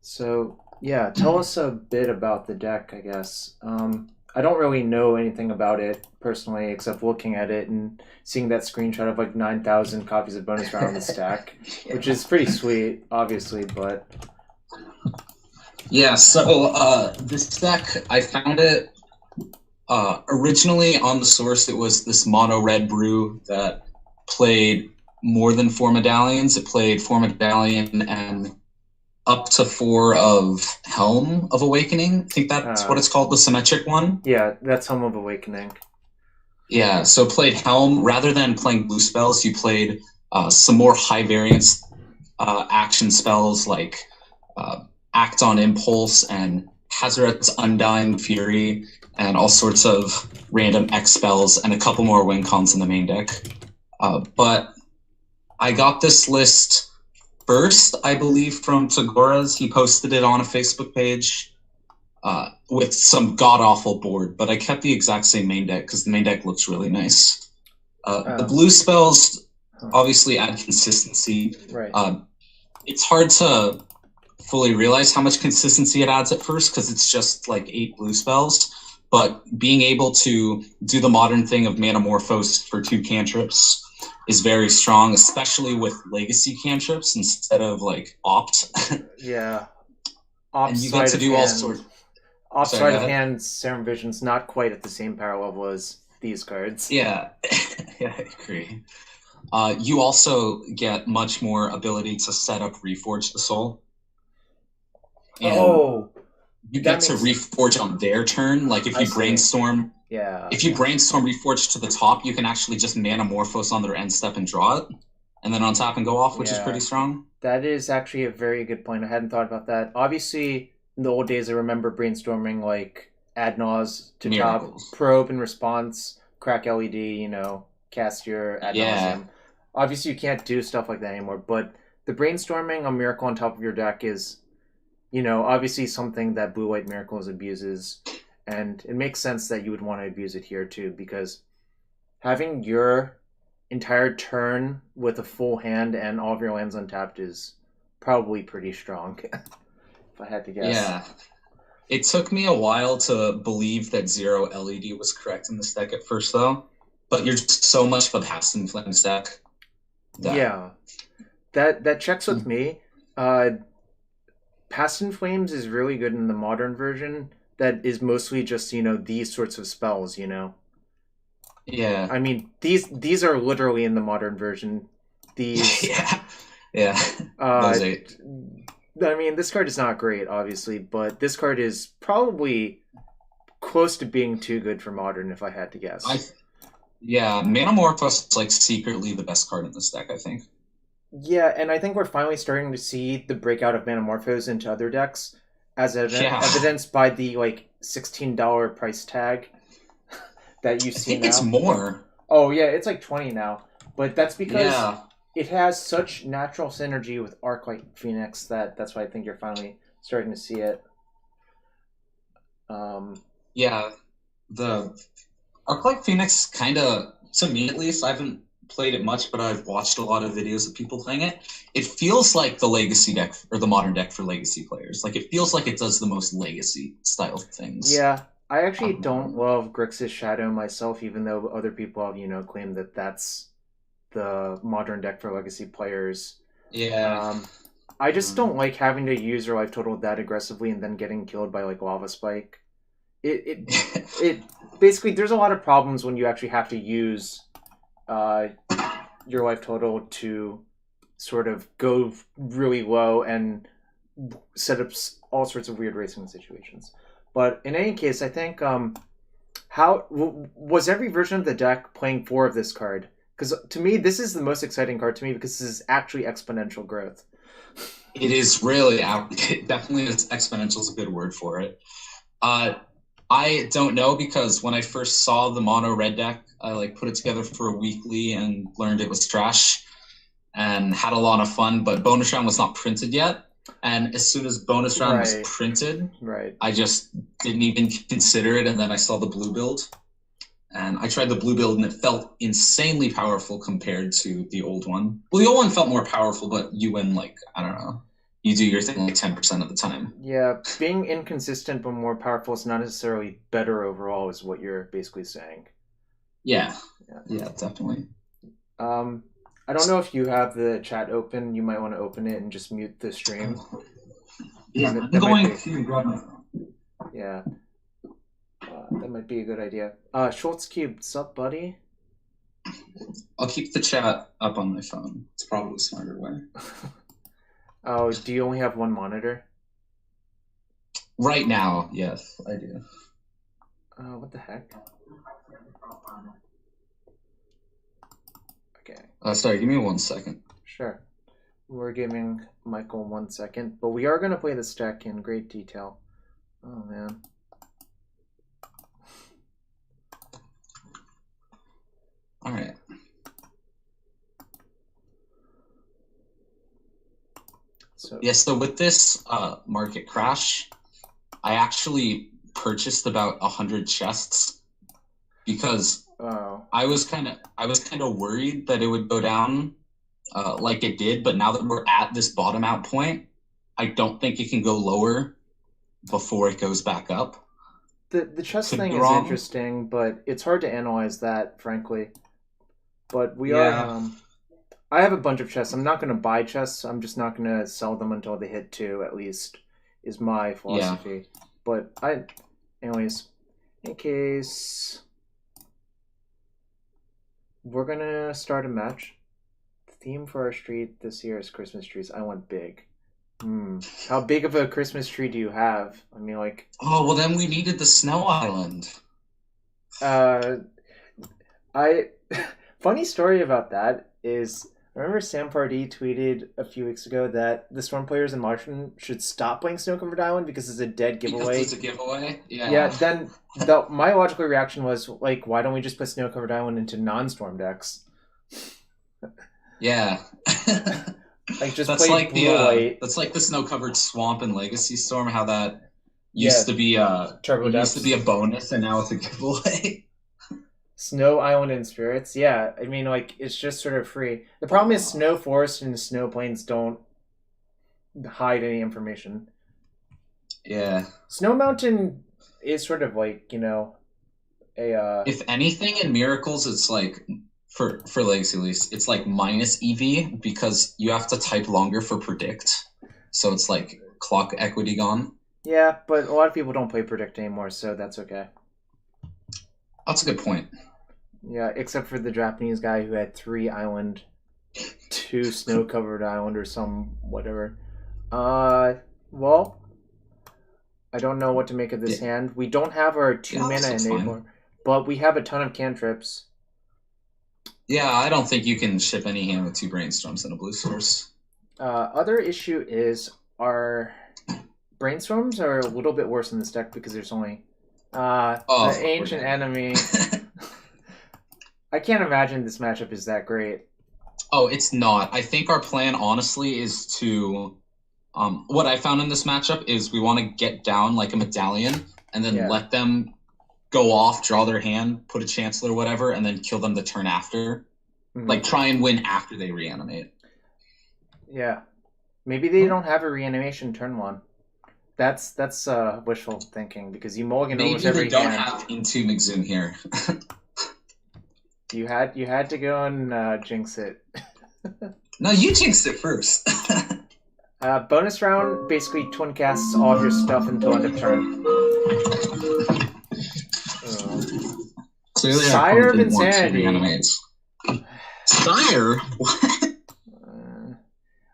So, yeah, tell us a bit about the deck, I guess. I don't really know anything about it personally, except looking at it and seeing that screenshot of like 9,000 copies of bonus round on the stack, which Yeah. is pretty sweet, obviously, but Yeah, so this deck, I found it originally on the source. It was this mono red brew that played more than four medallions. It played four medallion and up to four of Helm of Awakening. I think that's what uh, it's called, the symmetric one. yeah, that's Home of Awakening. Yeah, so played Helm. Rather than playing blue spells, you played some more high variance action spells like uh, Act on Impulse and Hazaret's Undying Fury and all sorts of random X spells and a couple more win cons in the main deck. But I got this list first, I believe, from Tagoras. He posted it on a Facebook page with some god awful board, but I kept the exact same main deck because the main deck looks really nice. The Oh, blue spells huh, obviously add consistency. right. It's hard to fully realize how much consistency it adds at first because it's just like 8 blue spells. But being able to do the modern thing of Manamorphose for 2 cantrips is very strong, especially with legacy cantrips instead of like opt. Yeah, And ops you get side to of do all hand. sorts. Ops Sorry, side go of ahead. hand, Serum Vision's not quite at the same power level as these cards. Yeah, yeah, I agree. You also get much more ability to set up Reforge the Soul, and Oh, you that get to makes sense. Reforge on their turn. Like I see. Yeah, if you brainstorm Reforge to the top, you can actually just Manamorphose on their end step and draw it, and then on top and go off, which is pretty yeah. strong. That is actually a very good point. I hadn't thought about that. Obviously, in the old days, I remember brainstorming like ad nause to top, Miracles. probe and response, crack LED, cast your ad Yeah, nauseum. Obviously, you can't do stuff like that anymore, but the brainstorming a miracle on top of your deck is, obviously something that Blue White Miracles abuses. And it makes sense that you would want to abuse it here too, because having your entire turn with a full hand and all of your lands untapped is probably pretty strong, if I had to guess. yeah. It took me a while to believe that zero LED was correct in this deck at first, though. But you're just so much of a Past in Flames deck that Yeah, that checks with me. Uh, Past in Flames is really good in the modern version. That is mostly just these sorts of spells. yeah. I mean these are literally in the modern version. These Yeah, yeah. uh, Those 8. I mean this card is not great, obviously, but this card is probably close to being too good for modern, if I had to I guess. Yeah, Manamorphose is like secretly the best card in this deck, I think. Yeah, and I think we're finally starting to see the breakout of Manamorphose into other decks, as Yeah, evidenced by the like $16 price tag that you I see think it's now. more. Oh yeah, it's like 20 now, but that's because Yeah, it has such natural synergy with Arclight Phoenix that's why I think you're finally starting to see it. Um, yeah. The Arclight Phoenix kind of, to me at least, I haven't played it much, but I've watched a lot of videos of people playing it. It feels like the legacy deck or the modern deck for legacy players. Like it feels like it does the most legacy style things. yeah, I actually Um, don't love Grixis Shadow myself, even though other people have claimed that that's the modern deck for legacy players. yeah. Um, I just Um, don't like having to use your life total that aggressively and then getting killed by like lava spike. It it basically there's a lot of problems when you actually have to use uh, your life total to sort of go really low and set up all sorts of weird racing situations. But in any case, I think how was every version of the deck playing 4 of this card? Because to me, this is the most exciting card to me because this is actually exponential growth. it is really out. It definitely is. Exponential is a good word for it. Uh, I don't know because when I first saw the mono red deck, I like put it together for a weekly and learned it was trash and had a lot of fun. But bonus round was not printed yet, and as soon as bonus round was Right, printed, right. I just didn't even consider it. And then I saw the blue build, and I tried the blue build, and it felt insanely powerful compared to the old one. Well, the old one felt more powerful, but you win like I don't know. you do your thing like 10% of the time. Yeah, being inconsistent but more powerful is not necessarily better overall, is what you're basically saying. Yeah, definitely. I don't know if you have the chat open. You might want to open it and just mute the stream. Yeah, I'm going to grab my phone. Yeah. That might be a good idea. Schultz Cube, sup, buddy? I'll keep the chat up on my phone. It's probably a smarter way. Oh, do you only have one monitor? Right now, yes, I do. What the heck? Okay. Sorry, give me 1 second. Sure. We're giving Michael 1 second, but we are going to play this deck in great detail. Oh, man. All right. So with this market crash, I actually purchased about 100 chests because I was kind of worried that it would go down like it did, but now that we're at this bottom out point, I don't think it can go lower before it goes back up. The chest thing is interesting, but it's hard to analyze that, frankly. But we are. I have a bunch of chests. I'm not going to buy chests. I'm just not going to sell them until they hit 2, at least, is my philosophy. Yeah. But anyways, in case, we're going to start a match. The theme for our street this year is Christmas trees. I want big. How big of a Christmas tree do you have? I mean, like... Oh, well, then we needed the snow island. Funny story about that is, remember Sam Pardee tweeted a few weeks ago that the Storm players in Martian should stop playing Snow Covered Island because it's a dead giveaway? Because it's a giveaway? Yeah. Yeah, then my logical reaction was, like, why don't we just put Snow Covered Island into non-Storm decks? Yeah. Like, just that's play like the that's like the snow-covered swamp in Legacy Storm, how that used to be used to be a bonus and now it's a giveaway. Snow Island and Spirits, yeah. I mean, like, it's just sort of free. The problem is Snow Forest and Snow Plains don't hide any information. Yeah. Snow Mountain is sort of like, you know, if anything in Miracles, it's like for Legacy at least, it's like minus EV because you have to type longer for predict. So it's like clock equity gone. Yeah, but a lot of people don't play predict anymore, so that's okay. That's a good point. Yeah, except for the Japanese guy who had 3 island, 2 snow-covered island or some whatever. Well, I don't know what to make of this hand. We don't have our 2 mana enabler, but we have a ton of cantrips. Yeah, I don't think you can ship any hand with 2 brainstorms and a blue source. Other issue is our brainstorms are a little bit worse in this deck because there's only the ancient enemy. I can't imagine this matchup is that great. Oh, it's not. I think our plan, honestly, is to... what I found in this matchup is we want to get down like a medallion and then let them go off, draw their hand, put a Chancellor or whatever, and then kill them the turn after. Mm-hmm. Like, try and win after they reanimate. Yeah. Maybe they don't have a reanimation turn 1. That's wishful thinking because you mulligan almost every hand. Maybe they don't have Entomb Exhume here. You had to go and jinx it. No, you jinxed it first. Bonus round basically twin casts all of your stuff until end of turn. Clearly, Sire of Insanity. Sire? What?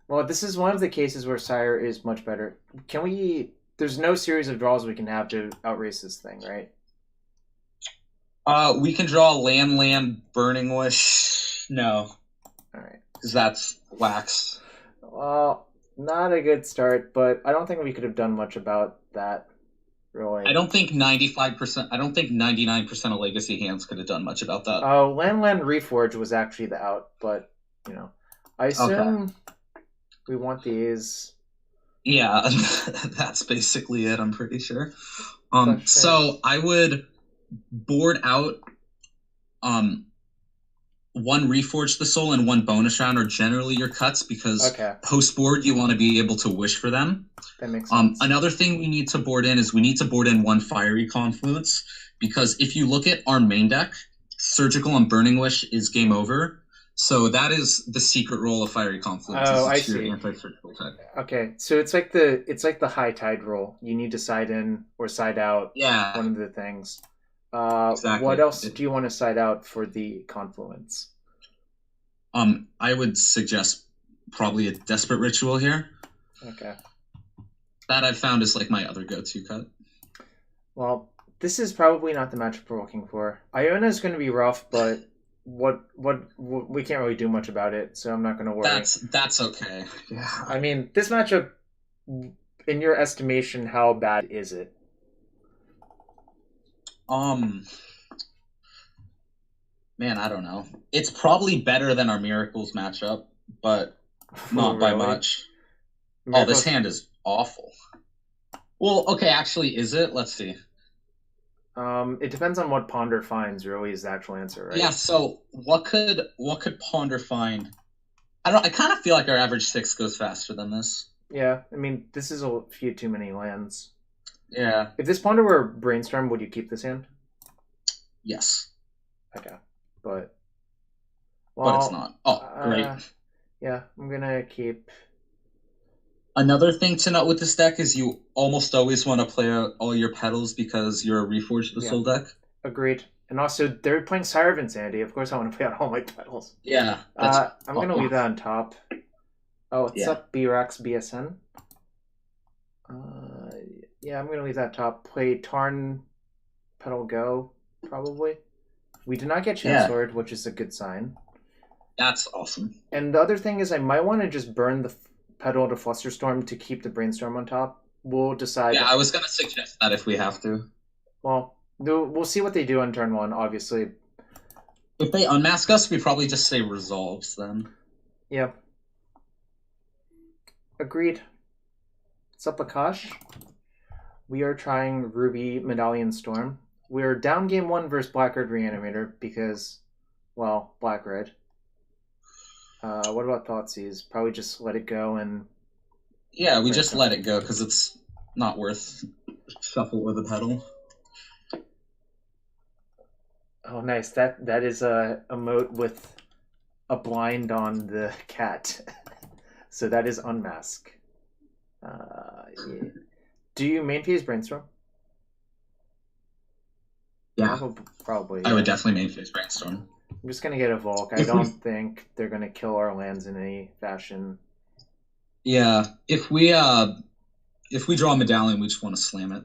Well, this is one of the cases where Sire is much better. Can we... There's no series of draws we can have to outrace this thing, right? We can draw land, Burning Wish. No. Alright. Because that's wax. Well, not a good start, but I don't think we could have done much about that, really. I don't think 95%... I don't think 99% of Legacy hands could have done much about that. Oh, Land Reforge was actually the out, but, you know. I assume we want these... Yeah, that's basically it, I'm pretty sure. So I would board out one Reforge the Soul and one bonus round are generally your cuts because Okay, post board you want to be able to wish for them. that makes sense. Another thing we need to board in is we need to board in one Fiery Confluence because if you look at our main deck, Surgical and Burning Wish is game over. So that is the secret role of Fiery Confluence. Oh, I it's your see. anti-surgical type. Okay, so it's like the high tide rule. You need to side in or side out. Yeah, One of the things. exactly. What else do you want to side out for the Confluence? I would suggest probably a Desperate Ritual here. Okay. That I've found is like my other go-to cut. Well, this is probably not the matchup we're looking for. Iona is going to be rough, but what we can't really do much about it, so I'm not going to worry. That's okay. Yeah. I mean, this matchup, in your estimation, how bad is it? Man, I don't know. It's probably better than our Miracles matchup, but not by Really? much. Oh, Miracles- this hand is awful. Well, okay, actually, is it? Let's see. It depends on what Ponder finds. Really, is the actual answer, right? Yeah. So, what could Ponder find? I don't know. I kind of feel like our average 6 goes faster than this. Yeah. I mean, this is a few too many lands. Yeah. If this Ponder were Brainstorm, would you keep this hand? Yes. Okay, but But it's not. Oh, great. Yeah, I'm gonna keep. Another thing to note with this deck is you almost always want to play out all your petals because you're a Reforged the Soul deck. Agreed. And also, they're playing Sire of Insanity. Of course, I want to play out all my petals. Yeah. I'm gonna leave that on top. Oh, what's up, B-Rax BSN? Yeah, I'm gonna leave that top. Play Tarn, Petal Go, probably. We did not get Chancellord, which is a good sign. That's awesome. And the other thing is I might want to just burn the Petal to Flusterstorm to keep the Brainstorm on top. We'll decide. Yeah, I was going to suggest that if we have to. Well, we'll see what they do on turn 1, obviously. If they unmask us, we probably just say Resolves then. Yep. Agreed. What's up, Akash? We are trying Ruby Medallion Storm. We're down game 1 versus Black-Red Reanimator because, well, Black-Red. What about Thoughtseize? Probably just let it go and... Yeah, we just let it go because it's not worth shuffle with a pedal. Oh, nice. That is a emote with a blind on the cat. So that is Unmask. Yeah. Do you main phase Brainstorm? Yeah. Probably. I would definitely main phase Brainstorm. I'm just going to get a Volk. I don't think they're going to kill our lands in any fashion. Yeah. If we draw a Medallion, we just want to slam it.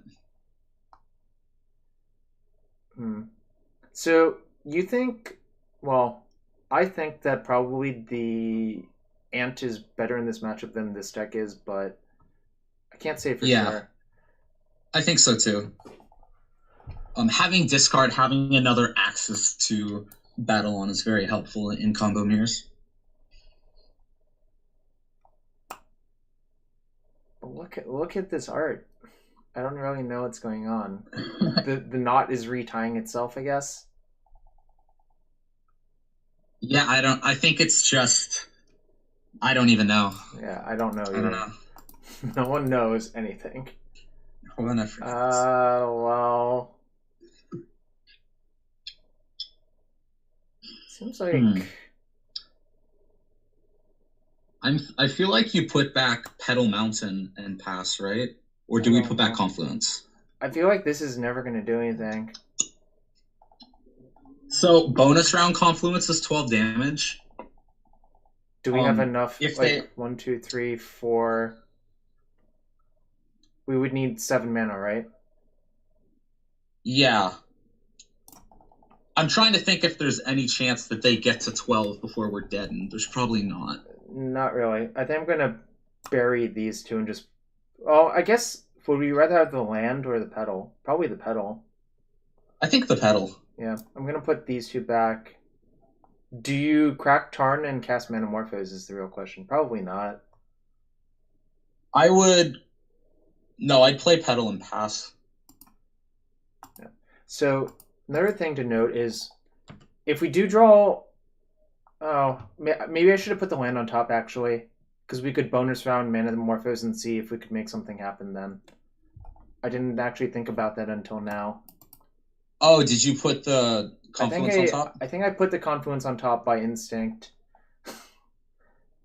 So you think, well, I think that probably the Ant is better in this matchup than this deck is, but I can't say for sure. I think so too. Having discard, having another axis to battle on is very helpful in combo mirrors. Look at this art. I don't really know what's going on. The knot is retying itself, I guess. Yeah, I think it's just I don't even know. Yeah, I don't know either. I don't know. No one knows anything. Well, seems like I feel like you put back Petal Mountain and pass, right? Or do we put back Confluence? I feel like this is never going to do anything. So bonus round Confluence is 12 damage. Do we have enough? If like they 1, 2, 3, 4. We would need 7 mana, right? Yeah. I'm trying to think if there's any chance that they get to 12 before we're dead, and there's probably not. Not really. I think I'm going to bury these two and just... Oh, I guess, would we rather have the land or the petal? Probably the petal. I think the petal. Yeah, I'm going to put these two back. Do you crack Tarn and cast Manamorphose is the real question. Probably not. I would... No, I'd play petal and pass. Yeah. So, another thing to note is, if we do draw Oh, maybe I should have put the land on top actually, because we could bonus round Manamorphose and see if we could make something happen then. I didn't actually think about that until now. Oh, did you put the Confluence on top? I think I put the Confluence on top by instinct.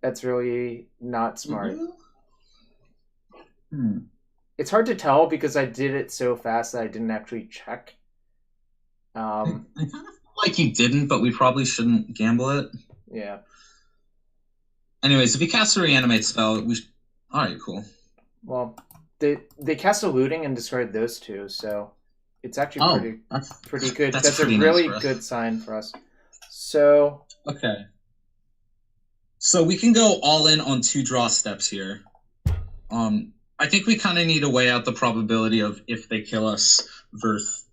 That's really not smart. It's hard to tell because I did it so fast that I didn't actually check. I kind of feel like you didn't, but we probably shouldn't gamble it. Yeah. Anyways, if you cast a reanimate spell, we alright, cool. Well, they cast a looting and discarded those two, so it's actually pretty good. That's a really good sign for us. So okay. So we can go all in on 2 draw steps here. I think we kind of need to weigh out the probability of if they kill us versus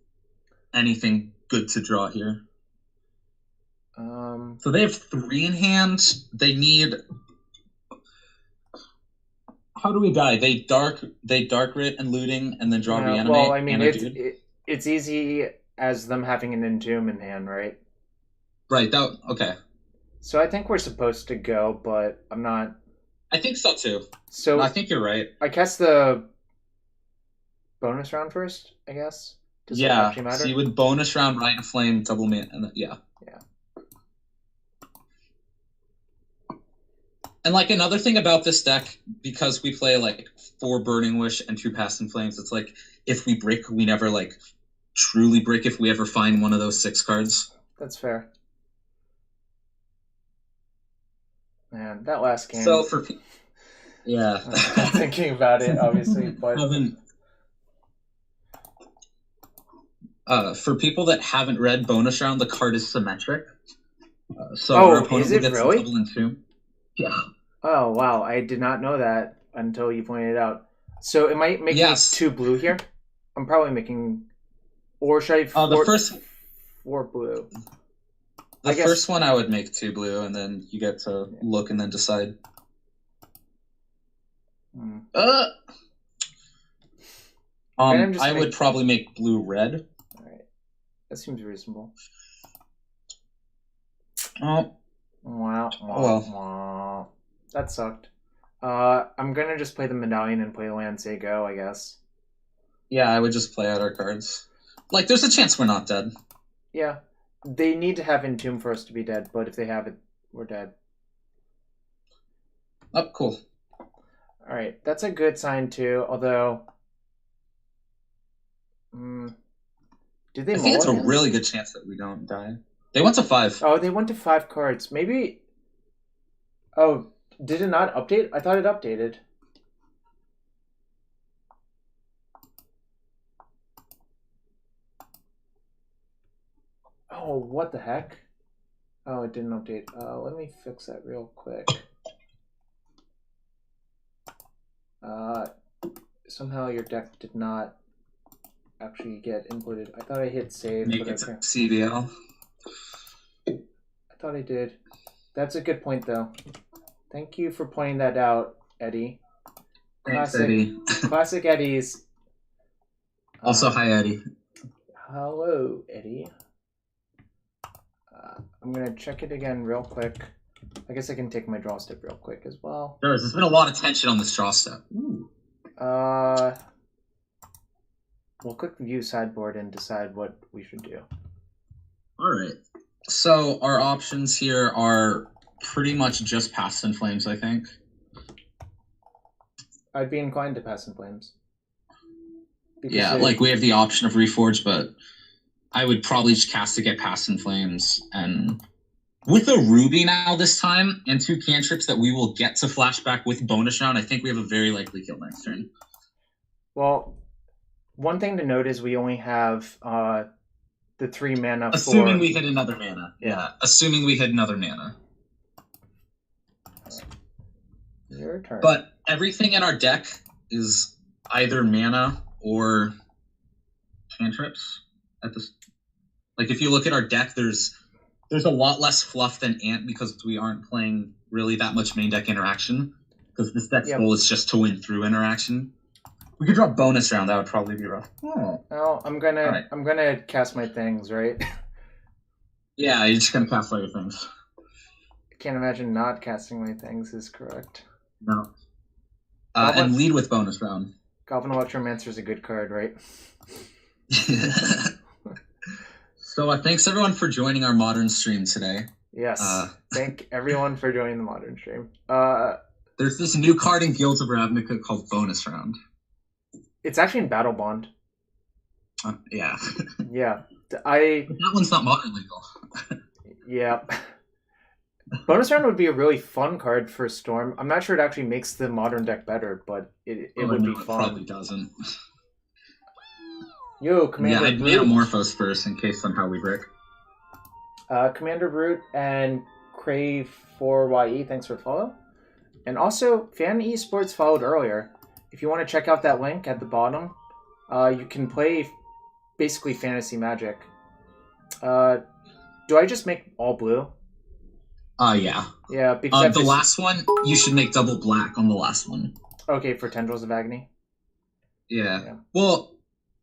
anything good to draw here. So they have 3 in hand. They need. How do we die? They dark writ and looting and then draw reanimate. Well, I mean it's easy as them having an entomb in hand, right? Right. Okay. So I think we're supposed to go, but I'm not. I think so too. So no, I think you're right. I cast the bonus round first, I guess. Does it actually matter? So you would bonus round Rite of Flame, double man, and yeah. And like another thing about this deck, because we play like 4 Burning Wish and 2 Past in Flames, it's like if we brick, we never like truly brick if we ever find one of those 6 cards. That's fair. Man, that last game. So for I'm thinking about it, obviously, but for people that haven't read bonus round, the card is symmetric. So our opponent gets really? double entomb. Yeah. Oh wow, I did not know that until you pointed it out. So am I making 2 blue here? I'm probably making, or should I? The first 4 blue. The first one I would make 2 blue, and then you get to look and then decide. I would probably make blue red. All right, that seems reasonable. Oh. Wow. That sucked. I'm gonna just play the medallion and play land, say go, I guess. Yeah, I would just play out our cards. Like, there's a chance we're not dead. Yeah. They need to have Entomb for us to be dead, but if they have it, we're dead. Oh, cool. Alright, that's a good sign too, although... I think it's a really good chance that we don't die. They went to 5. Oh, they went to 5 cards. Maybe... Oh, did it not update? I thought it updated. Oh, what the heck? Oh, it didn't update. Let me fix that real quick. Somehow your deck did not actually get inputted. I thought I hit save. Make it CBL. I thought I did. That's a good point, though. Thank you for pointing that out, Eddie. Thanks, Eddie. Classic Eddies. Also, hi, Eddie. Hello, Eddie. I'm going to check it again real quick. I guess I can take my draw step real quick as well. There's been a lot of tension on this draw step. Ooh. We'll quick view sideboard and decide what we should do. All right. So our options here are pretty much just Past in Flames, I think. I'd be inclined to Past in Flames. Yeah, like we have the option of Reforge, but I would probably just cast to get Past in Flames. And with a Ruby now this time, and 2 cantrips that we will get to flashback with bonus round, I think we have a very likely kill next turn. Well, one thing to note is we only have the 3 mana. Assuming we hit another mana. Yeah, assuming we hit another mana. Your turn. But everything in our deck is either mana or cantrips. At this, like if you look at our deck, there's a lot less fluff than Ant because we aren't playing really that much main deck interaction. Because this deck's goal is just to win through interaction. We could draw bonus round. That would probably be rough. Oh, well, I'm gonna cast my things, right? Yeah, you're just gonna cast all your things. can't imagine not casting my things is correct. No. And lead with bonus round. Goblin Electromancer is a good card, right? So thanks everyone for joining our modern stream today. Yes. Thank everyone for joining the modern stream. There's this new card in Guilds of Ravnica called Bonus Round. It's actually in Battle Bond. Yeah. Yeah. That one's not modern legal. Yeah. Bonus Round would be a really fun card for Storm. I'm not sure it actually makes the modern deck better, but it would be fun. It probably doesn't. Yo, Commander I'd Metamorphose first in case somehow we brick. Commander Brute and Crave4YE, thanks for follow. And also, Fan Esports followed earlier. If you want to check out that link at the bottom, you can play basically Fantasy Magic. Do I just make all blue? Yeah. Yeah, because the last one, you should make double black on the last one. Okay, for Tendrils of Agony? Yeah. Well,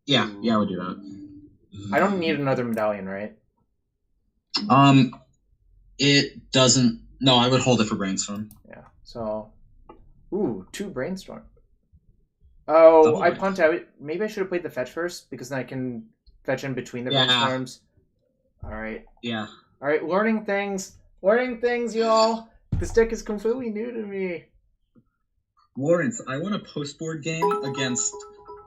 yeah, we'll do that. I don't need another medallion, right? It doesn't... No, I would hold it for Brainstorm. Yeah, so... Ooh, 2 Brainstorm. Oh, I punt out. Maybe I should have played the fetch first, because then I can fetch in between the Brainstorms. Alright. Yeah. Alright, learning things. Learning things, y'all. This deck is completely new to me. Lawrence, I want a post-board game against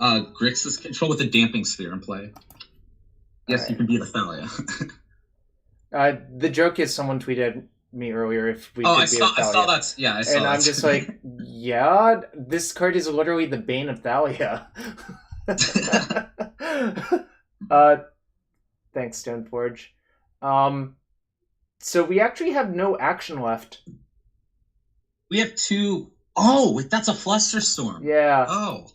Grixis control with a Damping Sphere in play. Yes, you can beat Athalia. The joke is someone tweeted me earlier if we could be Athalia. I saw that. Yeah, I saw that. And I'm just like, yeah, this card is literally the bane of Thalia. Thanks, Stoneforge. So we actually have no action left. We have 2... Oh, wait, that's a Flusterstorm. Yeah. Oh.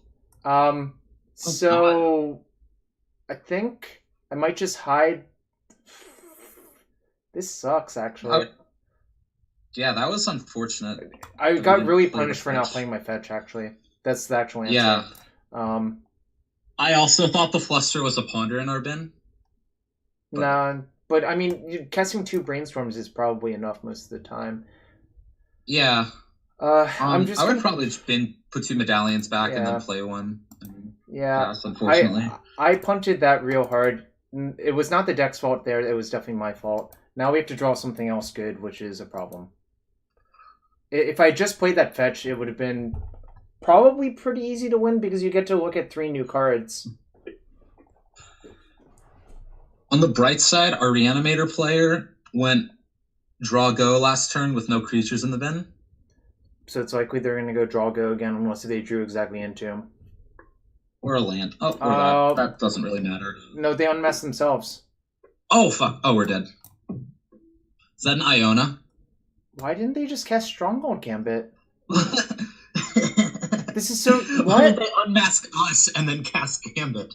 So I think I might just hide. This sucks, actually. Yeah, that was unfortunate. I got really punished for not playing my fetch, actually. That's the actual answer. Yeah. I also thought the Fluster was a Ponder in our bin. Nah, but I mean, casting 2 Brainstorms is probably enough most of the time. Yeah. I would probably just put 2 medallions back and then play one. Yeah. Yes, unfortunately. I punted that real hard. It was not the deck's fault there. It was definitely my fault. Now we have to draw something else good, which is a problem. If I just played that fetch, it would have been probably pretty easy to win because you get to look at 3 new cards. On the bright side, our reanimator player went draw go last turn with no creatures in the bin. So it's likely they're going to go draw go again unless they drew exactly into him. Or a land. Oh, or that doesn't really matter. No, they unmasked themselves. Oh, fuck. Oh, we're dead. Is that an Iona? Why didn't they just cast Stronghold Gambit? This is so... What? Why did they unmask us and then cast Gambit?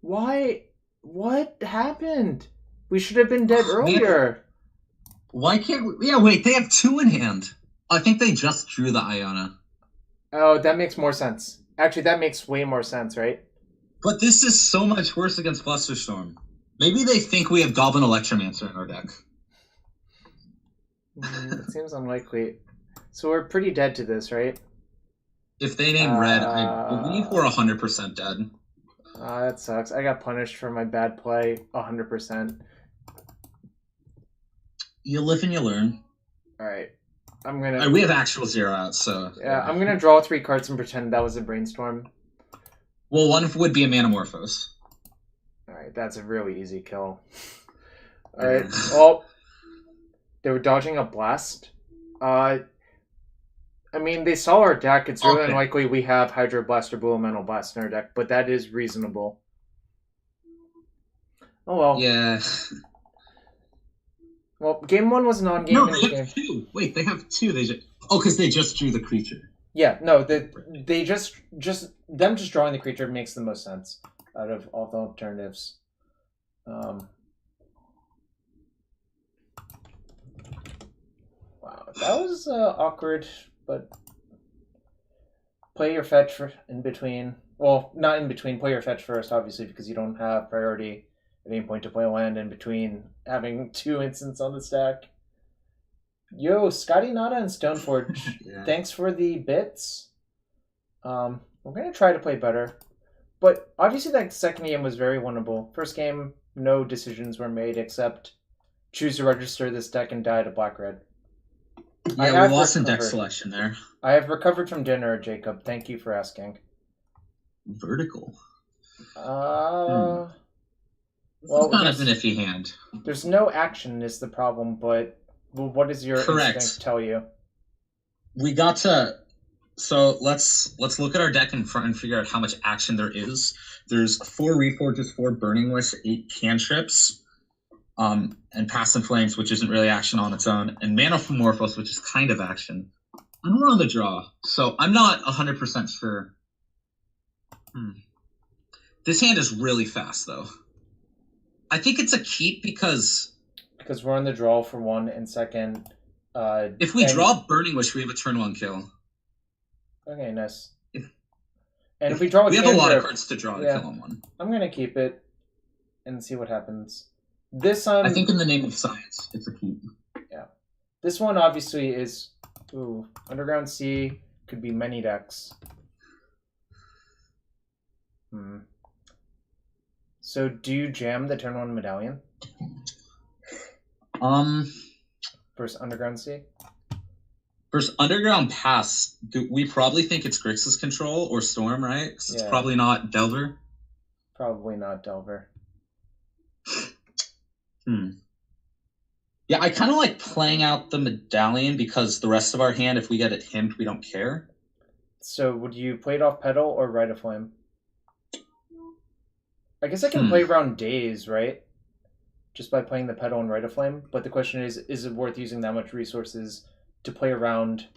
Why? What happened? We should have been dead earlier. Why can't we... Yeah, wait, they have 2 in hand. I think they just drew the Iona. Oh, that makes more sense. Actually, that makes way more sense, right? But this is so much worse against Flusterstorm. Maybe they think we have Goblin Electromancer in our deck. It seems unlikely. So we're pretty dead to this, right? If they name red, I believe we're 100% dead. That sucks. I got punished for my bad play 100%. You live and you learn. Alright. I'm gonna... We have actual 0 out, so... Yeah, I'm gonna draw 3 cards and pretend that was a Brainstorm. Well, one would be a Manamorphose. Alright, that's a really easy kill. Alright, well... They were dodging a Blast. I mean, they saw our deck. It's really unlikely we have Hydro Blast or Blue Elemental Blast in our deck, but that is reasonable. Oh well. Yeah. Well, game 1 was non-game. No, they have 2. Wait, they have 2. Because they just drew the creature. Yeah, no, they just them just drawing the creature makes the most sense out of all the alternatives. Wow, that was awkward, but play your fetch in between. Well, not in between. Play your fetch first, obviously, because you don't have priority at any point to play a land in between having 2 instants on the stack. Yo, Scotty Nada and Stoneforge. Yeah. Thanks for the bits. We're gonna try to play better. But obviously that second game was very winnable. First game, no decisions were made except choose to register this deck and die to black-red. Yeah, we lost in deck selection there. I have recovered from dinner, Jacob. Thank you for asking. Vertical. Well, Kind of an iffy hand. There's no action is the problem, but what does your instinct tell you? We got to... So let's look at our deck in front and figure out how much action there is. There's 4 Reforges, 4 Burning Wish, 8 Cantrips, and Passive Flames, which isn't really action on its own, and Mana from Morphos, which is kind of action. And we're on the draw, so I'm not 100% sure. This hand is really fast, though. I think it's a keep because we're on the draw for 1 and second. If we draw Burning Wish, we have a turn 1 kill. Okay, nice. And if we draw, we have a lot of cards to draw to kill on 1. I'm gonna keep it and see what happens. This I think in the name of science, it's a keep. Yeah, this one obviously is. Ooh, Underground Sea could be many decks. So do you jam the turn 1 medallion? Versus Underground Sea? Versus Underground Pass, we probably think it's Grixis control or Storm, right? Because it's probably not Delver. Probably not Delver. Yeah, I kind of like playing out the medallion because the rest of our hand, if we get it himmed, we don't care. So would you play it off Petal or Rite of Flame? I guess I can play around Daze, right? Just by playing the Petal and Rite of Flame. But the question is it worth using that much resources to play around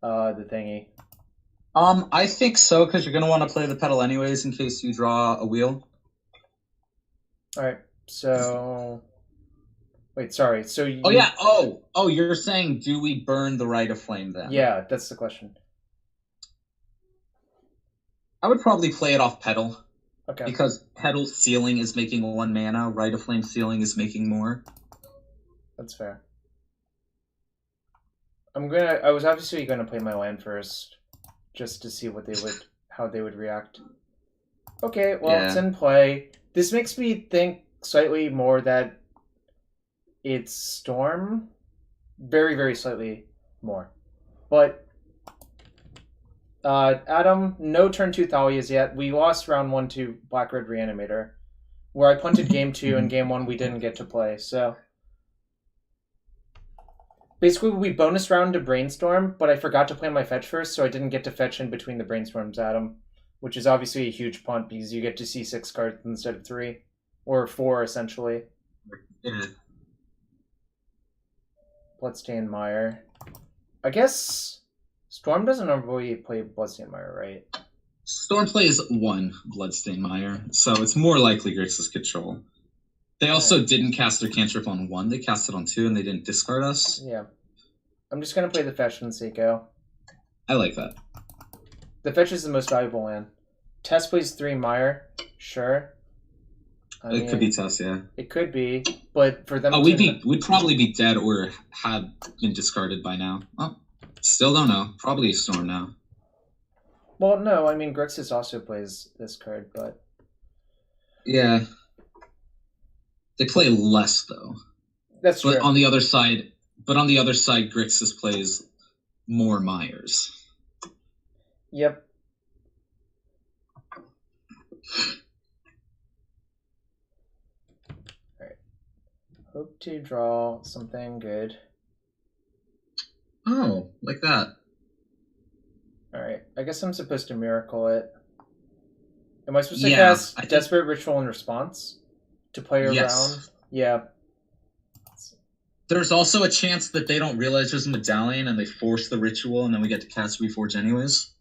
the thingy? I think so, because you're going to want to play the Petal anyways in case you draw a wheel. Alright, so... Wait, sorry, so you... Oh, yeah, oh, you're saying, do we burn the Rite of Flame then? Yeah, that's the question. I would probably play it off Petal. Okay. Because Petal's Sealing is making 1 mana, Rite of Flame Sealing is making more. That's fair. I was obviously gonna play my land first, just to see how they would react. Okay, well, it's in play. This makes me think slightly more that it's Storm. Very, very slightly more. But, Adam, no turn 2 Thalias yet. We lost round 1 to Black-Red Reanimator, where I punted game 2, and game 1 we didn't get to play, so... Basically, we bonus round to Brainstorm, but I forgot to play my fetch first, so I didn't get to fetch in between the Brainstorms, Adam. Which is obviously a huge punt, because you get to see 6 cards instead of 3. Or 4, essentially. Bloodstained Mire. I guess Storm doesn't normally play Bloodstained Mire, right? Storm plays 1 Bloodstained Mire, so it's more likely Grixis control. They also didn't cast their cantrip on 1, they cast it on 2, and they didn't discard us. Yeah. I'm just going to play the fetch and Seiko. I like that. The fetch is the most valuable land. Tess plays 3 Mire. Sure. It could be Tess, yeah. It could be, but for them we'd probably be dead or have been discarded by now. Oh, still don't know. Probably a Storm now. Well, no, I mean, Grixis also plays this card, but... Yeah. They play less, though. That's true. But on the other side, Grixis plays more Myers. Yep. Alright. Hope to draw something good. Oh, like that. Alright. I guess I'm supposed to miracle it. Am I supposed to cast Desperate Ritual in response? To play around? Yeah. There's also a chance that they don't realize there's a medallion and they force the ritual and then we get to cast Reforge anyways.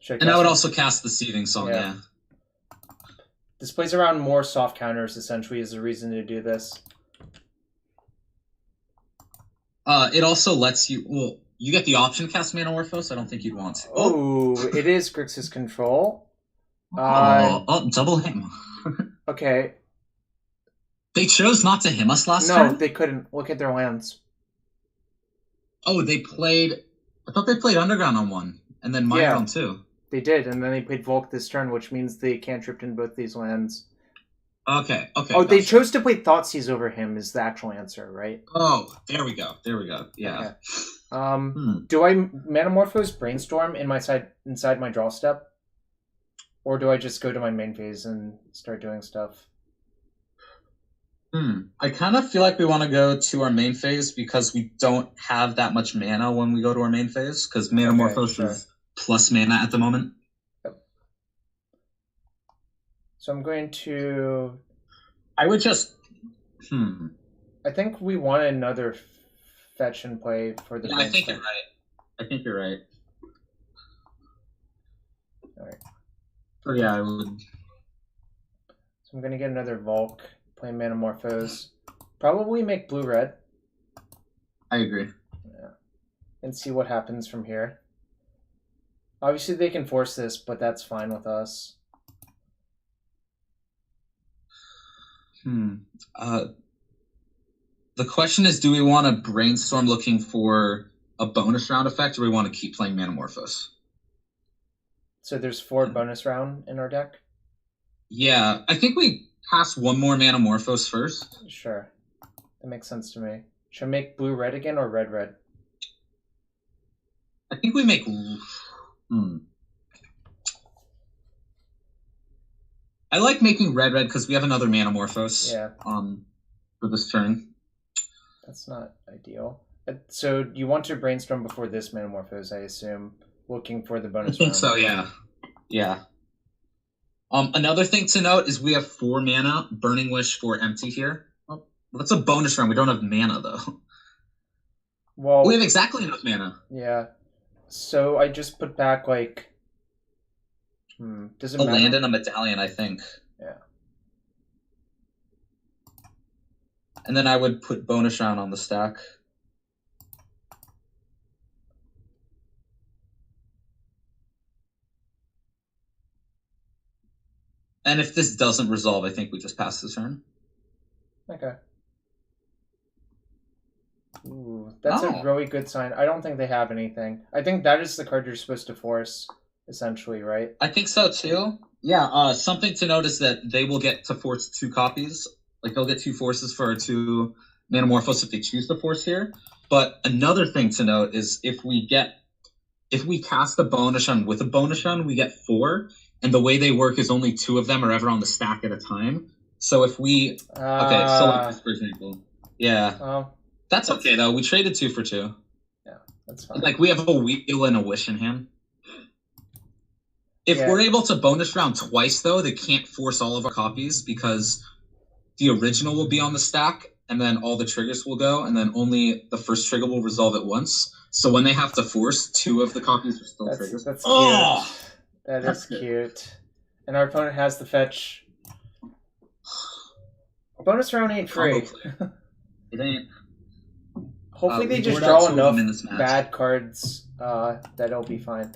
And I would also cast the Seething Song, yeah. This plays around more soft counters, essentially, is the reason to do this. It also lets you... Well, you get the option to cast Mana Orphos. I don't think you'd want to. Oh, it is Grixis control. Double him. Okay. They chose not to him us last No, turn? they couldn't. Look at their lands. Oh, they played... I thought they played Underground on one, and then Mire Yeah. on two. They did, and then they played Volk this turn, which means they cantripped in both these lands. Okay. Oh, they chose to play Thoughtseize over him is the actual answer, right? Oh, there we go. Yeah. Okay. Do I Manamorphose Brainstorm inside my draw step? Or do I just go to my main phase and start doing stuff? I kind of feel like we want to go to our main phase because we don't have that much mana when we go to our main phase, because Manamorphose is plus mana at the moment. Yep. So I'm going to... I would just... I think we want another fetch and play for the... Yeah, I think you're right. Alright. So yeah, I would... So I'm going to get another Volk, play Manamorphose. Probably make blue-red. I agree. Yeah. And see what happens from here. Obviously they can force this, but that's fine with us. The question is, do we want to brainstorm looking for a bonus round effect, or we want to keep playing Manamorphose? So there's 4 bonus round in our deck? Yeah, I think we pass one more Manamorphose first. Sure. That makes sense to me. Should I make blue-red again or red-red? I think we make... I like making red-red because we have another Manamorphose for this turn. That's not ideal. So you want to brainstorm before this Manamorphose, I assume, looking for the bonus round. I think so, yeah. Yeah. Another thing to note is we have 4 mana, Burning Wish for empty here. Oh, that's a bonus round. We don't have mana, though. Well, we have exactly enough mana. Yeah. So I just put back, like... does it matter? A land and a medallion, I think. Yeah. And then I would put bonus round on the stack. And if this doesn't resolve, I think we just pass the turn. Okay. Ooh, that's a really good sign. I don't think they have anything. I think that is the card you're supposed to force, essentially, right? I think so, too. Yeah, something to note is that they will get to force 2 copies. Like, they'll get 2 forces for 2 Manamorphose if they choose to force here. But another thing to note is if we cast a bonus run with a bonus run, we get 4. And the way they work is only 2 of them are ever on the stack at a time. So if we... okay, so like this, for example. Yeah. Well, that's okay, though. We traded 2 for 2. Yeah, that's fine. Like, we have a Wheel and a Wish in hand. If we're able to bonus round twice, though, they can't force all of our copies because the original will be on the stack, and then all the triggers will go, and then only the first trigger will resolve at once. So when they have to force, 2 of the copies are still triggers. That's cute. That is cute. And our opponent has the fetch. Bonus round ain't free. It ain't. Hopefully they just draw enough bad cards that it'll be fine.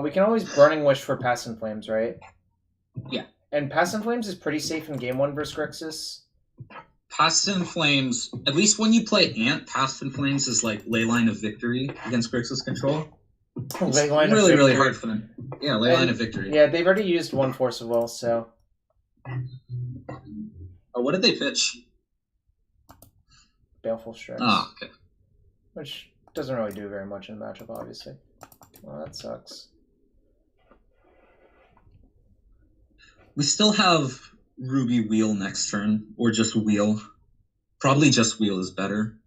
We can always Burning Wish for Past in Flames, right? Yeah. And Past in Flames is pretty safe in Game 1 versus Grixis. Past in Flames, at least when you play Ant, Past in Flames is like Leyline of Victory against Grixis control. It's really hard for them. Yeah, Leyline of Victory. Yeah, they've already used 1 Force of Will, so... Oh, what did they pitch? Baleful Strix. Oh, okay. Which doesn't really do very much in the matchup, obviously. Well, that sucks. We still have Ruby Wheel next turn, or just Wheel. Probably just Wheel is better.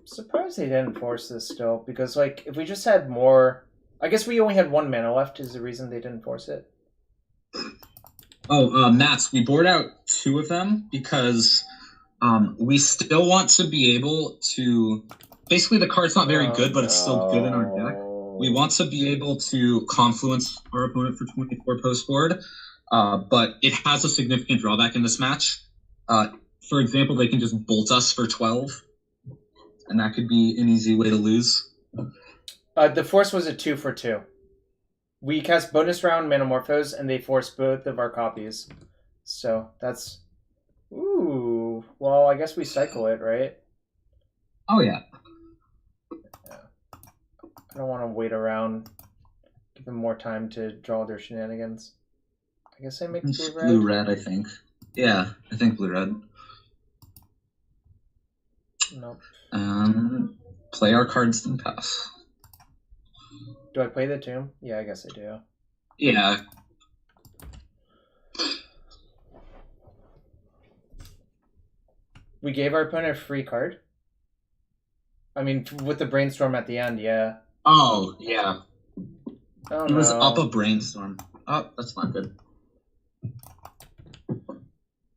Surprised they didn't force this still, because like if we just had more, I guess we only had 1 mana left is the reason they didn't force it. Oh, Mats, we board out 2 of them because we still want to be able to... Basically, the card's not very good, but it's still good in our deck. We want to be able to Confluence our opponent for 24 post-board, but it has a significant drawback in this match. For example, they can just bolt us for 12, and that could be an easy way to lose. The force was a 2 for 2. we cast bonus round Manamorphose, and they force both of our copies. So that's... Ooh. Well, I guess we cycle it, right? Oh, yeah. I don't want to wait around. Give them more time to draw their shenanigans. I guess I make blue-red. Blue-red, I think. Yeah, I think blue-red. Nope. Play our cards, then pass. Do I play the tomb? Yeah, I guess I do. Yeah. We gave our opponent a free card? I mean, with the brainstorm at the end, yeah. Oh, yeah. Oh, It was up a brainstorm. Oh, that's not good.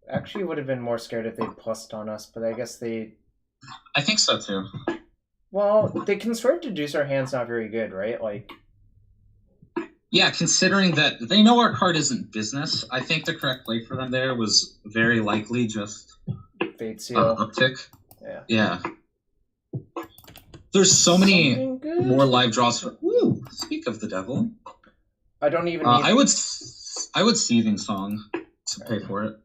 Actually, would have been more scared if they plussed on us, but I guess they... I think so, too. Well, they can sort of deduce our hand's not very good, right? Like... Yeah, considering that they know our card isn't business, I think the correct play for them there was very likely just... Fate Seal. Uptick. Yeah. Yeah. There's so many good. more live draws for... Ooh, speak of the devil. I don't even need... I would Seething Song to pay for it.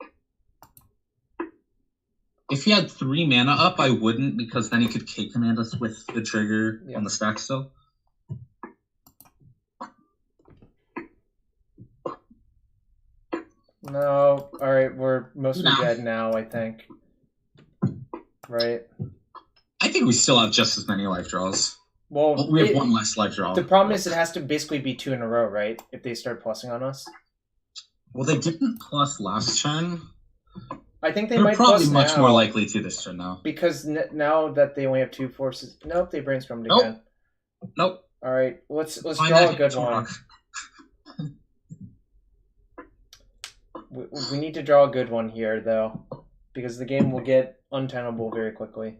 If he had 3 mana up, I wouldn't, because then he could K command us with the trigger on the stack still. No. Alright, we're mostly dead now, I think. Right? I think we still have just as many life draws. Well, we have one less life draw. The problem is it has to basically be 2 in a row, right? If they start plussing on us. Well, they didn't plus last turn. I think they They're might probably plus much now, more likely to this turn now. because now that they only have 2 forces... Nope, they brainstormed again. Nope. Alright, let's Find draw that a good one. Rock. We need to draw a good one here, though. Because the game will get untenable very quickly.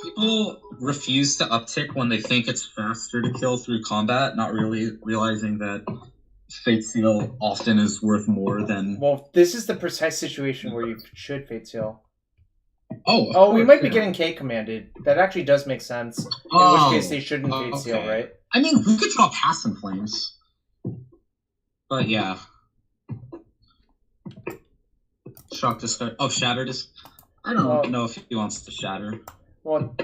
People refuse to uptick when they think it's faster to kill through combat, not really realizing that Fate Seal often is worth more than... Well, this is the precise situation where you should Fate Seal. Oh, we might be getting K commanded. That actually does make sense. In which case they shouldn't Fate Seal, right? I mean, we could draw Past in Flames. But yeah. Shock to start. Oh, Shattered is... I don't know if he wants to Shatter. Well,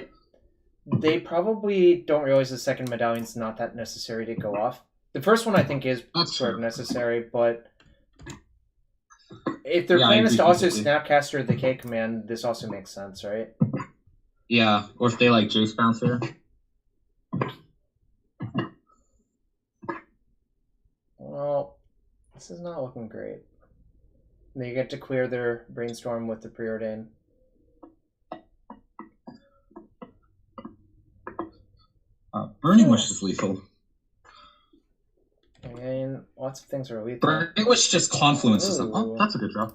they probably don't realize the second medallion's not that necessary to go off. The first one I think is sort of necessary, but if their plan is to also Snapcaster the K command, this also makes sense, right? Yeah, or if they like Jace Bouncer. Well, this is not looking great. They get to clear their brainstorm with the Preordain. Burning Wish is lethal. I mean, lots of things are lethal. Burning Wish just confluences them. Oh, that's a good draw.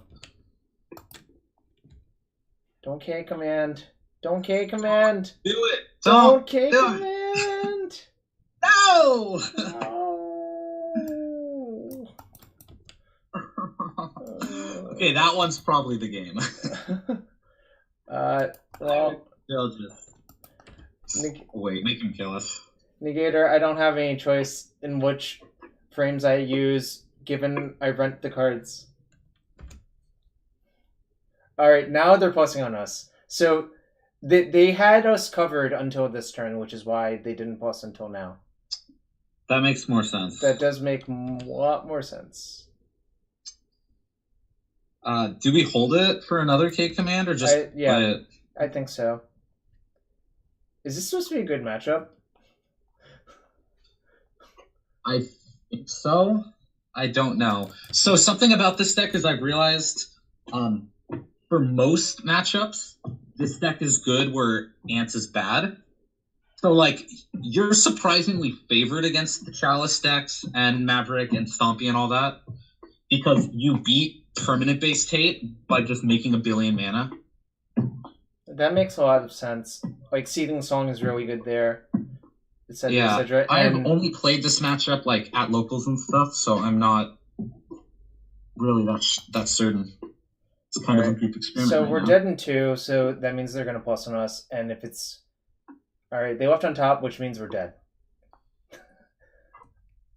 Don't K command. Don't K command. Do it. Don't K command. No. Okay, that one's probably the game. Well, they'll just wait, make him kill us. Negator, I don't have any choice in which frames I use, given I rent the cards. Alright, now they're plussing on us. So, they had us covered until this turn, which is why they didn't plus until now. That makes more sense. That does make a lot more sense. Do we hold it for another K command, or just let it? I think so. Is this supposed to be a good matchup? I think so. I don't know. So something about this deck is I've realized for most matchups, this deck is good where Ants is bad. So, like, you're surprisingly favored against the Chalice decks and Maverick and Stompy and all that because you beat permanent-based hate by just making a billion mana. That makes a lot of sense. Like, Seething Song is really good there. Yeah, I have only played this matchup like at locals and stuff, so I'm not really that certain. It's kind of a group experiment. So we're dead in 2, so that means they're going to plus on us, and if it's... Alright, they left on top, which means we're dead.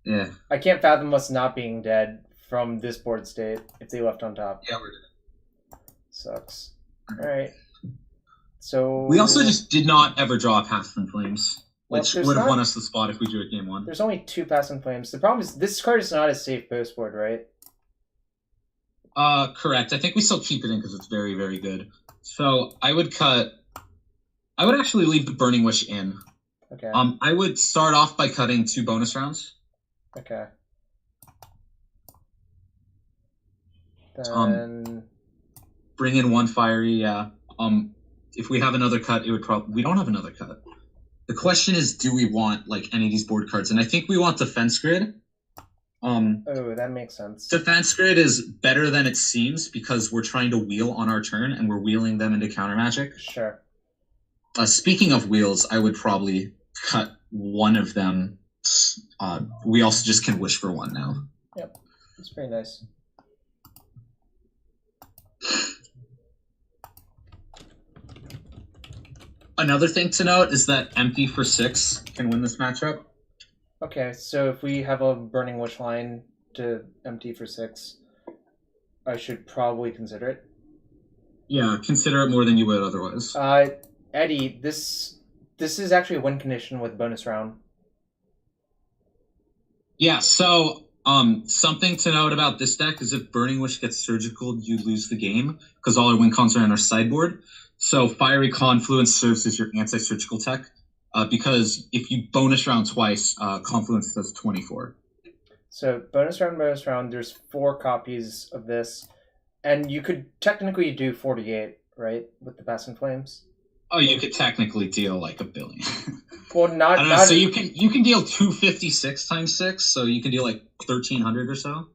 Yeah. I can't fathom us not being dead from this board state if they left on top. Yeah, we're dead. Sucks. Alright. So We also just did not ever draw a Path from Flames, Well, which there's would have not- won us the spot if we drew it game 1. there's only 2 Pass and Flames. The problem is this card is not a safe post board, right? Correct. I think we still keep it in because it's very, very good. So I would actually leave the Burning Wish in. Okay. I would start off by cutting 2 bonus rounds. Okay. Then Bring in 1 fiery, yeah. If we have another cut, it would probably... We don't have another cut. The question is, do we want, like, any of these board cards? And I think we want Defense Grid. oh, that makes sense. Defense Grid is better than it seems because we're trying to wheel on our turn, and we're wheeling them into counter magic. Sure. Speaking of wheels, I would probably cut one of them. We also just can wish for 1 now. Yep. It's pretty nice. Another thing to note is that empty for 6 can win this matchup. Okay, so if we have a Burning Wish line to empty for 6, I should probably consider it. Yeah, consider it more than you would otherwise. Eddie, this is actually a win condition with bonus round. Yeah, so something to note about this deck is if Burning Wish gets surgical, you lose the game because all our win cons are in our sideboard. So Fiery Confluence serves as your anti-surgical tech because if you bonus round twice, Confluence does 24. So bonus round, there's 4 copies of this, and you could technically do 48, right, with the Pass and Flames? Oh, you could technically deal like 1 billion. Well, not... I don't know, so you can deal 256 times 6, so you can deal like 1,300 or so.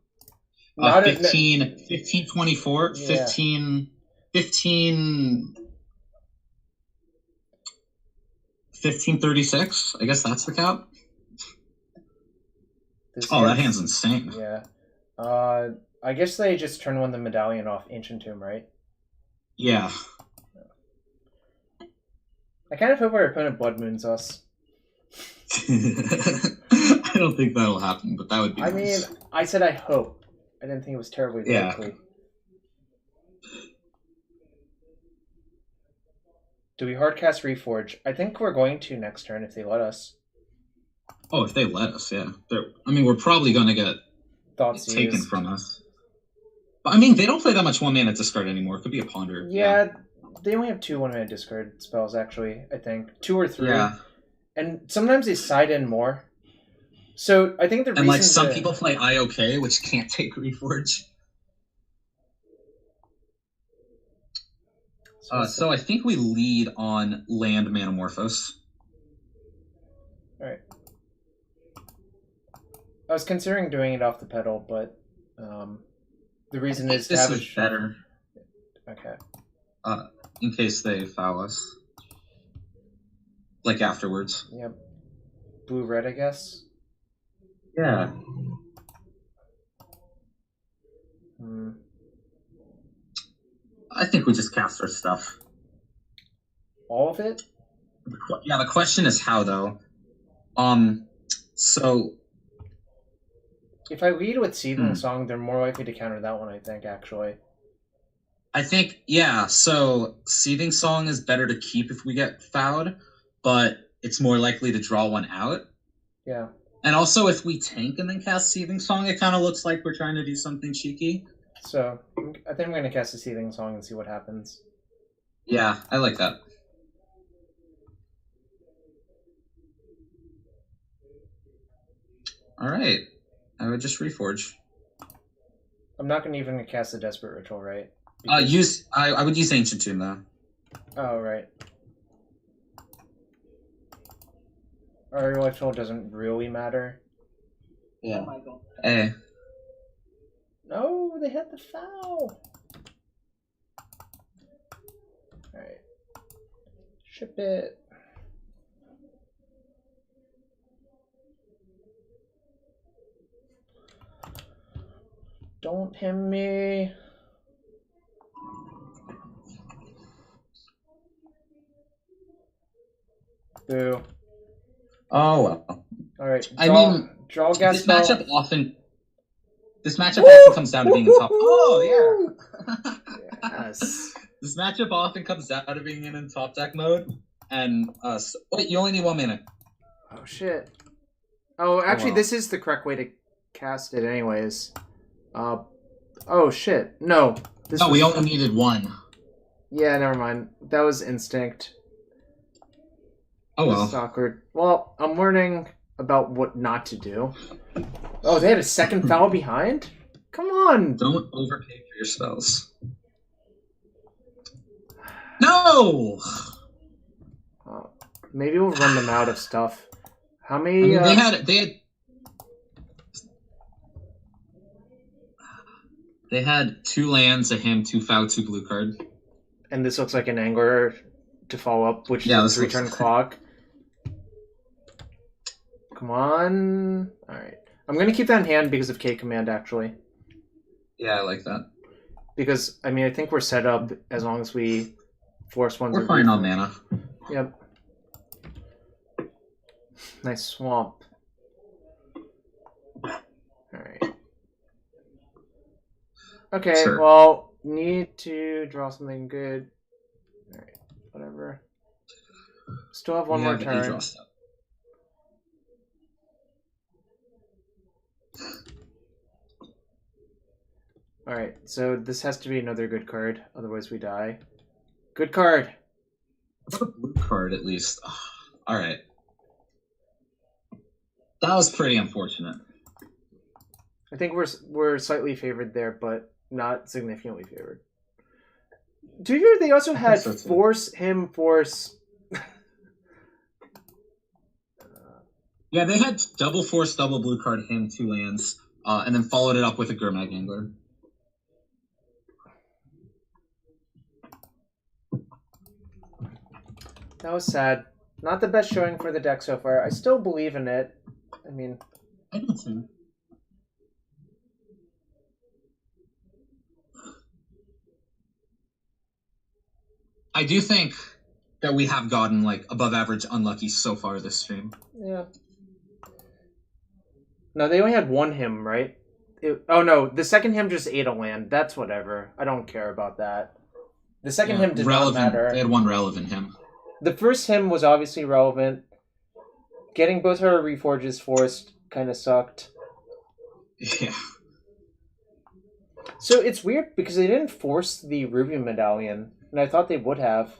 15, 24, Yeah. 1536. I guess that's the cap. This That hand's insane. Yeah. I guess they just turn the medallion off Ancient Tomb, right? Yeah. I kind of hope our opponent Blood Moons us. I don't think that'll happen, but that would be I nice. mean, I said I hope. I didn't think it was terribly Yeah. likely. Do we hardcast Reforge? I think we're going to next turn if they let us. Oh, if they let us, yeah. We're probably going to get Thoughts taken used. from us. But, I mean, they don't play that much 1-mana discard anymore. It could be a Ponder. Yeah, they only have 2 1-mana discard spells, actually, I think. 2 or 3. Yeah. And sometimes they side in more. So I think the reason... And, like, some people play IOK, which can't take Reforge. So I think we lead on Land Manamorphose. Alright. I was considering doing it off the pedal, but the reason is to This have is it... better. Okay. In case they foul us. Like afterwards. Yep. Blue-red, I guess? Yeah. I think we just cast our stuff. All of it? Yeah, the question is how, though. So... If I lead with Seething Song, they're more likely to counter that one, I think, actually. I think, yeah, so Seething Song is better to keep if we get fouled, but it's more likely to draw one out. Yeah. And also, if we tank and then cast Seething Song, it kind of looks like we're trying to do something cheeky. So, I think I'm going to cast a Seething Song and see what happens. Yeah, I like that. Alright. I would just Reforge. I'm not going to even cast a Desperate Ritual, right? I would use Ancient Tomb, though. Oh, right. Our ritual doesn't really matter. Yeah. Hey. No, they had the foul. Alright. Ship it. Don't hit me. Boo. Oh, well. Alright. I mean, Draw gas This spell. matchup often comes down to being in top. Oh yeah. Yes. This matchup often comes down to being in top deck mode, and wait, you only need 1 minute. Oh shit. Oh, actually, wow. this is the correct way to cast it, anyways. Oh shit. No. No, we only needed 1. Yeah, never mind. That was instinct. Oh well. This is awkward. Well, I'm learning about what not to do. Oh, they had a second foul behind? Come on! Don't overpay for your spells. No! Maybe we'll run them out of stuff. How many... I mean, they had 2 lands, a hand, 2 foul, 2 blue card. And this looks like an angler to follow up, which is a 3-turn clock. Come on. Alright. I'm going to keep that in hand because of K command, actually. Yeah, I like that. Because, I mean, I think we're set up as long as we force one. We're fine on mana. Yep. Nice swamp. Alright. Okay, Sure. well, need to draw something good. Alright, whatever. Still have one more turn. Alright, so this has to be another good card, otherwise we die. Good card! What a blue card, at least. Alright. That was pretty unfortunate. I think we're slightly favored there, but not significantly favored. Do you hear they also had force him, force... Yeah, they had double force, double blue card, him, 2 lands, and then followed it up with a Gurmag Angler. That was sad. Not the best showing for the deck so far. I still believe in it. I mean... I do too. I do think that we have gotten, like, above average unlucky so far this stream. Yeah. No, they only had 1 him, right? Oh no, the second him just ate a land. That's whatever. I don't care about that. The second him did not matter. They had 1 relevant him. The first him was obviously relevant. Getting both our reforges forced kind of sucked. Yeah. So it's weird because they didn't force the Ruby Medallion, and I thought they would have.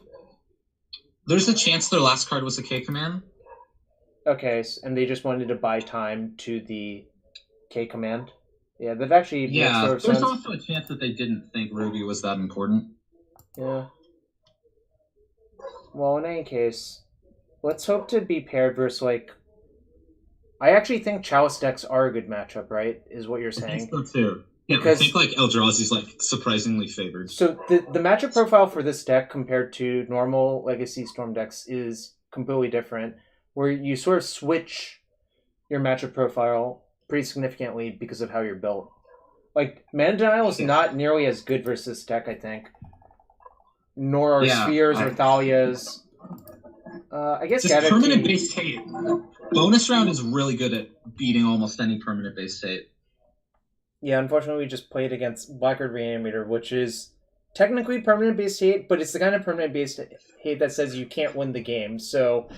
There's a chance their last card was a K command. Okay, and they just wanted to buy time to the K command. Yeah, that actually makes sort of sense. There's also a chance that they didn't think Ruby was that important. Yeah. Well, in any case, let's hope to be paired versus, like... I actually think Chalice decks are a good matchup, right? Is what you're saying. I think so, too. Yeah, because, I think, like, Eldrazi's, like, surprisingly favored. So the matchup profile for this deck compared to normal Legacy Storm decks is completely different, where you sort of switch your matchup profile pretty significantly because of how you're built. Like, Mana Denial is not nearly as good versus this deck, I think. Nor are Spheres or Thalias. I guess just permanent-based hate. Bonus round is really good at beating almost any permanent-based hate. Yeah, unfortunately we just played against Blackguard Reanimator, which is technically permanent-based hate, but it's the kind of permanent-based hate that says you can't win the game, so...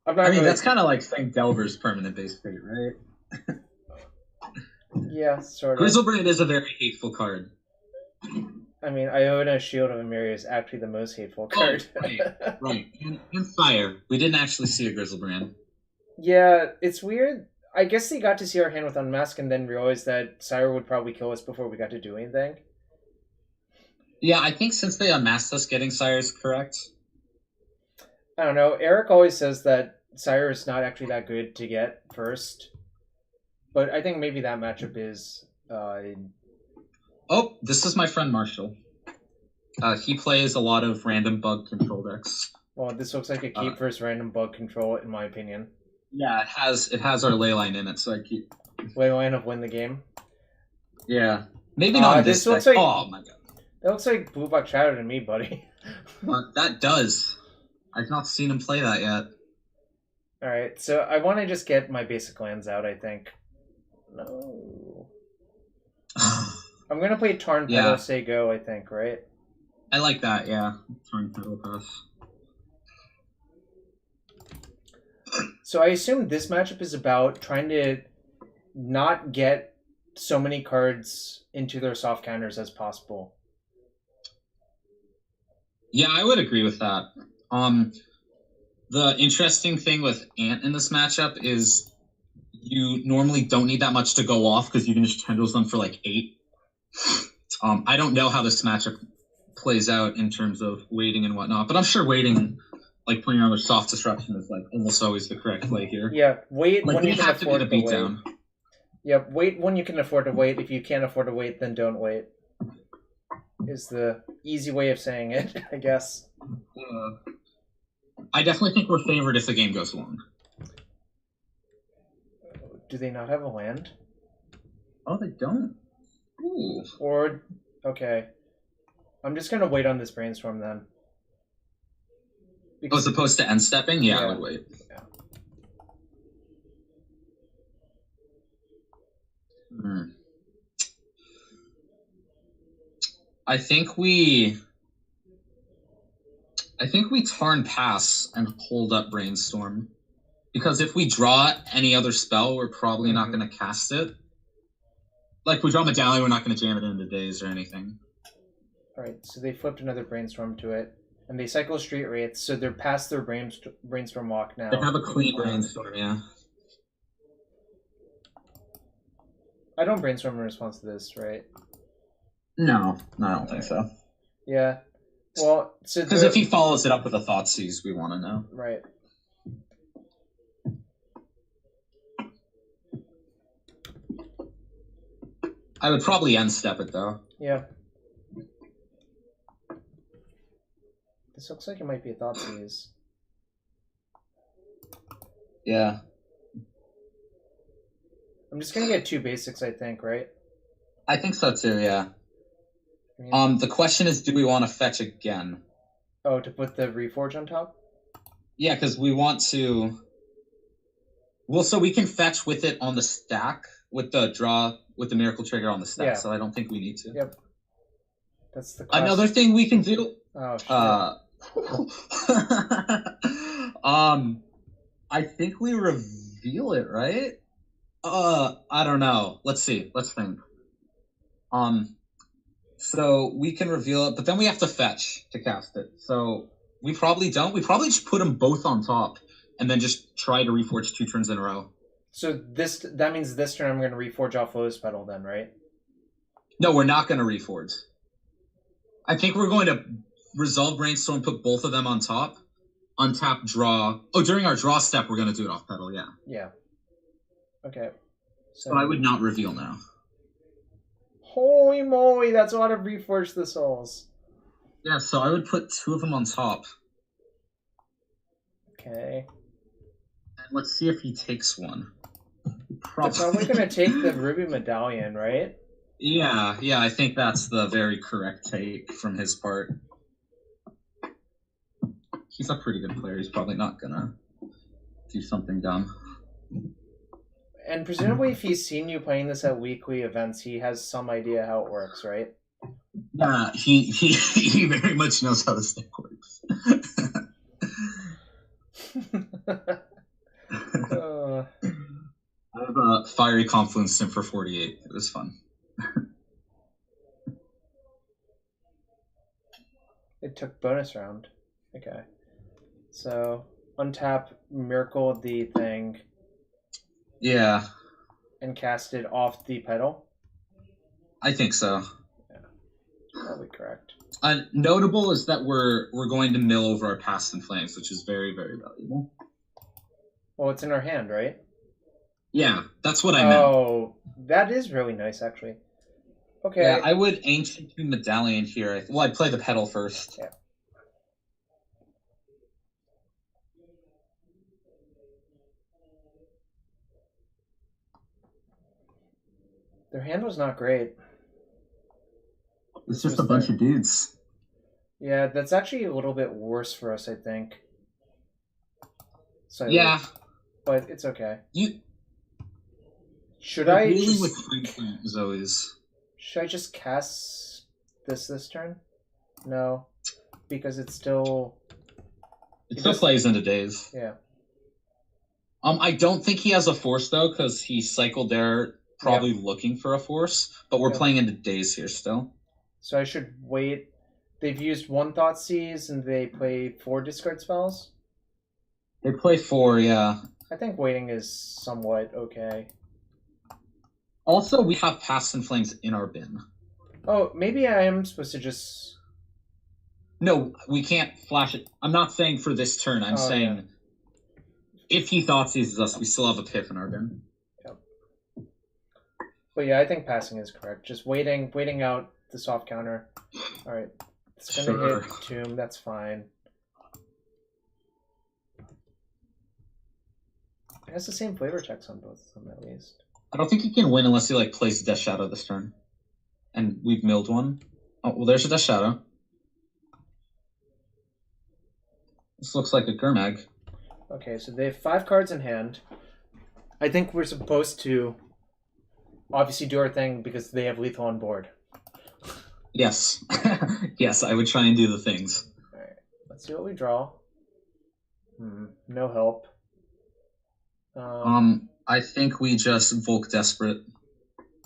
That's kind of like St. Delver's permanent-based hate, right? Yeah, sort of. Grizzlebrand is a very hateful card. I mean, Iona Shield of Emeria is actually the most hateful card. Right. And Fire. We didn't actually see a Grizzlebrand. Yeah, it's weird. I guess they got to see our hand with Unmask and then realized that Sire would probably kill us before we got to do anything. Yeah, I think since they unmasked us, getting Sire is correct. I don't know. Eric always says that Sire is not actually that good to get first. But I think maybe that matchup is... Oh, this is my friend Marshall. He plays a lot of random bug control decks. Well, this looks like a keep versus random bug control, in my opinion. Yeah, it has our leyline in it, so I keep... Leyline of win the game? Yeah. Maybe not this deck. Like, oh, my God. That looks like Blue Buck Shadow to me, buddy. That does. I've not seen him play that yet. Alright, so I want to just get my basic lands out, I think. No. I'm going to play Tarn Petal, Yeah. say go, I think, right? I like that, yeah. Tarn Petal pass. So I assume this matchup is about trying to not get so many cards into their soft counters as possible. Yeah, I would agree with that. The interesting thing with Ant in this matchup is you normally don't need that much to go off because you can just Tendrils them for like 8. I don't know how this matchup plays out in terms of waiting and whatnot, but I'm sure waiting, like playing around with soft disruption, is like almost always the correct play here. Yeah, wait Like when they you can have to be afford the to wait. beatdown. Yeah, wait when you can afford to wait. If you can't afford to wait, then don't wait. Is the easy way of saying it, I guess. I definitely think we're favored if the game goes long. Do they not have a land? Oh, they don't? Ooh. Or, okay. I'm just going to wait on this brainstorm then. As opposed to end stepping? Yeah, Yeah. I would wait. Yeah. I think we Tarn pass and hold up brainstorm. Because if we draw any other spell, we're probably not going to cast it. Like, we draw Medallion, we're not going to jam it into days or anything. Alright, so they flipped another brainstorm to it. And they cycle Street Wraiths, so they're past their brainstorm walk now. They have a clean brainstorm, yeah. I don't brainstorm in response to this, right? No, I don't think so. Yeah. Well, so because if he follows it up with a Thoughtseize, we want to know. Right. I would probably end step it though. Yeah. This looks like it might be a Thoughtseize. Yeah. I'm just gonna get 2 basics, I think, right? I think so too, yeah. The question is, do we want to fetch again? Oh, to put the Reforge on top? Yeah, because we want to... Well, so we can fetch with it on the stack, with the draw, with the Miracle Trigger on the stack, so I don't think we need to. Yep. That's the question. Another thing we can do... Oh, shit. I think we reveal it, right? I don't know. Let's see. Let's think. So we can reveal it, but then we have to fetch to cast it. So we probably don't. We probably just put them both on top and then just try to reforge 2 turns in a row. So that means this turn I'm going to reforge off Lotus Petal then, right? No, we're not going to reforge. I think we're going to resolve Brainstorm, put both of them on top, untap, draw. Oh, during our draw step, we're going to do it off Petal, yeah. Yeah. Okay. So But I would not reveal now. Holy moly, that's a lot of Reforge the Souls. Yeah, so I would put 2 of them on top. Okay. And let's see if he takes one. They're probably going to take the Ruby Medallion, right? Yeah, I think that's the very correct take from his part. He's a pretty good player. He's probably not going to do something dumb. And presumably if he's seen you playing this at weekly events, he has some idea how it works, right? Yeah, he very much knows how this thing works. I have a Fiery Confluence Sim for 48. It was fun. It took bonus round. Okay. So, untap Miracle the thing. Yeah. And cast it off the pedal? I think so. Yeah. Probably correct. Notable is that we're going to mill over our Past in Flames, which is very, very valuable. Well, it's in our hand, right? Yeah, that's what I meant. Oh, that is really nice, actually. Okay. Yeah, I would Ancient Tomb Medallion here. Well, I'd play the pedal first. Yeah. Their hand was not great. It's just a bunch of dudes. Yeah, that's actually a little bit worse for us, I think. So yeah. but it's okay. Should Like, I really just, with Zoe's. should I just cast this turn? No, because it's still... It still plays into days. Yeah. I don't think he has a force though, because he cycled there probably looking for a force, but we're playing into days here still. So I should wait. They've used 1 Thoughtseize and they play 4 discard spells? They play 4, yeah. I think waiting is somewhat okay. Also, we have Past in Flames in our bin. Oh, maybe I am supposed to just... No, we can't flash it. I'm not saying for this turn. I'm saying if he Thoughtseizes us, we still have a Piff in our bin. Yep. But yeah, I think passing is correct. Just waiting out the soft counter. Alright. It's gonna hit Tomb, that's fine. It has the same flavor checks on both of them, at least. I don't think he can win unless he like plays Death Shadow this turn. And we've milled one. Oh, well, there's a Death Shadow. This looks like a Gurmag. Okay, so they have 5 cards in hand. I think we're supposed to obviously do our thing because they have lethal on board. Yes. Yes, I would try and do the things. Alright, let's see what we draw. No help. I think we just Volk Desperate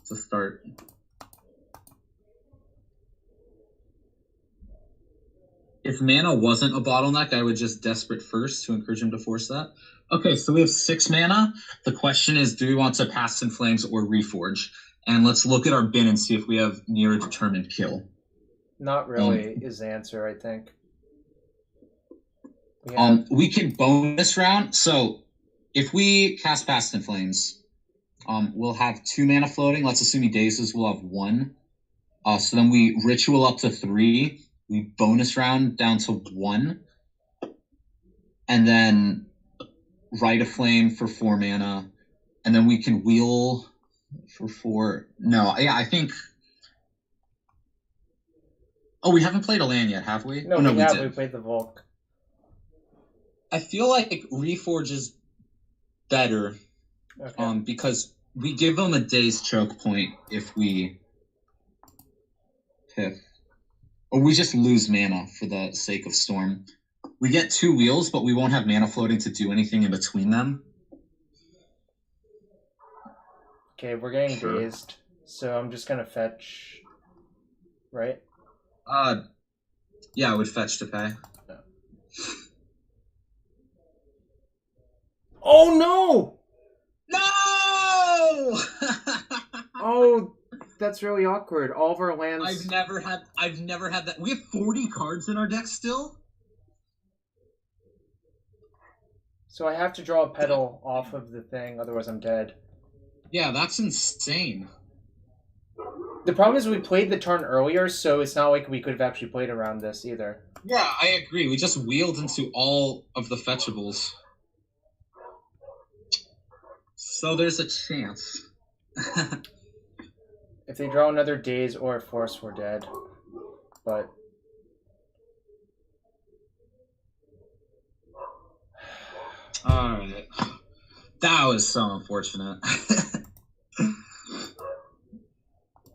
to start. If mana wasn't a bottleneck, I would just Desperate first to encourage him to force that. Okay, so we have 6 mana. The question is, do we want to Past in Flames or Reforge? And let's look at our bin and see if we have near a determined kill. Not really is the answer, I think. We can bonus round. So if we cast Past in Flames, we'll have 2 mana floating. Let's assume he dazes, we'll have 1. So then we Ritual up to 3. We bonus round down to 1. And then Rite of Flame for 4 mana. And then we can wheel for 4. No, yeah, I think... Oh, we haven't played a land yet, have we? No, we have. did. We played the Volk. I feel like Reforge is better because we give them a day's choke point if we piff. Or we just lose mana for the sake of Storm. We get 2 wheels, but we won't have mana floating to do anything in between them. Okay, we're getting dazed, so I'm just gonna fetch, right? Yeah, I would fetch to pay. No. Oh no! No! Oh, that's really awkward. All of our lands. I've never had that. We have 40 cards in our deck still. So I have to draw a petal off of the thing, otherwise I'm dead. Yeah, that's insane. The problem is we played the turn earlier, so it's not like we could have actually played around this either. Yeah, I agree. We just wheeled into all of the fetchables. So there's a chance. If they draw another Daze or a Force, we're dead. But... Alright. That was so unfortunate.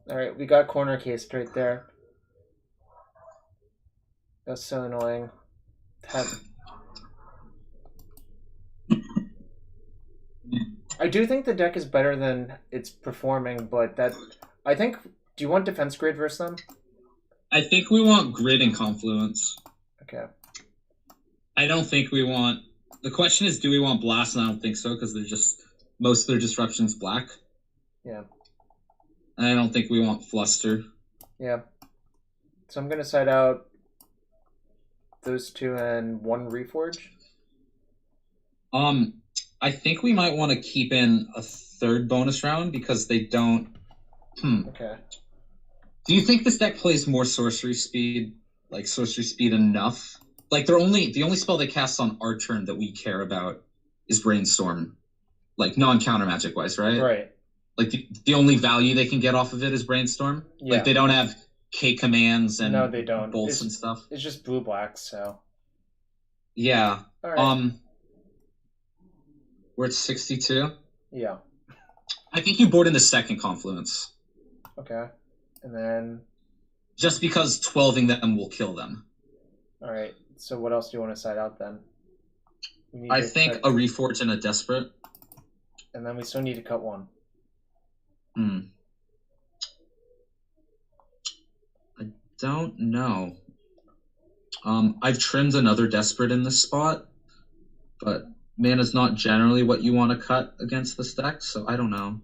Alright, we got corner cased right there. That's so annoying. I do think the deck is better than it's performing, but that... I think... Do you want defense grid versus them? I think we want grid and confluence. Okay. I don't think we want... The question is, do we want blast? And I don't think so, because they're just... Most of their disruption's black. Yeah. And I don't think we want fluster. Yeah. So I'm going to side out those 2 and 1 Reforge. I think we might want to keep in a 3rd bonus round because they don't... Okay. Do you think this deck plays more sorcery speed? Like sorcery speed enough? Like the only spell they cast on our turn that we care about is Brainstorm. Like non-counter magic wise, right? Right. Like the only value they can get off of it is Brainstorm? Yeah. Like they don't have K commands and no, they don't. bolts and stuff? It's just blue-black, so... Yeah. All right. We're at 62. Yeah. I think you board in the second confluence. Okay. And then... Just because 12ing them will kill them. Alright, so what else do you want to side out then? I think a Reforge and a Desperate. And then we still need to cut one. I don't know. I've trimmed another Desperate in this spot, but mana's not generally what you want to cut against this deck, so I don't know.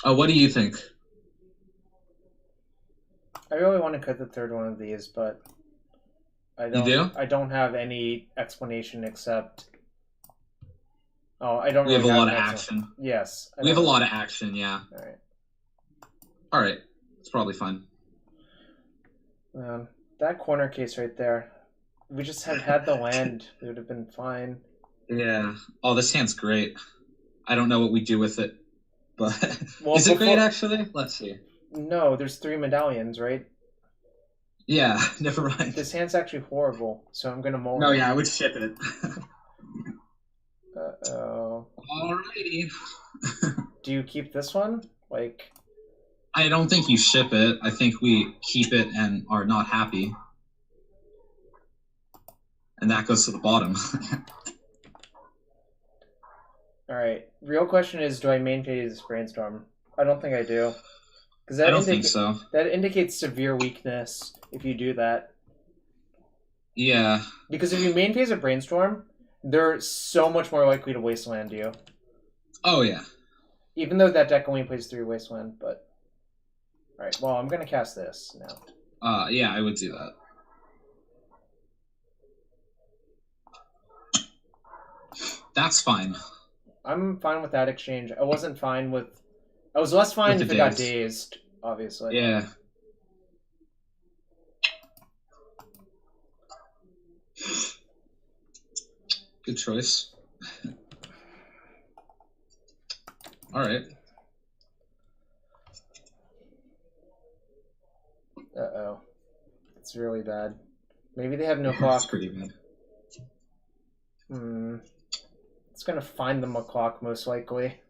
What do you think? I really want to cut the third one of these, but I don't. You do? I don't have any explanation except. Oh, I don't. We really have a lot of an action. Yes. We have a lot of action. Yeah. All right. All right. It's probably fine. That corner case right there. We just had the land. We would have been fine. Yeah. Oh, this hand's great. I don't know what we do with it, but Well, is it great actually? Let's see. No, there's 3 medallions, right? Yeah, never mind. This hand's actually horrible, so I'm gonna mull. No, yeah, I would ship it. Uh-oh. Alrighty. Do you keep this one? Like... I don't think you ship it. I think we keep it and are not happy. And that goes to the bottom. Alright. Real question is, do I main phase Brainstorm? I don't think I do. I don't think so. That indicates severe weakness if you do that. Yeah. Because if you main phase a Brainstorm, they're so much more likely to wasteland you. Oh, yeah. Even though that deck only plays 3 wasteland, but... Alright, well, I'm gonna cast this now. Yeah, I would do that. That's fine. I'm fine with that exchange. I wasn't fine with... I was less fine if it got dazed, obviously. Yeah. Good choice. Alright. Uh-oh. It's really bad. Maybe they have no clock. That's pretty bad. It's gonna find them a clock, most likely.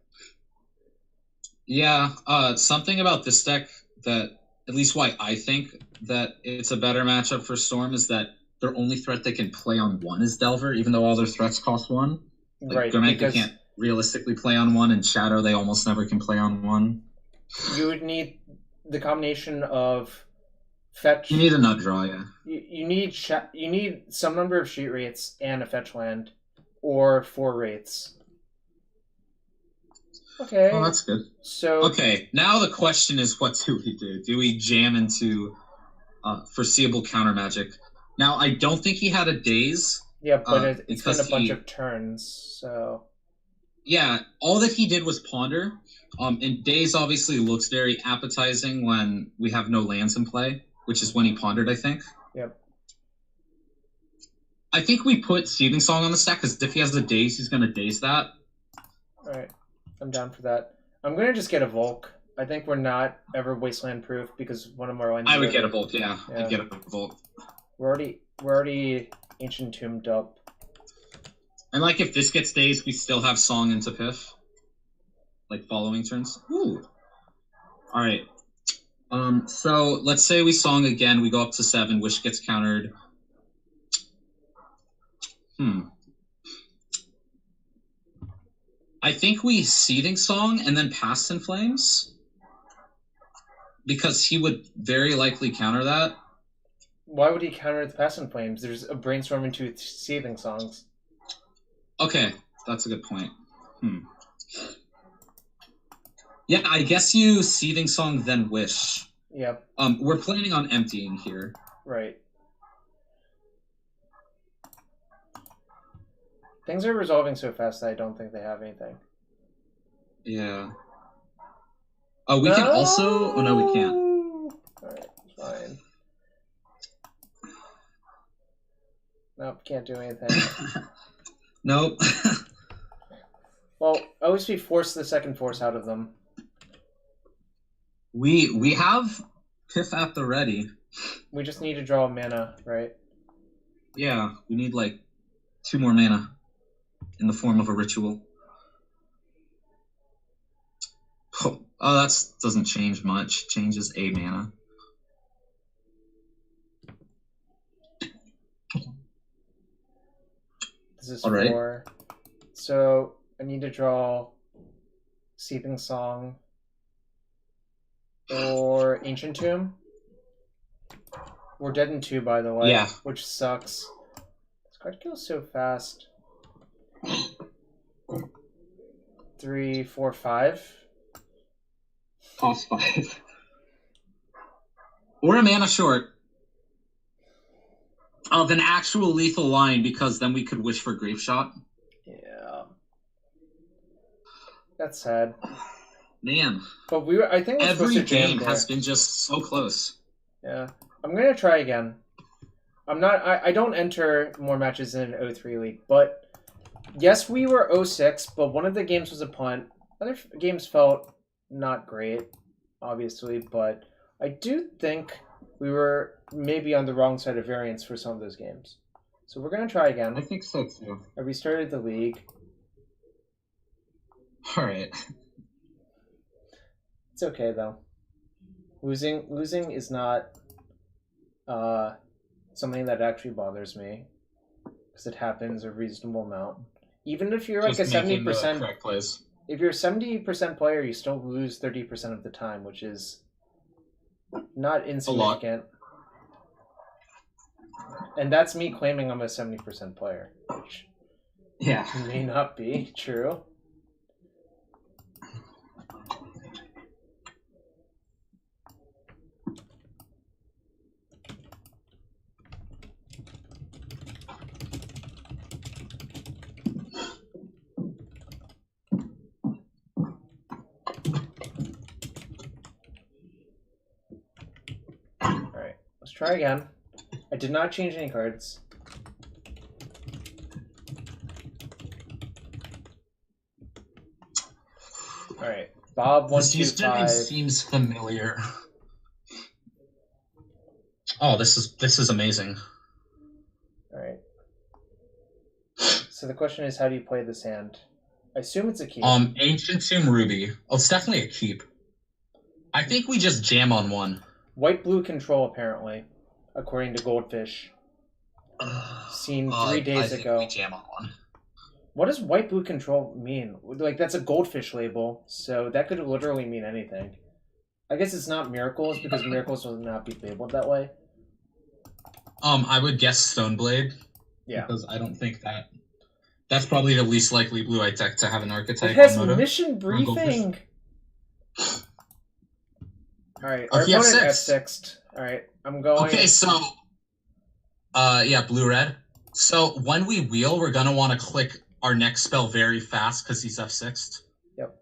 Yeah, something about this deck that, at least why I think that it's a better matchup for Storm, is that their only threat they can play on 1 is Delver, even though all their threats cost 1. Like, right, Gurmeka because can't realistically play on 1, and Shadow they almost never can play on 1. you would need the combination of fetch... You need a nut draw, yeah. You need some number of sheet rates and a fetch land, or 4 rates. Okay. Oh, that's good. So okay, now the question is, what do we do? Do we jam into foreseeable counter magic? Now, I don't think he had a daze. Yeah, but it's been a bunch of turns, so... Yeah, all that he did was ponder. And daze obviously looks very appetizing when we have no lands in play, which is when he pondered, I think. Yep. I think we put Seething Song on the stack, because if he has the daze, he's going to daze that. Alright, I'm down for that. I'm going to just get a Volk. I think we're not ever wasteland proof because one of our lines... I would get a Volk, yeah. I'd get a Volk. We're already Ancient Tombed up. And like if this gets dazed, we still have Song into Piff. Like following turns. Ooh. Alright. So let's say we Song again, we go up to 7, Wish gets countered. I think we Seething Song and then Past in Flames. Because he would very likely counter that. Why would he counter the Past in Flames? There's a Brainstorm into Seething Songs. Okay, that's a good point. Yeah, I guess you Seething Song, then Wish. Yep. We're planning on emptying here. Right. Things are resolving so fast that I don't think they have anything. Yeah. Oh, we can also... Oh, no, we can't. Alright, fine. Nope, can't do anything. Nope. Well, OSP forced the second force out of them. We have Piff at the ready. We just need to draw mana, right? Yeah, we need like 2 more mana. in the form of a ritual. Oh, that doesn't change much. Changes a mana. This is All right. 4. So I need to draw Seething Song or Ancient Tomb. We're dead in 2, by the way. Yeah. Which sucks. This card kills so fast. 3, 4, 5. Cost 5. We're a mana short of an actual lethal line because then we could wish for Grave Shot. Yeah. That's sad. Man. But I think we're Every supposed to jam game there. has been just so close. Yeah. I'm gonna try again. I don't enter more matches in an 03 league, but yes, we were 06, but one of the games was a punt. Other games felt not great, obviously, but I do think we were maybe on the wrong side of variance for some of those games. So we're gonna try again. I think so too. I restarted the league. All right. It's okay though. Losing is not something that actually bothers me because it happens a reasonable amount. Even if you're like a 70%, if you're a 70% player, you still lose 30% of the time, which is not insignificant. And that's me claiming I'm a 70% player, which may not be true. Alright, let's try again. I did not change any cards. Alright, Bob 125. This username seems familiar. Oh, this is amazing. Alright. So the question is, how do you play this hand? I assume it's a keep. Ancient Tomb Ruby. Oh, it's definitely a keep. I think we just jam on one. White-blue control, apparently, according to Goldfish. Seen 3 days ago. We jam on one. What does white-blue control mean? Like, that's a Goldfish label, so that could literally mean anything. I guess it's not Miracles, because Miracles will not be labeled that way. I would guess Stoneblade. Yeah. Because I don't think that's probably the least likely blue-eyed deck to have an archetype. It has on Moto. mission briefing! Alright, Oh, our he has opponent six. F6'd. Alright, I'm going... Okay, so... yeah, blue-red. So when we wheel, we're going to want to click our next spell very fast because he's F6'd. Yep.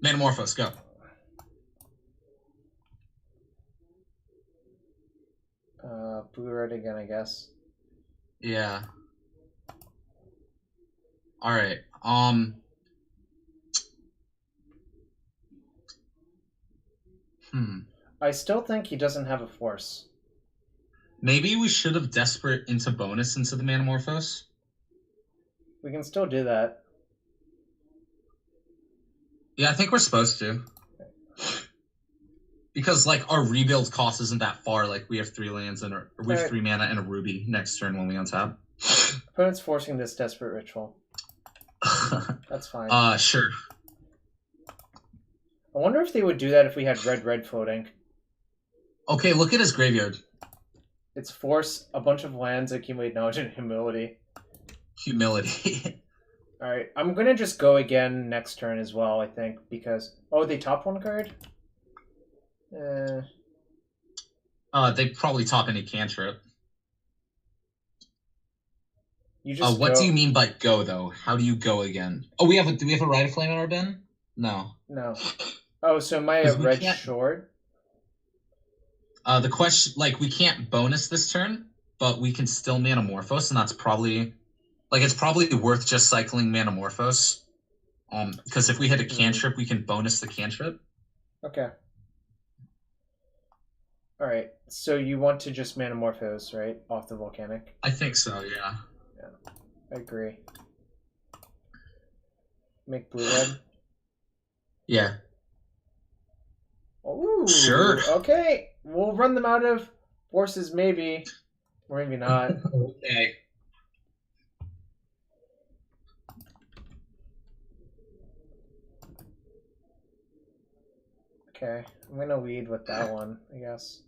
Metamorphose, go. Blue-red again, I guess. Yeah. Alright, I still think he doesn't have a force. Maybe we should have Desperate into bonus into the Metamorphose. We can still do that. Yeah, I think we're supposed to. Because, like, our rebuild cost isn't that far. Like, we have 3 lands and we have 3 mana and a ruby next turn when we untap. Opponent's forcing this Desperate Ritual. That's fine. Sure. I wonder if they would do that if we had red floating. Okay, look at his graveyard. It's force, a bunch of lands, accumulate knowledge, and humility. Humility. Alright, I'm gonna just go again next turn as well, I think, because... Oh, they top 1 card? They probably top any cantrip. You just what go... do you mean by go, though? How do you go again? Oh, do we have a Rite of Flame in our bin? No. No. Oh, so am I a red short? The question, like, we can't bonus this turn, but we can still Manamorphose, and that's probably, like, it's probably worth just cycling Manamorphose. Because if we hit a cantrip, we can bonus the cantrip. Okay. All right. So you want to just Manamorphose, right? Off the volcanic. I think so. Yeah. I agree. Make blue red. Yeah. Ooh. Sure. Okay. We'll run them out of forces, maybe, or maybe not. Okay. Okay. I'm gonna lead with that one, I guess.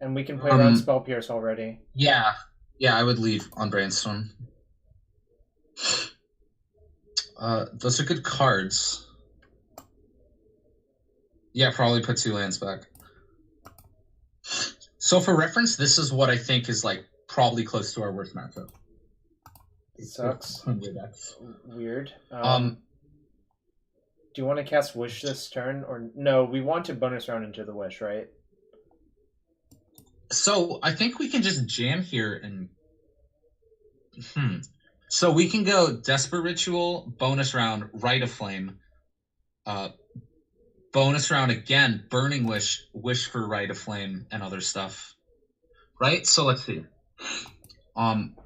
And we can play around Spell Pierce already. Yeah. Yeah, I would leave on Brainstorm. Those are good cards. Yeah, probably put 2 lands back. So for reference, this is what I think is like probably close to our worst matchup. It sucks. 100 decks. Weird. Do you want to cast Wish this turn, or no? We want to bonus round into the Wish, right? So I think we can just jam here and. So we can go Desperate Ritual, bonus round, Rite of Flame, bonus round again, Burning Wish, Wish for Rite of Flame, and other stuff. Right? So let's see.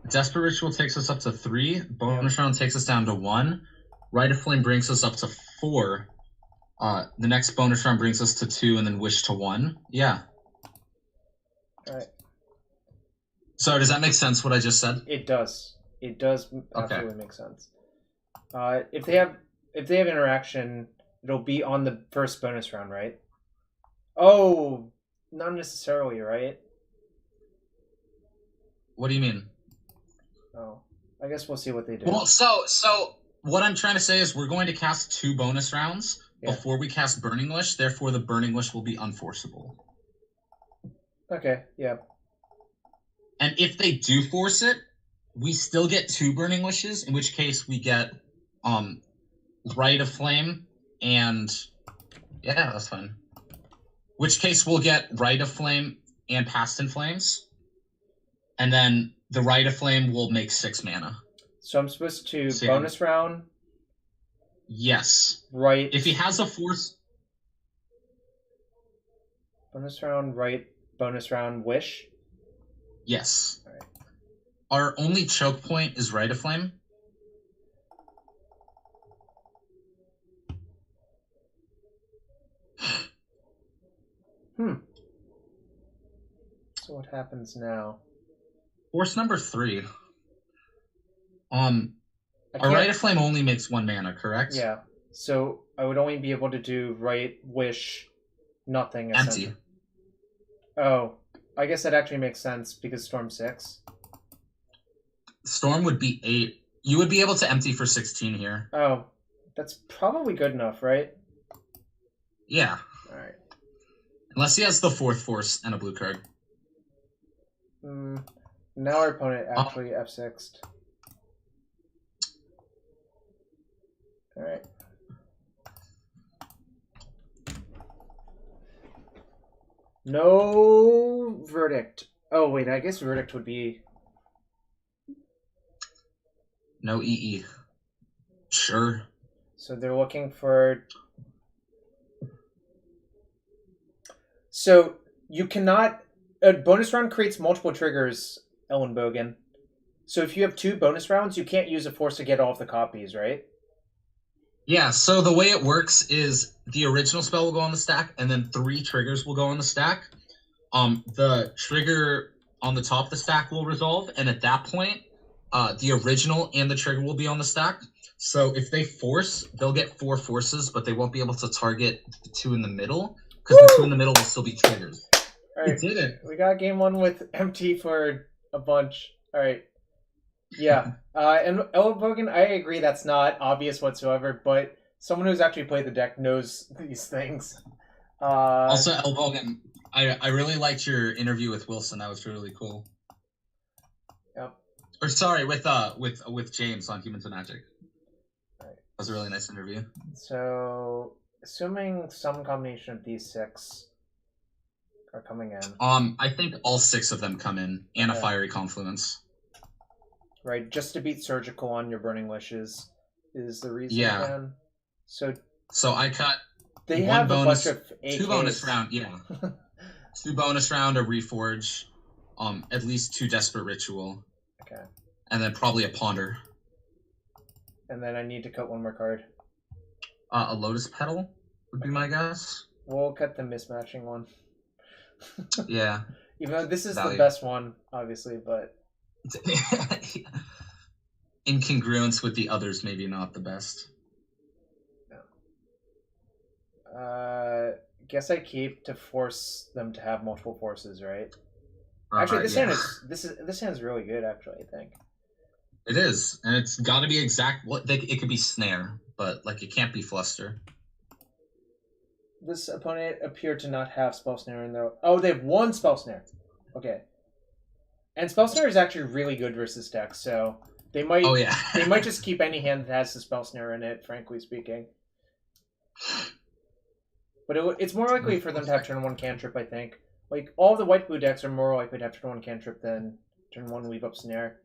Desperate Ritual takes us up to 3. Bonus round takes us down to 1. Rite of Flame brings us up to 4. The next bonus round brings us to 2, and then Wish to 1. Yeah. All right. So does that make sense? What I just said? It does. It does absolutely make sense. If they have interaction, it'll be on the first bonus round, right? Oh, not necessarily, right? What do you mean? Oh, I guess we'll see what they do. Well, so what I'm trying to say is we're going to cast 2 bonus rounds before we cast Burning Wish. Therefore, the Burning Wish will be unforceable. Okay. Yeah. And if they do force it, we still get 2 Burning Wishes, in which case we get Rite of Flame and yeah, that's fine. Which case we'll get Rite of Flame and Past in Flames. And then the Rite of Flame will make 6 mana. So I'm supposed to bonus round? Yes. Right. If he has a force. Bonus round, right. Bonus round, Wish? Yes. All right. Our only choke point is Rite of Flame. So what happens now? Force number 3. Our Rite of Flame only makes 1 mana, correct? Yeah. So I would only be able to do right, Wish, nothing. Empty. Oh, I guess that actually makes sense because Storm 6. Storm would be 8. You would be able to empty for 16 here. Oh, that's probably good enough, right? Yeah. All right. Unless he has the 4th force and a blue card. Now our opponent actually F6'd. All right. No verdict. Oh, wait, I guess verdict would be... No EE. Sure. So they're looking for... So you cannot... A bonus round creates multiple triggers, Ellen Bogan. So if you have 2 bonus rounds, you can't use a force to get all of the copies, right? Yeah, so the way it works is the original spell will go on the stack, and then 3 triggers will go on the stack. The trigger on the top of the stack will resolve, and at that point, the original and the trigger will be on the stack. So if they force, they'll get 4 forces, but they won't be able to target the 2 in the middle, because the 2 in the middle will still be triggers. All right, we did it. We got game 1 with empty for a bunch. All right. Yeah. And Ellen Bogan, I agree that's not obvious whatsoever, but someone who's actually played the deck knows these things. Also, El Bogan, I really liked your interview with Wilson. That was really cool. Yep. Or sorry, with James on Humans and Magic. Right. That was a really nice interview. So, assuming some combination of these 6 are coming in. I think all 6 of them come in, and a Fiery Confluence. Right, just to beat Surgical on your Burning Wishes is the reason. Yeah. Then. So I cut they 1 have bonus, a bunch of AKs. 2 bonus round, yeah. 2 bonus round, a reforge, at least 2 desperate ritual. Okay. And then probably a ponder. And then I need to cut one more card. A lotus petal would be my guess. We'll cut the mismatching one. Yeah. Even though this is Value. the best one, obviously, but incongruence with the others, maybe not the best. Guess I keep to force them to have multiple forces, right? Right, Actually, this yeah. hand is this hand's really good. Actually, I think It is, and it's got to be exact. It could be snare, but like it can't be fluster. this opponent appeared to not have spell snare in their. Oh, they have 1 spell snare. Okay, and spell snare is actually really good versus decks, so they might. Oh yeah. They might just keep any hand that has the spell snare in it. Frankly speaking. But it's more likely for them to have turn 1 cantrip, I think. Like, all the white-blue decks are more likely to have turn 1 cantrip than turn 1 leave up snare.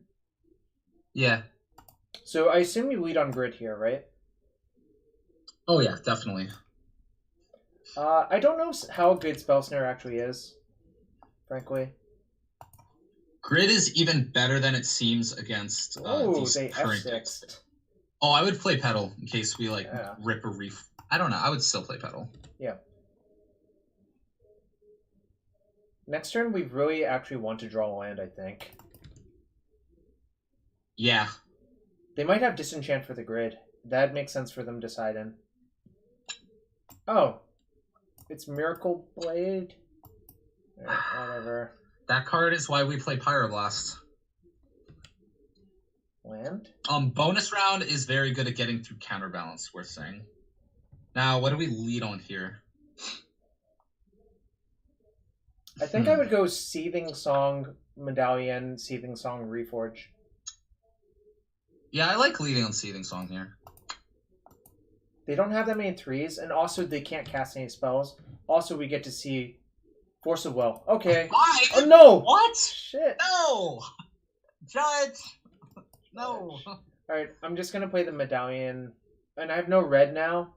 Yeah. So I assume you lead on grid here, right? Oh yeah, definitely. I don't know how good spell snare actually is, frankly. Grid is even better than it seems against these they current decks. F6'd. Oh, I would play pedal in case we Yeah. rip a reef. I don't know. I would still play pedal. Yeah. Next turn, we really actually want to draw a land, I think. Yeah. They might have disenchant for the grid. That makes sense for them deciding. Oh. It's Miracle Blade? Whatever. That card is why we play Pyroblast. Land? Bonus round is very good at getting through counterbalance, worth saying. Now, what do we lead on here? I think I would go Seething Song, Medallion, Seething Song, Reforge. Yeah, I like leading on Seething Song here. They don't have that many 3s, and also they can't cast any spells. Also, we get to see Force of Will. Okay. Why? Oh, no! What? Shit. No! Judge! No! Alright, I'm just gonna play the Medallion. And I have no red now.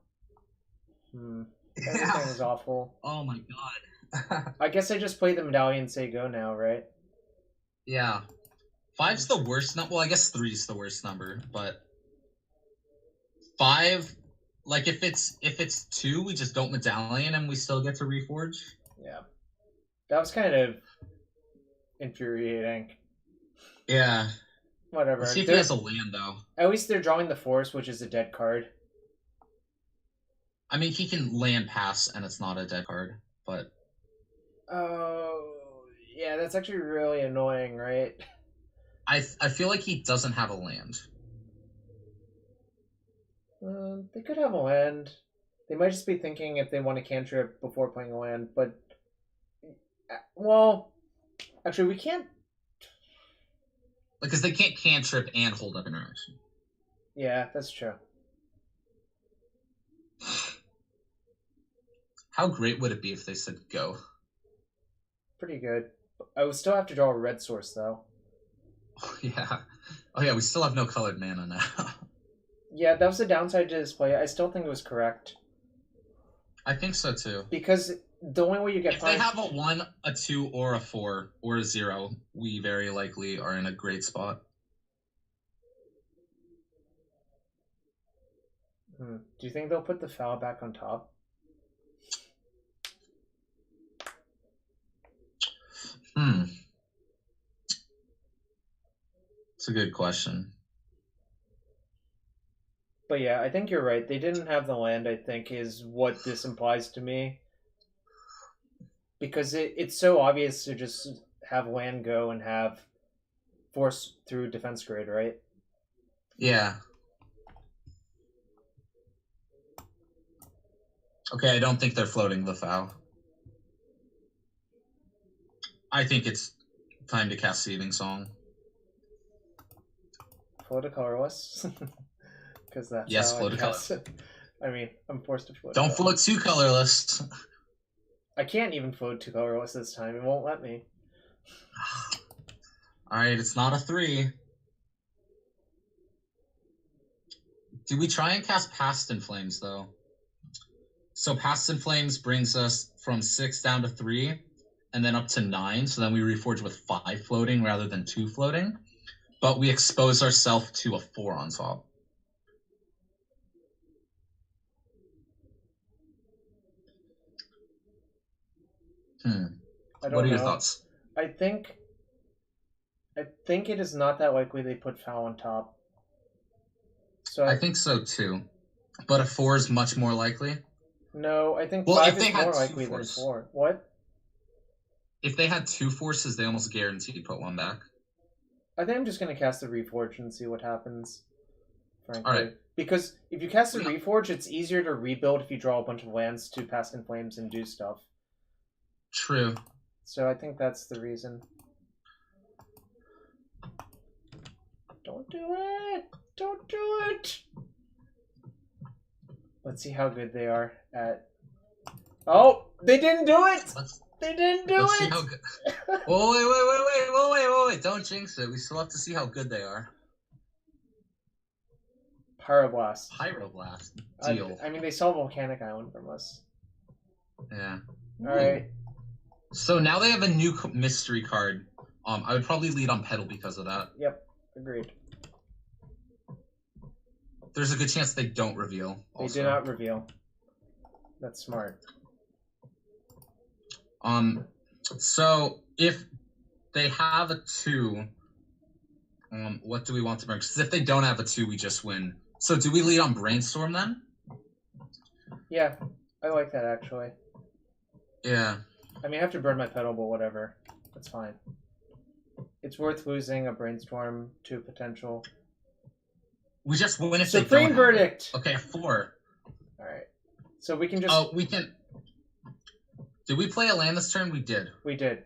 Everything is awful. Oh my god. I guess I just play the Medallion and say go now, right? Yeah. 5's the worst number. Well, I guess 3's the worst number, but 5, like if it's 2, we just don't Medallion and we still get to Reforge. Yeah. That was kind of infuriating. Yeah. Whatever. Let's see if he has a land, though. At least they're drawing the Force, which is a dead card. I mean, he can land pass, and it's not a dead card, but... Oh, yeah, that's actually really annoying, right? I feel like he doesn't have a land. They could have a land. They might just be thinking if they want a cantrip before playing a land, but... Well, actually, we can't... Because they can't cantrip and hold up interaction. Yeah, that's true. How great would it be if they said go? Pretty good. I would still have to draw a red source, though. Oh, yeah. Oh, yeah, we still have no colored mana now. Yeah, that was the downside to this play. I still think it was correct. I think so, too. Because the only way you get If they have a 1, a 2, or a 4, or a 0, we very likely are in a great spot. Do you think they'll put the foul back on top? It's a good question. But yeah, I think you're right. They didn't have the land, I think, is what this implies to me. Because it's so obvious to just have land go and have force through defense grade, right? Yeah. Okay, I don't think they're floating the foul. I think it's time to cast Seething Song. Float a colorless? Because that's yes, how float I a cast color. it. I mean, I'm forced to float. Don't float 2 colorless. I can't even float 2 colorless this time. It won't let me. Alright, it's not a 3. Do we try and cast Past in Flames, though? So Past in Flames brings us from 6 down to 3, and then up to 9. So then we reforge with 5 floating rather than 2 floating. But we expose ourselves to a 4 on top. I don't What are your know. thoughts? I think it is not that likely they put foul on top. So I think so too. But a 4 is much more likely. No, I think Well, 5 if they is had more 2 likely than force. 4. What? If they had 2 forces, they almost guaranteed put 1 back. I think I'm just going to cast the Reforge and see what happens, frankly. Alright. Because if you cast the Reforge, it's easier to rebuild if you draw a bunch of lands to Past in Flames and do stuff. True. So I think that's the reason. Don't do it! Don't do it! Let's see how good they are at... Oh! They didn't do it! They didn't do Let's it! see how good... wait. Don't jinx it. We still have to see how good they are. Pyroblast. Pyroblast. Deal. I mean, they saw Volcanic Island from us. Yeah. Alright. So now they have a new mystery card. I would probably lead on Petal because of that. Yep. Agreed. There's a good chance they don't reveal. They Also. do not reveal. That's smart. So if they have a 2, what do we want to bring? Because if they don't have a 2, we just win. So do we lead on Brainstorm then? Yeah, I like that actually. Yeah. I mean, I have to burn my pedal, but whatever. That's fine. It's worth losing a Brainstorm to potential. We just win if they don't Supreme have Verdict! it. Okay, a 4. Alright. So we can just... Oh, we can... Did we play a land this turn? We did. We did.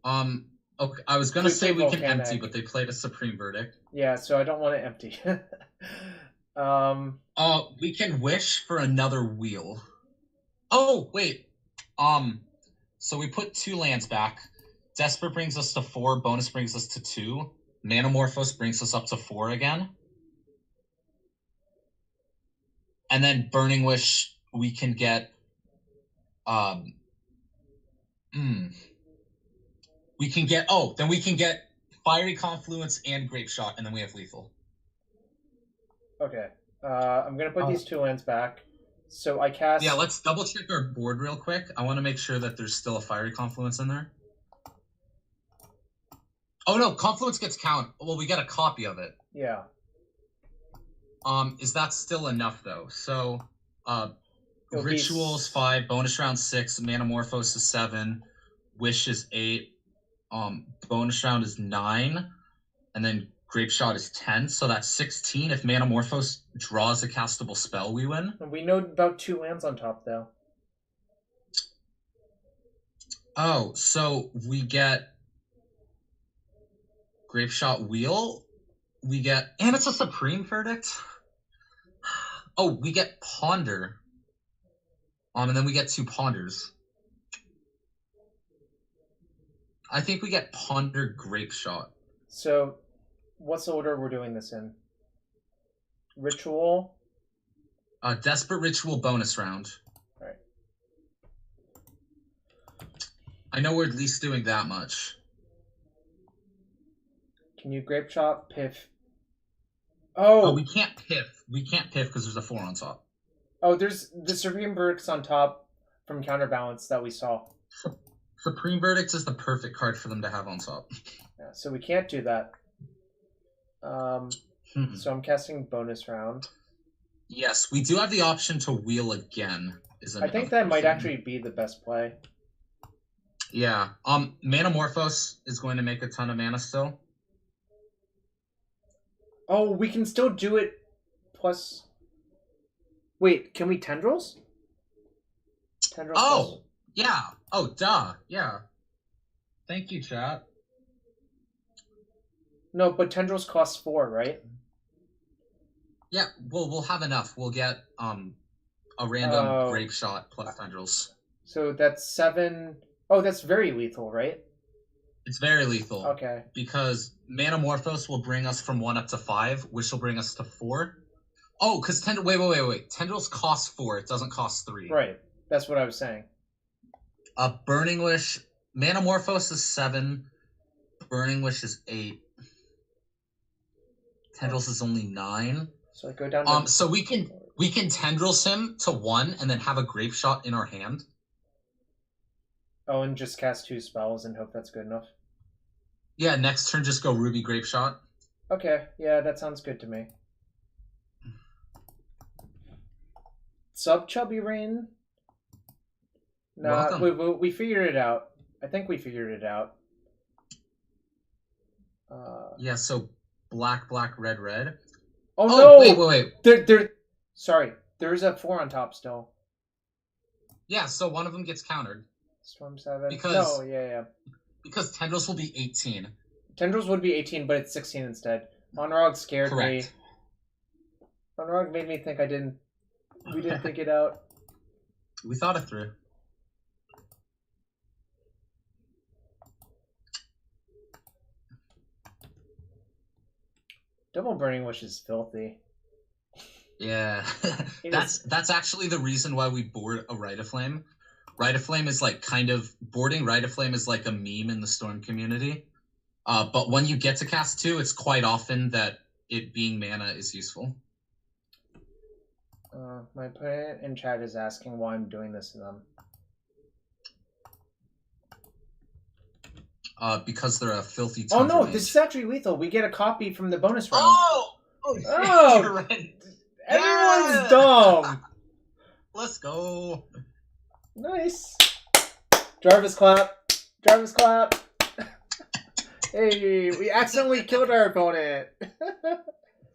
Okay, I was gonna say we can Volcanic. empty, but they played a Supreme Verdict. Yeah, so I don't want to empty. We can wish for another wheel. Oh, wait. So we put 2 lands back. Desperate brings us to 4, bonus brings us to 2. Manamorphose brings us up to 4 again. And then Burning Wish, we can get... We can get... Oh, then we can get Fiery Confluence and Grape Shot, and then we have Lethal. Okay. I'm going to put these 2 lands back. So I cast... Yeah, let's double check our board real quick. I want to make sure that there's still a Fiery Confluence in there. Oh no, Confluence gets count. Well, we get a copy of it. Yeah. Is that still enough though? So, It'll Rituals 5, bonus round 6, Manamorphose is 7, Wish is 8, bonus round is 9, and then Grape Shot is 10. So that's 16. If Manamorphose draws a castable spell, we win. And we know about 2 lands on top though. Oh, so we get Grape Shot Wheel. We get, and it's a Supreme Verdict. Oh, we get Ponder. And then we get 2 Ponders. I think we get Ponder Grape Shot. So, what's the order we're doing this in? Ritual? Desperate Ritual bonus round. Alright. I know we're at least doing that much. Can you Grape Shot, Piff? Oh! We can't Piff. We can't Piff because there's a 4 on top. Oh, there's the Supreme Verdicts on top from Counterbalance that we saw. Supreme Verdicts is the perfect card for them to have on top. Yeah, so we can't do that. So I'm casting bonus round. Yes, we do have the option to wheel again. I think that might actually be the best play. Yeah. Manamorphose is going to make a ton of mana still. Oh, we can still do it plus... Wait, can we Tendrils? Tendrils plus... Yeah. Oh, duh. Yeah. Thank you, chat. No, but Tendrils costs 4, right? Yeah, we'll have enough. We'll get a random Grape Shot plus Tendrils. So that's 7... Oh, that's very lethal, right? It's very lethal. Okay. Because Manamorphose will bring us from 1 up to 5, which will bring us to 4. Oh, because wait. Tendrils cost 4. It doesn't cost 3. Right. That's what I was saying. Burning Wish Manamorphose is 7. Burning Wish is 8. Tendrils is only 9. So I go down to... So we can Tendrils him to 1 and then have a Grape Shot in our hand. Oh, and just cast 2 spells and hope that's good enough? Yeah, next turn just go Ruby Grape Shot. Okay, yeah, that sounds good to me. Sub Chubby Rain? Nah, we figured it out. I think we figured it out. Yeah, so black, red, red. Oh no! Wait. Sorry, there's a 4 on top still. Yeah, so one of them gets countered. Storm 7. Because, no, yeah. Because Tendrils will be 18. Tendrils would be 18, but it's 16 instead. Monrog scared me. Monrog made me think we didn't think it out. We thought it through. Double Burning Wish is filthy. Yeah. That's actually the reason why we board a Rite of Flame. Rite of Flame is boarding Rite of Flame is like a meme in the Storm community. But when you get to cast 2, it's quite often that it being mana is useful. My opponent in chat is asking why I'm doing this to them. Because they're a filthy Tundra mage. This is actually lethal. We get a copy from the bonus round. Oh, you're right. Everyone's dumb. Let's go. Nice. Jarvis clap. Hey, we accidentally killed our opponent.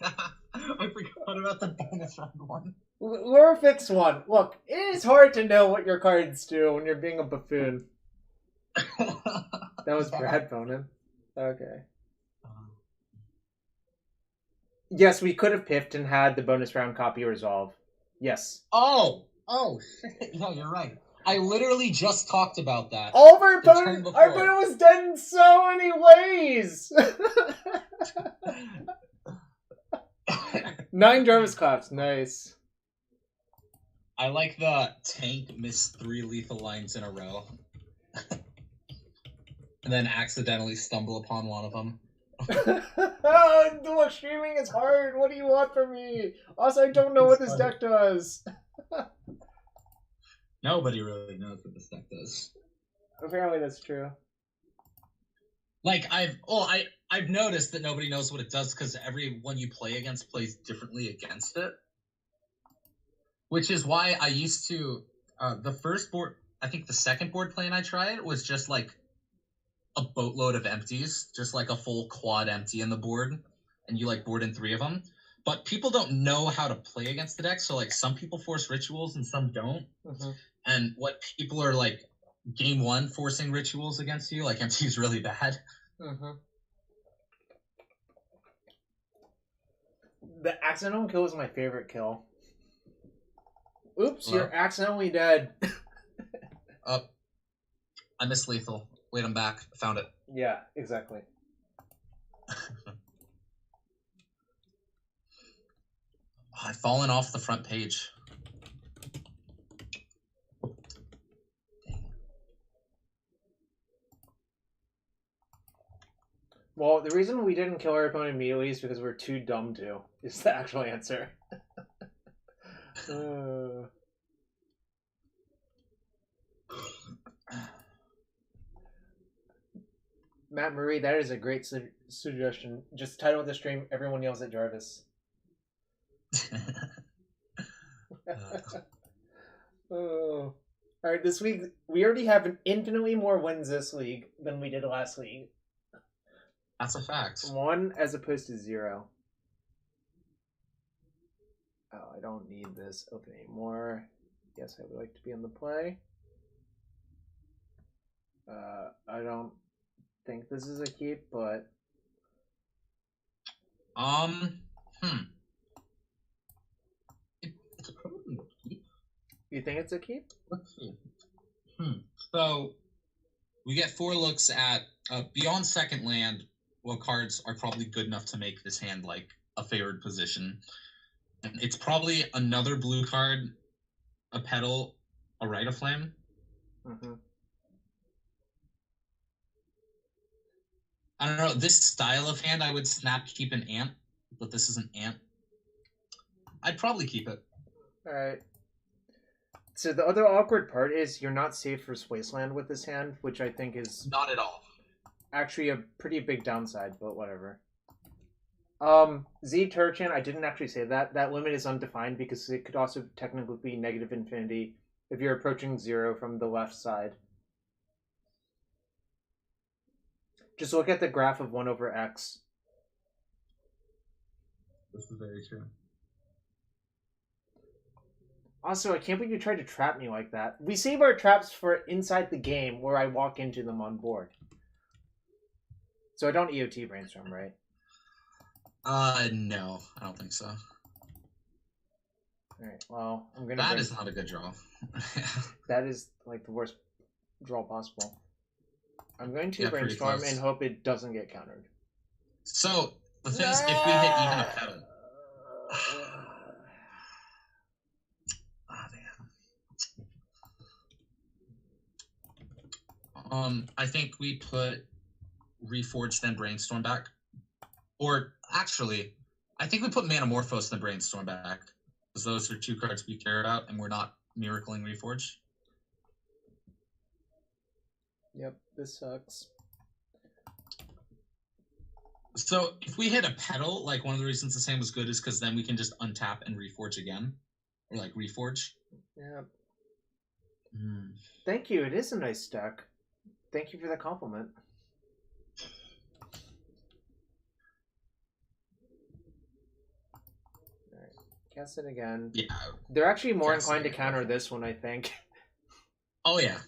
I forgot about the bonus round one. Lure fix 1. Look, it is hard to know what your cards do when you're being a buffoon. That was Brad Bonin. Okay. Yes, we could have piffed and had the bonus round copy resolve. Yes. Oh, shit. No, you're right. I literally just talked about that. All of our opponent was dead in so many ways. 9 Jarvis claps. Nice. I like the tank miss 3 lethal lines in a row. And then accidentally stumble upon one of them. Look, streaming is hard. What do you want from me? Also, I don't know what this deck does. Nobody really knows what this deck does. Apparently, that's true. Like I've noticed that nobody knows what it does because everyone you play against plays differently against it. Which is why I used to the first board. I think the second board plane I tried was just like a boatload of empties, just like a full quad empty in the board, and you like board in 3 of them. But people don't know how to play against the deck, so like some people force rituals and some don't. Mm-hmm. And what people are like, game 1 forcing rituals against you, like empty is really bad. Mm-hmm. The accidental kill is my favorite kill. Oops, you're accidentally dead. I missed lethal. Wait, I'm back. Found it. Yeah, exactly. I've fallen off the front page. Well, the reason we didn't kill our opponent immediately is because we're too dumb to, is the actual answer. Matt Murray, that is a great suggestion. Just title the stream, Everyone Yells at Jarvis. Oh. Alright, this week, we already have infinitely more wins this league than we did last league. That's a fact. 1 as opposed to 0. Oh, I don't need this open anymore. Yes, I would like to be in the play. I don't think this is a keep, but... It's probably a keep. You think it's a keep? Let's see. So, we get 4 looks at, beyond second land, what cards are probably good enough to make this hand, like, a favored position. And it's probably another blue card, a Petal, a Rite of Flame. Mm-hmm. I don't know, this style of hand I would snap keep an ant, but this is an ant. I'd probably keep it. Alright. So the other awkward part is you're not safe for Wasteland with this hand, which I think is Not at all. actually a pretty big downside, but whatever. Z Turchin, I didn't actually say that. That limit is undefined because it could also technically be negative infinity if you're approaching 0 from the left side. Just look at the graph of 1 over x. This is very true. Also, I can't believe you tried to trap me like that. We save our traps for inside the game where I walk into them on board. So I don't EOT Brainstorm, right? No, I don't think so. Alright, well, I'm gonna... That is not a good draw. That is, like, the worst draw possible. I'm going to Yeah, Brainstorm and hope it doesn't get countered. So, the thing is, if we hit even a petal... I think we put Reforge, then Brainstorm back. Or, actually, I think we put Manamorphose, then Brainstorm back. Because those are 2 cards we care about, and we're not Miracling Reforge. Yep, this sucks. So, if we hit a petal, like, one of the reasons this hand was good is because then we can just untap and Reforge again. Or, like, Reforge. Yeah. Mm. Thank you, it is a nice deck. Thank you for the compliment. Alright, cast it again. Yeah. They're actually more inclined to counter this one, I think. Oh, yeah.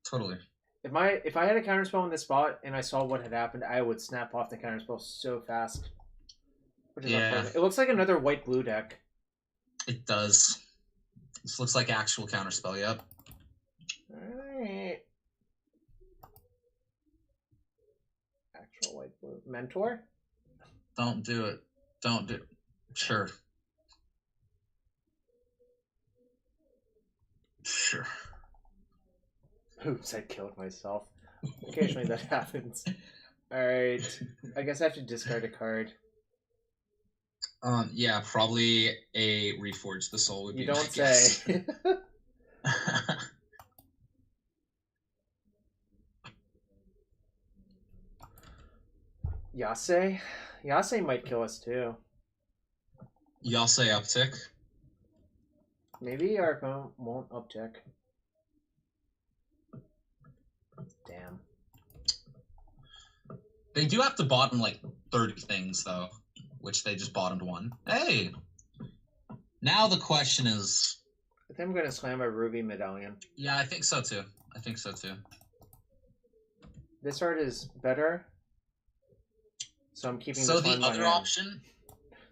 Totally. If I had a counterspell in this spot and I saw what had happened, I would snap off the counterspell so fast. Which is unfortunate. It looks like another white-blue deck. It does. This looks like actual counterspell, yep. Alright. Actual white-blue. Mentor? Don't do it. Don't do it. Sure. Sure. Oops, I killed myself. Occasionally that happens. Alright. I guess I have to discard a card. Yeah, probably a Reforge the Soul would be. You don't say. Yase? Yase might kill us too. Yase uptick. Maybe our opponent won't uptick. Damn. They do have to bottom like 30 things though, which they just bottomed 1. Hey! Now the question is... I think I'm going to slam a Ruby Medallion. Yeah, I think so too. I think so too. This art is better. So I'm keeping So this the other option...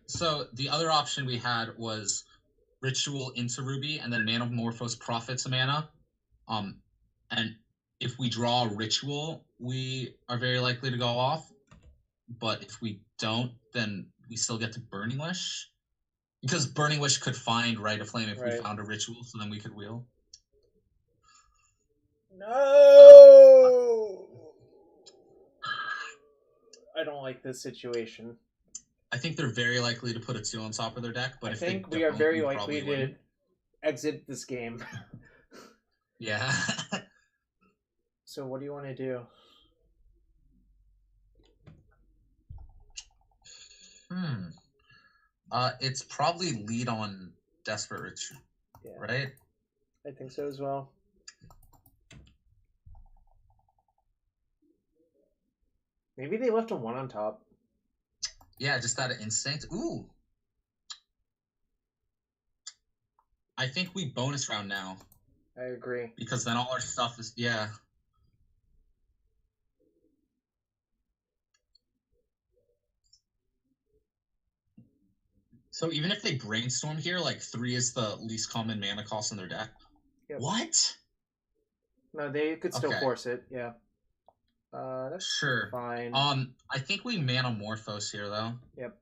So the other option we had was Ritual into Ruby and then Manamorphose profits a mana. And if we draw a Ritual, we are very likely to go off. But if we don't, then we still get to Burning Wish. Because Burning Wish could find Rite of Flame if we found a Ritual, so then we could wheel. No! I don't like this situation. I think they're very likely to put a 2 on top of their deck, but I if think they we are don't, very we likely to wouldn't. exit this game. Yeah. So what do you want to do? It's probably lead on Desperate Retreat, right? I think so as well. Maybe they left a 1 on top. Yeah, just out of instinct. Ooh. I think we bonus round now. I agree. Because then all our stuff is... Yeah. So even if they Brainstorm here, like 3 is the least common mana cost in their deck. Yep. What? No, they could still force it, yeah. That's sure. Fine. I think we Manamorphose here, though. Yep.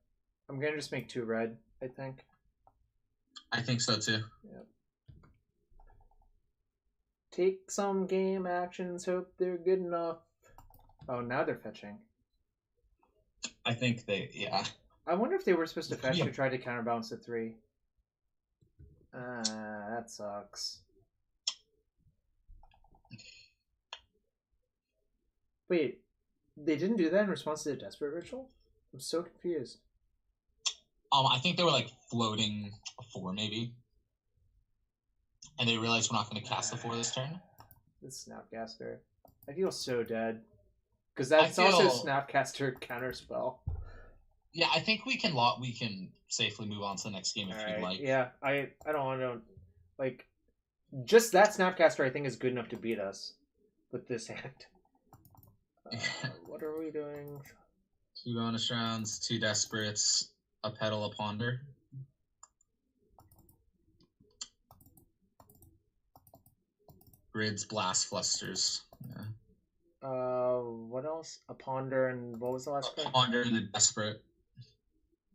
I'm gonna just make 2 red, I think. I think so, too. Yep. Take some game actions, hope they're good enough. Oh, now they're fetching. I think they, yeah. I wonder if they were supposed to fetch to try to counterbalance the 3. That sucks. Wait, they didn't do that in response to the Desperate Ritual? I'm so confused. I think they were like floating a 4 maybe. And they realized we're not going to cast the 4 this turn. This Snapcaster. I feel so dead. Because that's also Snapcaster counterspell. Yeah, I think we can safely move on to the next game if you'd like. Yeah, I don't want to... Like, just that Snapcaster I think is good enough to beat us with this hand. What are we doing? 2 bonus rounds, 2 Desperates, a Petal, a Ponder. Grids, Blast, Flusters. Yeah. What else? A Ponder and what was the last card? Ponder and a Desperate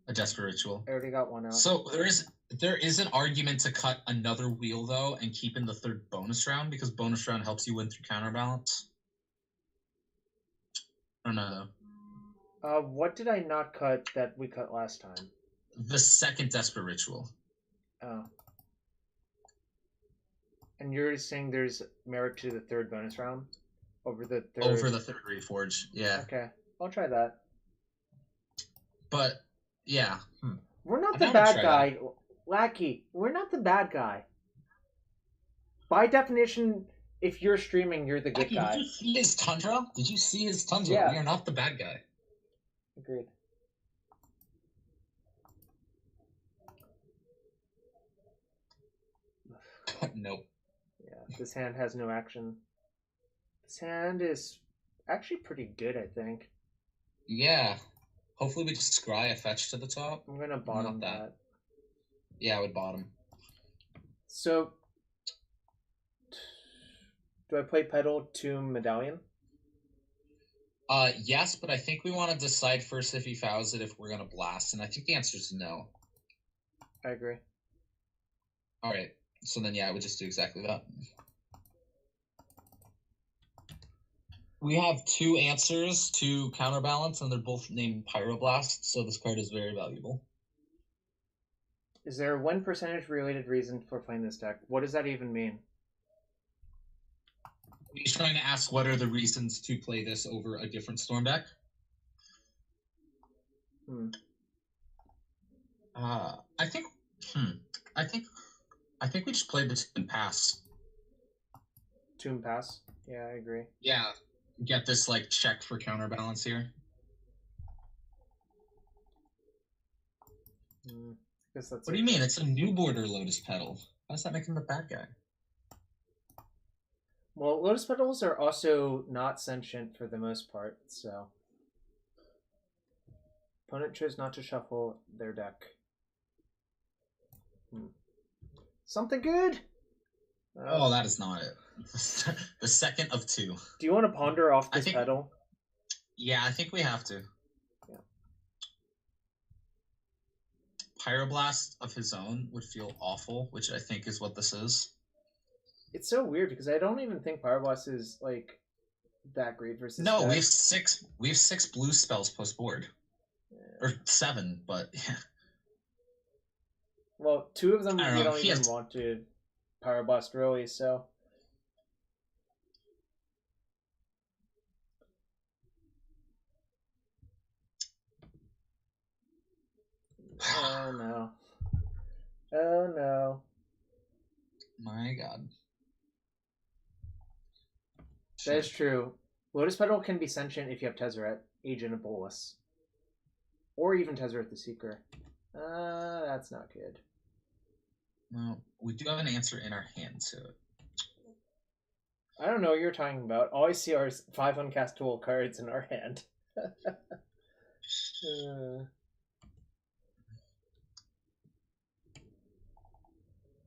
Ritual. I already got one out. So there is an argument to cut another wheel though and keep in the 3rd bonus round because bonus round helps you win through counterbalance. I don't know though. What did I not cut that we cut last time? The 2nd Desperate Ritual. Oh. And you're saying there's merit to the 3rd bonus round? Over the 3rd? Over the 3rd Reforge, yeah. Okay, I'll try that. But, yeah. We're not the bad guy, Lackey. We're not the bad guy. By definition, if you're streaming, you're the good guy. Did you see his Tundra? Yeah. We are not the bad guy. Agreed. Nope. Yeah, this hand has no action. This hand is actually pretty good, I think. Yeah. Hopefully we just scry a fetch to the top. I'm going to bottom that. Yeah, I would bottom. So, do I play Petal, Tomb, Medallion? Yes, but I think we want to decide first if he fouls it if we're going to blast, and I think the answer is no. I agree. All right. So then, yeah, I would just do exactly that. We have 2 answers to counterbalance, and they're both named Pyroblast, so this card is very valuable. Is there a 1% related reason for playing this deck? What does that even mean? He's trying to ask what are the reasons to play this over a different Storm deck. I think we just played this in pass. Tomb pass? Yeah, I agree. Yeah. Get this like check for counterbalance here. Guess that's what do you mean? It's a new border Lotus Petal. How does that make him the bad guy? Well, Lotus Petals are also not sentient for the most part, so... Opponent chose not to shuffle their deck. Something good? Oh, that is not it. The 2nd of 2. Do you want to ponder off this Petal? Yeah, I think we have to. Yeah. Pyroblast of his own would feel awful, which I think is what this is. It's so weird because I don't even think Pyroblast is like that great versus. No, we have 6 blue spells post board. Yeah. Or 7, but yeah. Well, 2 of them we don't even want to Pyroblast really, so. Oh no. Oh no. My god. That is true. Lotus Petal can be sentient if you have Tezzeret, Agent of Bolus. Or even Tezzeret the Seeker. That's not good. Well, we do have an answer in our hand to it. I don't know what you're talking about. All I see are 5 uncastable cards in our hand.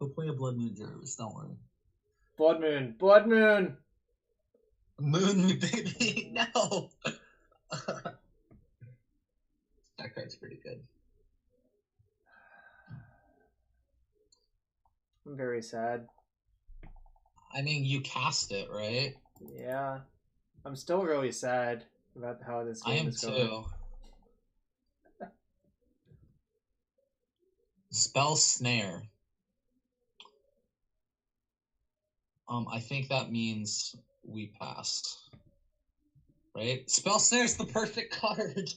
We'll play a Blood Moon Jarvis, don't worry. Blood Moon! Blood Moon! Moon, baby! No! That card's pretty good. I'm very sad. I mean, you cast it, right? Yeah. I'm still really sad about how this game is going. I am too. Spell Snare. I think that means we pass. Right? Spell Snare's the perfect card.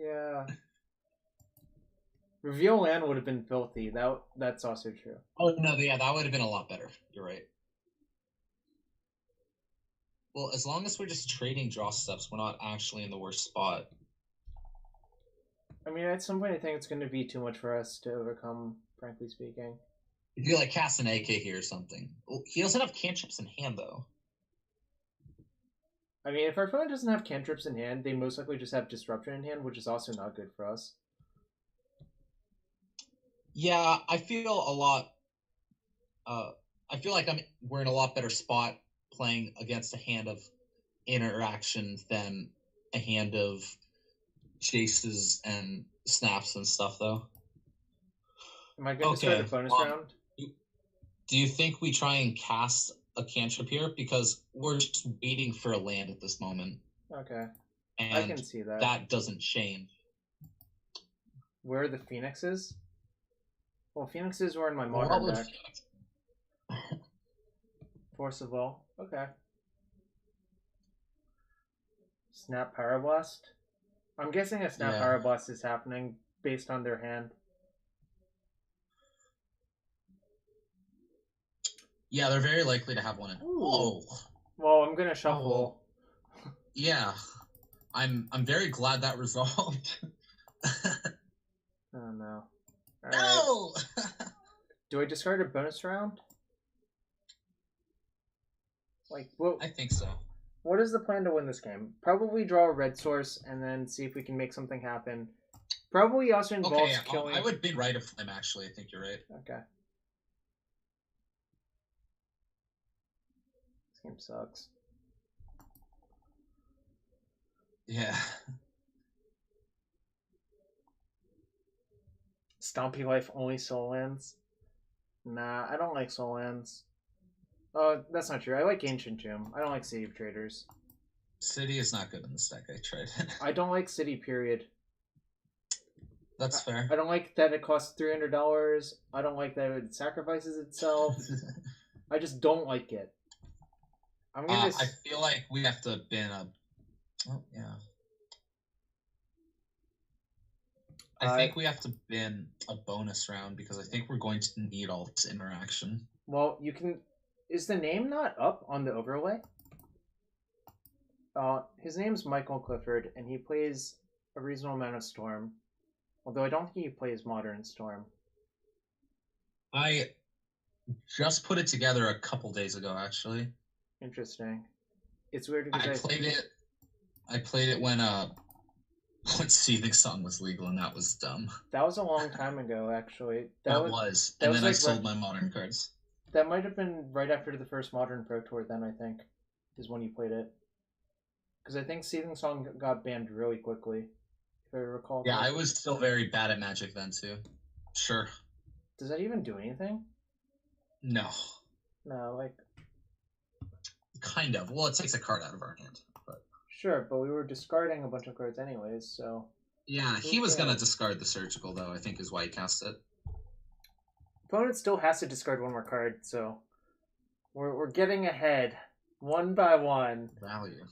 Yeah. Reveal land would have been filthy. That's also true. Oh no, yeah, that would have been a lot better. You're right. Well, as long as we're just trading draw steps, we're not actually in the worst spot. I mean, at some point, I think it's going to be too much for us to overcome, frankly speaking. If you like cast an AK here or something. Well, he doesn't have cantrips in hand, though. I mean, if our opponent doesn't have cantrips in hand, they most likely just have disruption in hand, which is also not good for us. Yeah, I feel a lot. I feel like we're in a lot better spot playing against a hand of interaction than a hand of chases and snaps and stuff, though. Am I going to start a bonus round? Do you think we try and cast a cantrip here? Because we're just waiting for a land at this moment. Okay. And I can see that. That doesn't change. Where are the phoenixes? Well, phoenixes were in my modern deck. Force of Will. Okay. Snap Pyroblast. I'm guessing a Snap Pyroblast is happening based on their hand. Yeah, they're very likely to have one. Oh. Well, I'm gonna shuffle. Yeah, I'm very glad that resolved. Oh no! No. Do I discard a bonus round? Like, what? I think so. What is the plan to win this game? Probably draw a red source and then see if we can make something happen. Probably also involves killing. I would be right of Flame. Actually, I think you're right. Okay. Game sucks. Yeah. Stompy Life only soul lands? Nah, I don't like soul lands. That's not true. I like Ancient Tomb. I don't like City of Traders. City is not good in this deck. I tried. I don't like City, period. That's fair. I don't like that it costs $300. I don't like that it sacrifices itself. I just don't like it. I feel like we have to ban a. Oh yeah. I think we have to bin a bonus round because I think we're going to need all this interaction. Well, you can. Is the name not up on the overlay? His name's Michael Clifford, and he plays a reasonable amount of Storm. Although I don't think he plays Modern Storm. I just put it together a couple days ago, actually. Interesting. It's weird because I played it when Seething Song was legal, and that was dumb. That was a long time ago, actually. And then I sold my Modern cards. That might have been right after the first Modern Pro Tour, then, I think, is when you played it. Because I think Seething Song got banned really quickly, if I recall. Yeah, I was still very bad at Magic then, too. Sure. Does that even do anything? No. No, like... Kind of. Well, it takes a card out of our hand. But... Sure, but we were discarding a bunch of cards anyways, so... Yeah, he was going to discard the Surgical, though, I think is why he cast it. Opponent still has to discard one more card, so... We're getting ahead, one by one. Value.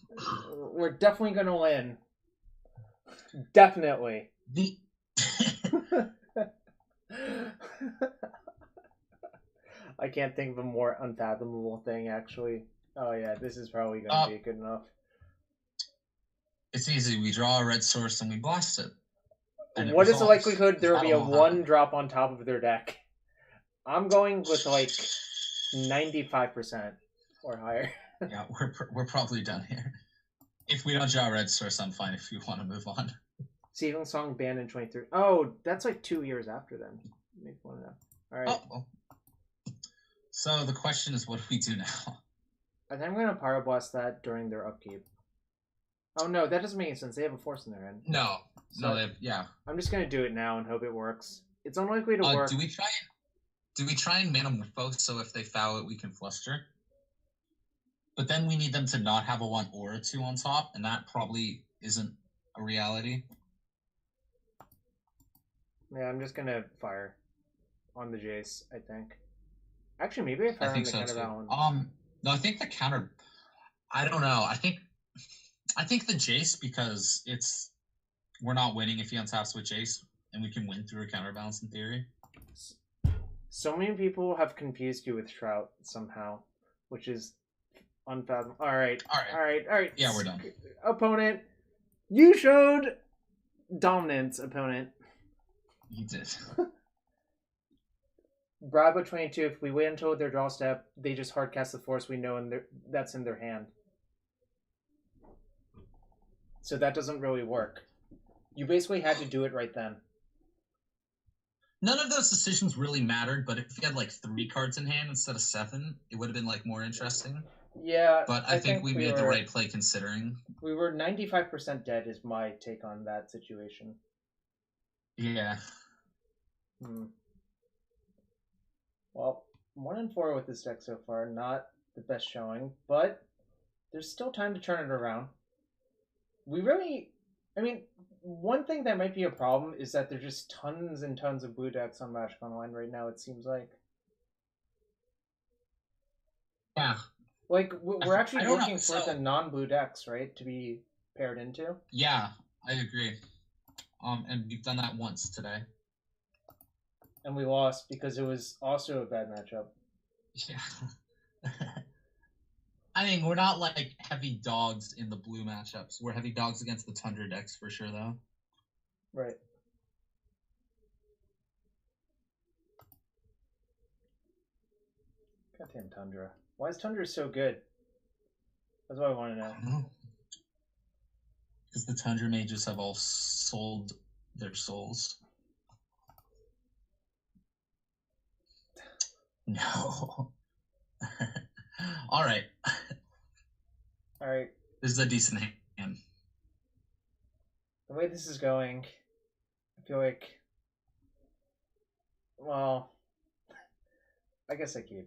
We're definitely going to win. Definitely. I can't think of a more unfathomable thing, actually. Oh yeah, this is probably going to be good enough. It's easy. We draw a red source and we blast it. And what is the likelihood there will be a 1-drop on top of their deck? I'm going with like 95% or higher. Yeah, we're probably done here. If we don't draw a red source, I'm fine if you want to move on. Seething Song banned in 23. Oh, that's like 2 years after then. Make one of them. All right. Oh, well. So the question is, what do we do now? I think I'm going to Pyroblast that during their upkeep. Oh no, that doesn't make any sense. They have a force in their hand. No. Yeah. I'm just going to do it now and hope it works. It's unlikely to work. Do we try and Manamorphose so if they foul it, we can Fluster? But then we need them to not have a 1 or a 2 on top, and that probably isn't a reality. Yeah, I'm just gonna fire on the Jace, I think. Actually, maybe I fire on the counterbalance. No, I think the counter. I don't know. I think the Jace, because we're not winning if he untaps with Jace, and we can win through a counterbalance in theory. So many people have confused you with Shroud somehow, which is unfathomable. All right. Yeah, we're done. Opponent, you showed dominance, opponent. You did. Bravo 22, if we wait until their draw step, they just hardcast the force we know, and that's in their hand. So that doesn't really work. You basically had to do it right then. None of those decisions really mattered, but if you had like 3 cards in hand instead of 7, it would have been like more interesting. Yeah, but I think we made the right play considering. We were 95% dead is my take on that situation. Yeah. Well, 1-4 with this deck so far. Not the best showing, but there's still time to turn it around. One thing that might be a problem is that there's just tons and tons of blue decks on Magic Online right now, it seems like. Yeah. Like, we're actually looking for the non-blue decks, right, to be paired into? Yeah, I agree. And we've done that once today. And we lost because it was also a bad matchup. Yeah. I mean, we're not like heavy dogs in the blue matchups. We're heavy dogs against the Tundra decks for sure, though. Right. Goddamn Tundra. Why is Tundra so good? That's what I want to know. Because the Tundra mages have all sold their souls. No. All right. This is a decent hand. The way this is going, I feel like... Well... I guess I can't...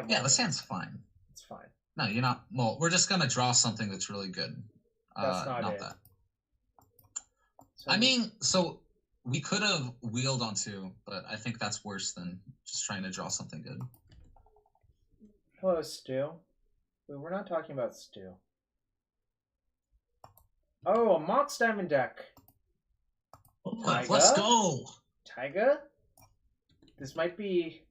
Yeah, this hand's fine. It's fine. No, you're not... Well, we're just going to draw something that's really good. That's not it. That. So, I mean, so we could have wheeled on 2, but I think that's worse than just trying to draw something good. Hello, Stu. We're not talking about Stu. Oh, a Mox Diamond deck. Let's go. Taiga? This might be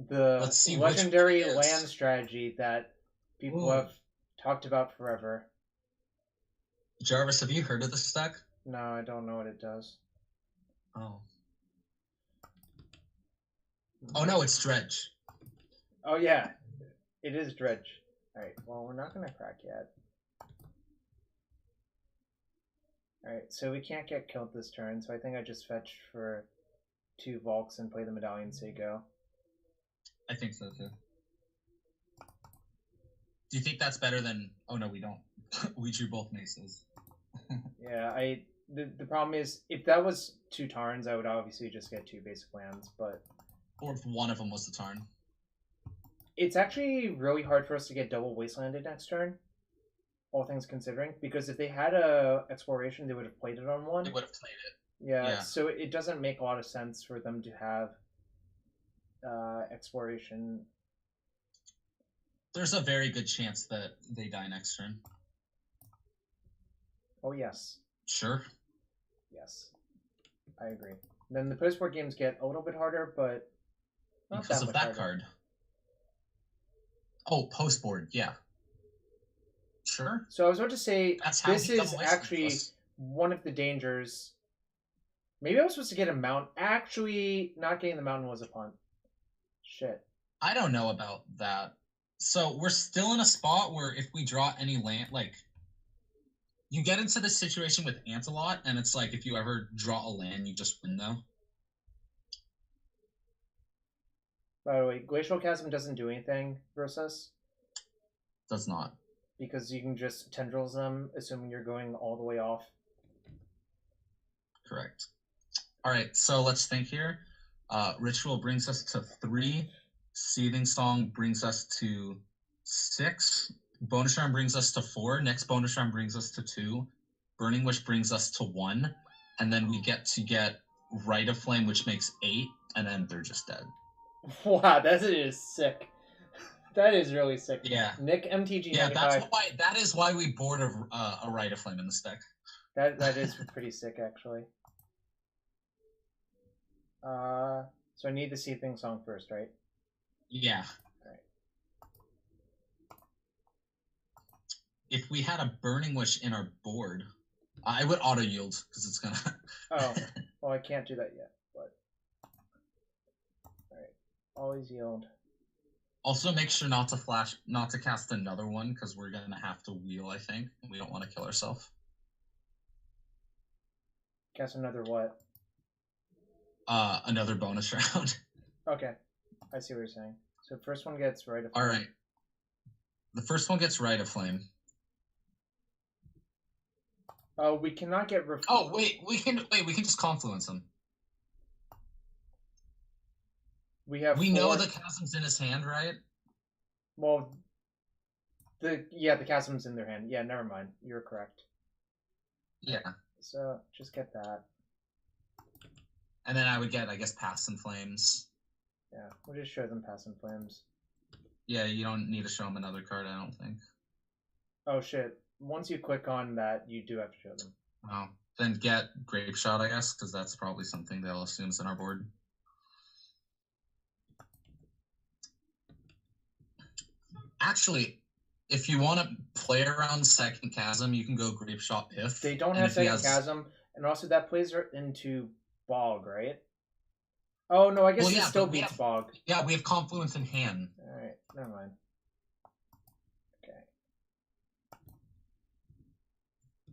the legendary land strategy that people have talked about forever. Jarvis, have you heard of this deck? No, I don't know what it does. Oh. Oh no, it's Dredge. Oh yeah, it is Dredge. Alright, well, we're not going to crack yet. Alright, so we can't get killed this turn, so I think I just fetch for 2 Volks and play the Medallion Seiko. I think so too. Do you think that's better than... Oh no, we don't. We drew both Maces. Yeah, the problem is, if that was 2 Tarns, I would obviously just get 2 basic lands, but... Or if one of them was the Tarn. It's actually really hard for us to get double Wastelanded next turn, all things considering, because if they had a Exploration, they would have played it on 1. They would have played it. Yeah, so it doesn't make a lot of sense for them to have Exploration. There's a very good chance that they die next turn. Oh, yes. Sure. Yes. I agree. Then the post-board games get a little bit harder, but not because that of that harder. Card. Oh, post-board, yeah. Sure. So I was about to say, this is actually one of the dangers. Maybe I was supposed to get a mount. Actually, not getting the mountain was a punt. Shit. I don't know about that. So we're still in a spot where if we draw any land, like, you get into this situation with Ant a lot, and it's like if you ever draw a land, you just win though. By the way, Glacial Chasm doesn't do anything versus. Does not. Because you can just tendrils them, assuming you're going all the way off. Correct. All right, so let's think here. Ritual brings us to 3. Seething Song brings us to 6. Bonus Round brings us to 4. Next bonus round brings us to 2. Burning Wish brings us to 1. And then we get Rite of Flame, which makes 8, and then they're just dead. Wow, that is sick. That is really sick. Yeah. Nick MTG. Yeah, 95. that is why we board a Rite of Flame in this deck. That is pretty sick, actually. So I need the Seething Song first, right? Yeah. All right. If we had a Burning Wish in our board, I would auto yield because it's gonna. Oh, well, I can't do that yet. But all right, always yield. Also, make sure not to cast another one because we're gonna have to wheel. I think we don't want to kill ourselves. Cast another what? Another bonus round. Okay, I see what you're saying. So first one gets Rite of Flame. All right. The first one gets Rite of Flame. Oh, we cannot get. Oh wait, we can just Confluence him. We have. We know the Chasm's in his hand, right? Well, the Chasm's in their hand. Yeah, never mind. You're correct. Yeah. So just get that. And then I would get, I guess, Pass and Flames. Yeah, we'll just show them Pass and Flames. Yeah, you don't need to show them another card, I don't think. Oh shit! Once you click on that, you do have to show them. Oh, then get Grape Shot, I guess, because that's probably something they'll assume is in our board. Actually, if you want to play around second Chasm, you can go Grape Shot if. They don't have second Chasm, and also that plays into Bog, right? Oh no, I guess it still beats Bog. Yeah, we have Confluence in hand. Alright, never mind. Okay.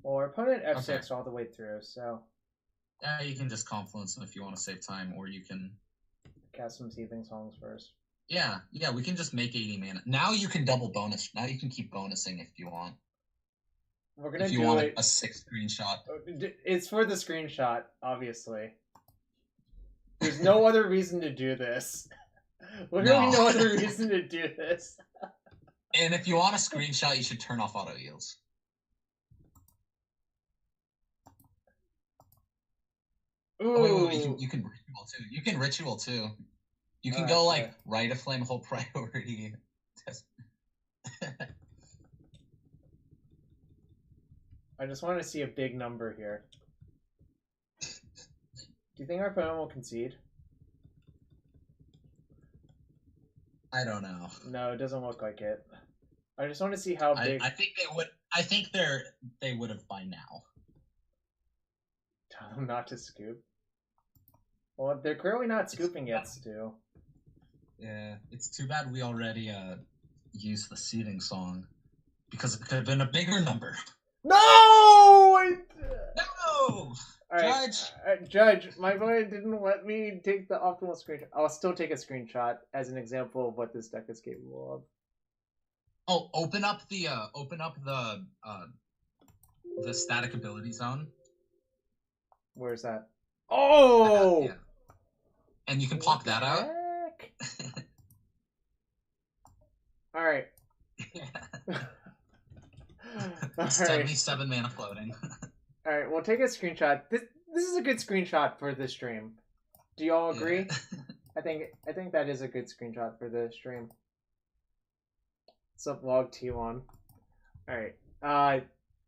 Well, our opponent F6 all the way through, so. Yeah, you can just Confluence them if you want to save time, or you can cast some Seething Songs first. Yeah, we can just make 80 mana. Now you can double bonus. Now you can keep bonusing if you want. We're gonna if you want a 6 screenshot. It's for the screenshot, obviously. There's no other reason to do this. Literally no other reason to do this. And if you want a screenshot, you should turn off auto yields. Ooh. You can ritual too. You can ritual too. You can go like Rite of Flame, whole priority. I just want to see a big number here. Do you think our opponent will concede? I don't know. No, it doesn't look like it. I just want to see how big. I think they would. I think they would have by now. Tell them not to scoop. Well, they're clearly not scooping yet, Stu. Yeah, it's too bad we already used the Seething Song because it could have been a bigger number. No! No! Right. Judge, my opponent didn't let me take the optimal screenshot. I'll still take a screenshot as an example of what this deck is capable of. Oh, open up the static ability zone. Where's that? Oh! Yeah. And you can pop that out. All right. 77 mana floating. All right, we'll take a screenshot. This is a good screenshot for the stream. Do y'all agree? Yeah. I think that is a good screenshot for the stream. What's up, Log T1? All right. I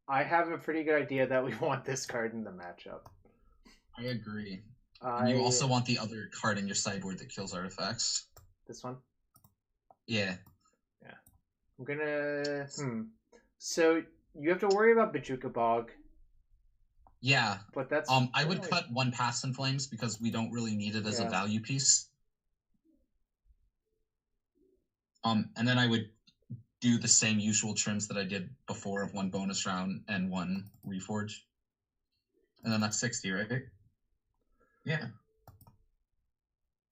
have a pretty good idea that we want this card in the matchup. I agree. And you also want the other card in your sideboard that kills artifacts. This one? Yeah. Yeah. I'm gonna... So, you have to worry about Bajuka Bog. Yeah. But that's... I would cut one Pass in Flames because we don't really need it as a value piece. And then I would do the same usual trims that I did before of one bonus round and one Reforge. And then that's 60, right? Yeah.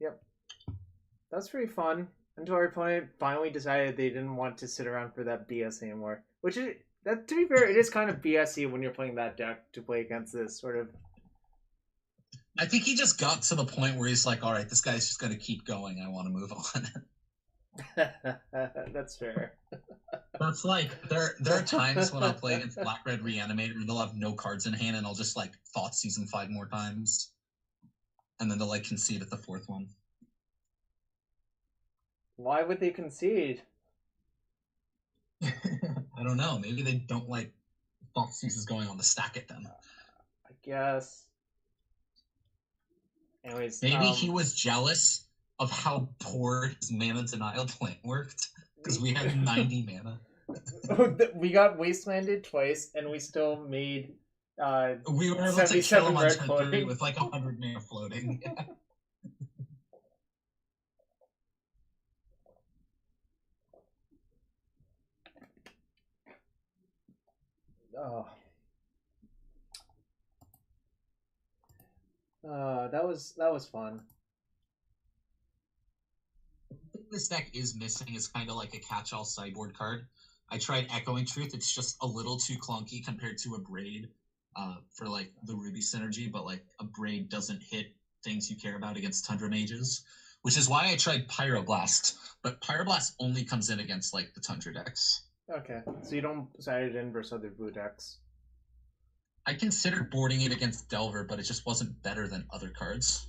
Yep. That's pretty fun. Until our opponent finally decided they didn't want to sit around for that BS anymore. Which is, that to be fair, it is kind of BSy when you're playing that deck to play against this sort of... I think he just got to the point where he's like, alright, this guy's just going to keep going. I want to move on. That's fair. That's like, there are times when I'll play against Black-Red Reanimator and they'll have no cards in hand and I'll just like Thoughtseize them 5 more times. and then they'll like concede at the fourth one. Why would they concede? I don't know. Maybe they don't like Thoughtseize is going on the stack at them. I guess. Anyways, maybe he was jealous of how poor his mana denial plan worked because we had 90 mana. We got wastelanded twice, and we still made. We were able to kill him on turn 3 with like 100 mana floating. Yeah. Oh. That was fun. This deck is missing is kind of like a catch-all sideboard card. I tried Echoing Truth. It's just a little too clunky compared to a Braid for like the Ruby synergy, but like a Braid doesn't hit things you care about against Tundra Mages, which is why I tried Pyroblast. But Pyroblast only comes in against like the Tundra decks. Okay, so you don't side it in versus other blue decks. I considered boarding it against Delver, but it just wasn't better than other cards.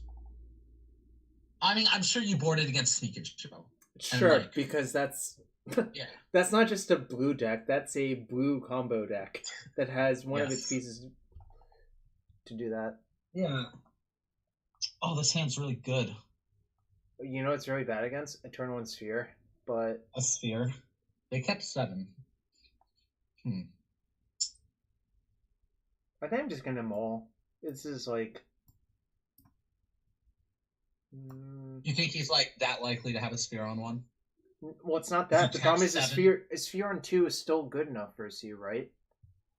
I mean, I'm sure you boarded against Sneak and Show. Sure, like, because that's yeah, that's not just a blue deck. That's a blue combo deck that has one of its pieces to do that. Yeah. Oh, this hand's really good. You know, it's really bad against a turn 1 Sphere, but a Sphere. They kept 7. I think I'm just gonna maul. This is like. You think he's like that likely to have a Sphere on 1? Well, it's not that. The problem is a sphere on 2 is still good enough versus you, right?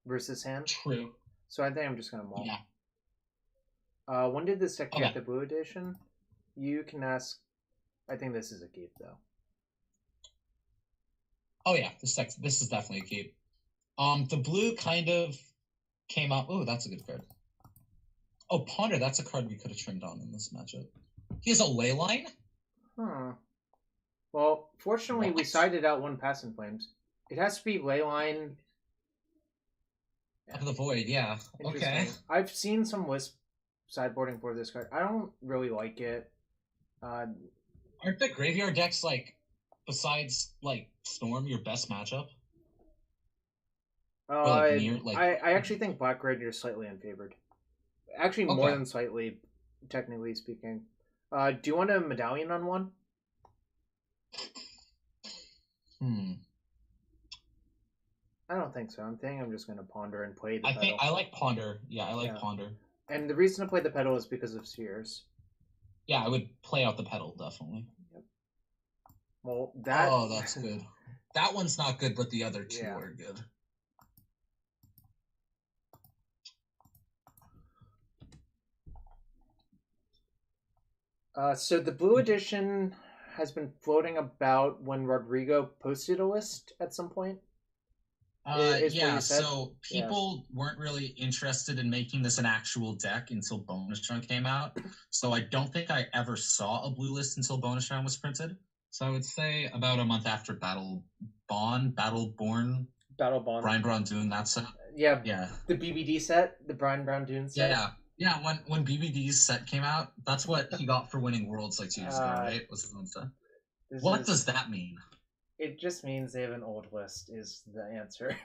Versus hand. True. So I think I'm just gonna maul. Yeah. When did this deck get the blue edition? You can ask. I think this is a keep though. Oh yeah, this is definitely a keep. The blue kind of came out. Oh, that's a good card. Oh, Ponder, that's a card we could have trimmed on in this matchup. He has a Leyline? Huh. Well, fortunately, we sided out 1 Passing Flames. It has to be Leyline. Of the Void, yeah. Okay. I've seen some Wisp sideboarding for this card. I don't really like it. Aren't the graveyard decks, like, besides, like, Storm, your best matchup? I actually think Black Red is slightly unfavored. Actually, more than slightly, technically speaking. Do you want a Medallion on 1? I don't think so. I'm just going to Ponder and play the pedal. I like Ponder. Yeah, I like Ponder. And the reason to play the pedal is because of Spheres. Yeah, I would play out the pedal, definitely. Yep. Well, that... Oh, that's good. That one's not good, but the other 2 are good. So the blue edition has been floating about when Rodrigo posted a list at some point. So people weren't really interested in making this an actual deck until Bonus Round came out. So I don't think I ever saw a blue list until Bonus Round was printed. So I would say about a month after Battleborn, Brian Brown doing that set. Yeah. The BBD set, the Brian Brown Dune set. Yeah, when BBD's set came out, that's what he got for winning Worlds like 2 years ago, right? Was his own set. What does that mean? It just means they have an old list is the answer.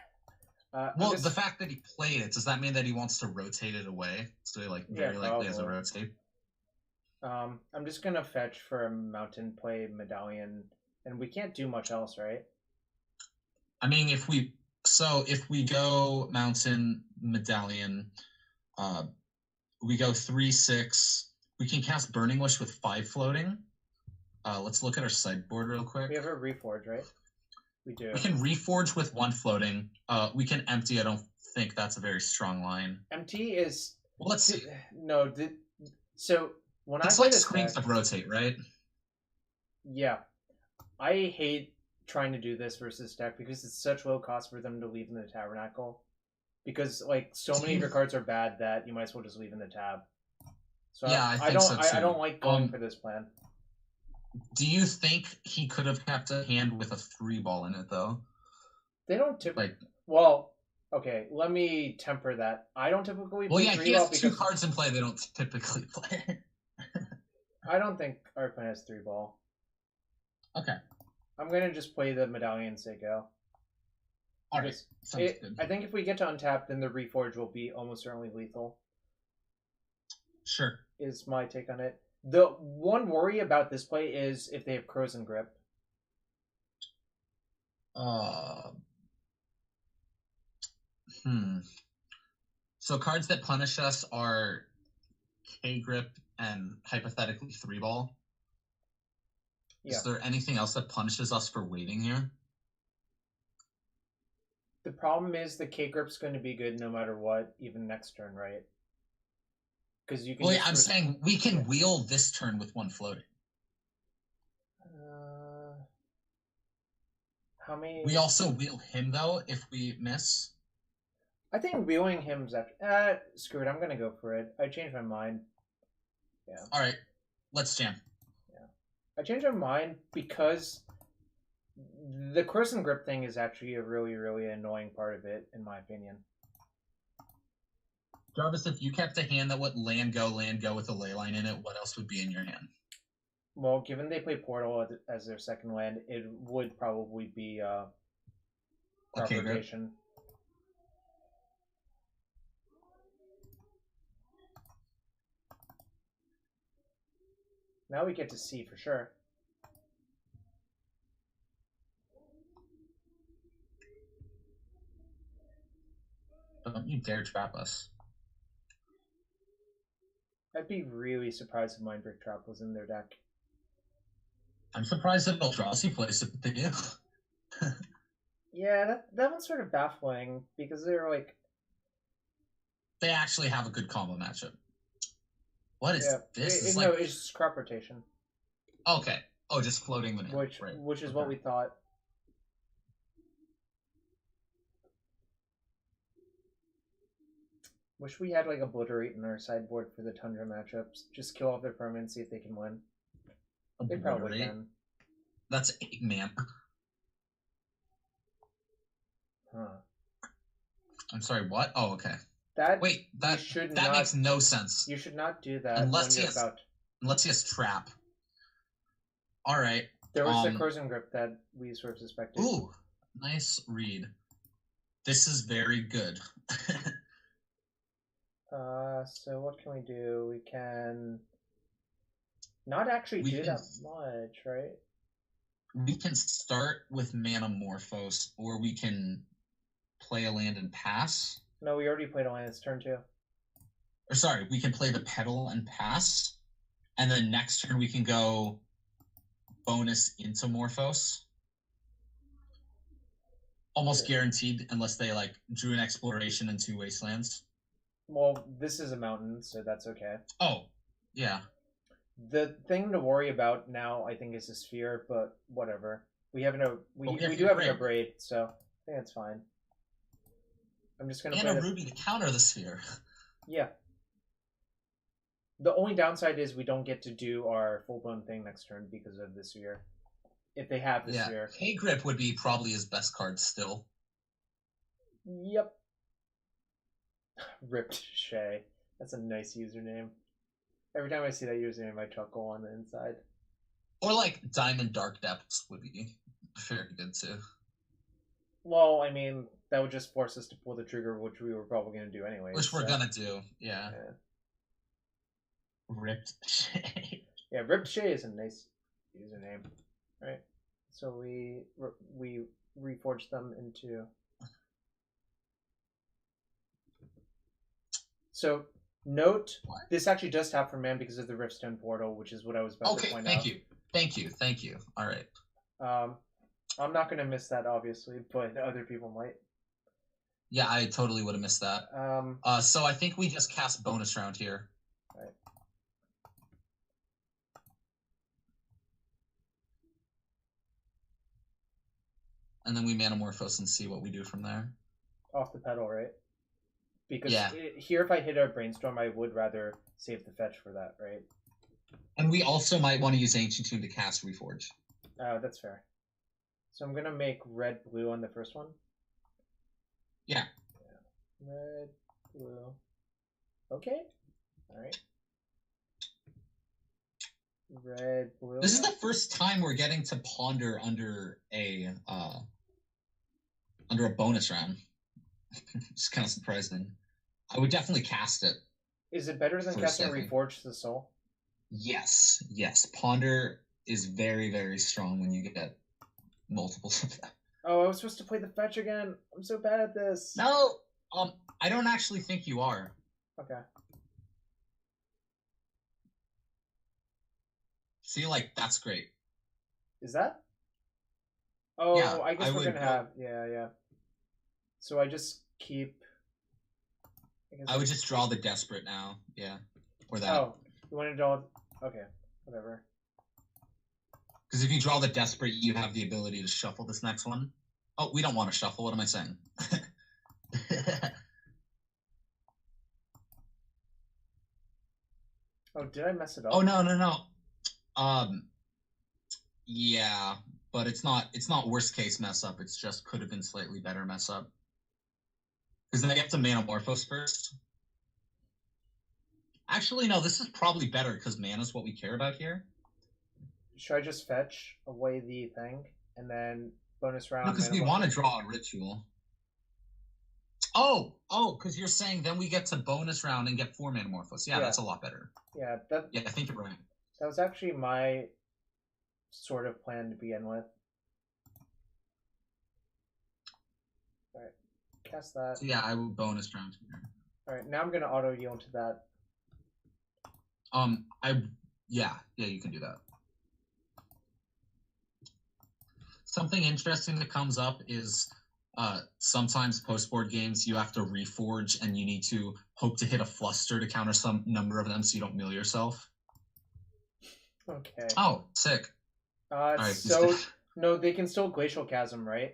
The fact that he played it, does that mean that he wants to rotate it away? So he very likely has a rotate? I'm just going to fetch for a Mountain Play Medallion, and we can't do much else, right? I mean, if we go Mountain Medallion, we go 3/6. We can cast Burning Wish with 5 floating. Let's look at our sideboard real quick. We have a Reforge, right? We do. We can Reforge with 1 floating. We can Empty. I don't think that's a very strong line. Empty is... Well, let's see. No, so when it's I play like this Screens deck, of Rotate, right? Yeah. I hate trying to do this versus deck because it's such low cost for them to leave in the Tabernacle. Because so many of your cards are bad that you might as well just leave in the tab. So yeah, I don't like going for this plan. Do you think he could have kept a hand with a 3-ball in it though? They don't typically. Well, okay, let me temper that. I don't typically. Well, yeah, he has 2 cards in play they don't typically play. I don't think our opponent has 3-ball. Okay. I'm gonna just play the Medallion Seiko. Alright. Sounds good. I think if we get to untap, then the Reforge will be almost certainly lethal. Sure. Is my take on it. The one worry about this play is if they have Crows and Grip. So cards that punish us are K-Grip and hypothetically 3-ball. Yeah. Is there anything else that punishes us for waiting here? The problem is the K-Grip's going to be good no matter what, even next turn, right? Because you can. Well, yeah, I'm saying we can wheel this turn with one floating. How many? We also wheel him though if we miss. I think wheeling him's after. Screw it. I'm gonna go for it. I changed my mind. Yeah. All right, let's jam. Yeah, I changed my mind because the Crows and Grip thing is actually a really, really annoying part of it, in my opinion. Jarvis, if you kept a hand that would land go with a leyline in it, what else would be in your hand? Well, given they play Portal as their second land, it would probably be crop rotation. Now we get to see for sure. Don't you dare trap us. I'd be really surprised if Mindbreak Trap was in their deck. I'm surprised that Eldrazi plays it, but they do. Yeah, that one's sort of baffling because they're like... They actually have a good combo matchup. What is this? No, it's just crop rotation. Okay. Oh, just floating the name. Which is what we thought. Wish we had like Obliterate in our sideboard for the Tundra matchups. Just kill off their permanents, see if they can win. They probably can. That's 8 mana. Huh. I'm sorry, what? Oh, okay. That makes no sense. You should not do that unless he has trap. All right. There was the Crows and Grip that we sort of suspected. Ooh, nice read. This is very good. So what can we do? We can not actually do that much, right? We can start with Manamorphose, or we can play a land and pass. No, we already played a land. It's turn 2. Or sorry, we can play the Petal and pass, and then next turn we can go bonus into Morphos. Almost guaranteed, unless they like drew an Exploration and 2 Wastelands. Well, this is a mountain, so that's okay. Oh, yeah. The thing to worry about now, I think, is the Sphere, but whatever. We do have no braid, so I think that's fine. I'm just gonna play a Ruby to counter the Sphere. Yeah. The only downside is we don't get to do our full-blown thing next turn because of the Sphere. If they have the Sphere. K-Grip would be probably his best card still. Yep. Ripped Shay. That's a nice username. Every time I see that username, I chuckle on the inside. Or like Diamond Dark Depths would be very good too. Well, I mean, that would just force us to pull the trigger, which we were probably going to do anyway. Which we're going to do, yeah. Ripped Shay. Yeah, Ripped Shay is a nice username. All right. So we reforged them into... So, note, this actually does tap for man because of the Riftstone Portal, which is what I was about to point out. Thank you. All right. I'm not going to miss that, obviously, but other people might. Yeah, I totally would have missed that. So I think we just cast bonus round here. Right. And then we Manamorphose and see what we do from there. Off the pedal, right? Because here, if I hit a Brainstorm, I would rather save the fetch for that, right? And we also might want to use Ancient Tomb to cast Reforge. That's fair. So I'm going to make red-blue on the first one. Yeah. Red, blue. Okay. All right. Red, blue. This is the first time we're getting to ponder under a bonus round. It's kind of surprising. I would definitely cast it. Is it better than First, casting I think. Reforge the Soul? Yes. Ponder is very, very strong when you get multiples of that. Oh, I was supposed to play the fetch again. I'm so bad at this. No, I don't actually think you are. Okay. See, like, that's great. Is that? Oh, Yeah, I guess I we're would gonna go- have. Yeah. So I just keep. I would just draw the Desperate now. Yeah. Or that. Oh, you want to draw? Okay, whatever. Because if you draw the Desperate, you have the ability to shuffle this next one. Oh, we don't want to shuffle. What am I saying? Oh, did I mess it up? Oh, no. Yeah, but it's not worst case mess up. It's just could have been slightly better mess up. Because then you have to Manamorphose first. Actually, no, this is probably better because mana is what we care about here. Should I just fetch away the thing and then bonus round? No, because we want to draw a ritual. Oh, because you're saying then we get to bonus round and get 4 Manamorphose. Yeah, that's a lot better. Yeah, I think you're right. That was actually my sort of plan to begin with. Alright, cast that. So yeah, I will bonus round here. Alright, now I'm going to auto yield to that. Yeah, you can do that. Something interesting that comes up is sometimes post-board games you have to reforge and you need to hope to hit a fluster to counter some number of them so you don't mill yourself. Okay. Oh, sick. Right, so, no, they can still Glacial Chasm, right?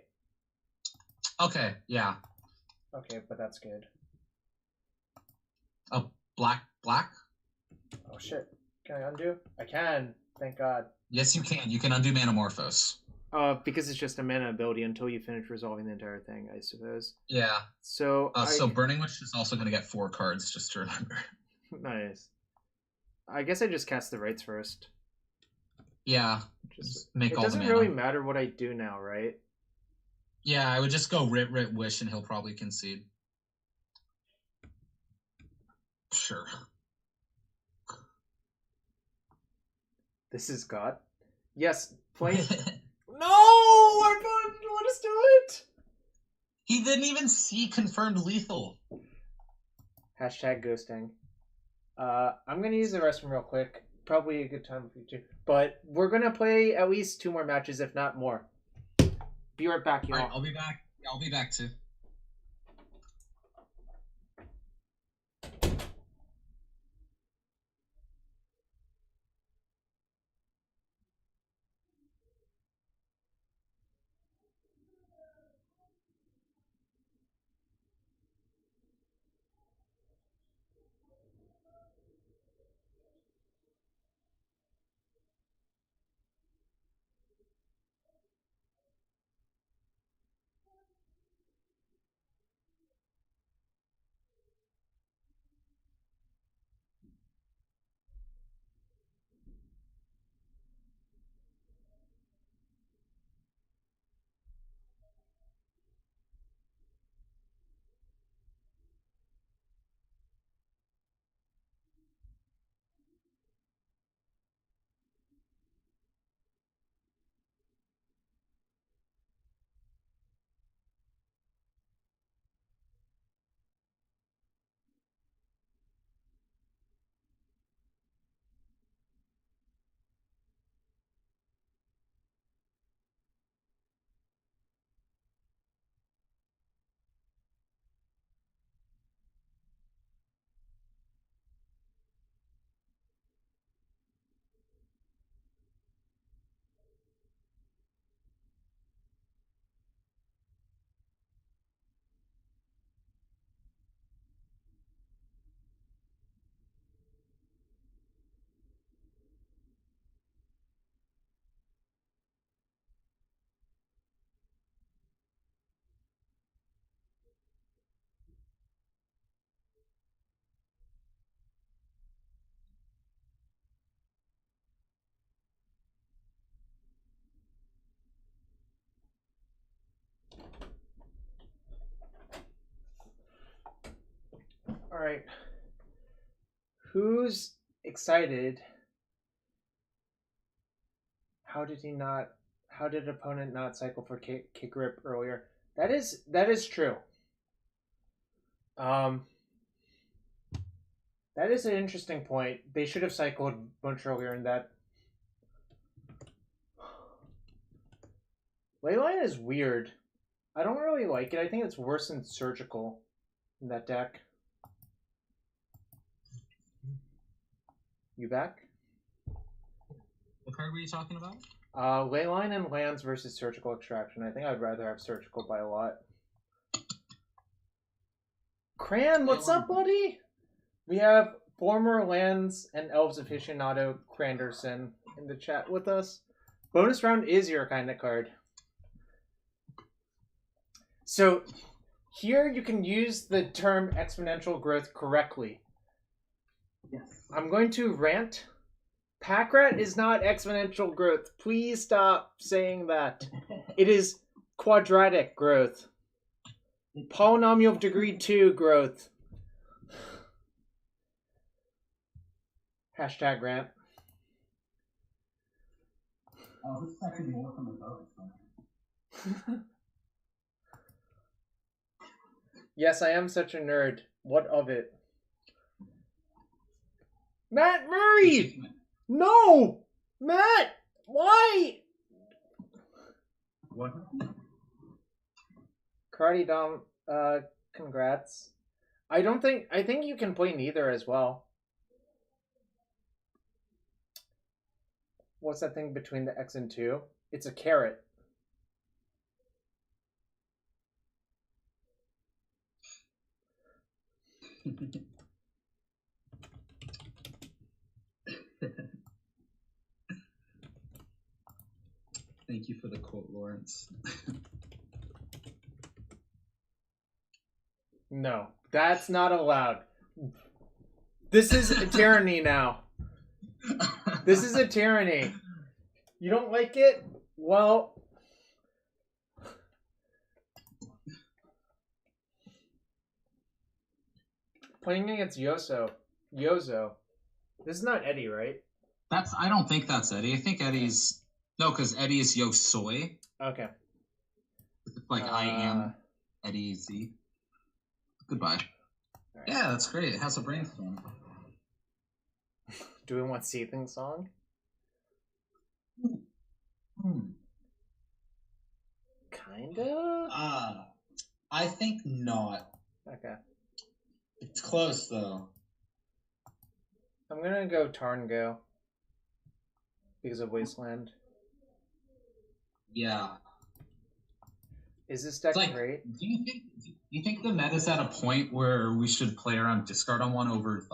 Okay, yeah. Okay, but that's good. Oh, black? Oh, shit. Can I undo? I can. Thank God. Yes, you can. You can undo Manamorphose. Because it's just a mana ability until you finish resolving the entire thing, I suppose. Yeah. So, so Burning Wish is also going to get 4 cards, just to remember. Nice. I guess I just cast the rights first. Yeah. Just make all the mana. It doesn't really matter what I do now, right? Yeah, I would just go Rit Wish and he'll probably concede. Sure. This is God. Yes, play. No! Our opponent didn't let us do it! He didn't even see confirmed lethal. Hashtag ghosting. I'm gonna use the restroom real quick. Probably a good time for you too. But we're gonna play at least 2 more matches, if not more. Be right back, y'all. Alright, I'll be back. Yeah, I'll be back too. right. Who's excited? How did opponent not cycle for kick rip earlier? That is true. That is an interesting point. They should have cycled much earlier in that. Leyline is weird. I don't really like it. I think it's worse than Surgical in that deck. You back? What card were you talking about? Leyline and lands versus Surgical Extraction. I think I'd rather have Surgical by a lot. Cran, what's up, buddy? We have former Lands and Elves aficionado Cranderson in the chat with us. Bonus round is your kind of card. So here you can use the term exponential growth correctly. Yes. I'm going to rant. Pack rat is not exponential growth. Please stop saying that. It is quadratic growth. Polynomial of degree 2 growth. Hashtag rant. Oh, this second more from the bonus. Yes, I am such a nerd. What of it? Matt Murray! No! Matt! Why? What? Karate Dom, congrats. I think you can play neither as well. What's that thing between the X and 2? It's a carrot. Thank you for the quote, Lawrence. No, that's not allowed. This is a tyranny now. This is a tyranny. You don't like it? Well, playing against Yozo. This is not Eddie, right? I don't think that's Eddie. I think Eddie's because Eddie is Yosoi. Okay. Like I am Eddie Z. Goodbye. Right. Yeah, that's great. It has a brainstorm. Do we want Seething Song? Kinda? I think not. Okay. It's close though. I'm gonna go Tarngo. Because of Wasteland. Yeah. Is this deck great? Do you think the meta's at a point where we should play around discard on one over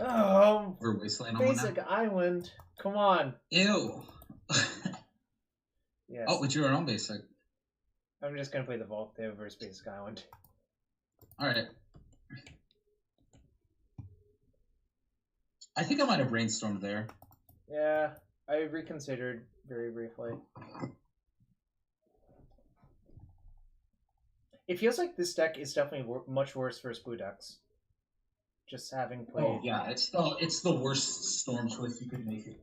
over Wasteland on one? Basic Island. Come on. Ew. Yes. Oh, but you're on basic. I'm just gonna play the Vault over Basic Island. Alright. I think I might have brainstormed there. Yeah, I reconsidered very briefly. It feels like this deck is definitely much worse versus blue decks. Just having played. Oh yeah, it's the worst storm choice you could make it.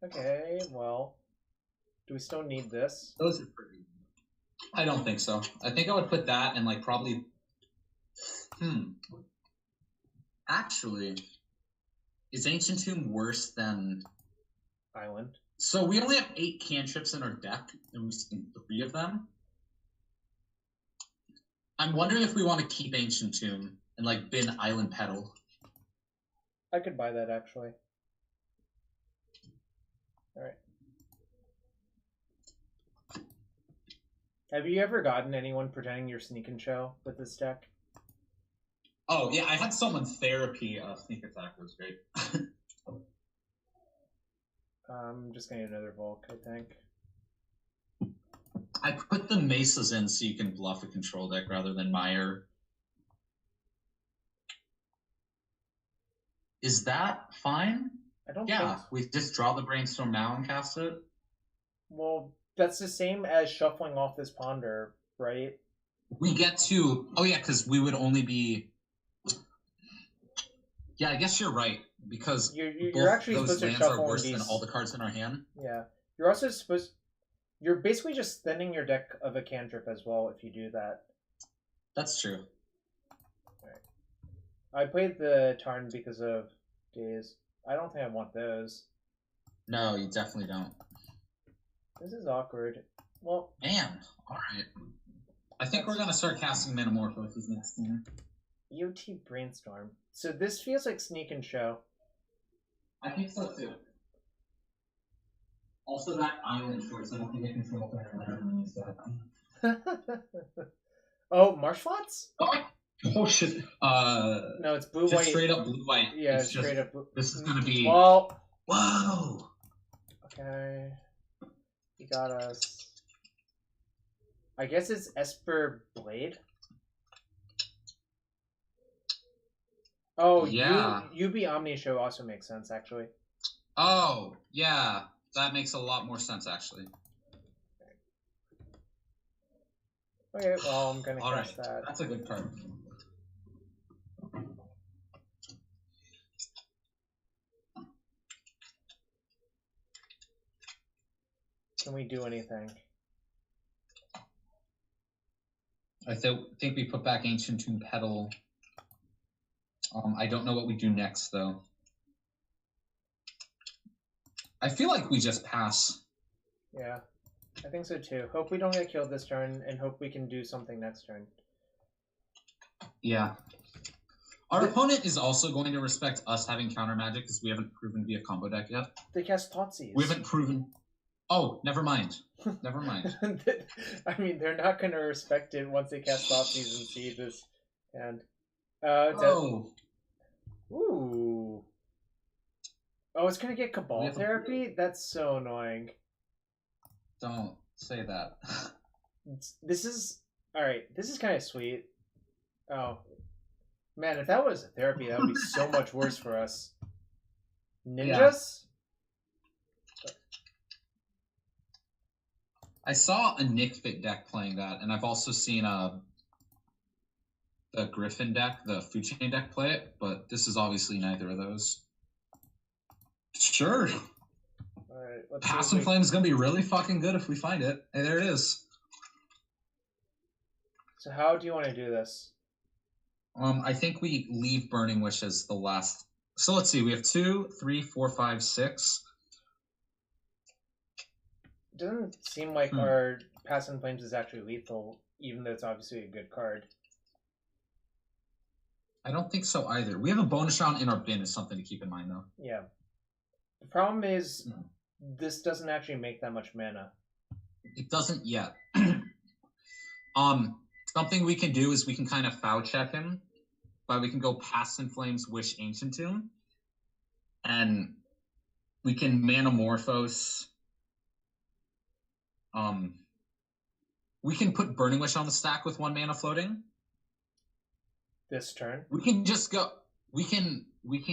Okay, well, do we still need this? Those are pretty. I don't think so. I think I would put that and probably. Actually, is Ancient Tomb worse than Island? So we only have 8 cantrips in our deck, and we've seen 3 of them. I'm wondering if we want to keep Ancient Tomb and bin Island Petal. I could buy that actually. Alright. Have you ever gotten anyone pretending you're Sneak and Show with this deck? Oh, yeah, I had someone therapy Sneak Attack. It was great. I'm just getting another Volk, I think. I put the Mesas in so you can bluff a control deck rather than Meyer. Is that fine? I don't Yeah, think. we just draw the brainstorm now and cast it. Well, that's the same as shuffling off this ponder, right? We get to. Oh yeah, because we would only be. Yeah, I guess you're right because You're actually those supposed to lands are shuffle worse these. than all the cards in our hand. Yeah, you're also supposed. You're basically just thinning your deck of a cantrip as well if you do that. That's true. Right. I played the Tarn because of days. I don't think I want those. No, you definitely don't. This is awkward. Well, Man, all right. I think we're gonna start casting Metamorphosis next time. EOT Brainstorm. So this feels like Sneak and Show. I think so too. Also, that island choice, I don't think I control that. Oh, Marsh Flats? Oh shit. No, it's blue just white. Straight up blue white. Yeah, it's straight just, up blue. This is gonna be. Well. Whoa. Okay. You got us. I guess it's Esper Blade. Oh, yeah. UB Omni Show also makes sense, actually. Oh, yeah. That makes a lot more sense, actually. Okay, well, I'm gonna All cast right. that. That's a good card. Can we do anything? I think we put back Ancient Tomb Petal. I don't know what we do next, though. I feel like we just pass. Yeah, I think so too. Hope we don't get killed this turn, and hope we can do something next turn. Yeah. Our opponent is also going to respect us having counter magic because we haven't proven to be a combo deck yet. They cast Thoughtseize. We haven't proven. Oh, never mind. Never mind. I mean, they're not going to respect it once they cast Thoughtseize and see this. And oh. Ooh. Oh, it's going to get Cabal Therapy? That's so annoying. Don't say that. This is... Alright, this is kind of sweet. Oh. Man, if that was a therapy, that would be so much worse for us. Ninjas? Yeah. I saw a Nick Fit deck playing that, and I've also seen the Griffin deck, the Food Chain deck play it, but this is obviously neither of those. Sure. Alright, Pass and Flame is going to be really fucking good if we find it. Hey, there it is. So how do you want to do this? I think we leave Burning Wish as the last. So let's see. We have 2, 3, 4, 5, 6. It doesn't seem like our Pass and Flames is actually lethal, even though it's obviously a good card. I don't think so either. We have a bonus round in our bin is something to keep in mind, though. Yeah. The problem is, this doesn't actually make that much mana. It doesn't yet. Something we can do is we can kind of foul check him, but we can go Pass and Flames, Wish Ancient Tomb, and we can Manamorphose. We can put Burning Wish on the stack with 1 mana floating. This turn? We can just go. We can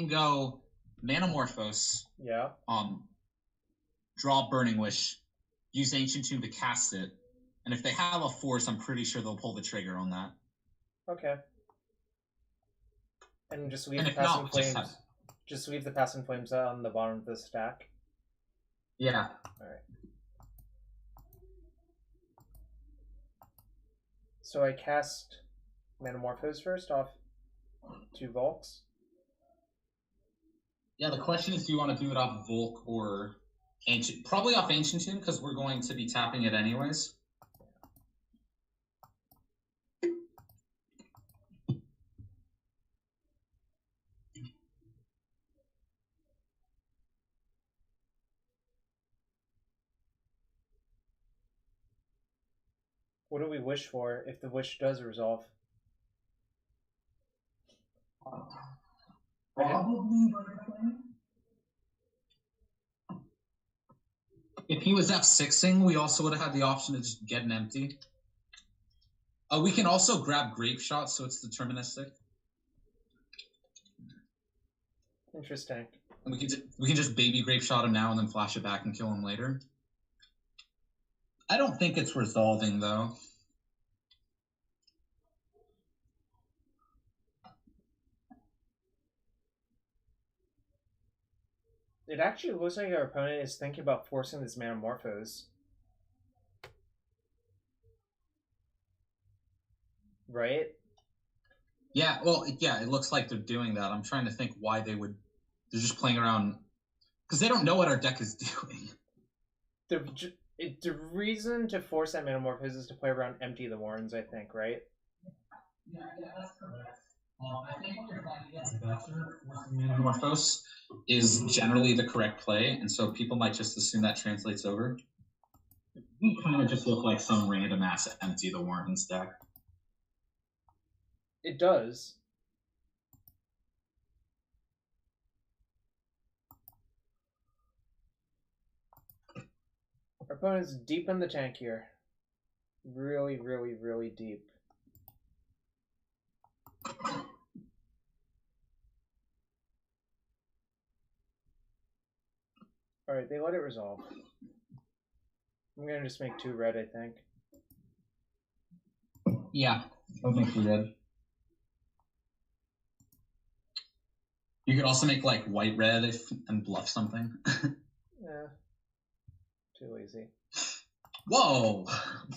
go Manamorphose. Yeah. Draw Burning Wish, use Ancient Tomb to cast it, and if they have a force, I'm pretty sure they'll pull the trigger on that. Okay. And just leave the Pass and Flames. Just leave the Pass and Flames on the bottom of the stack. Yeah. All right. So I cast Metamorphose first off 2 Volks. Yeah, the question is, do you want to do it off Volk or Ancient? Probably off Ancient Tomb, because we're going to be tapping it anyways. What do we wish for if the wish does resolve? Probably. If he was F6ing, we also would have had the option to just get an empty. We can also grab Grape Shot, so it's deterministic. Interesting. And we can just baby grape shot him now and then flash it back and kill him later. I don't think it's resolving though. It actually looks like our opponent is thinking about forcing this Metamorphose. Right? Yeah, well, yeah, it looks like they're doing that. I'm trying to think why they would. They're just playing around because they don't know what our deck is doing. The reason to force that Metamorphose is to play around Empty the Warrens, I think, right? Yeah, that's correct. I think when you're playing against Better, forcing Metamorphose is generally the correct play, and so people might just assume that translates over. We kind of just look like some random ass Empty the Warrens deck. It does. Our opponent's deep in the tank here. Really, really, really deep. Alright, they let it resolve. I'm gonna just make 2 red, I think. Yeah, I'll make 2 red. You could also make like white red and bluff something. Yeah. Too lazy. Whoa!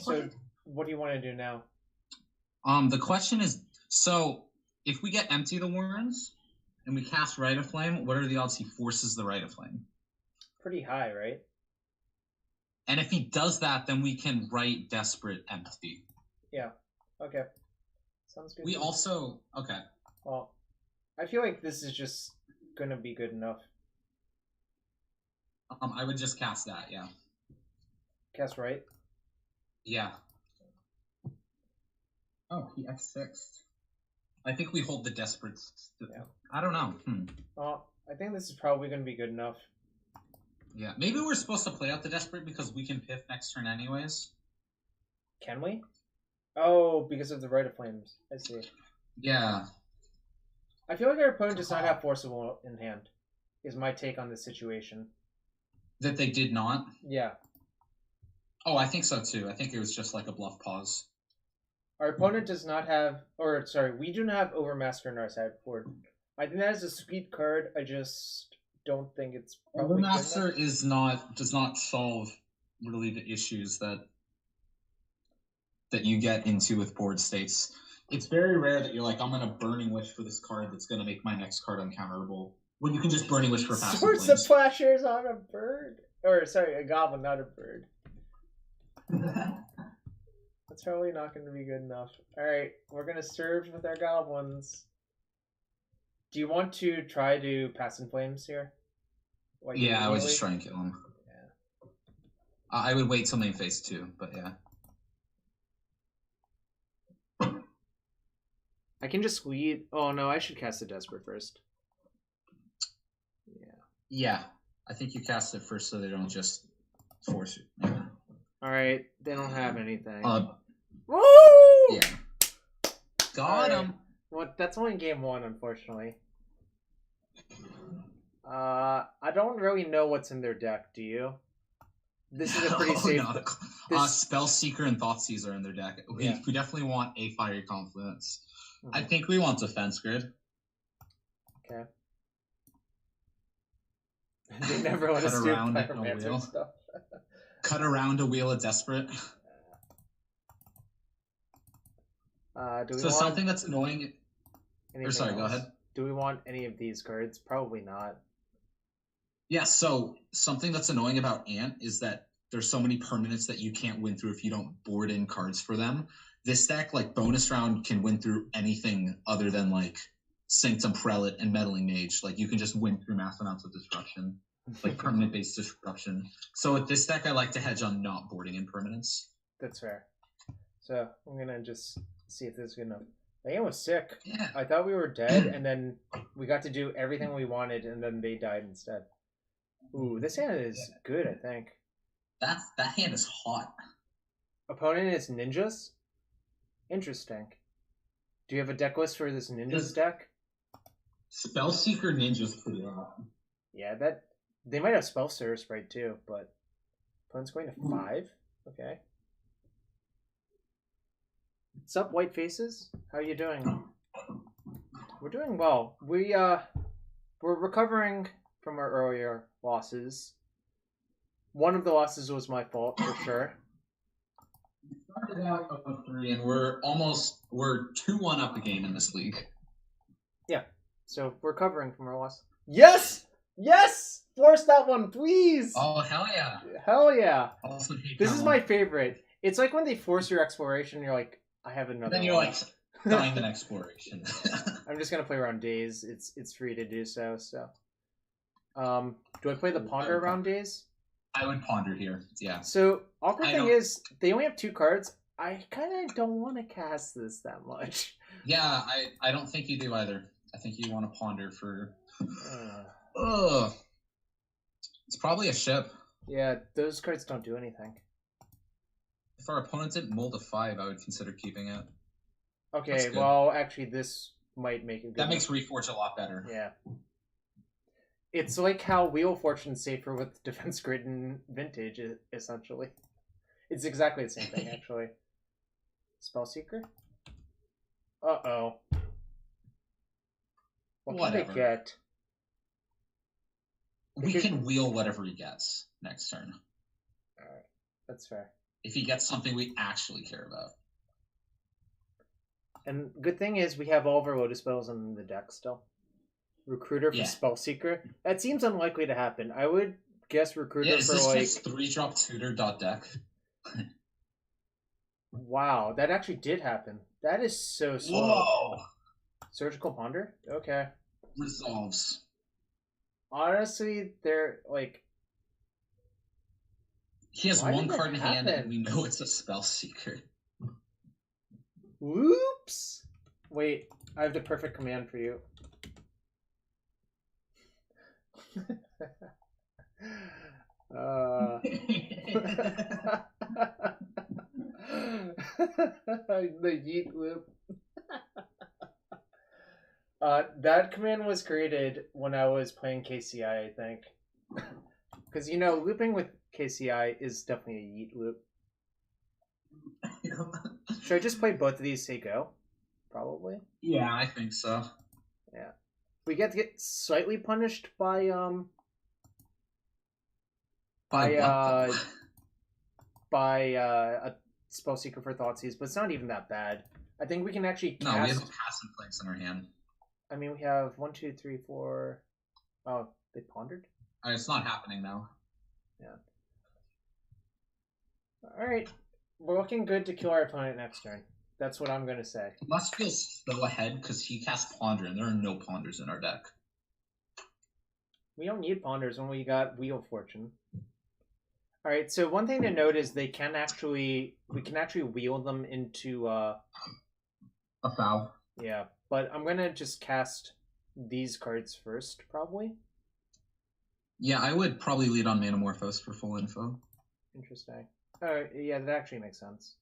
So, what do you want to do now? The question is, so if we get Empty the Warrens and we cast Rite of Flame, what are the odds he forces the Rite of Flame? Pretty high, right? And if he does that, then we can write Desperate Empty. Yeah. Okay. Sounds good. We also okay. Well, I feel like this is just gonna be good enough. I would just cast that, yeah. Cast right? Yeah. Oh, he X6'd. I think we hold the Desperates. Yeah. I don't know. Well, I think this is probably gonna be good enough. Yeah, maybe we're supposed to play out the Desperate because we can piff next turn anyways. Can we? Oh, because of the Rite of Flames. I see. Yeah. I feel like our opponent does not have Forcible in hand, is my take on this situation. That they did not? Yeah. Oh, I think so too. I think it was just like a bluff pause. Our opponent does not have, or sorry, we do not have Overmaster in our sideboard. I think that is a sweet card. I just don't think it's probably Overmaster does not solve really the issues that you get into with board states. It's very rare that you're like, I'm gonna Burning Wish for this card that's gonna make my next card uncounterable. When you can just Burning Wish for passive Sword planes. Splashers on a bird. Or sorry, a goblin, not a bird. That's probably not going to be good enough. Alright, we're going to surge with our goblins. Do you want to try to pass in flames here? Like yeah, I would just try and kill him. Yeah. I would wait till main phase 2, but yeah. I can just squeeze. Oh no, I should cast a Desperate first. Yeah. Yeah, I think you cast it first so they don't just force you. Yeah. Alright, they don't have anything. Woo! Yeah. Got him. Well, that's only game 1, unfortunately. I don't really know what's in their deck, do you? This is a pretty safe... Spellseeker and Thoughtseize are in their deck. We definitely want a Fiery Confluence. Mm-hmm. I think we want Defense Grid. Okay. They never let us do Pyromancer stuff. Cut around a Wheel of Desperate. Something that's annoying... Sorry, go ahead. Do we want any of these cards? Probably not. Yeah, so something that's annoying about Ant is that there's so many permanents that you can't win through if you don't board in cards for them. This deck, like, bonus round can win through anything other than, like, Sanctum Prelate and Meddling Mage. Like, you can just win through mass amounts of disruption. Like, permanent-based disruption. So with this deck, I like to hedge on not boarding in permanents. That's fair. So, I'm going to just see if this is good enough. That game was sick. Yeah. I thought we were dead, and then we got to do everything we wanted, and then they died instead. Ooh, this hand is good, I think. That hand is hot. Opponent is ninjas? Interesting. Do you have a deck list for this ninjas deck? Spellseeker Ninja's pretty awesome. Yeah, that they might have spell service right too, but opponent's going to 5. Okay. What's up, white faces? How are you doing? We're doing well. We're recovering from our earlier losses. One of the losses was my fault for sure. We started out 0-3, and we're 2-1 up a game in this league. Yeah. So we're recovering from our loss. Yes! Yes! Force that one, please! Oh, hell yeah. Hell yeah. Also hate This that is one. my favorite. It's like when they force your exploration, you're like, I have another Then you're one. like, diamond exploration. I'm just gonna play around days. It's free to do so. So, do I play the ponder around days? I would ponder here. Yeah. So awkward thing is they only have 2 cards. I kind of don't want to cast this that much. Yeah, I don't think you do either. I think you want to ponder for. It's probably a ship. Yeah, those cards don't do anything. If our opponent didn't mold a 5, I would consider keeping it. Okay, well, actually, this might make it good. That makes Reforge a lot better. Yeah. It's like how Wheel of Fortune's safer with Defense Grid and Vintage, essentially. It's exactly the same thing, actually. Spellseeker? Uh-oh. What can they get? We can wheel whatever he gets next turn. Alright, that's fair. If he gets something we actually care about. And good thing is we have all of our Lotus spells in the deck still. Recruiter for Spellseeker. That seems unlikely to happen. I would guess Recruiter is for this like just 3-drop tutor.deck? Wow, that actually did happen. That is so slow. Whoa! Surgical Ponder? Okay. Resolves. Honestly, they're like... He has one card in hand and we know it's a Spellseeker. Whoops! Wait, I have the perfect command for you. The yeet loop. That command was created when I was playing KCI, I think. Because, you know, looping with KCI is definitely a yeet loop. Should I just play both of these, say go? Probably. Yeah, I think so. Yeah. We get to get slightly punished by a Spellseeker for Thoughtseize, but it's not even that bad. I think we can actually cast... No, we have a passive place in our hand. I mean, we have 1, 2, 3, 4... Oh, they pondered? It's not happening now. Yeah. Alright. We're looking good to kill our opponent next turn. That's what I'm going to say. He must feel so ahead because he cast Ponder and there are no Ponders in our deck. We don't need Ponders when we got Wheel of Fortune. Alright, so one thing to note is we can actually wheel them into a foul. Yeah, but I'm gonna just cast these cards first, probably. Yeah, I would probably lead on Manamorphose for full info. Interesting. Yeah, that actually makes sense.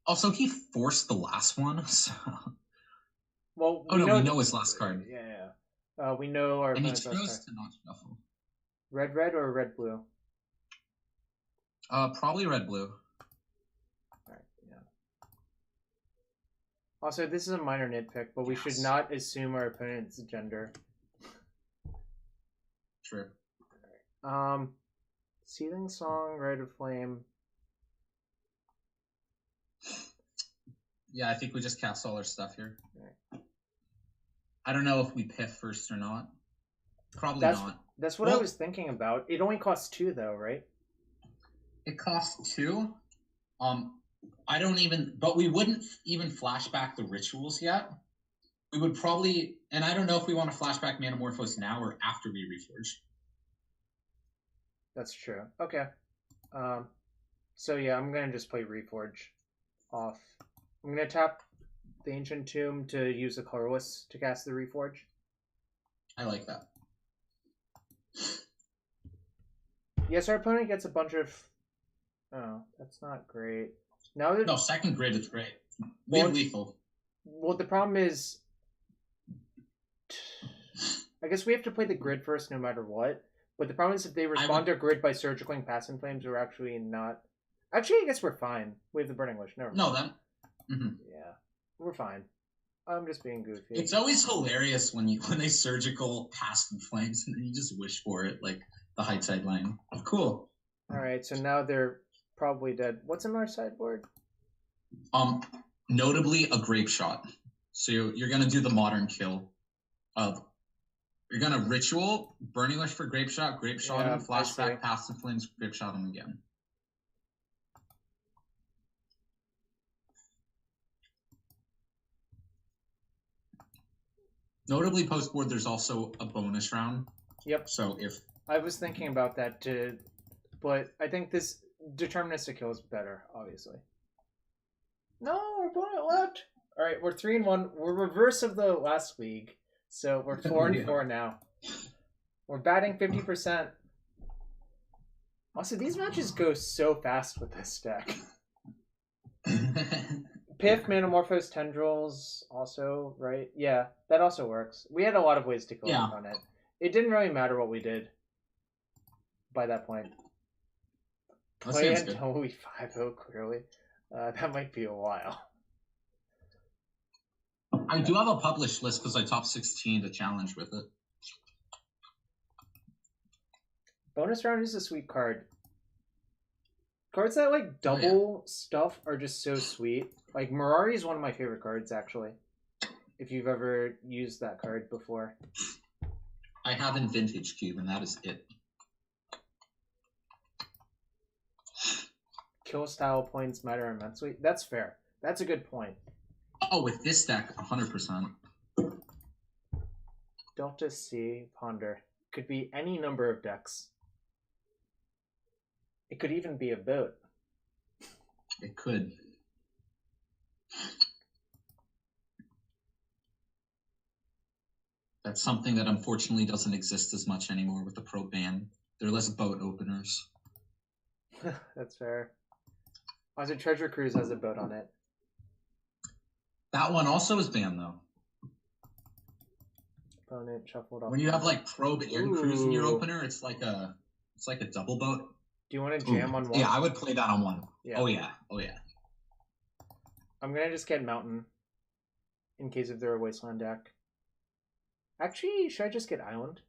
Also, he forced the last one, so... Well, we know his last card. Yeah. We know our opponent's last card. And he chose to not shuffle. Red or red-blue? Probably red-blue. Alright, yeah. Also, this is a minor nitpick, but we should not assume our opponent's gender. True. Alright. Seething Song, Rite of Flame. Yeah, I think we just cast all our stuff here. Right. I don't know if we piff first or not. Probably not. That's what I was thinking about. It only costs 2, though, right? It costs 2. But we wouldn't even flashback the rituals yet. We would probably, and I don't know if we want to flashback Manamorphose now or after we reforge. That's true. Okay. So yeah, I'm gonna just play Reforge off. I'm gonna tap the Ancient Tomb to use the Colorless to cast the Reforge. I like that. Yes, our opponent gets a bunch of... Oh, that's not great. Now that... No, second grid is great. We have lethal. Well, the problem is... I guess we have to play the grid first no matter what. But the problem is if they respond to grid by surgicling Pass and Flames, we're actually not... Actually, I guess we're fine. We have the Burning Wish. Never mind. No, then. Yeah, we're fine. I'm just being goofy. It's always hilarious when they surgical Pass and Flames and then you just wish for it, like the high tide line. Cool. Alright, so now they're probably dead. What's in our sideboard? Notably a Grape Shot. So you're gonna do the modern kill of you're gonna ritual, Burning Wish for Grape Shot him, flashback, Pass and Flames, Grape Shot him again. Notably post board there's also a bonus round. Yep. So if I was thinking about that too, but I think this deterministic kill is better, obviously. No, our opponent left. All right, we're 3-1. We're reverse of the last league, so we're 4-4 now. We're batting 50%. Also, these matches go so fast with this deck. Piff, Manamorphose, Tendrils, also, right? Yeah, that also works. We had a lot of ways to go on it. It didn't really matter what we did by that point. Play until we 5-0, clearly. That might be a while. I do have a published list because I top 16 to challenge with it. Bonus round is a sweet card. Cards that like double stuff are just so sweet. Like Mirari is one of my favorite cards, actually. If you've ever used that card before. I have in Vintage Cube, and that is it. Kill style points matter immensely. That's fair. That's a good point. Oh, with this deck, 100%. Delta C, Ponder. Could be any number of decks. It could even be a boat. It could. That's something that unfortunately doesn't exist as much anymore with the pro ban. There are less boat openers. That's fair. Also, Treasure Cruise has a boat on it. That one also is banned, though. Opponent shuffled off. When you have like probe and cruise in your opener, it's like a double boat. Do you want to jam on one? Yeah, I would play that on one. Yeah. Oh yeah. Oh yeah. I'm gonna just get Mountain in case if they're a Wasteland deck. Actually, should I just get Island?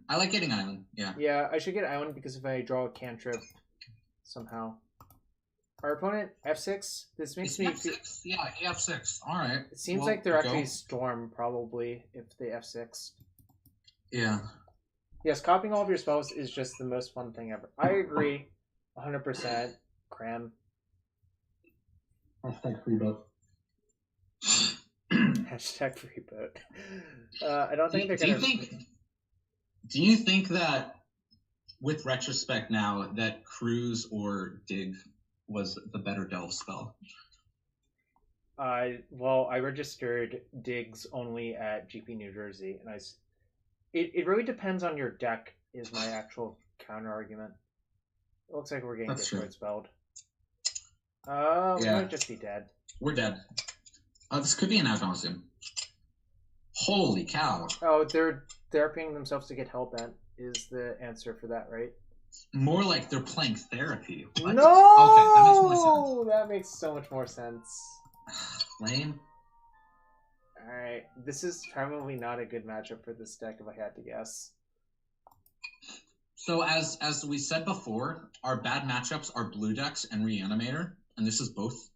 I like getting Island. Yeah. Yeah, I should get Island because if I draw a cantrip somehow. Our opponent F6. This makes me feel... Yeah, F6. All right. It seems like they're actually Storm probably if they F6. Yeah. Yes, copying all of your spells is just the most fun thing ever. I agree, 100%. Cram. Hashtag free boat. Hashtag free boat. I don't think they're gonna. Do you think that, with retrospect now, that Cruise or Dig was the better delve spell? Well, I registered Digs only at GP New Jersey, and it really depends on your deck. Is my actual counter argument. It looks like we're getting destroyed spelled. We might just be dead. We're dead. This could be an Agnostium. Holy cow! Oh, they're therapying themselves to get Hellbent is the answer for that, right? More like they're playing therapy. What? No! Okay, that makes more sense. That makes so much more sense. Lame. Alright, this is probably not a good matchup for this deck if I had to guess. So as we said before, our bad matchups are blue decks and Reanimator, and this is both.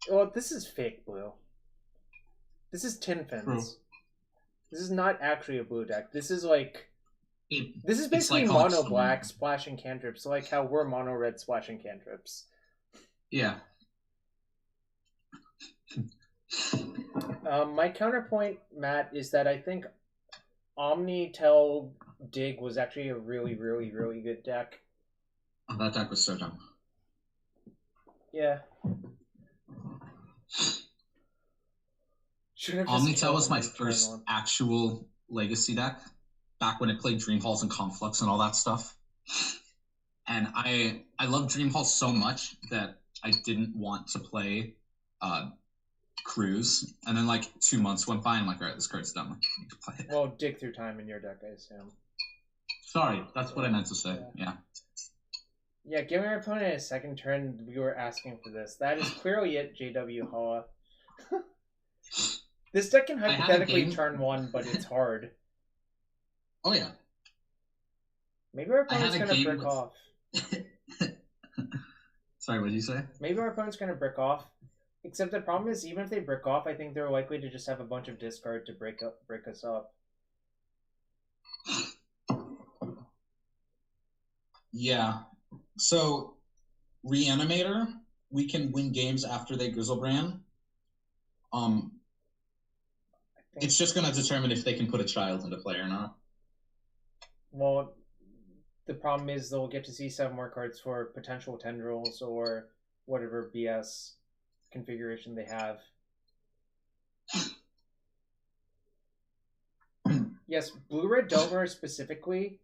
Well, this is fake blue. This is Tin Fins. True. This is not actually a blue deck. This is like... This is basically like mono black splashing cantrips, like how we're mono red splashing cantrips. Yeah. My counterpoint, Matt, is that I think Omnitel Dig was actually a really, really, really good deck. Oh, that deck was so dumb. Yeah. Omnitel was my first actual Legacy deck, back when it played Dream Halls and Conflux and all that stuff. And I love Dream Halls so much that I didn't want to play cruise, and then like 2 months went by, and I'm like, all right, this card's done. I need to play it. Well, dig through time in your deck, I assume. Sorry, that's what I meant to say. Yeah. Yeah, giving our opponent a second turn, we were asking for this. That is clearly it, JW Haw. This deck can hypothetically turn 1, but it's hard. Oh, yeah. Maybe our opponent's going to brick off. Sorry, what did you say? Maybe our opponent's going to brick off. Except the problem is, even if they brick off, I think they're likely to just have a bunch of discard to break us up. Yeah. So, Reanimator, we can win games after they Grizzlebrand. It's just going to determine if they can put a child into play or not. Well, the problem is they'll get to see 7 more cards for potential tendrils or whatever BS configuration they have. Yes, Blue-Red Delver specifically.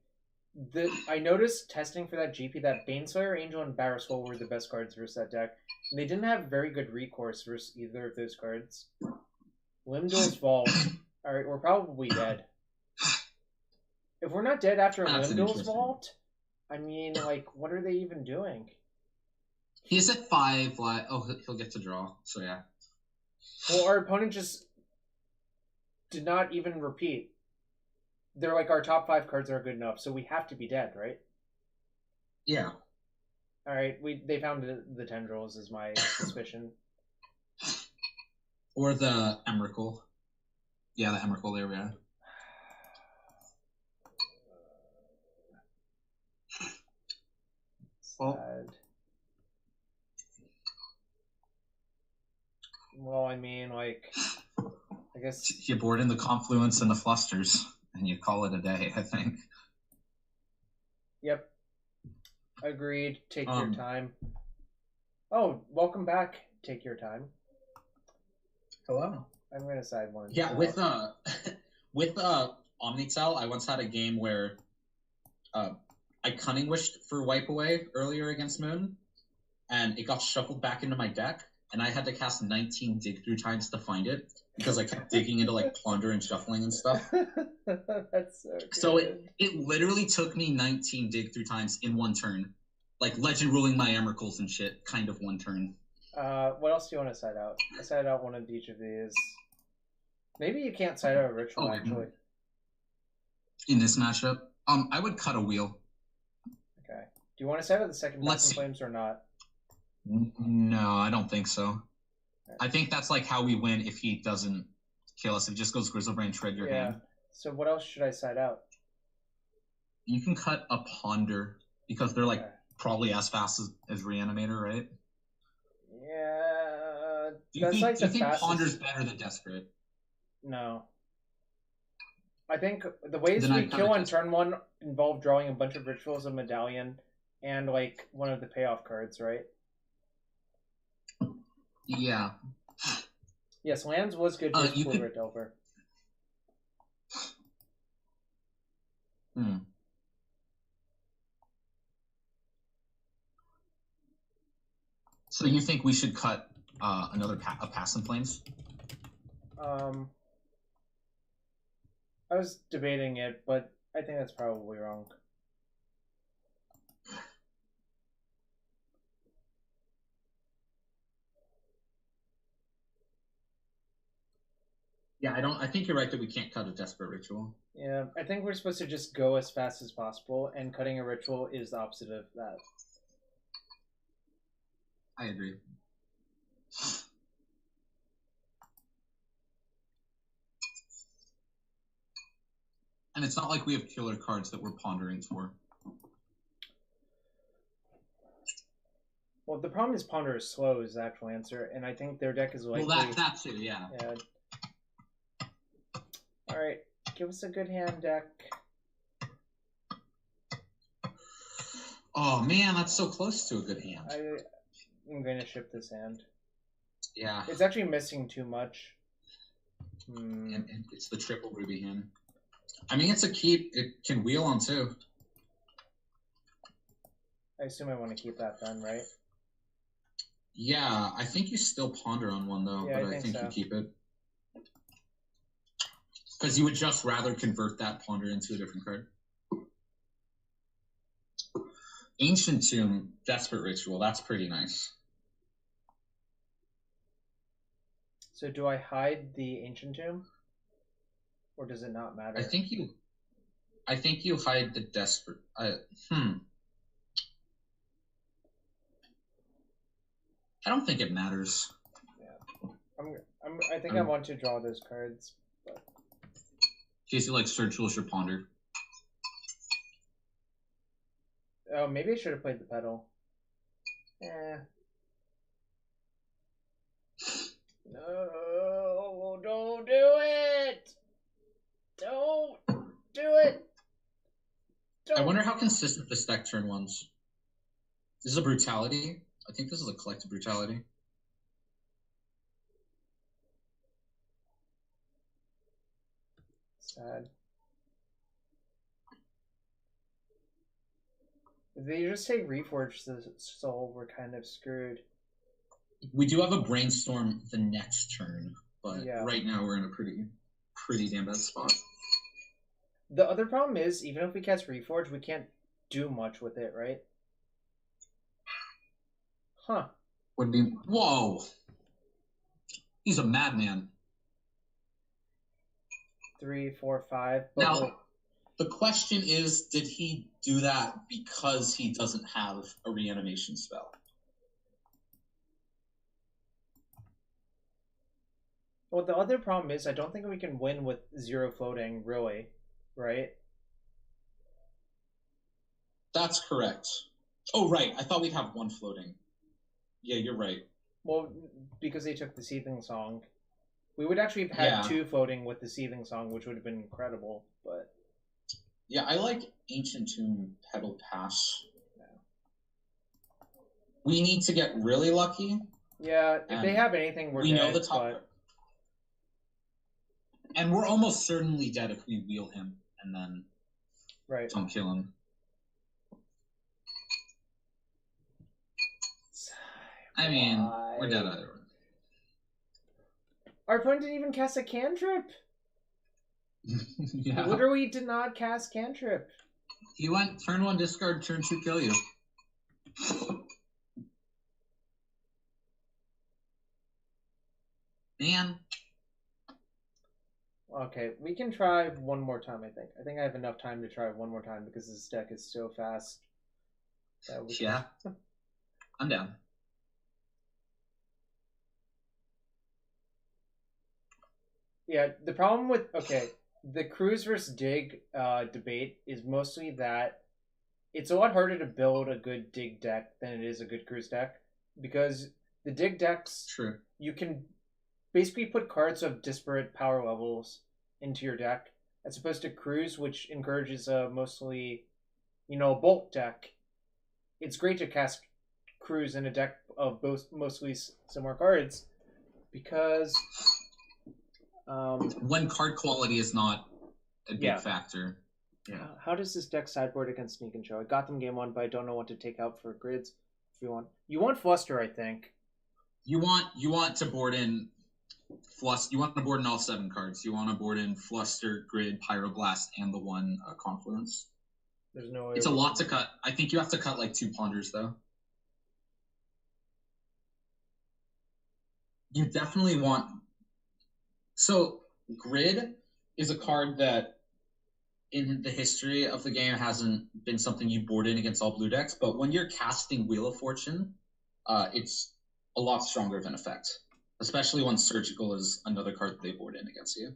I noticed testing for that GP that Baneslayer, Angel, and Barrasol were the best cards versus that deck. And they didn't have very good recourse versus either of those cards. Limdol's Vault. Alright, we're probably dead. If we're not dead after Limdol's Vault, I mean, like, what are they even doing? He's at 5. He'll get to draw, so yeah. Well, our opponent just did not even repeat. They're like, our top 5 cards are good enough, so we have to be dead, right? Yeah. Alright, they found the tendrils, is my suspicion. Or the Emrakul. Yeah, the Emrakul, there we are. Sad. Well, I mean, like, I guess... You board in the Confluence and the Flusters, and you call it a day, I think. Yep. Agreed. Take your time. Oh, welcome back. Take your time. Hello. I'm going to side one. Yeah, with Omnicell, I once had a game where I Cunning Wished for Wipe Away earlier against Moon, and it got shuffled back into my deck, and I had to cast 19 dig through times to find it, because I kept digging into like Plunder and Shuffling and stuff. That's so good. So it literally took me 19 dig through times in one turn. Like Legend Ruling my Emrakuls and shit, kind of one turn. What else do you want to side out? I side out one of each of these. Maybe you can't side out a Ritual, actually. In this matchup? I would cut a wheel. Okay. Do you want to side out the second Passing Flames or not? No, I don't think so. Okay. I think that's like how we win if he doesn't kill us. If he just goes Grizzlebrand, shred your hand. So what else should I side out? You can cut a Ponder, because they're like probably as fast as Reanimator, right? Yeah. Do you think Ponder's better than Desperate? No. I think the ways we kill on turn 1 involve drawing a bunch of Rituals of Medallion and like one of the payoff cards, right? Yeah. Yes, lands was good for Blue-Red Delver. So you think we should cut another Pass in Flames? I was debating it, but I think that's probably wrong. Yeah, I think you're right that we can't cut a Desperate Ritual. Yeah, I think we're supposed to just go as fast as possible, and cutting a Ritual is the opposite of that. I agree. And it's not like we have killer cards that we're pondering for. Well, the problem is Ponder is slow is the actual answer, and I think their deck is likely... Well, that too, yeah. Alright, give us a good hand deck. Oh, man, that's so close to a good hand. I'm going to ship this hand. Yeah. It's actually missing too much. And it's the triple ruby hand. I mean, it's a keep. It can wheel on too. I assume I want to keep that then, right? Yeah, I think you still ponder on one though, Yeah, but I think so. you keep it. Because you would just rather convert that ponder into a different card. Ancient Tomb, Desperate Ritual, that's pretty nice. So do I hide the Ancient Tomb? Or does it not matter? I think you hide the Desperate... I don't think it matters. Yeah. I think I want to draw those cards, but... In case you like Search your Ponder. Oh, maybe I should have played the pedal. No, don't do it! Don't do it! Don't. I wonder how consistent this deck turn one's. This is a Brutality. I think this is a collective Brutality. Sad. If they just take Reforge the Soul, we're kind of screwed. We do have a Brainstorm the next turn, but Yeah. right now we're in a pretty damn bad spot. The other problem is, even if we cast Reforge, we can't do much with it, right? Huh. Would be whoa. He's a madman. 3, 4, 5. Now, the question is, did he do that because he doesn't have a reanimation spell? Well, the other problem is, I don't think we can win with 0 floating, really, right? That's correct. Oh, right. I thought we'd have 1 floating. Yeah, you're right. Well, because they took the Seething Song. We would actually have had 2 floating with the Seething Song, which would have been incredible, but... Yeah, I like Ancient Tomb Pedal Pass. Yeah. We need to get really lucky. Yeah, if they have anything, we know the top. But... And we're almost certainly dead if we wheel him and then don't kill him. I mean, we're dead either way. Our opponent didn't even cast a cantrip. Yeah. Literally did not cast cantrip. He went turn 1 discard, turn 2 kill you. Man. Okay, we can try one more time, I think. I think I have enough time to try one more time because this deck is so fast. Yeah. I'm down. Yeah, the problem with... Okay, the Cruise versus Dig debate is mostly that it's a lot harder to build a good Dig deck than it is a good Cruise deck. Because the Dig decks... True. You can basically put cards of disparate power levels into your deck, as opposed to Cruise, which encourages a mostly, bulk deck. It's great to cast Cruise in a deck of both mostly similar cards, because... when card quality is not a big factor. Yeah. How does this deck sideboard against Sneak and Show? I got them game 1, but I don't know what to take out for grids. If you want Fluster, I think. You want to board in Fluster. You want to board in all 7 cards. You want to board in Fluster, Grid, Pyroblast, and the 1 Confluence. There's no way. It's a lot to cut. I think you have to cut like 2 Ponders though. You definitely want. So Grid is a card that, in the history of the game, hasn't been something you board in against all blue decks. But when you're casting Wheel of Fortune, it's a lot stronger of an effect, especially when Surgical is another card that they board in against you.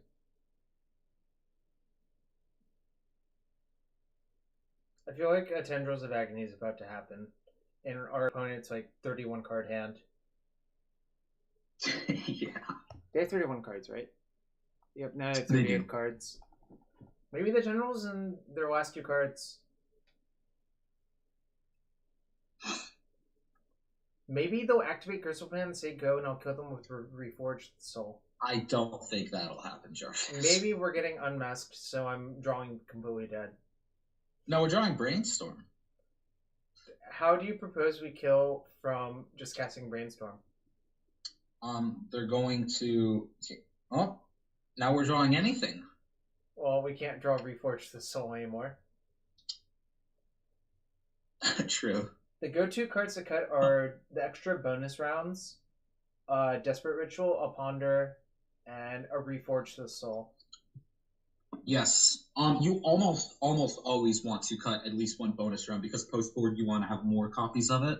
I feel like a Tendrils of Agony is about to happen, and our opponent's like 31 card hand. Yeah. They have 31 cards, right? Yep, now they have 38 cards. Maybe the Generals and their last 2 cards. Maybe they'll activate Crystal Pan and say go, and I'll kill them with Reforged Soul. I don't think that'll happen, Josh. Maybe we're getting unmasked, so I'm drawing completely dead. No, we're drawing Brainstorm. how do you propose we kill from just casting Brainstorm? They're going to. Oh, now we're drawing anything. Well, we can't draw Reforge the Soul anymore. True. The go-to cards to cut are the extra bonus rounds, Desperate Ritual, a Ponder, and a Reforge the Soul. Yes. You almost always want to cut at least one bonus round because post board you want to have more copies of it,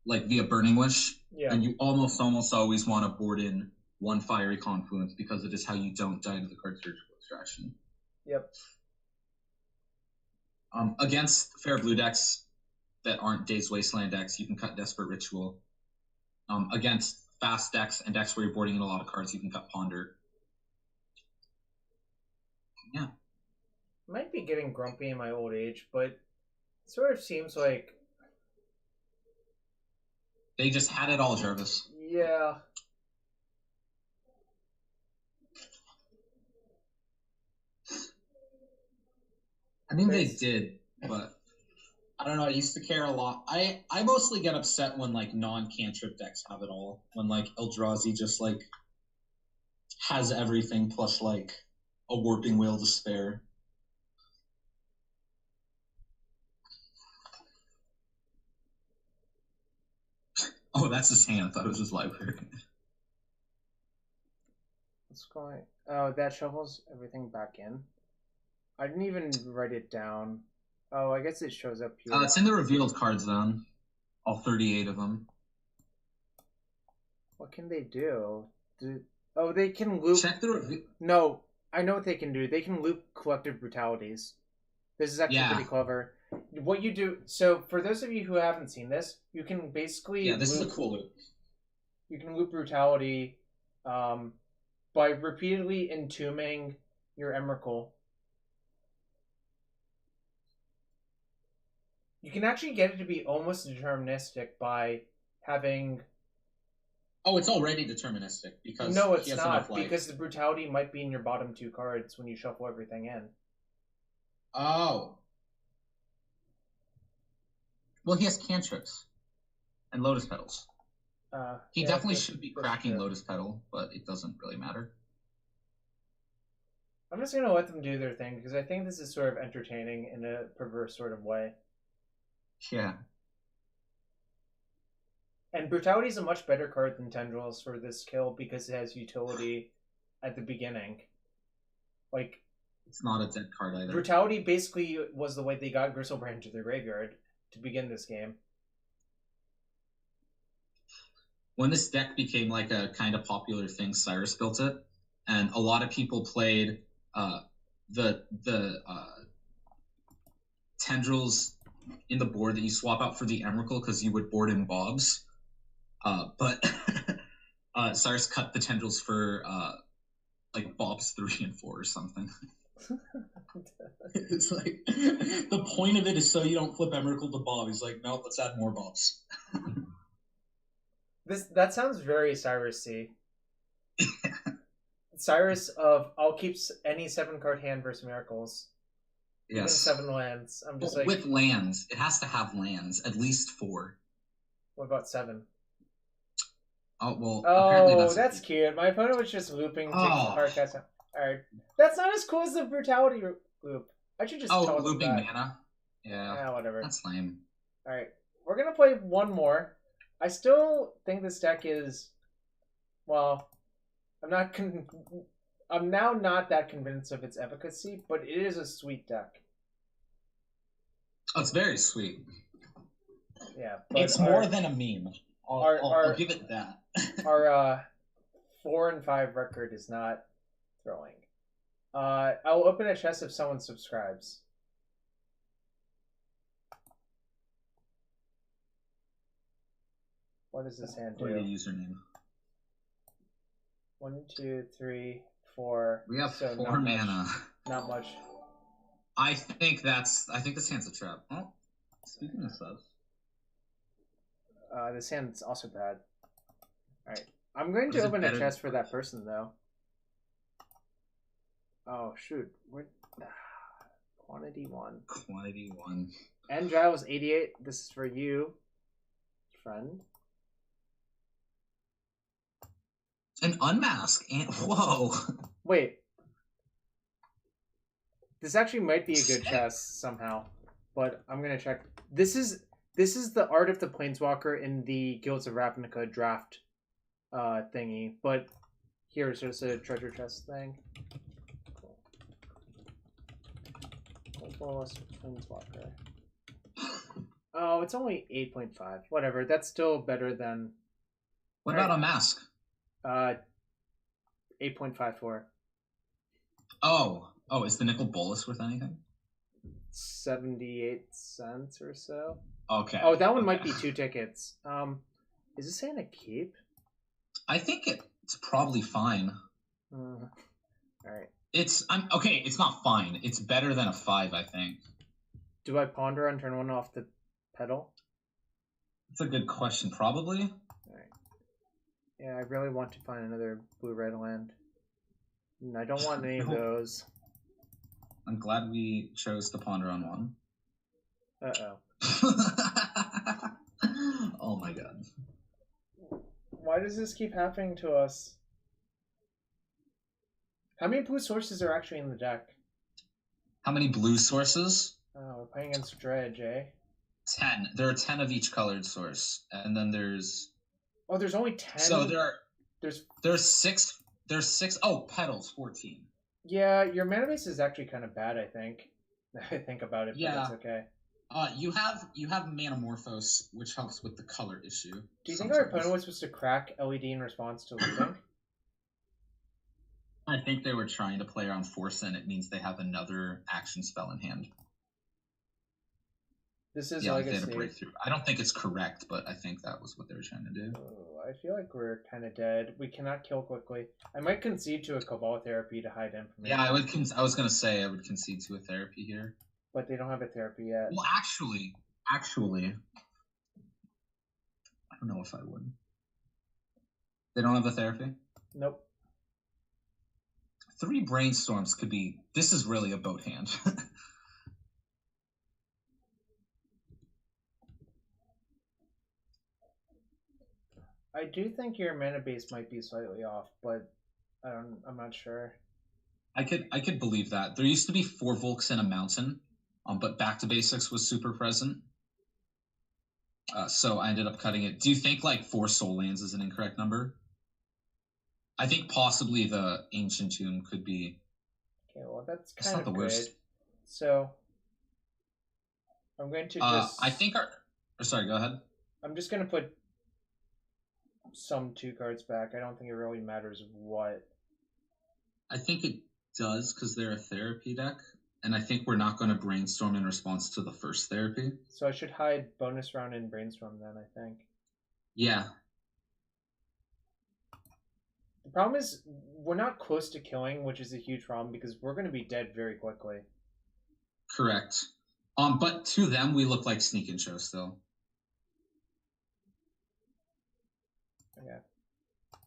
like via Burning Wish. Yeah. And you almost always want to board in one Fiery Confluence because it is how you don't die to the card surgical extraction. Yep. Against fair blue decks that aren't Days Wasteland decks, you can cut Desperate Ritual. Against fast decks and decks where you're boarding in a lot of cards, you can cut Ponder. Yeah. Might be getting grumpy in my old age, but it sort of seems like they just had it all, Jarvis. Yeah. I mean, they did, but I don't know. I used to care a lot. I mostly get upset when like non-cantrip decks have it all. When like Eldrazi just like has everything plus like a Warping Wheel to spare. Oh, that's his hand. I thought it was his library. What's going? Oh, that shovels everything back in. I didn't even write it down. Oh, I guess it shows up here. It's in the revealed card zone. All 38 of them. What can they do? Oh, they can loop. Check the review. No, I know what they can do. They can loop Collective Brutalities. This is actually pretty clever. What you do... So, for those of you who haven't seen this, you can basically... Yeah, this is a cool loop. You can loop Brutality by repeatedly entombing your Emrakul. You can actually get it to be almost deterministic by having... Oh, it's already deterministic because no, it's not, because the Brutality might be in your bottom two cards when you shuffle everything in. Oh. Well, he has cantrips and Lotus Petals. He definitely should be cracking Lotus Petal, but it doesn't really matter. I'm just going to let them do their thing because I think this is sort of entertaining in a perverse sort of way. Yeah. And Brutality is a much better card than Tendrils for this kill because it has utility at the beginning. Like, it's not a dead card either. Brutality basically was the way they got Gristlebrand to their graveyard to begin this game. When this deck became like a kind of popular thing, Cyrus built it, and a lot of people played the Tendrils in the board that you swap out for the Emrakul because you would board in Bobs. But Cyrus cut the Tendrils for like Bobs 3 and 4 or something. It's like the point of it is so you don't flip Emrakul to Bob. He's like, nope, let's add more Bobs. That sounds very Cyrus-y. Cyrus of I'll keep any 7-card hand versus Miracles. Yes. Even 7 lands. I'm just with lands. It has to have lands. At least 4. What about 7? Oh, well, oh, that's cute. My opponent was just looping to hard cast. Alright. That's not as cool as the Brutality loop. I should just tell them looping that. mana? Yeah, whatever. That's lame. Alright. We're going to play one more. I still think this deck is... Well, I'm now not that convinced of its efficacy, but it is a sweet deck. Oh, it's very sweet. Yeah. It's more than a meme. I'll give it that. Our 4 and 5 record is not throwing. I'll open a chest if someone subscribes. What does this hand do? Play the username. 1, 2, 3, 4. We have so 4 mana. Not much. I think this hand's a trap. Oh, speaking of stuff. This hand's also bad. Alright. I'm going to open a chest for that person, though. Oh, shoot. Quantity 1. Quantity 1. And Giles 88. This is for you, friend. An unmask and whoa. Wait. This actually might be a good chest somehow, but I'm gonna check. This is the Art of the Planeswalker in the Guilds of Ravnica draft thingy, but here's just a treasure chest thing. Cool. Planeswalker. Oh, it's only 8.5. Whatever. That's still better than. What about a mask? 8.54. Oh, is the nickel bolus worth anything? 78 cents or so. Okay. Oh, that one might be 2 tickets. Is this saying a keep? I think it's probably fine. All right. It's not fine. It's better than a 5, I think. Do I ponder on turn 1 off the pedal? That's a good question. Probably. All right. Yeah, I really want to find another blue-red land. And I don't want any of those. I'm glad we chose to ponder on one. Uh-oh. Oh my god. Why does this keep happening to us? How many blue sources are actually in the deck? How many blue sources? Oh, we're playing against Dredge, eh? 10. There are 10 of each colored source. And then there's... Oh, there's only 10? So There's 6... There's 6... Oh, petals, 14. Yeah, your mana base is actually kind of bad, I think. I think about it, but Yeah. it's okay. You have Manamorphose, which helps with the color issue. Do you think our opponent was supposed to crack LED in response to looting? I think they were trying to play around Force, and it means they have another action spell in hand. This is They had a Legacy. breakthrough. I don't think it's correct, but I think that was what they were trying to do. Oh, I feel like we're kind of dead. We cannot kill quickly. I might concede to a Cabal Therapy to hide information. Yeah, I was gonna say I would concede to a therapy here. But they don't have a therapy yet. Well, actually, I don't know if I would. They don't have a therapy? Nope. 3 brainstorms could be... This is really a boat hand. I do think your mana base might be slightly off, but I'm not sure. I could believe that. There used to be 4 Volks and a mountain, but Back to Basics was super present. So I ended up cutting it. Do you think like 4 Soul Lands is an incorrect number? I think possibly the Ancient Tomb could be. Okay, well that's It's kind not of the worst. good. So I'm going to just. I think sorry, go ahead. I'm just going to put some 2 cards back. I don't think it really matters what. I think it does because they're a therapy deck, and I think we're not going to brainstorm in response to the first therapy. So I should hide bonus round and brainstorm then, I think. Yeah. The problem is we're not close to killing, which is a huge problem because we're going to be dead very quickly. Correct. But to them, we look like Sneak and Show still. Okay.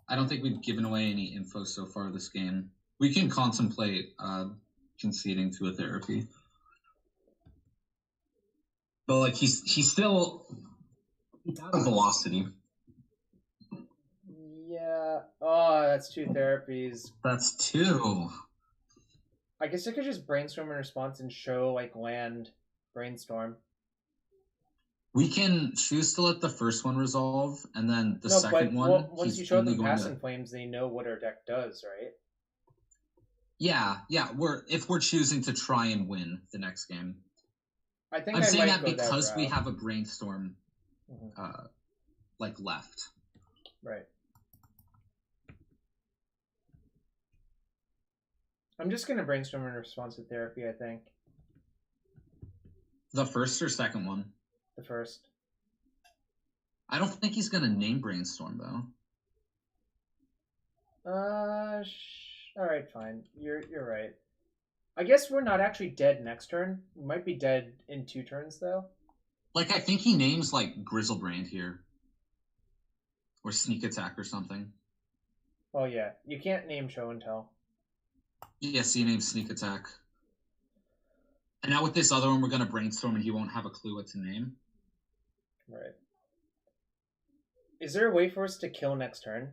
I don't think we've given away any info so far this game. We can contemplate conceding to a therapy. But like he's out of velocity. Yeah. Oh, that's 2 therapies. That's 2. I guess I could just brainstorm in response and show like land brainstorm. We can choose to let the first one resolve, and then the second one. Well, once you show them Passing Flames, they know what our deck does, right? Yeah. If we're choosing to try and win the next game. I think I'm I saying might that go because that we route. have a brainstorm, like left. Right. I'm just gonna brainstorm in response to therapy. I think The first or second one? the first. I don't think he's gonna name brainstorm though. All right, fine. You're right. I guess we're not actually dead next turn. We might be dead in 2 turns though. Like I think he names like Grizzlebrand here, or Sneak Attack or something. Well, yeah, you can't name Show and Tell. Yes, he names Sneak Attack. And now with this other one, we're gonna brainstorm, and he won't have a clue what to name. Right. Is there a way for us to kill next turn?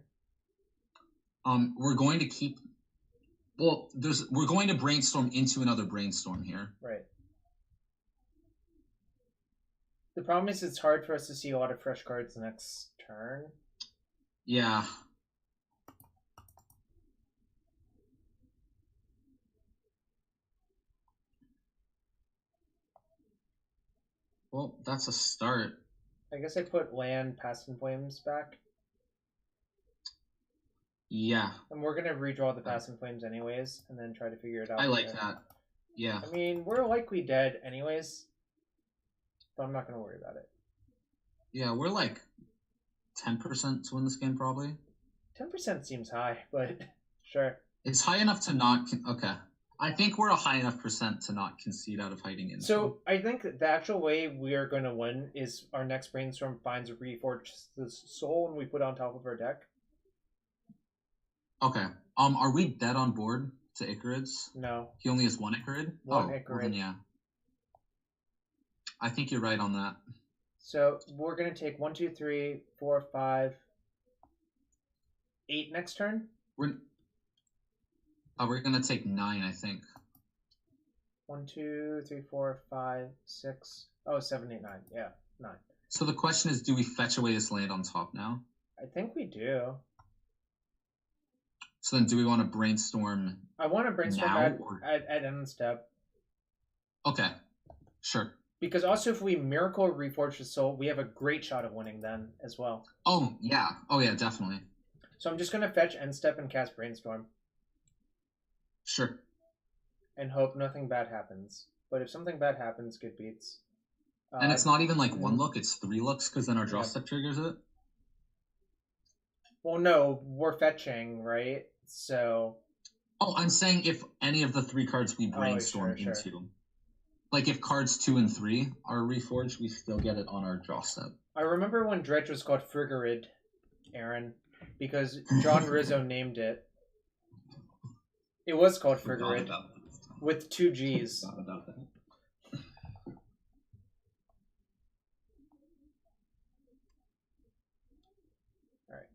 We're going to keep. Well, we're going to brainstorm into another brainstorm here. Right. The problem is it's hard for us to see a lot of fresh cards next turn. Yeah. Well, that's a start. I guess I put land, Past in Flames back. Yeah. And we're going to redraw the Past in Flames anyways, and then try to figure it out. I like that. Yeah. I mean, we're likely dead anyways, but I'm not going to worry about it. Yeah, we're like 10% to win this game, probably. 10% seems high, but sure. It's high enough to not... Okay. I think we're a high enough percent to not concede out of hiding in. So I think the actual way we are going to win is our next brainstorm finds a Reforged Soul and we put it on top of our deck. Okay. Are we dead on board to Icarids? No. He only has one Icarid? One Icarid. Well then, yeah. I think you're right on that. So we're going to take 1, 2, 3, 4, 5, 8 next turn. We're going to take 9, I think. 1, 2, 3, 4, 5, 6. Oh, 7, 8, 9. Yeah, 9. So the question is, do we fetch away this land on top now? I think we do. So then do we want to brainstorm I want to brainstorm now, at end step. Okay, sure. Because also if we Miracle Reforge the Soul, we have a great shot of winning then as well. Oh, yeah. Oh, yeah, definitely. So I'm just going to fetch end step and cast Brainstorm. Sure. And hope nothing bad happens. But if something bad happens, good beats. And it's not even like 1 look, it's 3 looks, because then our draw step triggers it? Well, no, we're fetching, right? So... Oh, I'm saying if any of the 3 cards we brainstorm into. Like if cards 2 and 3 are reforged, we still get it on our draw step. I remember when Dredge was called Friggerid, Aaron, because John Rizzo named it. It was called Friggerid with 2 G's. About that. All right.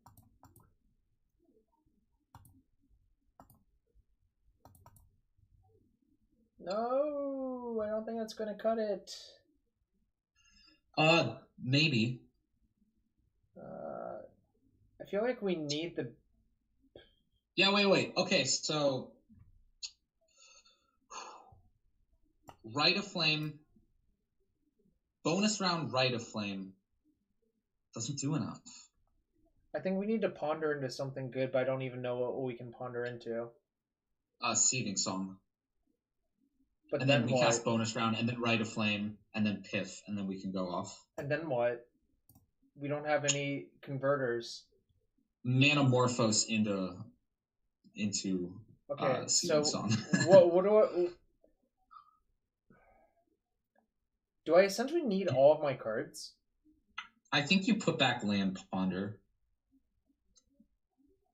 No, I don't think that's going to cut it. Maybe. I feel like we need the... Yeah, wait. Okay, so... Rite of Flame. Bonus round Rite of Flame. Doesn't do enough. I think we need to ponder into something good, but I don't even know what we can ponder into. Seething Song. But and then we cast bonus round, and then Rite of Flame, and then Piff, and then we can go off. And then what? We don't have any converters. Manamorphose into okay, Seething so Song. what do I essentially need all of my cards? I think you put back Land Ponder.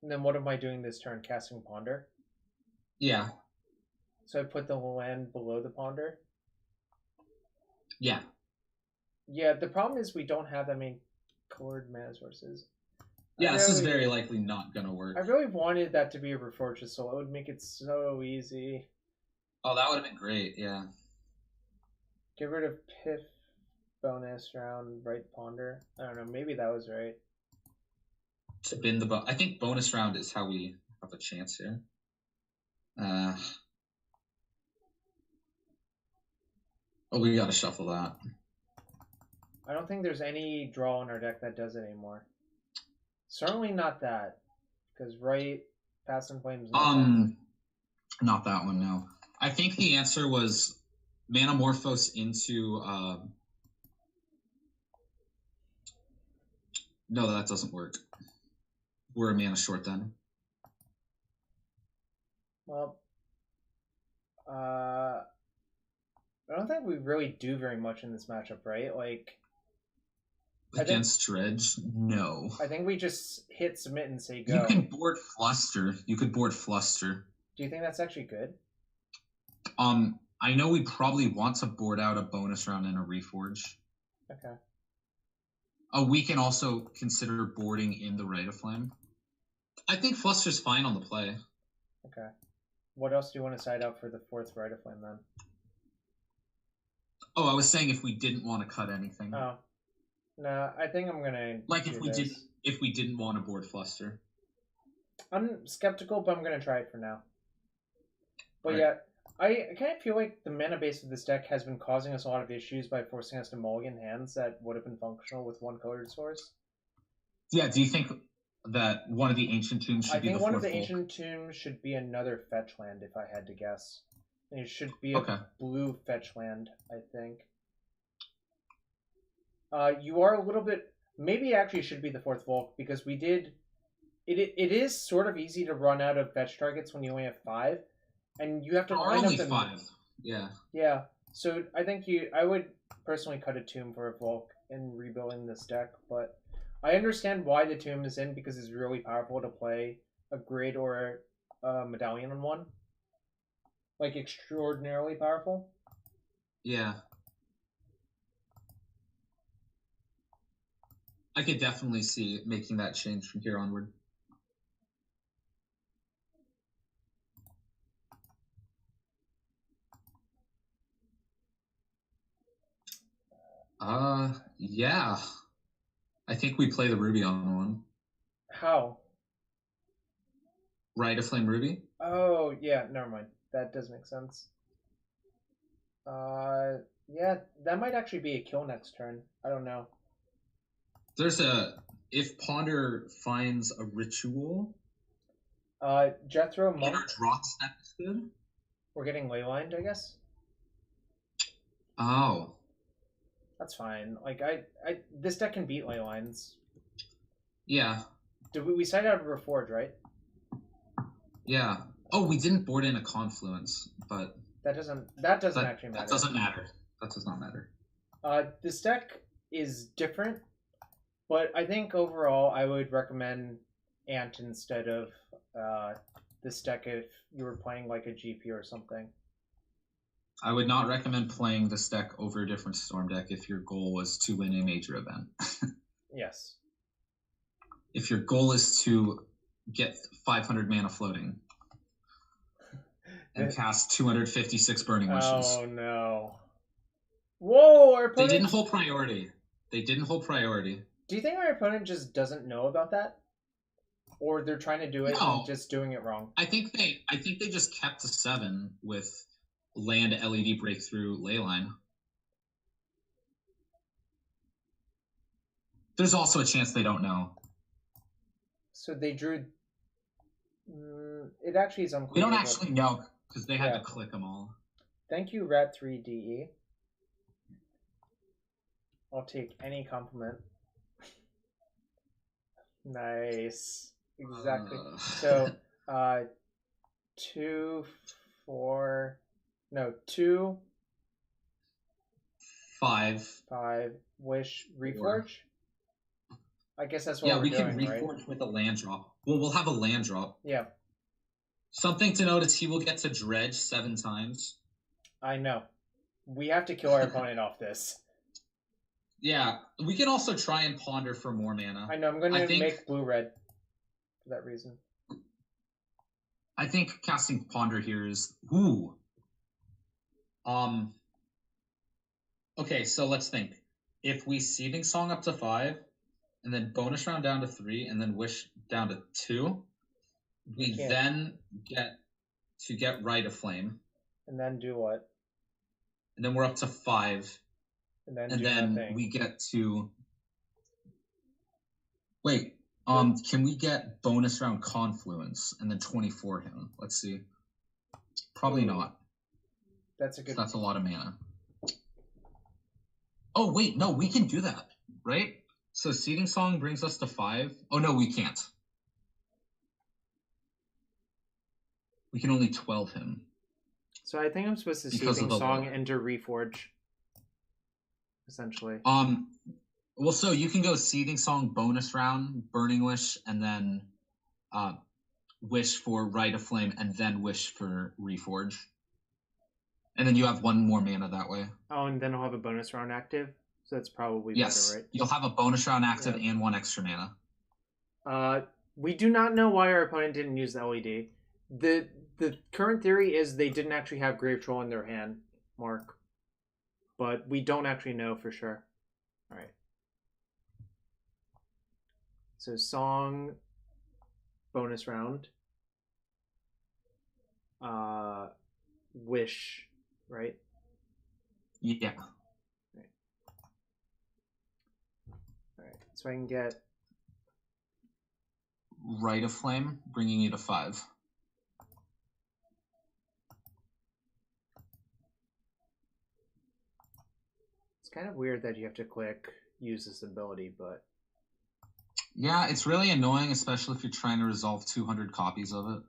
And then what am I doing this turn? Casting Ponder? Yeah. So I put the land below the Ponder? Yeah. Yeah, the problem is we don't have that many colored mana sources. Yeah, this is very likely not going to work. I really wanted that to be a Reforged Soul. It would make it so easy. Oh, that would have been great, yeah. Get rid of Piff, bonus round, right Ponder. I don't know, maybe that was right. To bin the I think bonus round is how we have a chance here. Oh, we gotta shuffle that. I don't think there's any draw in our deck that does it anymore. Certainly not that. Because right, Past in Flames... Not that one, no. I think the answer was Manamorphose into... No, that doesn't work. We're a mana short then. Well, I don't think we really do very much in this matchup, right? Like against Dredge, no. I think we just hit submit and say go. You can board Fluster. You could board Fluster. Do you think that's actually good? I I know we probably want to board out a bonus round and a reforge. Okay. We can also consider boarding in the Rite of Flame. I think Fluster's fine on the play. Okay. What else do you want to side out for the 4th Rite of Flame then? Oh, I was saying if we didn't want to cut anything. Oh. No, I think I'm gonna like if we didn't want to board Fluster. I'm skeptical, but I'm gonna try it for now. But right. yeah, I kind of feel like the mana base of this deck has been causing us a lot of issues by forcing us to mulligan hands that would have been functional with 1 colored source. Yeah, do you think that one of the Ancient Tombs should be the 4th I think one of the Ancient Tombs should be another fetch land, if I had to guess. And it should be a blue fetch land, I think. You are a little bit... Maybe it actually should be the 4th Volk, because we did... It is sort of easy to run out of fetch targets when you only have 5. And you have to line only up... 5. Yeah. Yeah. So I think I would personally cut a Tomb for a Volk in rebuilding this deck, but I understand why the Tomb is in, because it's really powerful to play a Grid or a Medallion on one. Like, extraordinarily powerful. Yeah. I could definitely see making that change from here onward. Yeah. I think we play the Ruby on one. How? Rite of Flame Ruby? Oh, yeah, never mind. That does make sense. Yeah, that might actually be a kill next turn. I don't know. There's if Ponder finds a ritual. Jethro Monk. Our draw step is good. We're getting leylined, I guess. Oh. That's fine. Like this deck can beat leylines. Yeah. Did we side out a Reforge, right? Yeah. Oh, we didn't board in a Confluence, but that doesn't actually matter. That doesn't matter. That does not matter. This deck is different, but I think overall I would recommend Ant instead of this deck if you were playing like a GP or something. I would not recommend playing this deck over a different Storm deck if your goal was to win a major event. Yes. If your goal is to get 500 mana floating and cast 256 Burning Wishes. Oh no. Whoa, our opponent... They didn't hold priority. Do you think our opponent just doesn't know about that? Or they're trying to do it and just doing it wrong? I think they just kept to 7 with land LED Breakthrough Leyline. There's also a chance they don't know. So they drew... it actually is unclear. We don't actually know because they had to click them all. Thank you, Rat3DE. I'll take any compliment. Nice. Exactly. So, 2, 5. Wish Reforge? I guess that's what we're doing, we can Reforge with a land drop. Well, we'll have a land drop. Yeah. Something to note is he will get to Dredge 7 times. I know. We have to kill our opponent off this. Yeah, we can also try and Ponder for more mana. I know, I'm going to make blue-red for that reason. I think casting Ponder here is... Ooh. Okay, so let's think. If we Seething Song up to 5, and then bonus round down to 3, and then Wish down to 2, we then get Rite of Flame. And then do what? And then we're up to 5. And then we get to... Wait, can we get bonus round Confluence and then 24 him? Let's see. Probably not. That's a good... That's a lot of mana. Oh, wait, no, we can do that, right? So Seething Song brings us to 5. Oh, no, we can't. We can only 12 him. So I think I'm supposed to Seething Song into Reforge. Essentially. Well, so you can go Seething Song bonus round, Burning Wish, and then Wish for Rite of Flame, and then Wish for Reforge. And then you have 1 more mana that way. Oh, and then I'll have a bonus round active. So that's probably better, right? You'll have a bonus round active and 1 extra mana. We do not know why our opponent didn't use the LED. The current theory is they didn't actually have Grave Troll in their hand, Mark. But we don't actually know for sure. All right. So Song, bonus round. Wish, right? Yeah. Right. All right. So I can get Rite of Flame, bringing you to 5. It's kind of weird that you have to click use this ability, but yeah, it's really annoying, especially if you're trying to resolve 200 copies of it.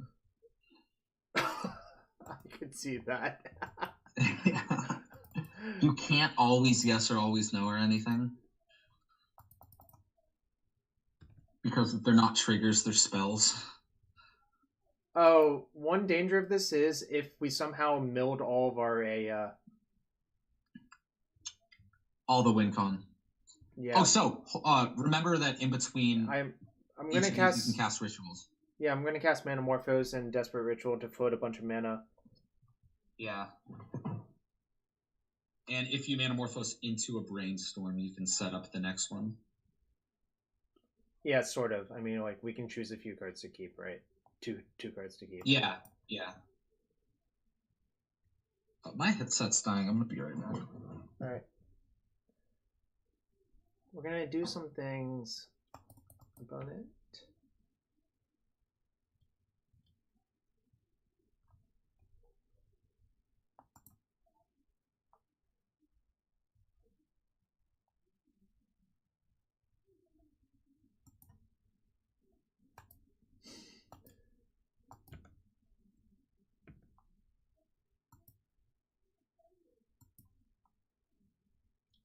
I could see that. Yeah. You can't always yes or always no or anything. Because they're not triggers, they're spells. Oh, one danger of this is if we somehow milled all of our all the win con. Yeah. Oh, so remember that in between I'm gonna cast. You can cast rituals. Yeah, I'm gonna cast Manamorphose and Desperate Ritual to float a bunch of mana. Yeah. And if you Manamorphose into a Brainstorm, you can set up the next one. Yeah, sort of. I mean, like, we can choose a few cards to keep, right? Two cards to keep. Yeah, yeah. Oh, my headset's dying. I'm gonna be right back. Alright. We're gonna do some things about it.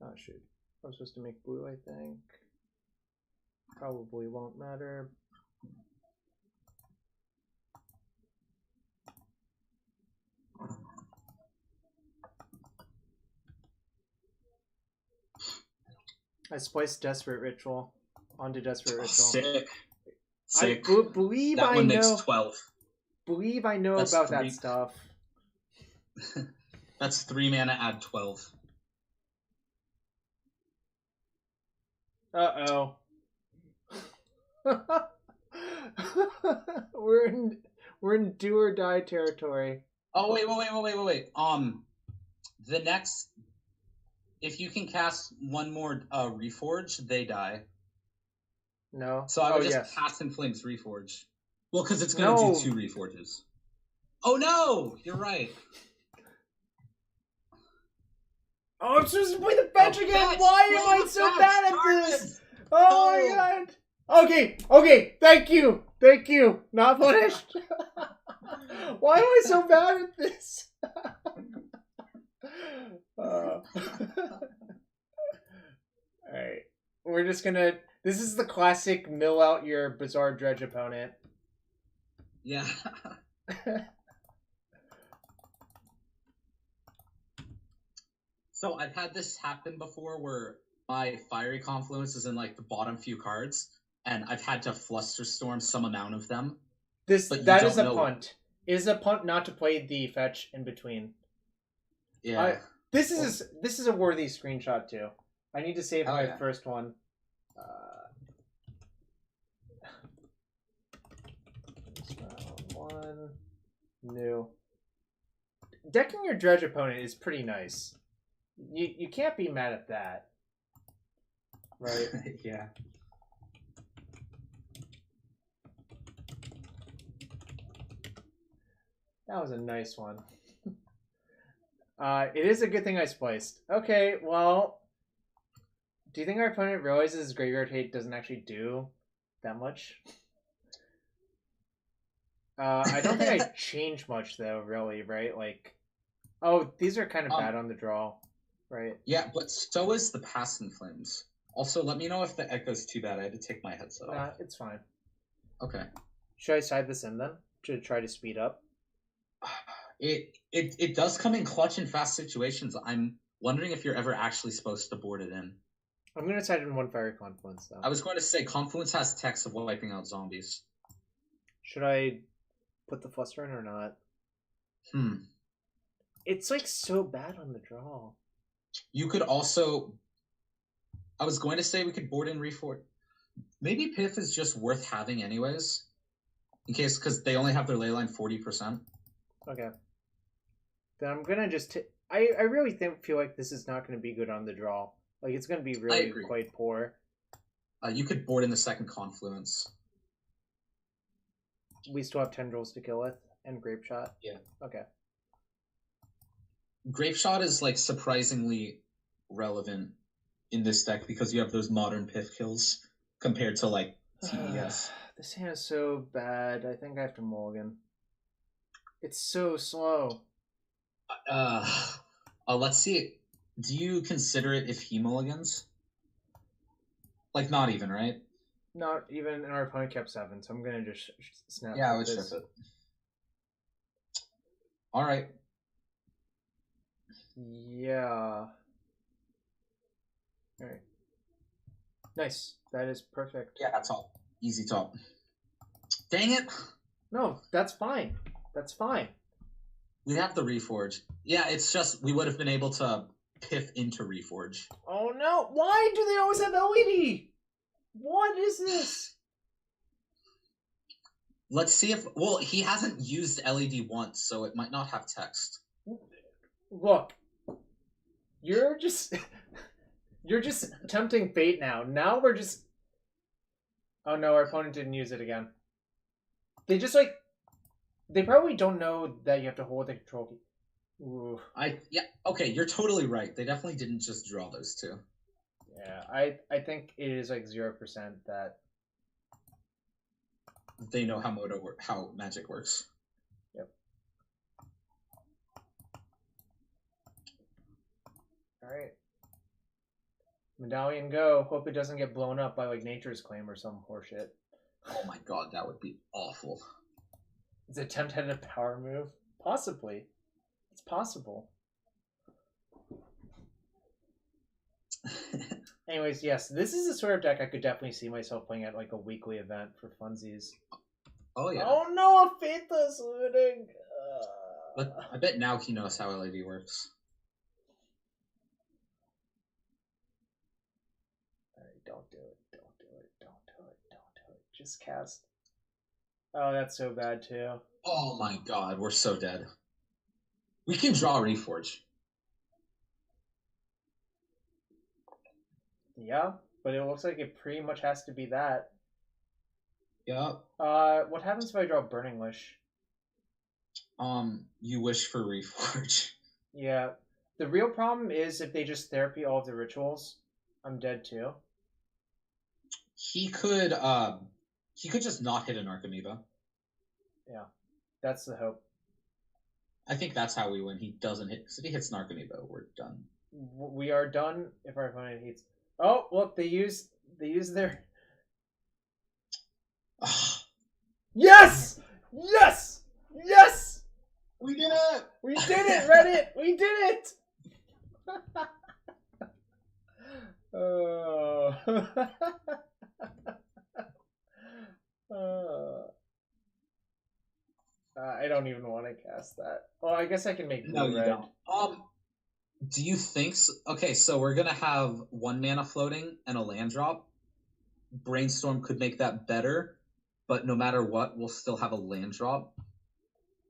Oh shoot. I was supposed to make blue, I think. Probably won't matter. I spliced Desperate Ritual onto Desperate Ritual. Sick. I believe that I one know. makes 12. Believe I know That's about 3. that stuff. That's 3 mana, add 12. Uh-oh. we're in do or die territory. Oh wait. The next, if you can cast 1 more Reforge, they die. No. So I would just cast in Flames Reforge. Well, because it's gonna do 2 Reforges. Oh no! You're right. Oh, I'm supposed to play the fetch again. Why am I so bad at this? Oh my god. Okay. Thank you. Not punished. Why am I so bad at this? Alright. We're just gonna... This is the classic mill out your Bizarre Dredge opponent. Yeah. So I've had this happen before where my Fiery Confluence is in like the bottom few cards, and I've had to Flusterstorm some amount of them. That is a punt. It is a punt not to play the fetch in between. Yeah. This is a worthy screenshot too. I need to save my first one. One new. Decking your Dredge opponent is pretty nice. You can't be mad at that, right? Yeah. That was a nice one. It is a good thing I spliced. Okay, well, do you think our opponent realizes Graveyard Hate doesn't actually do that much? I don't think I changed much though, really, right? Like, oh, these are kind of bad on the draw, right? Yeah, but so is the Past in Flames. Also, let me know if the echo's too bad. I had to take my headset off. It's fine. Okay. Should I side this in then to try to speed up? It does come in clutch and fast situations. I'm wondering if you're ever actually supposed to board it in. I'm gonna side in one fire confluence though. I was going to say Confluence has text of wiping out zombies. Should I put the fluster in or not? It's like so bad on the draw. You could also. I was going to say we could board in Reforge. Maybe Piff is just worth having anyways, in case because they only have their leyline 40%. Okay. Then I'm gonna just. I really feel like this is not gonna be good on the draw. Like it's gonna be really quite poor. You could board in the second Confluence. We still have tendrils to kill with and grape shot. Yeah. Okay. Grape shot is like surprisingly relevant in this deck because you have those modern Piff kills compared to like TES. This hand is so bad. I think I have to mulligan. It's so slow. Let's see. Do you consider it if he mulligans? Like not even, right? Not even, and our opponent kept 7, so I'm gonna just snap. Yeah, I would ship it. All right. Yeah. All right. Nice. That is perfect. Yeah, top. Easy top. Dang it. No, that's fine. That's fine. We have the Reforge. Yeah, it's just we would have been able to Piff into Reforge. Oh no! Why do they always have LED? What is this? Let's see if... Well, he hasn't used LED once, so it might not have text. Look. You're just... You're just tempting fate now. Now we're just... Oh no, our opponent didn't use it again. They just like... They probably don't know that you have to hold the control key. Ooh. Yeah, okay, you're totally right. They definitely didn't just draw those two. Yeah, I think it is like 0% that they know how magic works. Yep. All right. Medallion go. Hope it doesn't get blown up by like Nature's Claim or some horseshit. Oh my god, that would be awful. Is it 10-10 power move? Possibly. It's possible. Anyways, yes, this is a sort of deck I could definitely see myself playing at like a weekly event for funsies. Oh yeah. Oh no, a Faithless looting! But I bet now he knows how LED works. Alright, don't do it. Don't do it. Don't do it. Don't do it. Just cast. Oh, that's so bad too. Oh my god, we're so dead. We can draw Reforge. Yeah, but it looks like it pretty much has to be that. Yeah. What happens if I draw Burning Wish? You wish for Reforge. Yeah. The real problem is if they just therapy all of the rituals, I'm dead too. He could just not hit an Archamoeba. Yeah. That's the hope. I think that's how we win. He doesn't hit. Because if he hits an Archamoeba, we're done. We are done if our opponent hits. Oh, look, they use their... Yes! Yes! Yes! We did it! We did it, Reddit! We did it! Oh. I don't even want to cast that. Well, I guess I can make No, you red. don't. Do you think so? Okay, so we're gonna have 1 mana floating and a land drop. Brainstorm could make that better, but no matter what, we'll still have a land drop.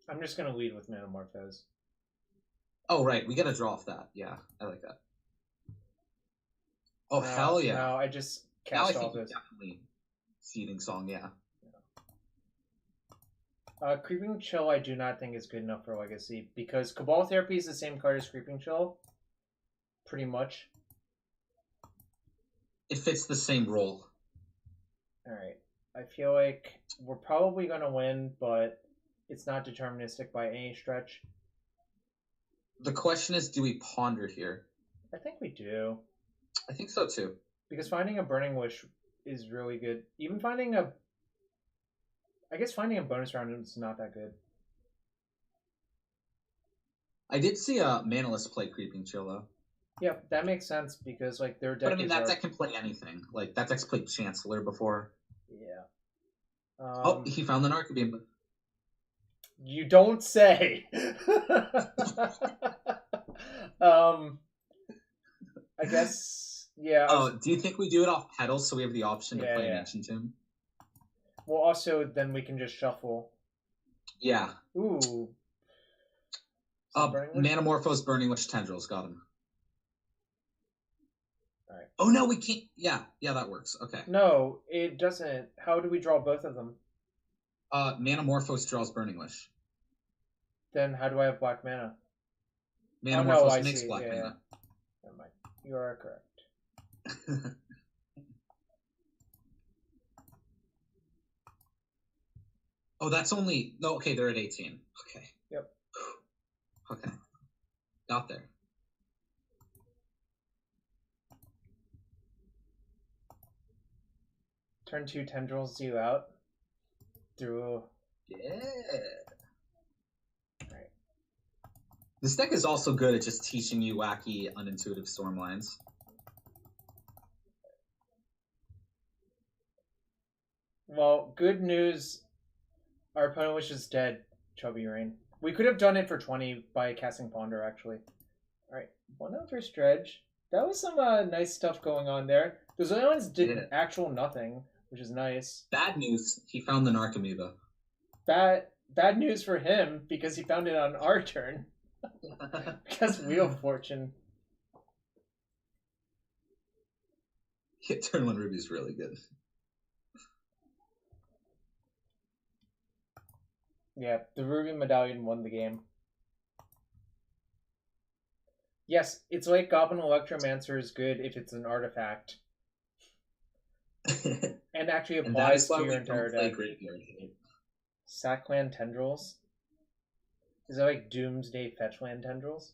I'm just gonna lead with Metamorphose. Oh right, we gotta draw off that. Yeah, I like that. Oh hell yeah! No, I just now cast I all think this. definitely Seeding Song. Yeah. Creeping Chill I do not think is good enough for Legacy, because Cabal Therapy is the same card as Creeping Chill. Pretty much. It fits the same role. Alright. I feel like we're probably going to win, but it's not deterministic by any stretch. The question is, do we ponder here? I think we do. I think so too. Because finding a Burning Wish is really good. Even finding a... I guess finding a bonus round is not that good. I did see a Manaless play Creeping Chill though. Yeah, that makes sense because like their deck But I mean, is that deck can play anything. Like that deck's played Chancellor before. Yeah. Oh, he found the Narcobeam. You don't say. I guess, yeah. Do you think we do it off pedals so we have the option to play an Ancient Tomb? Well, also, then we can just shuffle. Yeah. Ooh. Manamorphose Burning Witch Tendrils, got him. Alright. Oh, no, we can't. Yeah, that works. Okay. No, it doesn't. How do we draw both of them? Manamorphose draws Burning Wish. Then how do I have black mana? Manamorphose makes black mana. Never mind. You are correct. Oh, that's only... No, okay, they're at 18. Okay. Yep. Okay. Got there. Turn 2 tendrils you out. Through... Yeah. Alright. This deck is also good at just teaching you wacky, unintuitive stormlines. Well, good news. Our opponent was just dead, Chubby Rain. We could have done it for 20 by casting Ponder, actually. Alright, 1-0 for Dredge. That was some nice stuff going on there. Those other ones did actual nothing, which is nice. Bad news, he found the Narcomoeba. Bad news for him, because he found it on our turn. Because Wheel of Fortune. Yeah, turn 1 Ruby's really good. Yeah, the Ruby Medallion won the game. Yes, it's like Goblin Electromancer is good if it's an artifact. And actually applies to your entire deck. Sackland Tendrils? Is that like Doomsday Fetchland Tendrils?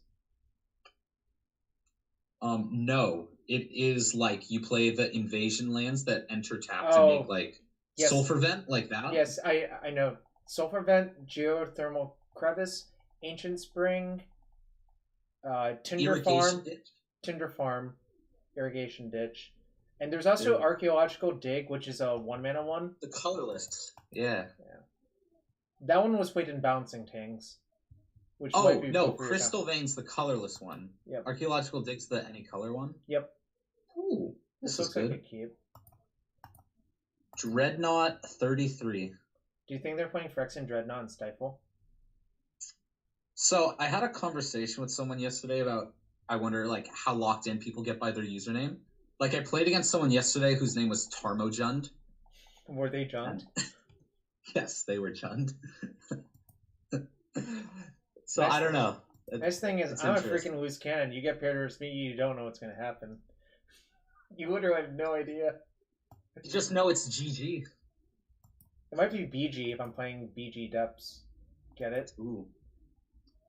No. It is like you play the invasion lands that enter tap to make like Sulfur Vent, like that? Yes, I know. Sulfur Vent, Geothermal Crevice, Ancient Spring, Tinder Farm, Irrigation Ditch. And there's also Archaeological Dig, which is a 1-mana one. The colorless. Yeah. That one was played in Bouncing Tings. Which Crystal Vein's the colorless one. Yep. Archaeological Dig's the any color one. Yep. Ooh, this looks good. Like a keep. Dreadnought 33. Do you think they're playing Phyrexian Dreadnought and Stifle? So I had a conversation with someone yesterday about, I wonder, like, how locked in people get by their username. Like, I played against someone yesterday whose name was Tarmojund. Were they Jund? Yes, they were Jund. So I don't know. Nice thing is, I'm a freaking loose cannon. You get paired versus me, you don't know what's going to happen. You literally have no idea. You just know it's GG. It might be BG if I'm playing BG Depths. Get it? Ooh.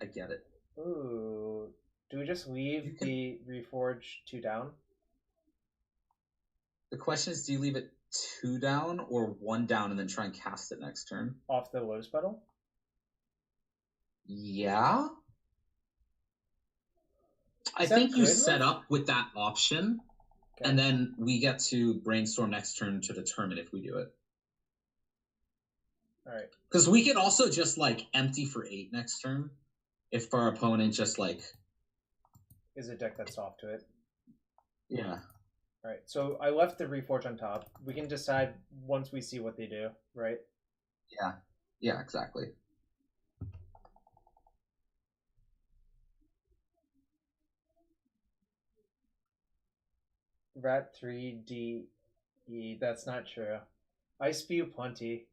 I get it. Ooh. Do we just leave the Reforge 2 down? The question is, do you leave it 2 down or 1 down and then try and cast it next turn? Off the Lotus Petal? Yeah. I think you set up with that option, and then we get to brainstorm next turn to determine if we do it. Alright. Because we could also just, like, empty for 8 next turn if our opponent just, like... is a deck that's off to it. Yeah. Alright, so I left the Reforge on top. We can decide once we see what they do, right? Yeah. Yeah, exactly. Rat 3D. That's not true. I spew plenty.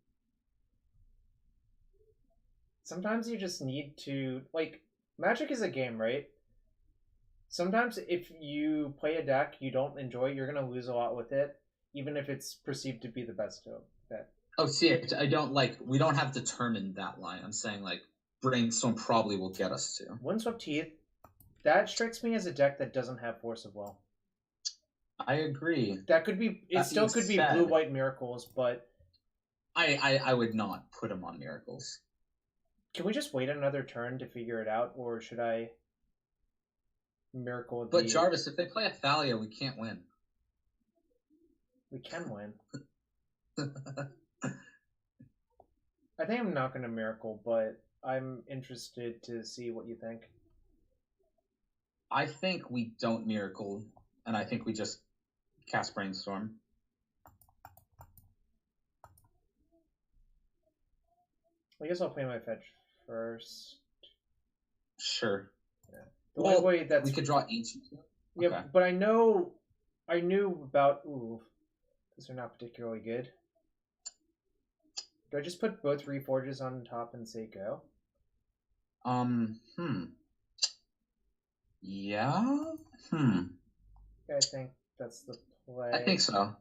Sometimes you just need to, like, Magic is a game, right? Sometimes if you play a deck you don't enjoy, you're going to lose a lot with it, even if it's perceived to be the best deck. Oh, see, I don't, like, we don't have determined that line. I'm saying, like, Brainstorm probably will get us to. Windswept Teeth, that strikes me as a deck that doesn't have Force of Will. I agree. That could be, it still could be Blue-White Miracles, but... I would not put him on Miracles. Can we just wait another turn to figure it out, or should I miracle But Jarvis, if they play a Thalia, we can't win. We can win. I think I'm not going to miracle, but I'm interested to see what you think. I think we don't miracle, and I think we just cast Brainstorm. I guess I'll play my fetch first. Sure. Yeah. The only way we could draw Ancient. Yeah, Okay. but I knew about those are not particularly good. Do I just put both Reforges on top and say go? Yeah. I think that's the play. I think so.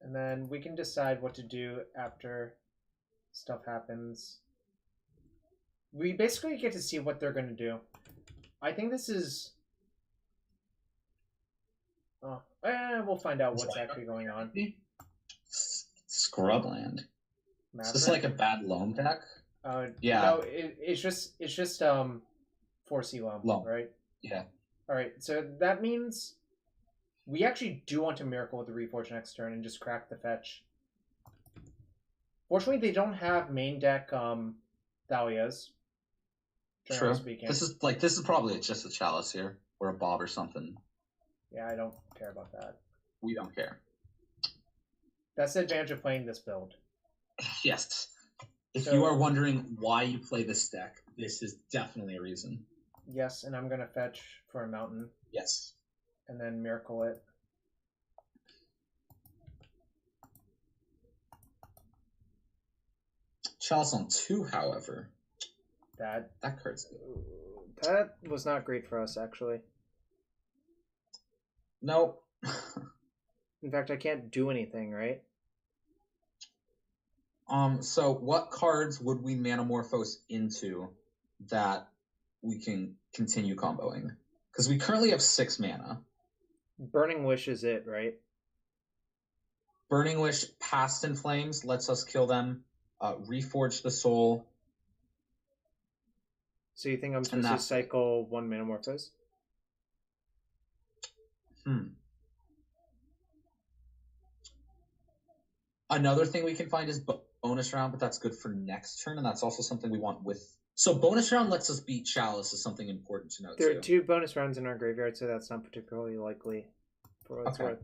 And then we can decide what to do after stuff happens. We basically get to see what they're going to do. I think this is... we'll find out what's actually going on. Scrubland. Maverick? Is this like a bad loam deck? Yeah. No, it's just 4C loam, right? Yeah. All right, so that means we actually do want to miracle with the Reforge next turn and just crack the fetch. Fortunately, they don't have main deck Thalias. True. Speaking. This is probably just a Chalice here, or a Bob or something. Yeah, I don't care about that. We don't care. That's the advantage of playing this build. Yes. If you are wondering why you play this deck, this is definitely a reason. Yes, and I'm going to fetch for a mountain. Yes. And then miracle it. Chalice on 2, however. That hurts. That was not great for us, actually. Nope. In fact, I can't do anything, right? So what cards would we Manamorphose into that we can continue comboing? Because we currently have 6 mana. Burning Wish is it, right? Burning Wish, Past in Flames, lets us kill them. Reforge the Soul. So you think I'm supposed to cycle 1 Manamorphose? Another thing we can find is bonus round, but that's good for next turn, and that's also something we want with... So bonus round lets us beat Chalice is something important to note, There are 2 bonus rounds in our graveyard, so that's not particularly likely for what it's worth.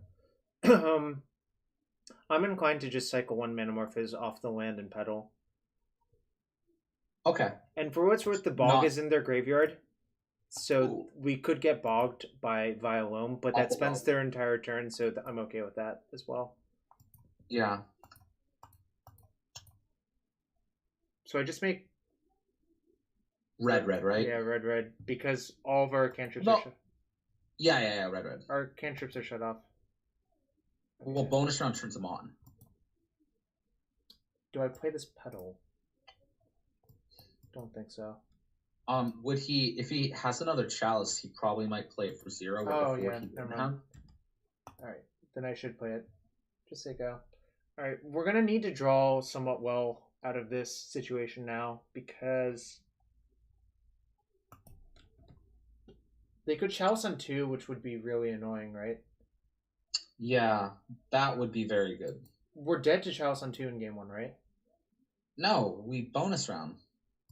I'm inclined to just cycle 1 Manamorphose off the land and pedal. Okay. And for what's worth, the bog is in their graveyard, so we could get bogged by via loam, but that spends their entire turn, so I'm okay with that as well. Yeah. So I just make... Red, right? Yeah, red, because all of our cantrips are shut... Yeah, red. Our cantrips are shut off. Okay. Well, bonus round turns them on. Do I play this pedal? Don't think so. Would he, if he has another Chalice, he probably might play it for 0. Oh, yeah, never mind. Alright, then I should play it. Just say go. Alright, we're going to need to draw somewhat well out of this situation now, because they could Chalice on 2, which would be really annoying, right? Yeah, that would be very good. We're dead to Chalice on 2 in game 1, right? No, we bonus round.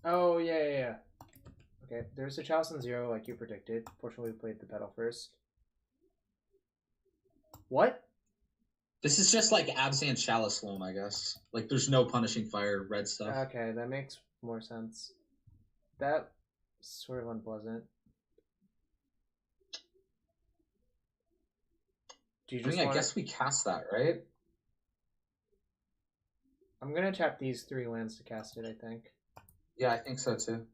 Oh, yeah. Okay, there's a Chalice on 0, like you predicted. Fortunately, we played the pedal first. What? This is just like Abzan Chalice Loam, I guess. Like, there's no Punishing Fire, red stuff. Okay, that makes more sense. That's sort of unpleasant. Do you just I guess we cast that, right? I'm going to tap these 3 lands to cast it, I think. Yeah, I think so, too.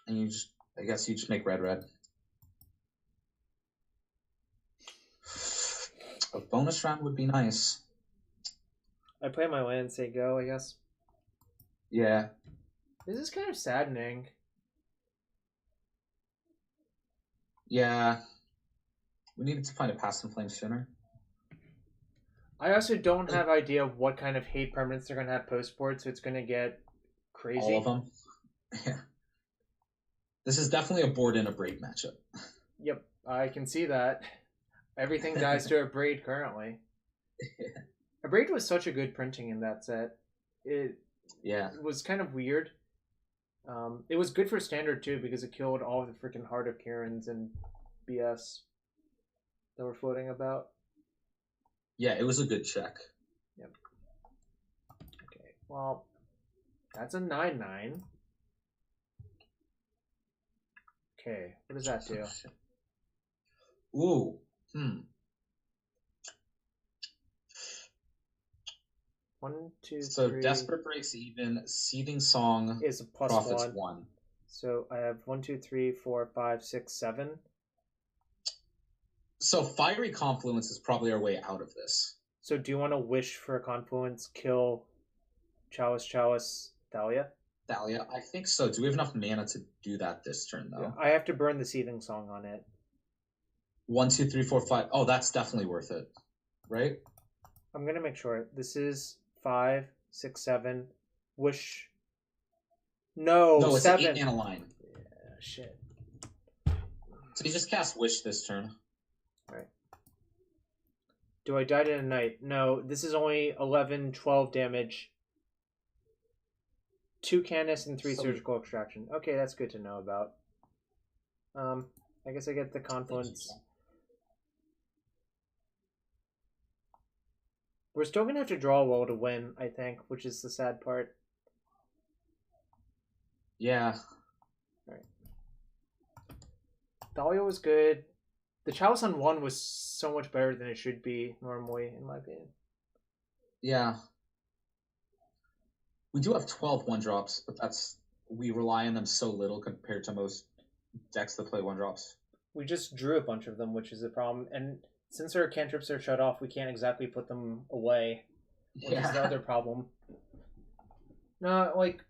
And I guess you just make red. A bonus round would be nice. I play my land and say go, I guess. Yeah. This is kind of saddening. Yeah. We needed to find a Past in Flames sooner. I also don't have idea of what kind of hate permanents they're going to have post-board, so it's going to get Crazy. All of them. Yeah. This is definitely a board in a braid matchup. Yep, I can see that. Everything dies to a braid currently. Yeah. A braid was such a good printing in that set. It was kind of weird. It was good for standard too because it killed all the freaking Heart of Karens and BS that were floating about. Yeah, it was a good check. Yep. Okay, well, that's a 9/9. Okay, what does that do? Ooh. 1, 2, So 3 Desperate Breaks Even, Seething Song is a profits +1. 1. So I have 1, 2, 3, 4, 5, 6, 7. So Fiery Confluence is probably our way out of this. So do you want to wish for a confluence, kill Chalice, Thalia? Thalia, I think so. Do we have enough mana to do that this turn, though? Yeah, I have to burn the Seething Song on it. 1, 2, 3, 4, 5. Oh, that's definitely worth it, right? I'm gonna make sure. This is 5, 6, 7. Wish. No, it's 7. an 8 mana line. Yeah, shit. So you just cast Wish this turn. Alright. Do I die to a knight? No, this is only 11, 12 damage. 2 Canis and 3 surgical extraction. Okay, that's good to know about. I guess I get the confluence. We're still gonna have to draw well to win, I think, which is the sad part. Yeah. Alright. Thalia was good. The Chalice on 1 was so much better than it should be normally, in my opinion. Yeah. We do have 12 1-drops, but we rely on them so little compared to most decks that play 1-drops. We just drew a bunch of them, which is a problem. And since our cantrips are shut off, we can't exactly put them away, which is the other problem. No, like,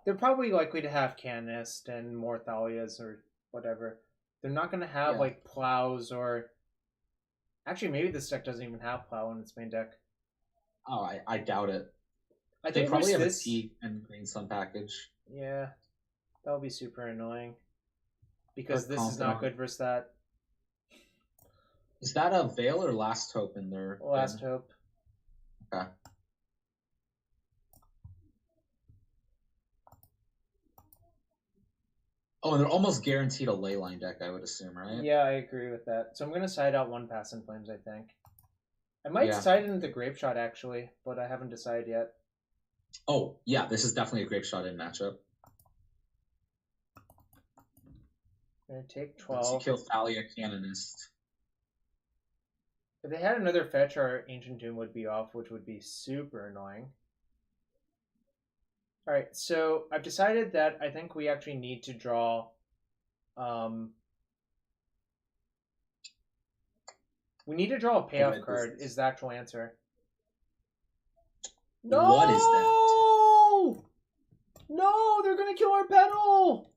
they're probably likely to have Canist and more Thalias or whatever. They're not going to have, like, Plows or... Actually, maybe this deck doesn't even have Plow in its main deck. Oh, I doubt it. I They think probably have this... a T and Green Sun package. Yeah, that would be super annoying. Because this is not good versus that. Is that a Veil or Last Hope in there? Last Hope. Okay. Oh, and they're almost guaranteed a Leyline deck, I would assume, right? Yeah, I agree with that. So I'm going to side out 1 Pass in Flames, I think. I might side into Grape Shot, actually, but I haven't decided yet. Oh, yeah, this is definitely a Grape Shot in matchup. I'm going to take 12. To kill Thalia Canonist. If they had another fetch, our Ancient Doom would be off, which would be super annoying. Alright, so I've decided that I think we actually need to draw... we need to draw a payoff card, is the actual answer. No! What is that? No! They're gonna kill our petal!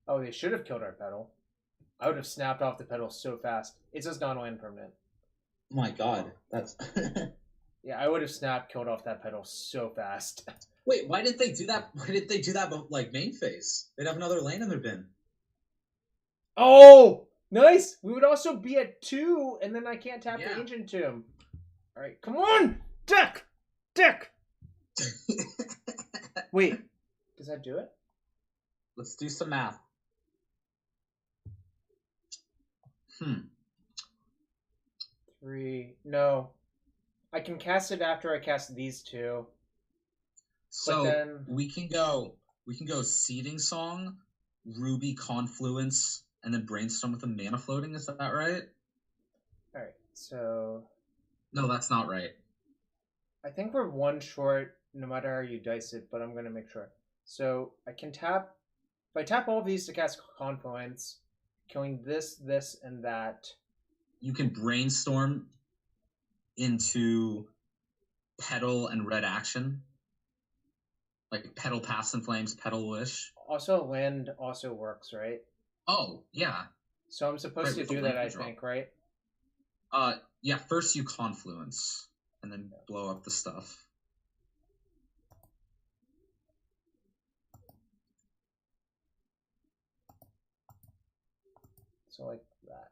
Oh, they should have killed our petal. I would have snapped off the petal so fast. It's just non-land permanent. Oh my god, that's... Yeah, I would have killed off that petal so fast. Wait, why did they do that? Why did they do that like main phase? They'd have another land in their bin. Oh! Nice! We would also be at 2, and then I can't tap the Ancient Tomb. Alright, come on! Deck! Wait, does that do it? Let's do some math. 3. No. I can cast it after I cast these 2. So then... we can go Seething Song, Ruby Confluence, and then Brainstorm with a mana floating. Is that right? Alright, so... No, that's not right. I think we're 1 short no matter how you dice it, but I'm going to make sure. So I can tap... If I tap all of these to cast Confluence, killing this, and that... You can Brainstorm into Petal and Red Action. Like Petal Pass in Flames, Petal Wish. Also, land also works, right? Oh, yeah. So I'm supposed to do that, I think, right? Yeah, first you Confluence, and then blow up the stuff. So like that.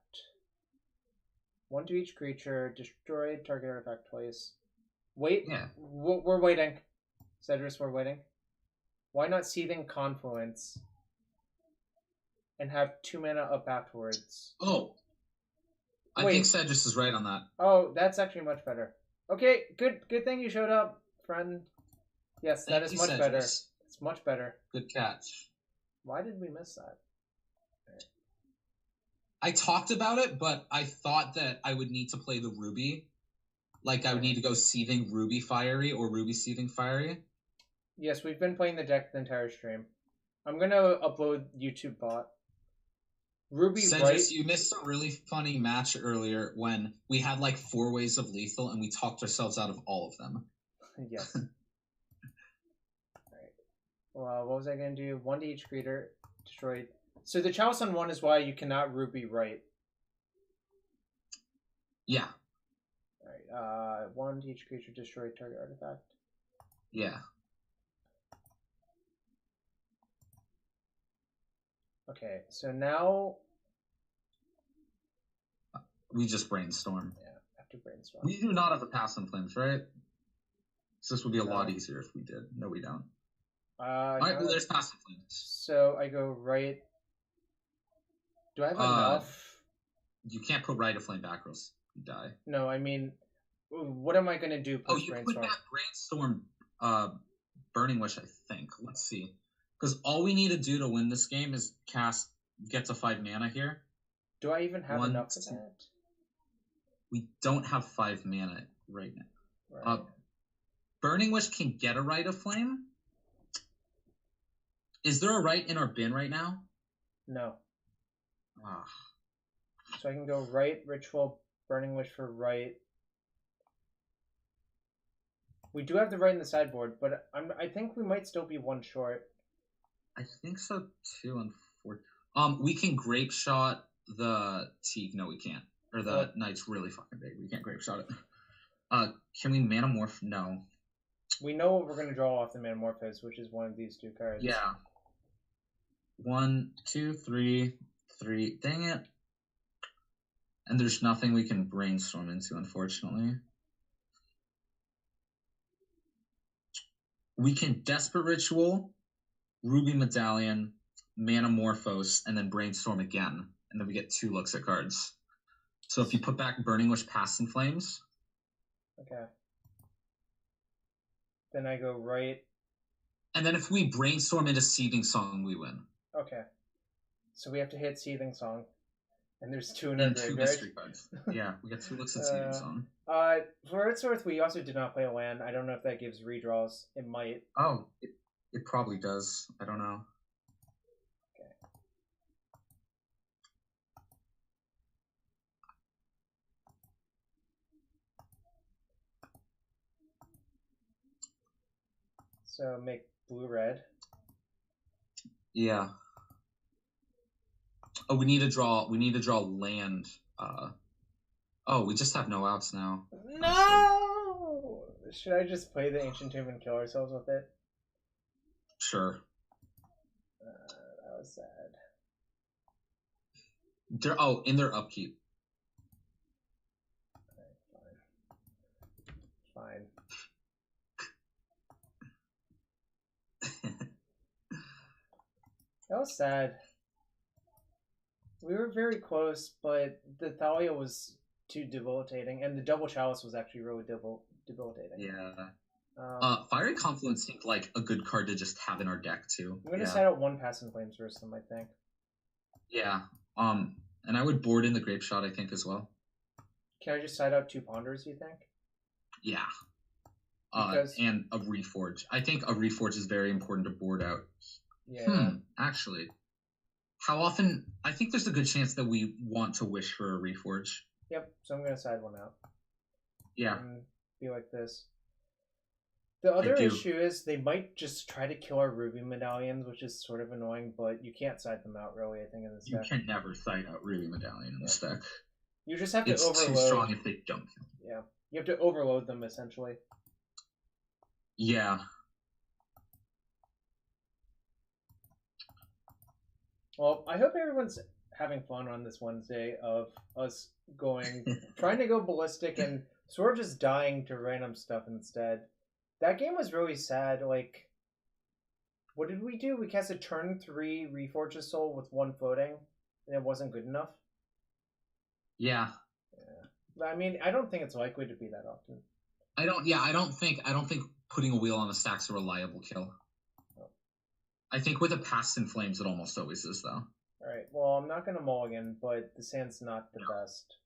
1 to each creature. Destroy target artifact twice. Wait. Yeah. We're waiting. Cedrus, we're waiting. Why not Seething Confluence? And have 2 mana up afterwards. Oh. I think Cedrus is right on that. Oh, that's actually much better. Okay, good thing you showed up, friend. Yes, that is much better. It's much better. Good catch. Why did we miss that? I talked about it, but I thought that I would need to play the Ruby. Like, I would need to go Seething Ruby Fiery or Ruby Seething Fiery. Yes, we've been playing the deck the entire stream. I'm going to upload YouTube bot. Ruby Cedrus, right. You missed a really funny match earlier when we had like 4 ways of lethal and we talked ourselves out of all of them. Yes. Alright. Well, what was I going to do? 1 to each creature. Destroyed. So the Chalice on 1 is why you cannot Ruby right. Yeah. Alright. 1 to each creature. Destroy target artifact. Yeah. Okay, so now we just brainstorm. Yeah, have to brainstorm. We do not have a Pass on Flames, right? So this would be a lot easier if we did. No, we don't. Alright, well, there's Pass on Flames. So I go right. Do I have enough? You can't put Right of Flame back, or else you die. No, I mean, what am I going to do post you brainstorm? put back Brainstorm Burning Wish, I think. Let's see. Because all we need to do to win this game is get to 5 mana here. Do I even have enough for that? We don't have 5 mana right now. Right. Burning Wish can get a Right of Flame. Is there a right in our bin right now? No. Ah. So I can go right, Ritual, Burning Wish for right. We do have the right in the sideboard, but I think we might still be 1 short. I think so too. We can Grape Shot the Teague. No, we can't. Or the Knight's really fucking big. We can't Grape Shot it. Can we Manamorph? No. We know what we're going to draw off the Manamorphose, which is one of these 2 cards. Yeah. 1, 2, 3, 3. Dang it. And there's nothing we can brainstorm into, unfortunately. We can Desperate Ritual, Ruby Medallion, Manamorphose, and then brainstorm again. And then we get 2 looks at cards. So if you put back Burning Wish, Past in Flames. Okay. Then I go right. And then if we brainstorm into Seething Song, we win. Okay. So we have to hit Seething Song. And there's 2 in our graveyard. 2 mystery cards. Yeah, we got 2 looks at Seething Song. For its worth, we also did not play a land. I don't know if that gives redraws. It might. Oh, it probably does. I don't know. Okay. So make blue-red. Yeah. Oh, we need to draw land. Oh, we just have no outs now. No! Should I just play the Ancient Tomb and kill ourselves with it? Sure. That was sad. In their upkeep. Okay, fine. That was sad. We were very close, but the Thalia was too debilitating, and the double Chalice was actually really debilitating. Yeah. Fiery Confluence seemed like a good card to just have in our deck too. I'm gonna set out 1 Pass in Flames versus them, I think. Yeah. And I would board in the Grape Shot, I think, as well. Can I just side out 2 Ponders, you think? Yeah. And a Reforge. I think a Reforge is very important to board out. Yeah. Actually. How often? I think there's a good chance that we want to wish for a Reforge. Yep, so I'm going to side 1 out. Yeah. And be like this. The other issue is they might just try to kill our Ruby Medallions, which is sort of annoying, but you can't side them out, really, I think, in this deck. You can never side out Ruby Medallion in this deck. You just have to overload. It's too strong if they don't kill. Yeah. You have to overload them, essentially. Yeah. Well, I hope everyone's having fun on this Wednesday of us trying to go ballistic and sort of just dying to random stuff instead. That game was really sad. Like, what did we do? We cast a turn 3 Reforged Soul with 1 floating, and it wasn't good enough. Yeah. But I mean, I don't think it's likely to be that often. I don't think putting a wheel on the stack's a reliable kill. Oh. I think with a Past in Flames, it almost always is, though. Alright, well, I'm not going to mulligan, but the sand's not the best.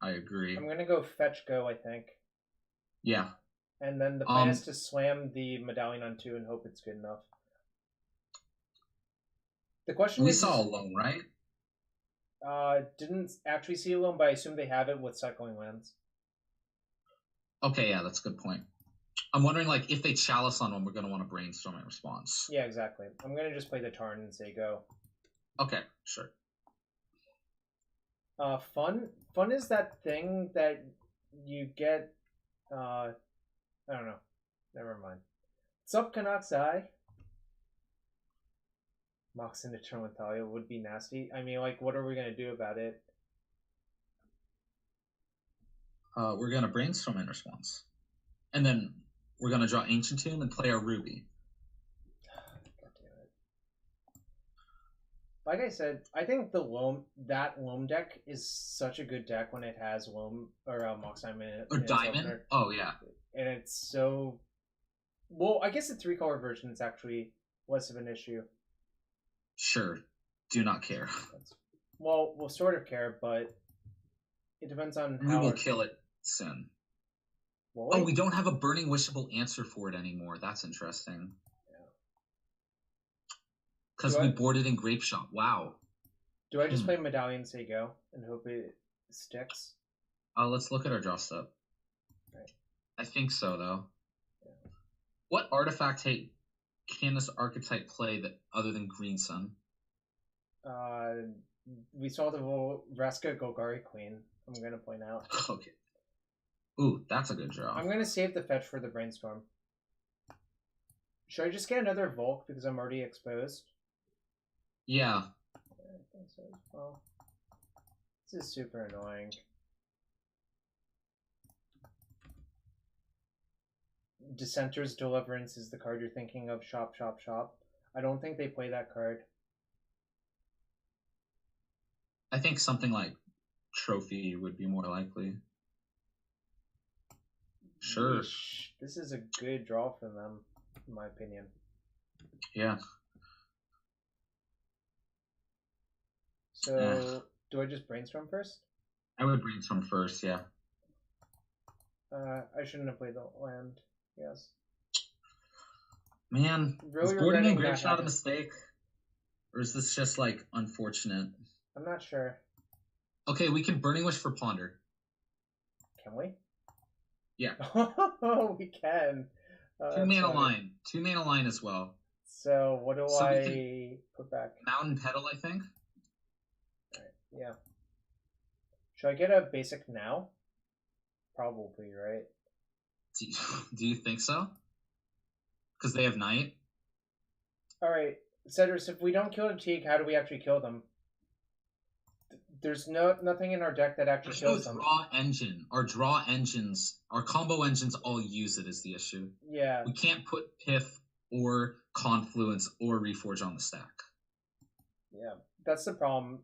I agree. I'm going to go fetch go, I think. Yeah. And then the plan is to slam the medallion on 2 and hope it's good enough. The question we is... saw Alone, right? Didn't actually see Alone, but I assume they have it with cycling lands. Okay, yeah, that's a good point. I'm wondering, like, if they Chalice on one, we're going to want to brainstorm in response. Yeah, exactly. I'm going to just play the Tarn and say go. Okay, sure. Fun is that thing that you get, I don't know. Never mind. Sup, Canucks Eye? Mox into turn with Talia would be nasty. I mean, like, what are we going to do about it? We're going to brainstorm in response. And then we're going to draw Ancient Tomb and play our Ruby. God damn it. Like I said, I think that Loam deck is such a good deck when it has Loam or Mox Diamond in it. Or Diamond? Oh, yeah. And it's so... Well, I guess the 3-color version is actually less of an issue. Sure. Do not care. Well, we'll sort of care, but it depends on we how... We will kill it soon. Well, oh, we don't have a Burning Wishable answer for it anymore. That's interesting. Yeah. Because we boarded in Grape Shot. Wow. Do I just play Medallion, say go, and hope it sticks? Let's look at our draw step. Right. I think so, though. Yeah. What artifact can this archetype play that other than Green Sun? We saw the Vraska Golgari Queen. I'm going to point out. Okay. Ooh, that's a good draw. I'm going to save the fetch for the brainstorm. Should I just get another Volk because I'm already exposed? Yeah. I think so as well. This is super annoying. Dissenter's Deliverance is the card you're thinking of. Shop, shop, shop. I don't think they play that card. I think something like Trophy would be more likely. Sure. Yeesh. This is a good draw for them, in my opinion. Yeah. So, do I just brainstorm first? I would brainstorm first, yeah. I shouldn't have played the land. Yes. Man, really is boarding in Grape Shot a mistake? Or is this just, like, unfortunate? I'm not sure. Okay, we can Burning Wish for Ponder. Can we? Yeah. Oh, we can. 2-mana line. 2-mana line as well. So, what do I put back? Mountain Petal, I think. Alright, yeah. Should I get a basic now? Probably, right? Do you think so? Because they have Night? Alright, Cedrus, if we don't kill the Teague, how do we actually kill them? There's nothing in our deck that actually kills them. Our draw engines, our combo engines all use it is the issue. Yeah. We can't put Piff or Confluence or Reforge on the stack. Yeah, that's the problem.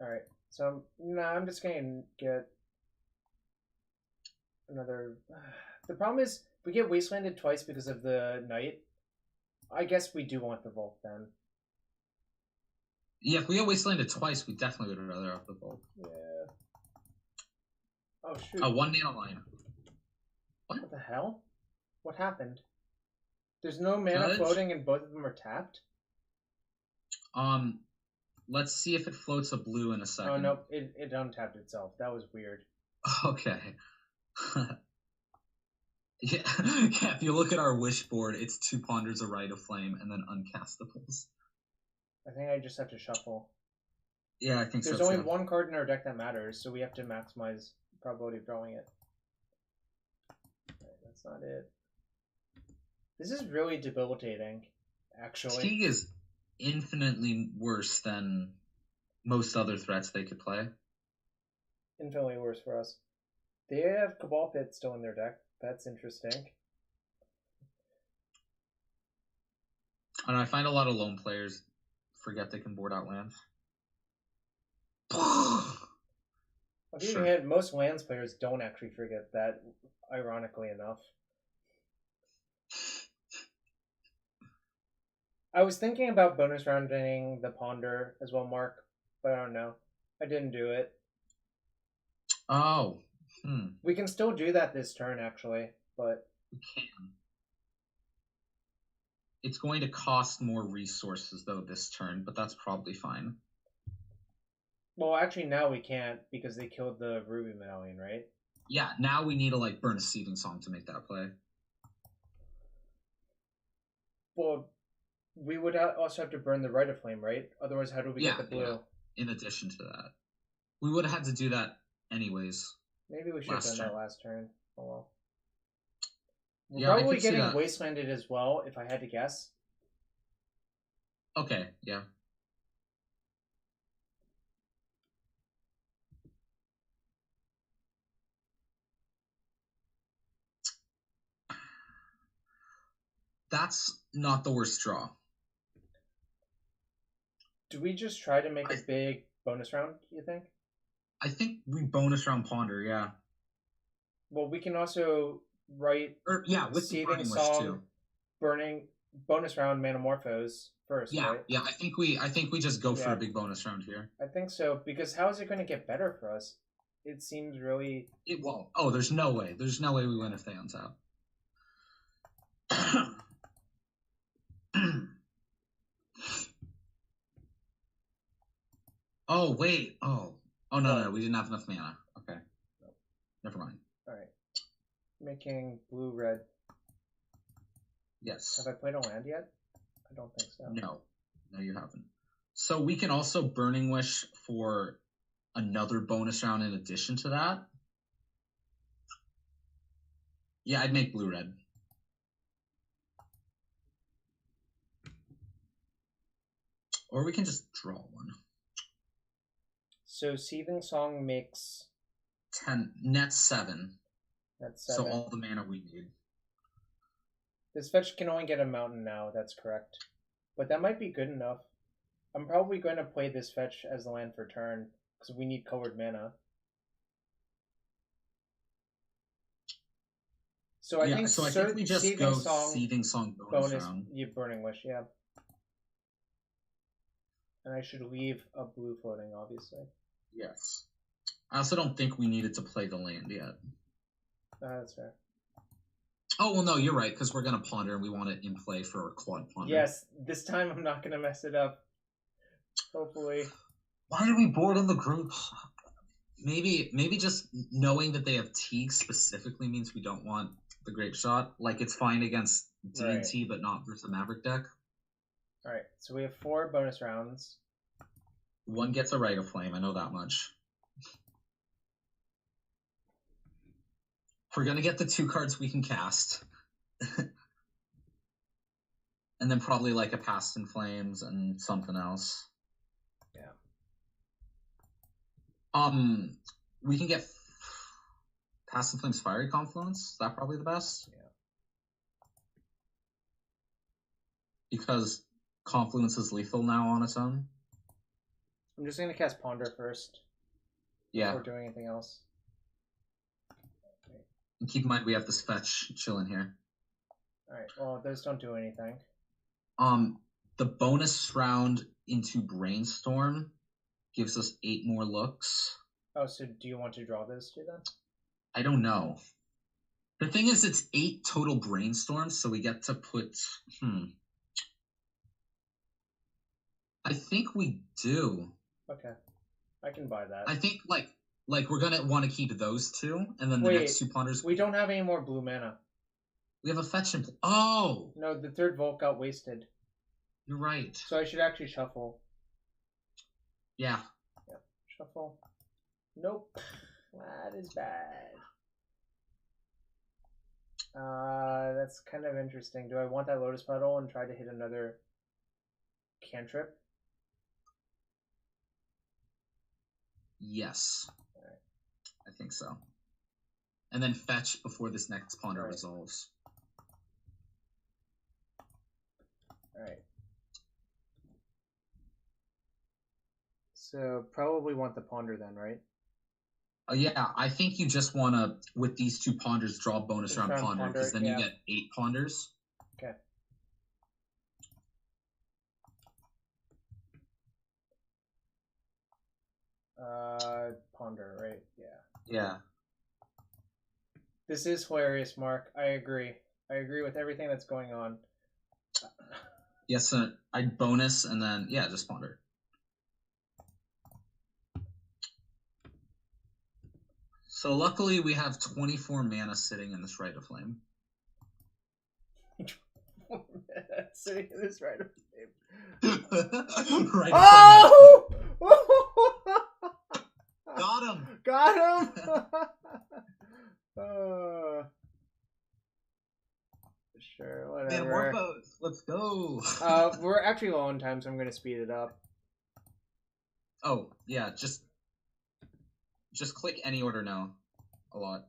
Alright, so I'm just going to get another... The problem is, if we get Wastelanded twice because of the Night, I guess we do want the Volk then. Yeah, if we get Wastelanded twice, we definitely would rather have the Volk. Yeah. Oh, shoot. 1-mana line. What the hell? What happened? There's no mana floating and both of them are tapped? Let's see if it floats a blue in a second. Oh, no, it untapped itself. That was weird. Okay. Yeah, if you look at our wish board, it's 2 Ponders, a Rite of Flame, and then Uncastables. I think I just have to shuffle. Yeah, I think There's only one card in our deck that matters, so we have to maximize the probability of drawing it. Right, that's not it. This is really debilitating, actually. infinitely worse than most other threats they could play. Infinitely worse for us. They have Cabal Pit still in their deck. That's interesting. And I find a lot of lone players forget they can board out lands. On the other hand, most lands players don't actually forget that, ironically enough. I was thinking about bonus rounding the Ponder as well, Mark, but I don't know. I didn't do it. Oh. We can still do that this turn, actually, but... We can. It's going to cost more resources, though, this turn, but that's probably fine. Well, actually, now we can't, because they killed the Ruby Medallion, right? Yeah, now we need to, like, burn a Seething Song to make that play. Well, we would also have to burn the Rite of Flame, right? Otherwise, how do we get the blue? Yeah. In addition to that. We would have had to do that anyways. Maybe we should have done that last turn. Oh well. We're probably getting wastelanded as well, if I had to guess. Okay, yeah. That's not the worst draw. Do we just try to make a big bonus round, you think? I think we bonus round Ponder, yeah. Well, we can also write with Seething Song, too. burning bonus round Manamorphose first, right? Yeah, I think we just go for a big bonus round here. I think so, because how is it going to get better for us? It seems really... It won't. Oh, there's no way. There's no way we win if they untap. Oh, wait. Oh, no, we didn't have enough mana. Okay. Nope. Never mind. All right. Making blue-red. Yes. Have I played a land yet? I don't think so. No, you haven't. So we can also Burning Wish for another bonus round in addition to that. Yeah, I'd make blue-red. Or we can just draw one. So Seething Song makes 10, net 7. That's 7. So all the mana we need. This fetch can only get a mountain now, that's correct. But that might be good enough. I'm probably going to play this fetch as the land for turn, because we need colored mana. So I think we just go Seething Song bonus round. You Burning Wish, yeah. And I should leave a blue floating, obviously. Yes. I also don't think we needed to play the land yet. That's fair. Oh, well, no, you're right, because we're going to Ponder and we want it in play for a quad Ponder. Yes, this time I'm not going to mess it up. Hopefully. Why did we board in the group? Maybe just knowing that they have Teague specifically means we don't want the Grape Shot. Like, it's fine against D&T, but not versus the Maverick deck. Alright, so we have 4 bonus rounds. One gets a Rite of Flame, I know that much. We're going to get the 2 cards we can cast. And then probably like a Past in Flames and something else. Yeah. We can get Past in Flames Fiery Confluence. Is that probably the best? Yeah. Because Confluence is lethal now on its own. I'm just going to cast Ponder first. Yeah. Before doing anything else. And keep in mind we have this fetch chilling here. Alright, well, those don't do anything. The bonus round into Brainstorm gives us 8 more looks. Oh, so do you want to draw those 2 then? I don't know. The thing is, it's 8 total Brainstorms, so we get to put... I think we do. Okay. I can buy that. I think, like we're going to want to keep those 2, and then the next 2 Ponders... We don't have any more blue mana. We have a fetch and... Oh! No, the 3rd Volt got wasted. You're right. So I should actually shuffle. Yeah. Yep. Shuffle. Nope. That is bad. That's kind of interesting. Do I want that Lotus Petal and try to hit another Cantrip? Yes. Alright. I think so. And then fetch before this next ponder resolves. Alright. So probably want the ponder then, right? Yeah, I think you just want to, with these 2 ponders, draw bonus round ponder, because then you get 8 ponders. Okay. Ponder, right? Yeah. Yeah. This is hilarious, Mark. I agree. I agree with everything that's going on. Yes, so I'd bonus and then, yeah, just ponder. So luckily we have 24 mana sitting in this Rite of Flame. Sitting in this Rite of Flame. Right. Oh! Got him! Got him! Sure, whatever. Morphos, let's go! We're actually low on time, so I'm going to speed it up. Oh, yeah, just click any order now. A lot.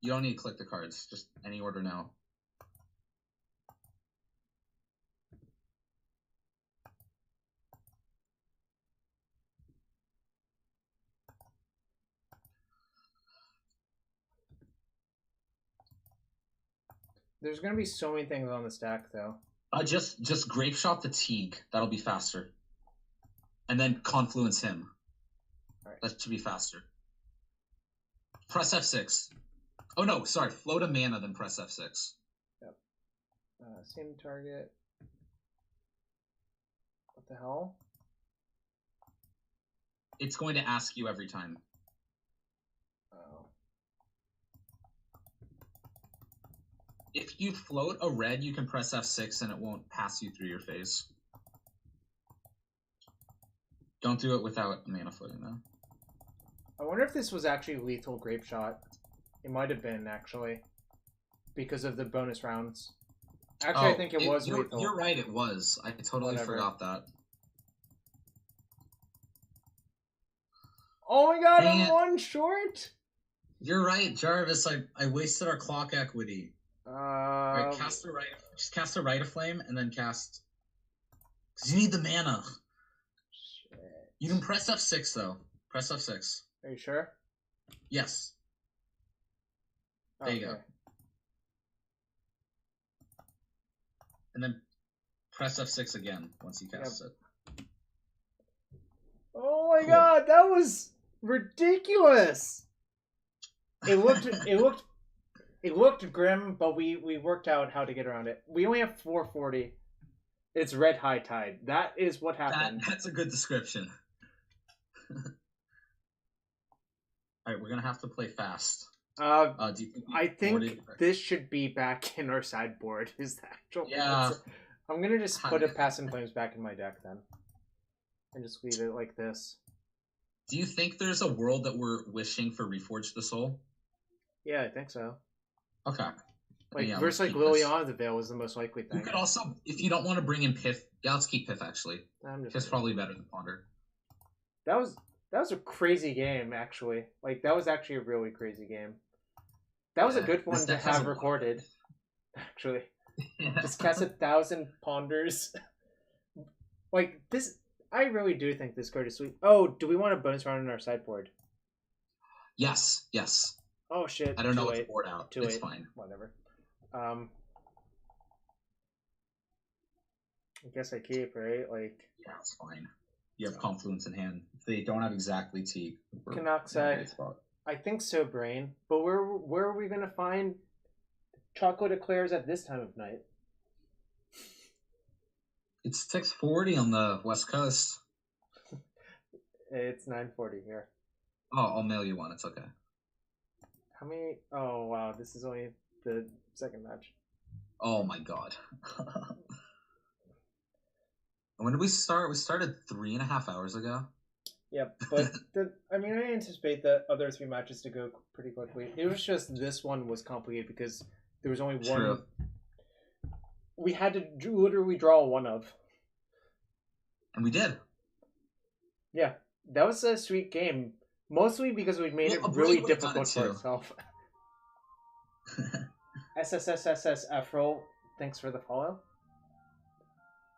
You don't need to click the cards, just any order now. There's going to be so many things on the stack, though. Just Grape Shot the Teague. That'll be faster. And then Confluence him. Alright. That should be faster. Press F6. Oh no, sorry. Float a mana, then press F6. Yep. Same target. What the hell? It's going to ask you every time. Oh. If you float a red, you can press F6 and it won't pass you through your phase. Don't do it without mana floating, though. I wonder if this was actually lethal Grape Shot. It might have been, actually. Because of the bonus rounds. Actually, I think it was lethal. You're right, it was. I totally forgot that. Oh my god, I'm one short? You're right, Jarvis. I wasted our clock equity. Right, just cast a Rite of Flame and then cast. Because you need the mana. Shit. You can press F6 though. Press F6. Are you sure? Yes. There you go. And then press F6 again once you cast it. Oh my god, that was ridiculous. It looked grim, but we worked out how to get around it. We only have 440. It's red high tide. That is what happened. That's a good description. Alright, we're gonna have to play fast. I think this should be back in our sideboard. Is the actual? Yeah. I'm gonna just put a Pass and Flames back in my deck then, and just leave it like this. Do you think there's a world that we're wishing for Reforge the Soul? Yeah, I think so. Okay. Like yeah, versus like Liliana the Veil is the most likely thing. You could also, if you don't want to bring in Pith, yeah, let's keep Pith actually. Pith's probably better than Ponder. That was a crazy game actually. Like that was actually a really crazy game. That was a good one to have recorded. Actually, just cast 1,000 ponders. Like this, I really do think this card is sweet. Oh, do we want a bonus round in our sideboard? Yes, yes. Oh shit! I don't know what to board out. It's fine. Whatever. I guess I keep, right? Like. Yeah, it's fine. You have Confluence in hand. If they don't have exactly T. Canoxide. I think so, Brain. But where are we gonna find chocolate eclairs at this time of night? It's 6:40 on the West Coast. It's 9:40 here. Oh, I'll mail you one. It's okay. How many? Oh wow, this is only the second match. Oh my god. When did we start? We started 3.5 hours ago. Yeah, but I anticipate the other 3 matches to go pretty quickly. It was just this one was complicated because there was only one. We had to literally draw one of. And we did. Yeah, that was a sweet game. Mostly because we made it Well, really Braid would've done difficult it for too. ourselves. SSSSS Afro, thanks for the follow.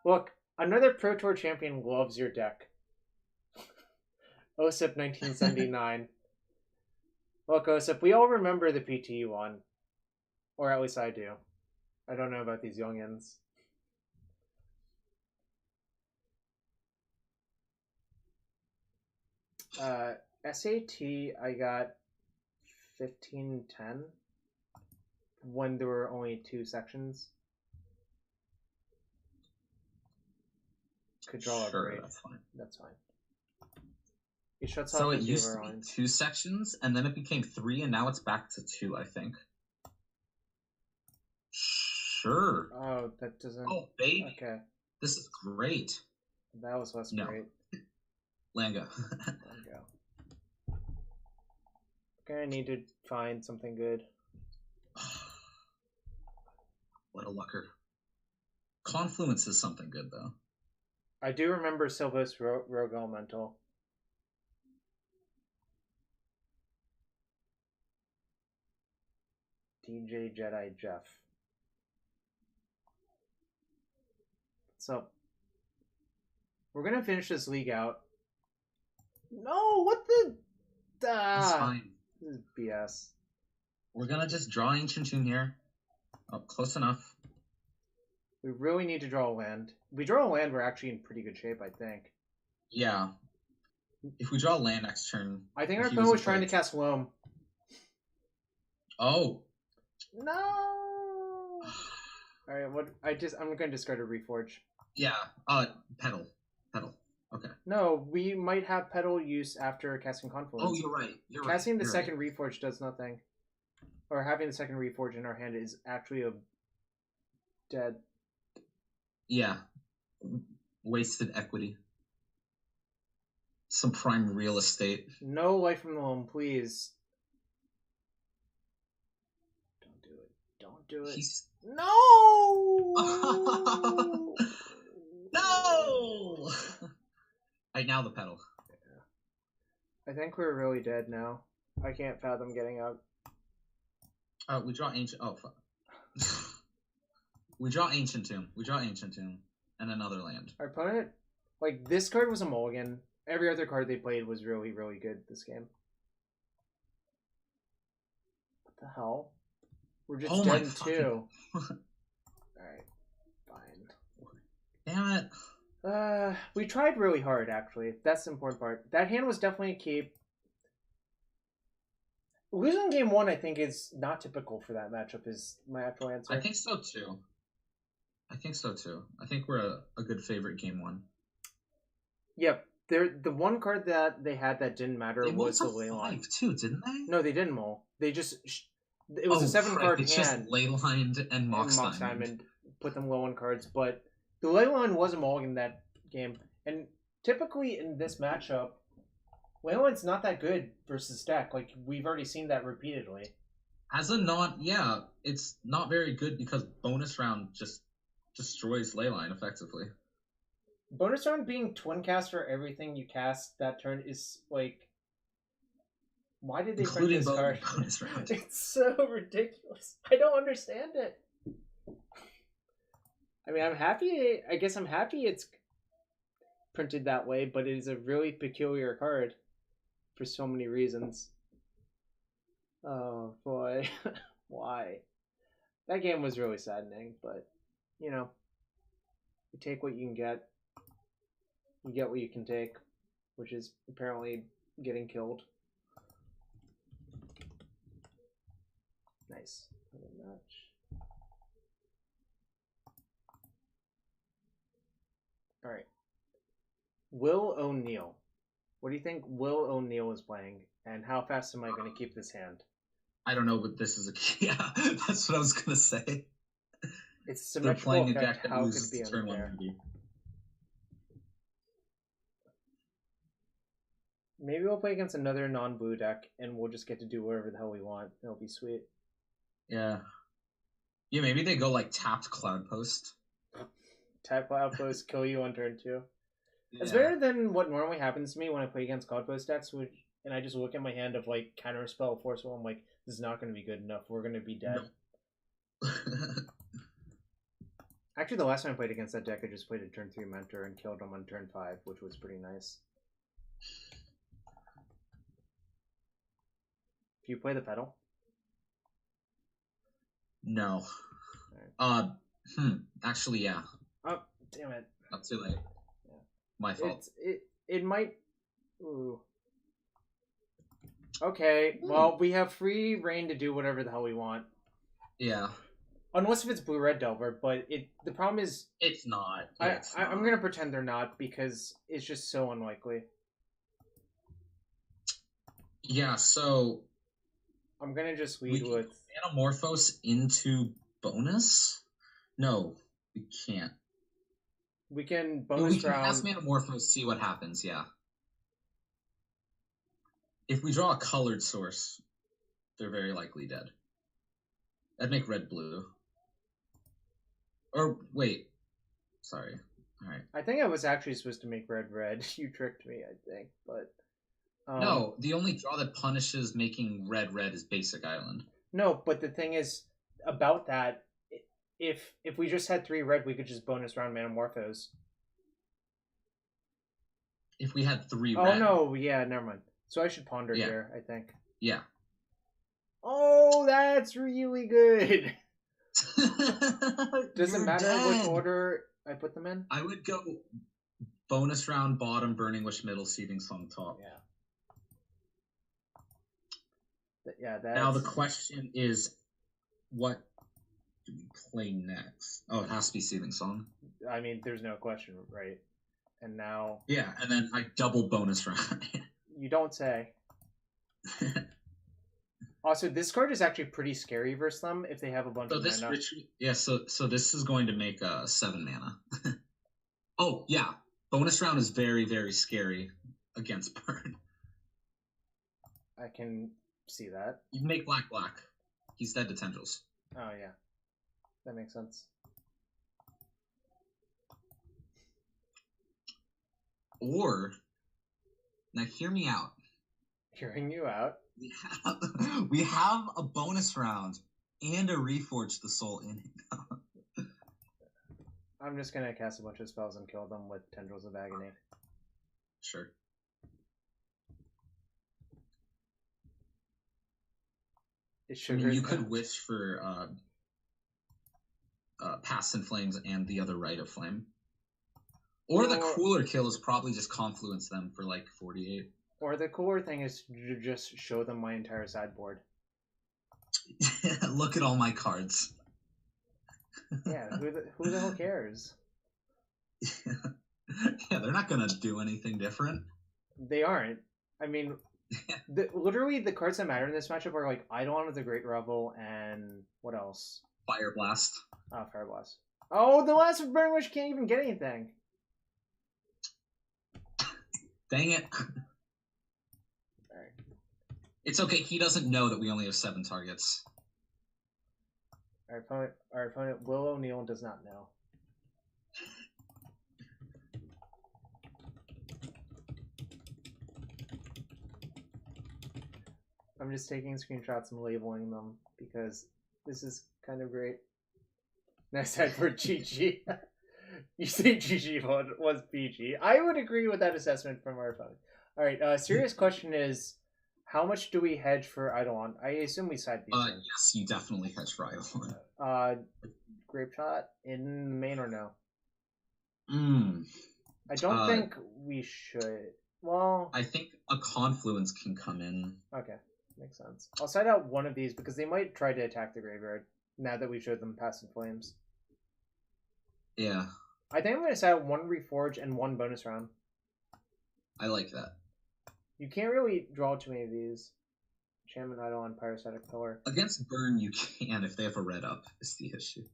Look, another Pro Tour champion loves your deck. OSIP 1979. Look, OSIP, we all remember the PT you won. Or at least I do. I don't know about these youngins. SAT, I got 1510 when there were only 2 sections. Could draw Sure, a break. that's fine. That's fine. He shuts So off it the used dealer to be lines. 2 sections, and then it became 3, and now it's back to 2, I think. Sure. Oh, that doesn't... Oh, baby. Okay. This is great. That was less No. great. Langa. There we go. Okay, I need to find something good. What a lucker. Confluence is something good, though. I do remember Silvos Rogue Elemental. DJ Jedi Jeff. So, we're gonna finish this league out. No, what the... That's fine. This is BS. We're gonna just draw Ancient Tomb here. Oh, close enough. We really need to draw a land. If we draw a land, we're actually in pretty good shape, I think. Yeah. If we draw land next turn... I think our he opponent was a trying to play- cast Loam. Oh. No! Alright, I'm gonna discard a Reforge. Yeah. Petal. Okay. No, we might have Petal use after casting Confluence. Oh, you're right. Casting the You're second Reforge does nothing. Or having the second Reforge in our hand is actually a dead. Yeah. Wasted equity. Some prime real estate. No Life from the Loam, please. Don't do it. Don't do it. No! No! Alright, now the pedal. I think we're really dead now. I can't fathom getting up. We draw Ancient... Oh, fuck. We draw Ancient Tomb. And another land. Our opponent, like, this card was a mulligan. Every other card they played was really, really good this game. What the hell? We're just dead in 2. Alright, fine. Damn it. We tried really hard, actually. That's the important part. That hand was definitely a keep. Losing game 1, I think, is not typical for that matchup, is my actual answer. I think so, too. I think we're a good favorite game 1. Yep. The one card that they had that didn't matter was the Leyline. 5 too, didn't they? No, they didn't mull. They just... It was a 7-card hand. It's just Leylined and Mox Diamond. Put them low on cards, but the Leyline was a mulligan that game. And typically in this matchup, Leyline's not that good versus deck. Like, we've already seen that repeatedly. It's not very good because bonus round just destroys Leyline effectively. Bonus round being twin cast for everything you cast that turn is like... Why did they print this card? Bonus round. It's so ridiculous. I don't understand it. I mean, I'm happy. I guess I'm happy it's printed that way, but it is a really peculiar card for so many reasons. Oh boy, why? That game was really saddening, but you know, you take what you can get. You get what you can take, which is apparently getting killed. Nice. Match. All right. Will O'Neill. What do you think Will O'Neill is playing, and how fast am I going to keep this hand? I don't know, but this is yeah. That's what I was gonna say. It's symmetrical. They're playing effect. a deck that How loses could it be turn unfair? 1. Maybe we'll play against another non-blue deck, and we'll just get to do whatever the hell we want. It'll be sweet. Yeah. Yeah, maybe they go like tapped Cloud Post. Tap Cloud Post, kill you on turn 2. It's better than what normally happens to me when I play against Cloudpost decks, and I just look at my hand of like counterspell, force will. I'm like, this is not going to be good enough. We're going to be dead. No. Actually, the last time I played against that deck, I just played a turn 3 Mentor and killed him on turn 5, which was pretty nice. Do you play the pedal? No. Right. Actually, yeah. Oh, damn it. Not too late. Yeah. My fault. It might... Ooh. Okay, well, we have free reign to do whatever the hell we want. Yeah. Unless if it's Blue-Red Delver, but the problem is... It's not. I'm going to pretend they're not, because it's just so unlikely. Yeah, so... I'm going to just lead with... Anamorphose into bonus? No, we can't. We can bonus round... cast Manamorphose, see what happens, yeah. If we draw a colored source, they're very likely dead. That'd make red-blue. Or, wait. Sorry. Alright. I think I was actually supposed to make red-red. You tricked me, I think, but... no, the only draw that punishes making red-red is Basic Island. No, but the thing is, about that, if we just had 3 red, we could just bonus round Manamorphose. If we had 3 red... red... Oh, no, yeah, never mind. So I should ponder here, I think. Yeah. Oh, that's really good! Does it matter which order I put them in? I would go bonus round bottom, Burning Wish middle, Seething Song top. Yeah. Yeah, that's... Now the question is, what do we play next? Oh, it has to be Seething Song. I mean, there's no question, right? And now... Yeah, and then I double bonus round. You don't say. Also, this card is actually pretty scary versus them if they have a bunch of mana. Yeah, so this is going to make 7 mana. Oh, yeah. Bonus round is very, very scary against Burn. I can see that. You can make black. He's dead to Tendrils. Oh, yeah. That makes sense. Or, now hear me out. Hearing you out. We have a bonus round and a Reforge the Soul in it. I'm just going to cast a bunch of spells and kill them with Tendrils of Agony. Sure. I mean, you could wish for Past in Flames and the other Rite of Flame. Or the cooler kill is probably just Confluence them for like 48. Or the cooler thing is to just show them my entire sideboard. Look at all my cards. Yeah, who the hell cares? Yeah, they're not going to do anything different. They aren't. I mean, literally the cards that matter in this matchup are like Eidolon of the Great Revel and what else? Fire Blast. Oh, Fire Blast. Oh, the last of Burning Wish can't even get anything. Dang it. Alright. It's okay, he doesn't know that we only have 7 targets. Our opponent Will O'Neill does not know. I'm just taking screenshots and labeling them because this is kind of great. Next time for GG. You think GG was PG. I would agree with that assessment from our opponent. Alright, serious question is, how much do we hedge for Eidolon? I assume we side beat. Yes, you definitely hedge for Eidolon. Grape Shot in the main or no? I don't think we should. Well, I think a Confluence can come in. Okay, makes sense. I'll side out one of these because they might try to attack the graveyard now that we showed them Past in Flames. Yeah. I think I'm going to side out one Reforge and one bonus round. I like that. You can't really draw too many of these. Enchantment Eidolon, Pyrostatic Pillar. Against Burn, you can if they have a red up, is the issue.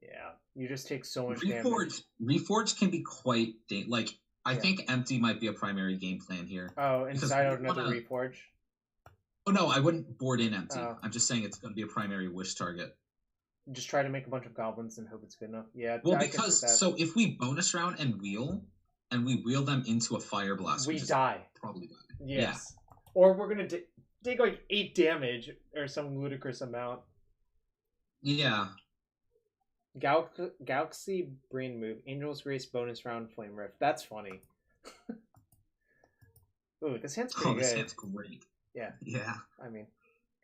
Yeah, you just take so much damage. Reforge can be quite... I think Empty might be a primary game plan here. Oh, inside out another Reforge? Oh, no, I wouldn't board in Empty. I'm just saying it's going to be a primary wish target. Just try to make a bunch of goblins and hope it's good enough. Yeah, well, because... So if we bonus round and wheel, and we wheel them into a fire blast, we just die. probably die. Yes. Or we're going to take like 8 damage or some ludicrous amount. Yeah. Galaxy Brain Move, Angel's Grace bonus round Flame Rift. That's funny. Ooh, this hand's pretty good. This hand's great. Yeah. Yeah. I mean,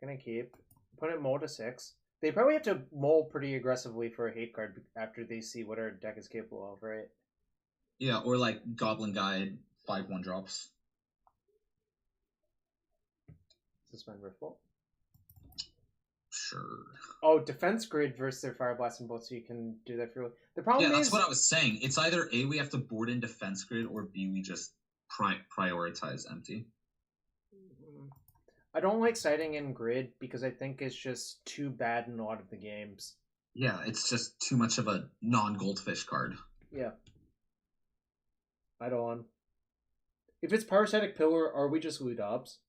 gonna keep. Put it mold to 6. They probably have to mold pretty aggressively for a hate card after they see what our deck is capable of, right? Yeah, or like Goblin Guide 5/1 drops. Suspend Riftbolt. Sure. Oh, defense grid versus their Fire Blast and Bolt, so you can do that for. The problem is, that's what I was saying. It's either A, we have to board in defense grid, or B, we just prioritize empty. I don't like siding in grid because I think it's just too bad in a lot of the games. Yeah, it's just too much of a non-goldfish card. Yeah. Eidolon. If it's Parasitic Pillar, are we just loot obs?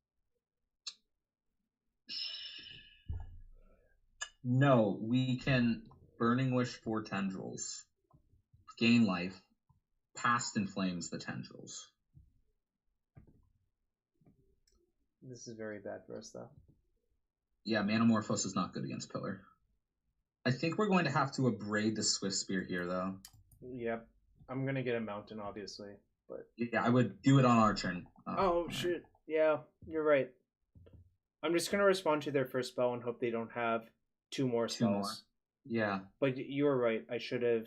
No, we can Burning Wish 4 tendrils. Gain life. Past inflames the tendrils. This is very bad for us, though. Yeah, Manamorphose is not good against Pillar. I think we're going to have to abrade the Swift Spear here, though. Yep. I'm going to get a Mountain, obviously. But yeah, I would do it on our turn. Shit. Yeah, you're right. I'm just going to respond to their first spell and hope they don't have 2 more spells. 2 more. Yeah. But you were right. I should have...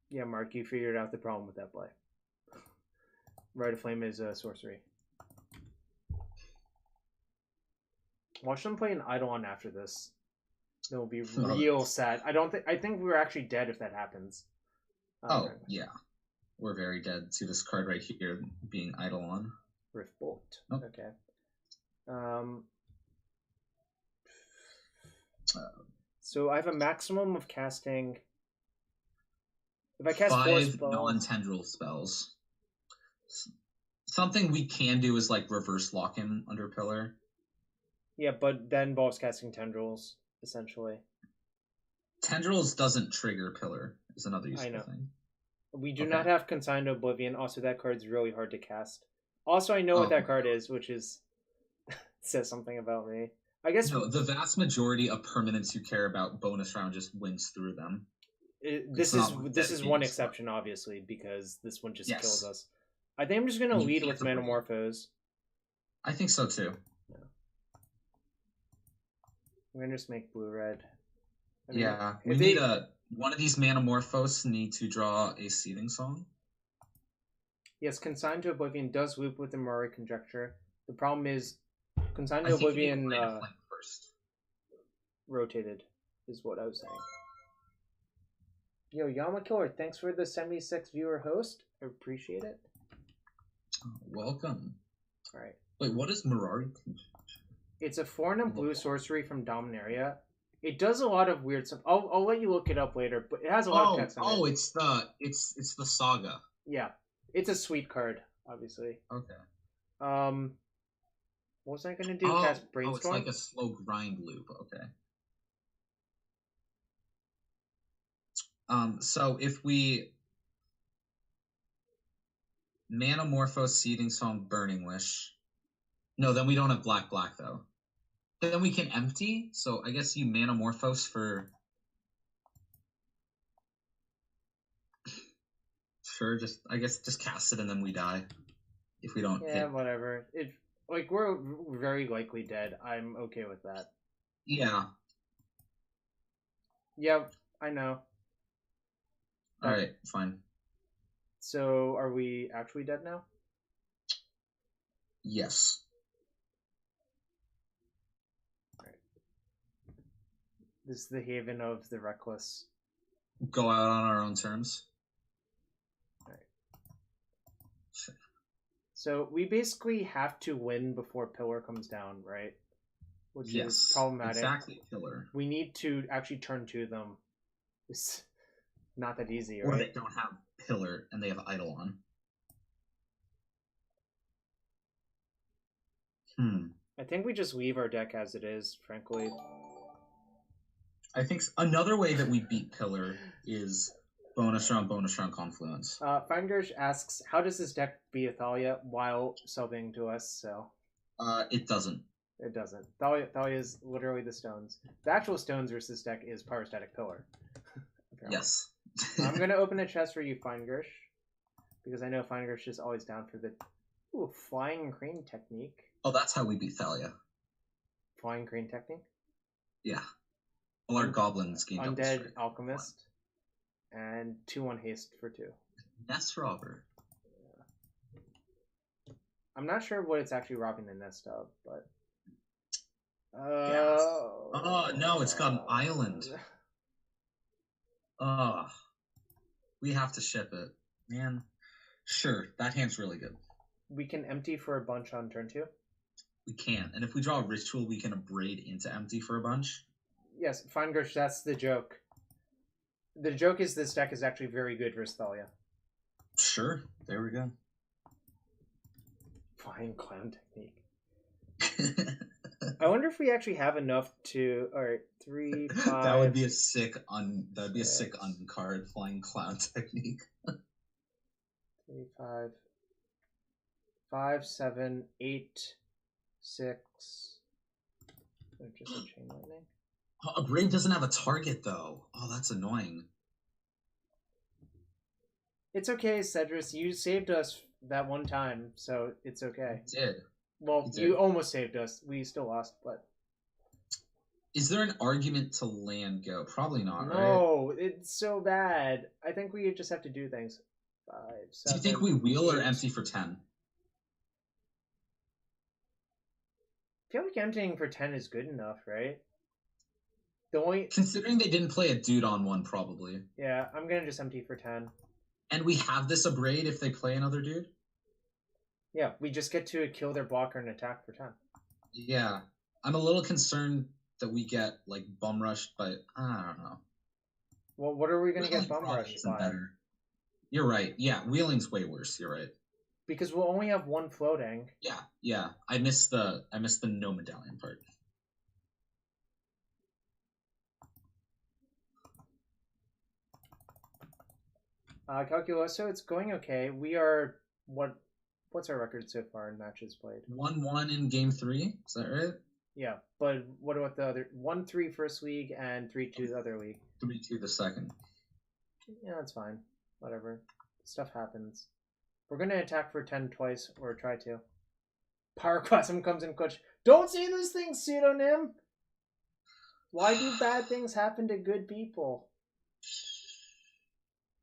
Yeah, Mark, you figured out the problem with that play. Rite of Flame is a sorcery. Watch them play an Eidolon after this. They'll be real sad. I think we're actually dead if that happens. Yeah. We're very dead to this card right here being Eidolon. Riftbolt. Nope. Okay. So I have a maximum of casting. If I cast 5 4 spells, non-tendril spells. Something we can do is like reverse lock him under Pillar. Yeah, but that involves casting tendrils, essentially. Tendrils doesn't trigger Pillar, is another useful thing. We do not have Consigned to Oblivion. Also, that card's really hard to cast. Also, I know what that card is, which is says something about me. I guess the vast majority of permanents you care about bonus round just wins through them. This is one exception, obviously, because this one just kills us. I think I'm just going to lead with Manamorphose. I think so, too. Yeah. I'm going to just make blue-red. We need one of these Manamorphose need to draw a Seething Song. Yes, Consigned to Oblivion does loop with the Murray Conjecture. The problem is Consigned to Oblivion rotated, is what I was saying. Yo, Yama Killer, thanks for the 76 viewer host. I appreciate it. Welcome. All right. Wait, what is Mirari? It's a 4 and blue sorcery from Dominaria. It does a lot of weird stuff. I'll let you look it up later, but it has a lot of text on it. It's the Saga. Yeah, it's a sweet card, obviously. Okay. What was I gonna do? Cast Brainstorm? It's like a slow grind loop. Okay. So if we Manamorphose, Seething Song, Burning Wish. No, then we don't have black though. Then we can empty. So I guess you Manamorphose for. Sure, just cast it and then we die if we don't. Yeah, whatever. We're very likely dead. I'm okay with that. Yeah. Yep, I know. All right, fine. So, are we actually dead now? Yes. All right. This is the haven of the reckless. Go out on our own terms. All right. Sure. So, we basically have to win before Pillar comes down, right? Which is problematic. Exactly, Pillar. We need to actually turn to them. It's not that easy, right? Or they don't have Pillar and they have Eidolon. I think we just leave our deck as it is, frankly. I think another way that we beat Pillar is bonus round Confluence. Feingersh asks, how does this deck beat Thalia while subbing to us? So it doesn't. It doesn't. Thalia is literally the stones. The actual stones versus deck is Pyrostatic Pillar. Yes. I'm going to open a chest for you, Feingersh, because I know Feingersh is always down for the Flying Crane technique. Oh, that's how we beat Thalia. Flying Crane technique? Yeah. All our goblins gain Undead Alchemist. And 2/1 haste for 2. Nest Robber. Yeah. I'm not sure what it's actually robbing the nest of, but... Yes. Oh, no, it's got an island. We have to ship it. Man. Sure, that hand's really good. We can empty for a bunch on turn 2? We can. And if we draw a ritual, we can abrade into empty for a bunch? Yes, Feingersh, that's the joke. The joke is this deck is actually very good versus Thalia. Sure, there we go. Flying Clown technique. I wonder if we actually have enough to... Alright, 3, 5... That would be a sick uncard Flying Clown technique. 3, 5... 5, 7, 8, 6... Just a Chain Lightning. A Brave doesn't have a target, though. Oh, that's annoying. It's okay, Cedrus. You saved us that one time, so it's okay. I did. Well, you almost saved us. We still lost, but... Is there an argument to land go? Probably not, right? No, it's so bad. I think we just have to do things. 5, 7, do you think we wheel 8. or empty for 10? I feel like emptying for 10 is good enough, right? The only... Considering they didn't play a dude on one, probably. Yeah, I'm going to just empty for 10. And we have this abrade if they play another dude? Yeah, we just get to kill their blocker and attack for 10. Yeah. I'm a little concerned that we get, like, bum rushed, but I don't know. Well, what are we going to get bum rushed by? Better. You're right. Yeah, wheeling's way worse. You're right. Because we'll only have one floating. Yeah. I missed the no medallion part. Calculoso, it's going okay. We are what's our record so far in matches played? 1-1 in game 3, is that right? Yeah, but what about the other 1-3 first league and 3-2 the other league? 3-2 the second. Yeah, that's fine. Whatever. Stuff happens. We're gonna attack for 10 twice, or try to. Pyroclasm comes in clutch. Don't say those things, pseudonym! Why do bad things happen to good people?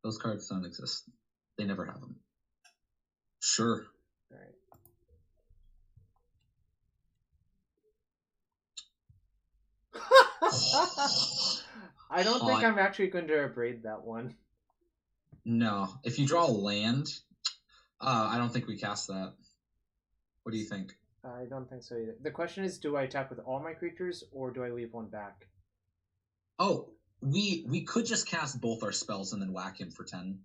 Those cards don't exist. They never have them. Sure. Alright. I don't think I'm actually going to abrade that one. No. If you draw a land, I don't think we cast that. What do you think? I don't think so either. The question is, do I attack with all my creatures, or do I leave one back? Oh, we could just cast both our spells and then whack him for 10.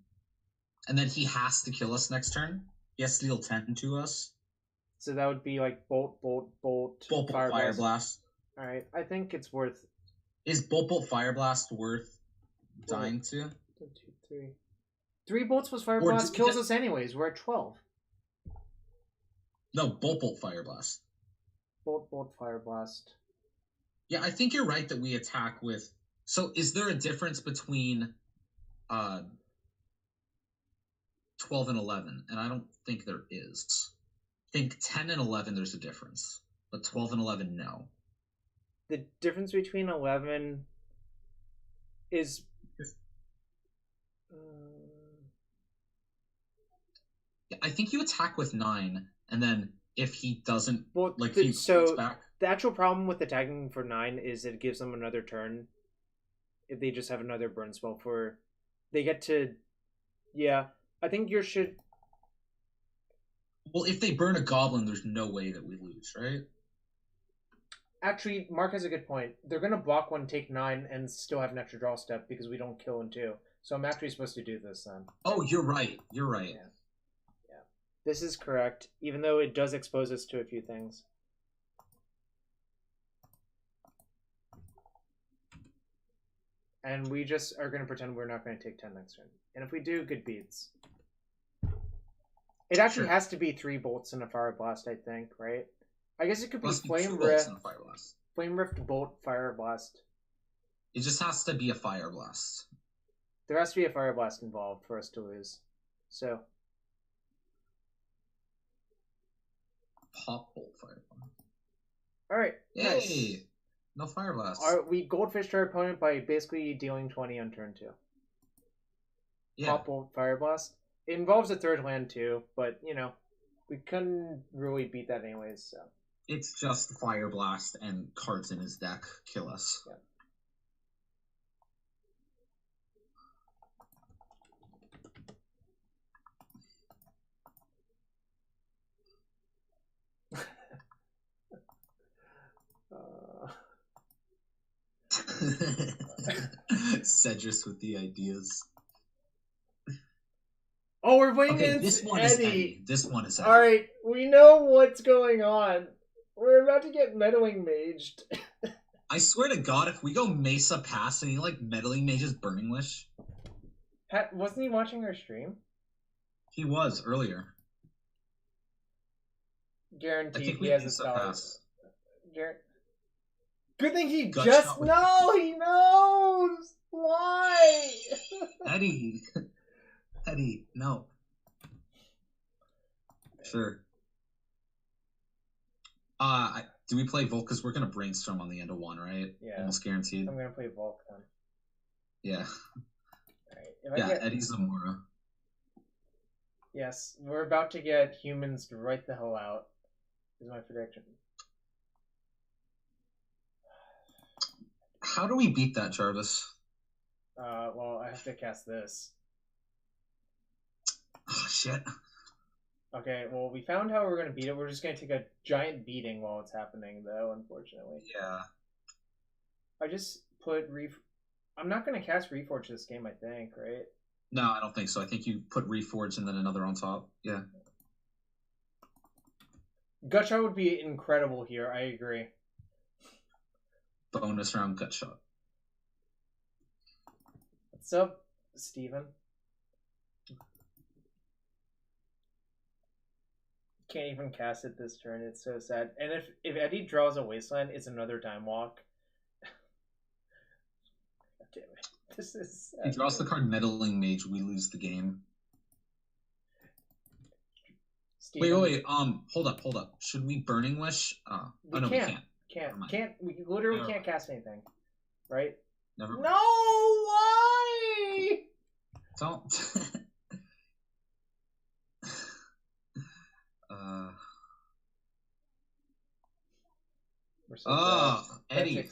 And then he has to kill us next turn. He has to deal 10 to us. So that would be like bolt, Fire Blast. Alright, I think it's worth... Is Bolt, Fire Blast worth dying to? 1, 2, 3. 3 bolts plus Fire Blast kills us anyways. We're at 12. No, Bolt, Fire Blast. Bolt, Fire Blast. Yeah, I think you're right that we attack with... So is there a difference between 12 and 11? And I don't think there is. I think 10 and 11 there's a difference. But 12 and 11, no. The difference between 11 is... Yeah, I think you attack with 9, and then if he doesn't... Well, he back. The actual problem with attacking for 9 is it gives them another turn. If they just have another burn spell for... They get to... Yeah, I think you should... Well, if they burn a goblin, there's no way that we lose, right? Actually, Mark has a good point. They're going to block 1, take 9, and still have an extra draw step because we don't kill in 2. So I'm actually supposed to do this then. Oh, you're right. You're right. Yeah. This is correct, even though it does expose us to a few things. And we just are going to pretend we're not going to take 10 next turn. And if we do, good beats. It actually has to be 3 bolts and a fire blast, I think, right? I guess it could be Flame Rift, and a fire blast. Flame Rift, Bolt, Fire Blast. It just has to be a fire blast. There has to be a fire blast involved for us to lose. So. Pop bolt fire blast. Alright. Yay! Nice. No fire blasts. We goldfished our opponent by basically dealing 20 on turn 2. Yeah. Pop bolt fire blast. It involves a 3rd land too, but you know, we couldn't really beat that anyways, so. It's just fire blast and cards in his deck kill us. Yeah. Cedrus with the ideas. Oh, we're playing against this one Eddie. Is Eddie. This one is Eddie. Alright, we know what's going on. We're about to get meddling maged. I swear to God, if we go Mesa Pass and he like meddling mages Burning Wish. Wasn't he watching our stream? He was earlier. Guaranteed he has a stars. Good thing he just knows. He knows. Why? Eddie, no. Sure. Do we play Volk? Because we're gonna brainstorm on the end of 1, right? Yeah. Almost guaranteed. I'm gonna play Volk then. Yeah. Alright. Eddie Zamora. Yes, we're about to get humans right the hell out. Is my prediction. How do we beat that, Jarvis? Well, I have to cast this. Oh, shit. Okay, well, we found how we're going to beat it. We're just going to take a giant beating while it's happening, though, unfortunately. Yeah. I just put I'm not going to cast Reforge this game, I think, right? No, I don't think so. I think you put Reforge and then another on top. Yeah. Gutshot would be incredible here, I agree. Bonus round Gutshot. What's up, Steven? Can't even cast it this turn. It's so sad. And if Eddie draws a Wasteland, it's another Time Walk. Damn it. This is sad. He draws the card Meddling Mage, we lose the game. Steven. Wait. Hold up. Should we Burning Wish? We can't. We literally can't cast anything. Right? Never mind. No! Why? Don't. Eddie.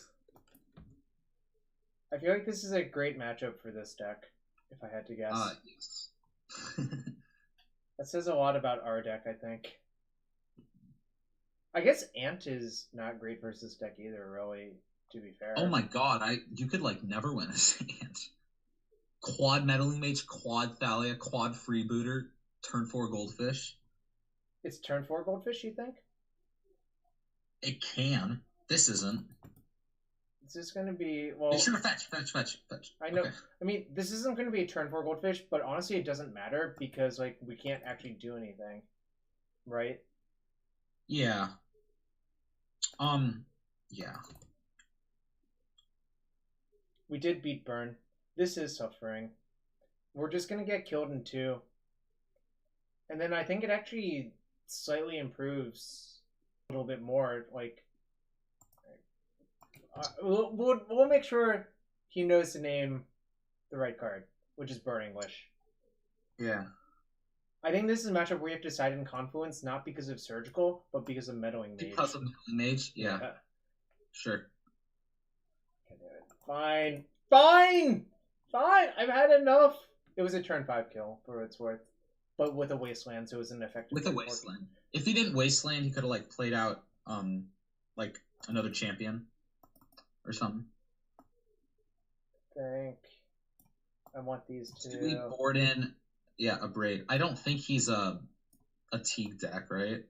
I feel like this is a great matchup for this deck, if I had to guess. Yes. That says a lot about our deck, I think. I guess Ant is not great versus deck either, really, to be fair. Oh my god, you could like never win as Ant. Quad Meddling Mage, Quad Thalia, Quad Freebooter, turn 4 Goldfish. It's turn 4 Goldfish, you think? It can. This isn't. Is this going to be... Well, it's gonna fetch. I know. Okay. I mean, this isn't going to be a turn 4 Goldfish, but honestly, it doesn't matter because, like, we can't actually do anything. Right? Yeah. Yeah. We did beat Burn. This is suffering. We're just going to get killed in 2. And then I think it actually slightly improves a little bit more. Like, we'll make sure he knows to name the right card, which is Burning Wish. Yeah. I think this is a matchup where you have to decide in Confluence, not because of Surgical, but because of Meddling Mage. Because of Meddling Mage? Yeah. Sure. Fine! I've had enough! It was a turn 5 kill, for what it's worth. But with a Wasteland, so it was an effective. With a Wasteland. If he didn't Wasteland, he could have like played out like another champion or something. I want these two. Do we board in? Yeah, a Braid. I don't think he's a Teague deck, right?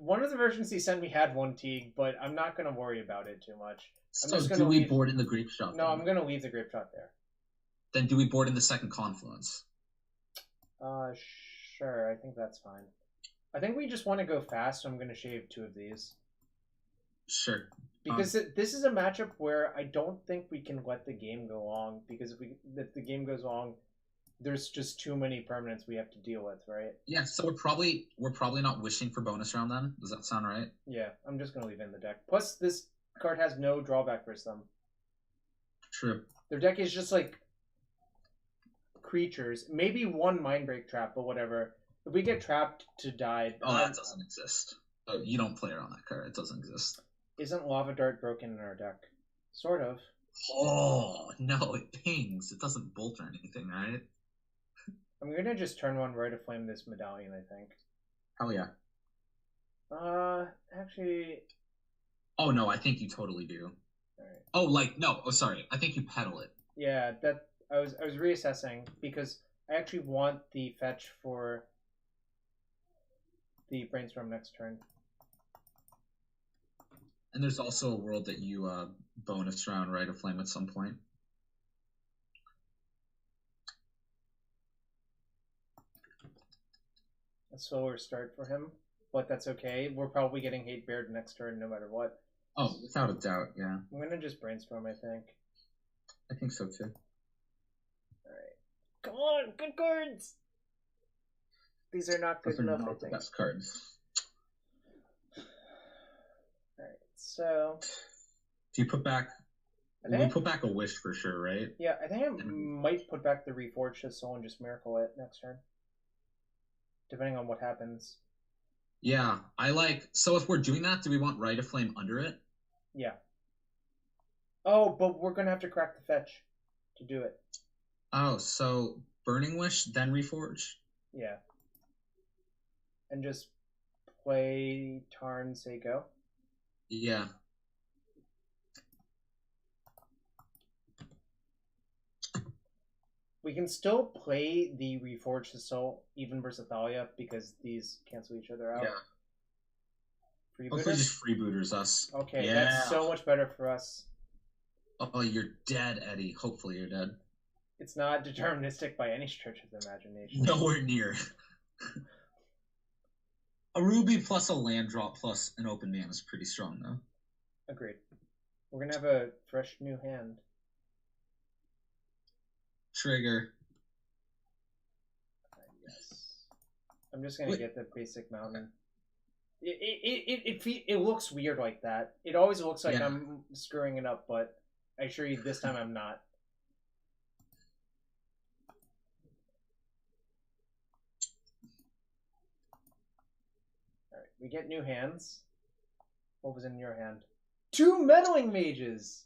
one of the versions he sent me had 1 Teague, but I'm not going to worry about it too much. I'm So just do gonna we leave... board in the grape shot? No, I'm going to leave the grape shot there. Then do we board in the second confluence? Sure. I think that's fine. I think we just want to go fast, so I'm going to shave 2 of these. Sure. Because this is a matchup where I don't think we can let the game go long, because if the game goes long, there's just too many permanents we have to deal with, right? Yeah, so we're probably not wishing for bonus round then. Does that sound right? Yeah, I'm just gonna leave it in the deck. Plus, this card has no drawback versus them. True. Their deck is just like creatures, maybe 1 Mindbreak trap, but whatever. If we get trapped to die, that doesn't exist. Oh, you don't play around that card. It doesn't exist. Isn't Lava Dart broken in our deck? Sort of. Oh no, it pings. It doesn't bolt or anything, right? I'm gonna just turn 1 Rite of Flame this medallion, I think. Hell yeah. Actually... Oh no, I think you totally do. Alright. Oh, like, no, sorry. I think you pedal it. Yeah, that I was reassessing, because I actually want the fetch for the Brainstorm next turn. And there's also a world that you bonus round Rite of Flame at some point. A slower start for him, but that's okay. We're probably getting Hate Bared next turn no matter what. Oh, without a doubt, yeah. I'm gonna just Brainstorm, I think. I think so too. Alright. Come on, good cards! These are not good enough, I think. The best cards. Alright, so... Do you put back... We put back a Wish for sure, right? Yeah, I think I might put back the Reforged to Soul and just Miracle it next turn. Depending on what happens. Yeah, I like... So if we're doing that, do we want Rite of Flame under it? Yeah. Oh, but we're gonna have to crack the fetch to do it. Oh, so Burning Wish, then Reforge? Yeah. And just play Tarn, say go? Yeah. We can still play the Reforged Assault, even versus Thalia, because these cancel each other out. Yeah. Freebooter? Hopefully just freebooters us. Okay, yeah. That's so much better for us. Oh, you're dead, Eddie. Hopefully you're dead. It's not deterministic by any stretch of the imagination. Nowhere near. A ruby plus a land drop plus an open man is pretty strong, though. Agreed. We're going to have a fresh new hand. Trigger. Yes. I'm just going to get the basic mountain. It looks weird like that. It always looks like I'm screwing it up, but I assure you this time I'm not. Alright, we get new hands. What was in your hand? 2 Meddling Mages!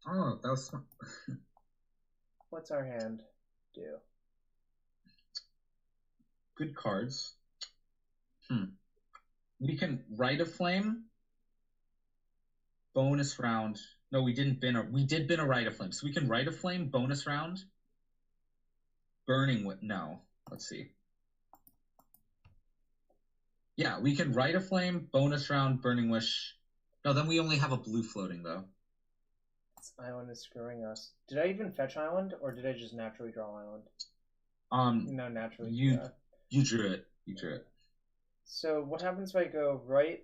Oh, that was fun. What's our hand do? Good cards. We can Rite of Flame. Bonus round. No, we didn't bin we did bin a Rite of Flame. So we can Rite of Flame, bonus round. Burning with no. Let's see. Yeah, we can Rite of Flame, bonus round, Burning Wish. No, then we only have a blue floating though. This island is screwing us. Did I even fetch island, or did I just naturally draw island? No, naturally. You drew it. You drew it. So what happens if I go right?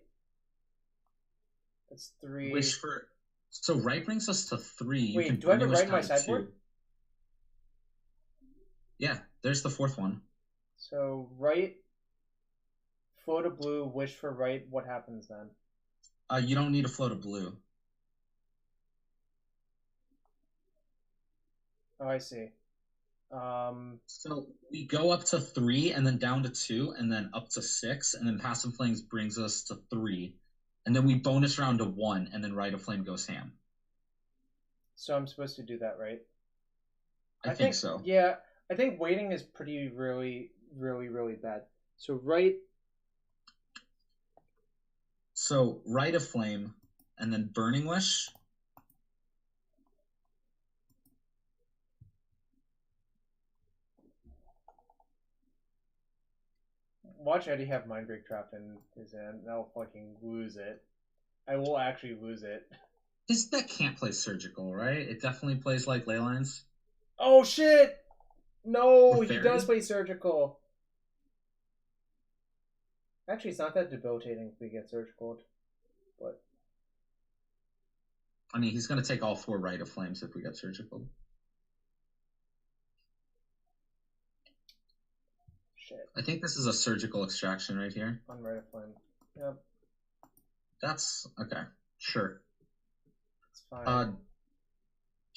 That's 3. Wish for. So right brings us to 3. Wait, do I have it right in my sideboard? 2. Yeah, there's the 4th one. So right, float a blue, wish for right. What happens then? You don't need to float a blue. Oh, I see. So we go up to 3, and then down to 2, and then up to 6, and then Passive Flames brings us to 3, and then we bonus round to 1, and then Rite of Flame goes ham. So I'm supposed to do that, right? I think so. Yeah, I think waiting is really bad. So right. So Rite of Flame, and then Burning Wish. watch Eddie have Mind Break trapped in his hand, and I'll fucking lose it. I will actually lose it. His deck can't play Surgical, right? It definitely plays like Leylines. Oh shit! No, Or he Fairy? does play Surgical. Actually, it's not that debilitating if we get Surgical, but I mean, he's going to take all 4 Rite of Flames if we get Surgical. shit. I think this is a Surgical Extraction right here. On Rite of Flame. Yep, That's okay. Sure. it's fine.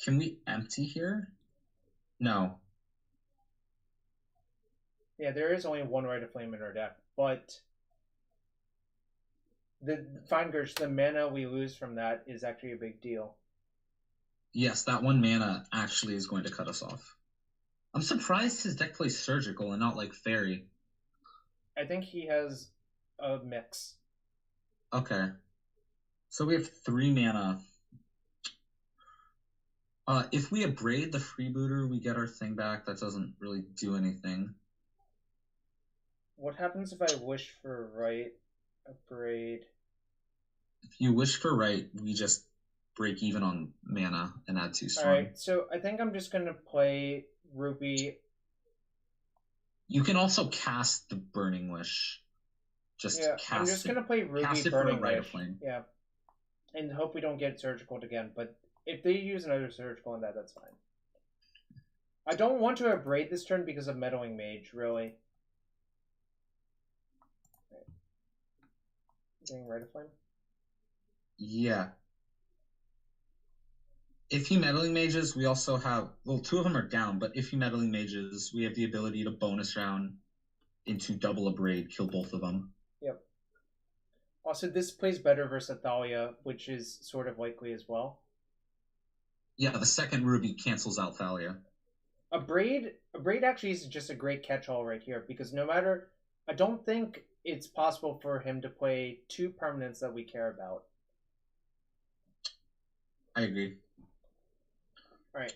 Can we empty here? No. Yeah, there is only one Rite of Flame in our deck, but the Fine Gersh, the mana we lose from that is actually a big deal. Yes, that 1 mana actually is going to cut us off. I'm surprised his deck plays Surgical and not like Fairy. I think he has a mix. Okay. So we have 3 mana. If we abrade the freebooter, we get our thing back. That doesn't really do anything. What happens if I wish for right, abrade? If you wish for right, we just break even on mana and add 2 storm. Alright, so I think I'm just going to play Ruby. You can also cast the Burning Wish. Yeah, I'm just going to play Ruby cast it Burning for a Rite of Wish. Flame. Yeah. And hope we don't get Surgical again, but if they use another Surgical on that, that's fine. I don't want to abrade this turn because of Meddling Mage, really. Right. Getting Rite of Flame? Yeah. If he Meddling Mages, we also have... Well, 2 of them are down, but if he Meddling Mages, we have the ability to bonus round into double abrade, kill both of them. Yep. Also, this plays better versus Thalia, which is sort of likely as well. Yeah, the second Ruby cancels out Thalia. Abrade actually is just a great catch-all right here, because no matter... I don't think it's possible for him to play 2 permanents that we care about. I agree. Alright.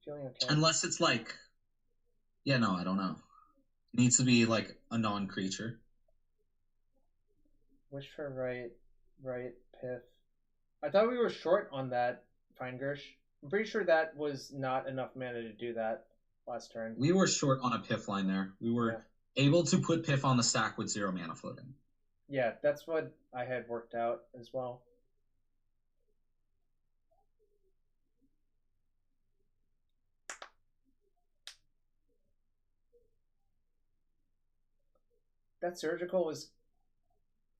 Feeling okay. Unless it's like... Yeah, no, I don't know. It needs to be like a non-creature. Wish for right, Piff. I thought we were short on that, Fine Gersh. I'm pretty sure that was not enough mana to do that last turn. We were short on a Piff line there. We were able to put Piff on the stack with 0 mana floating. Yeah, that's what I had worked out as well. That Surgical was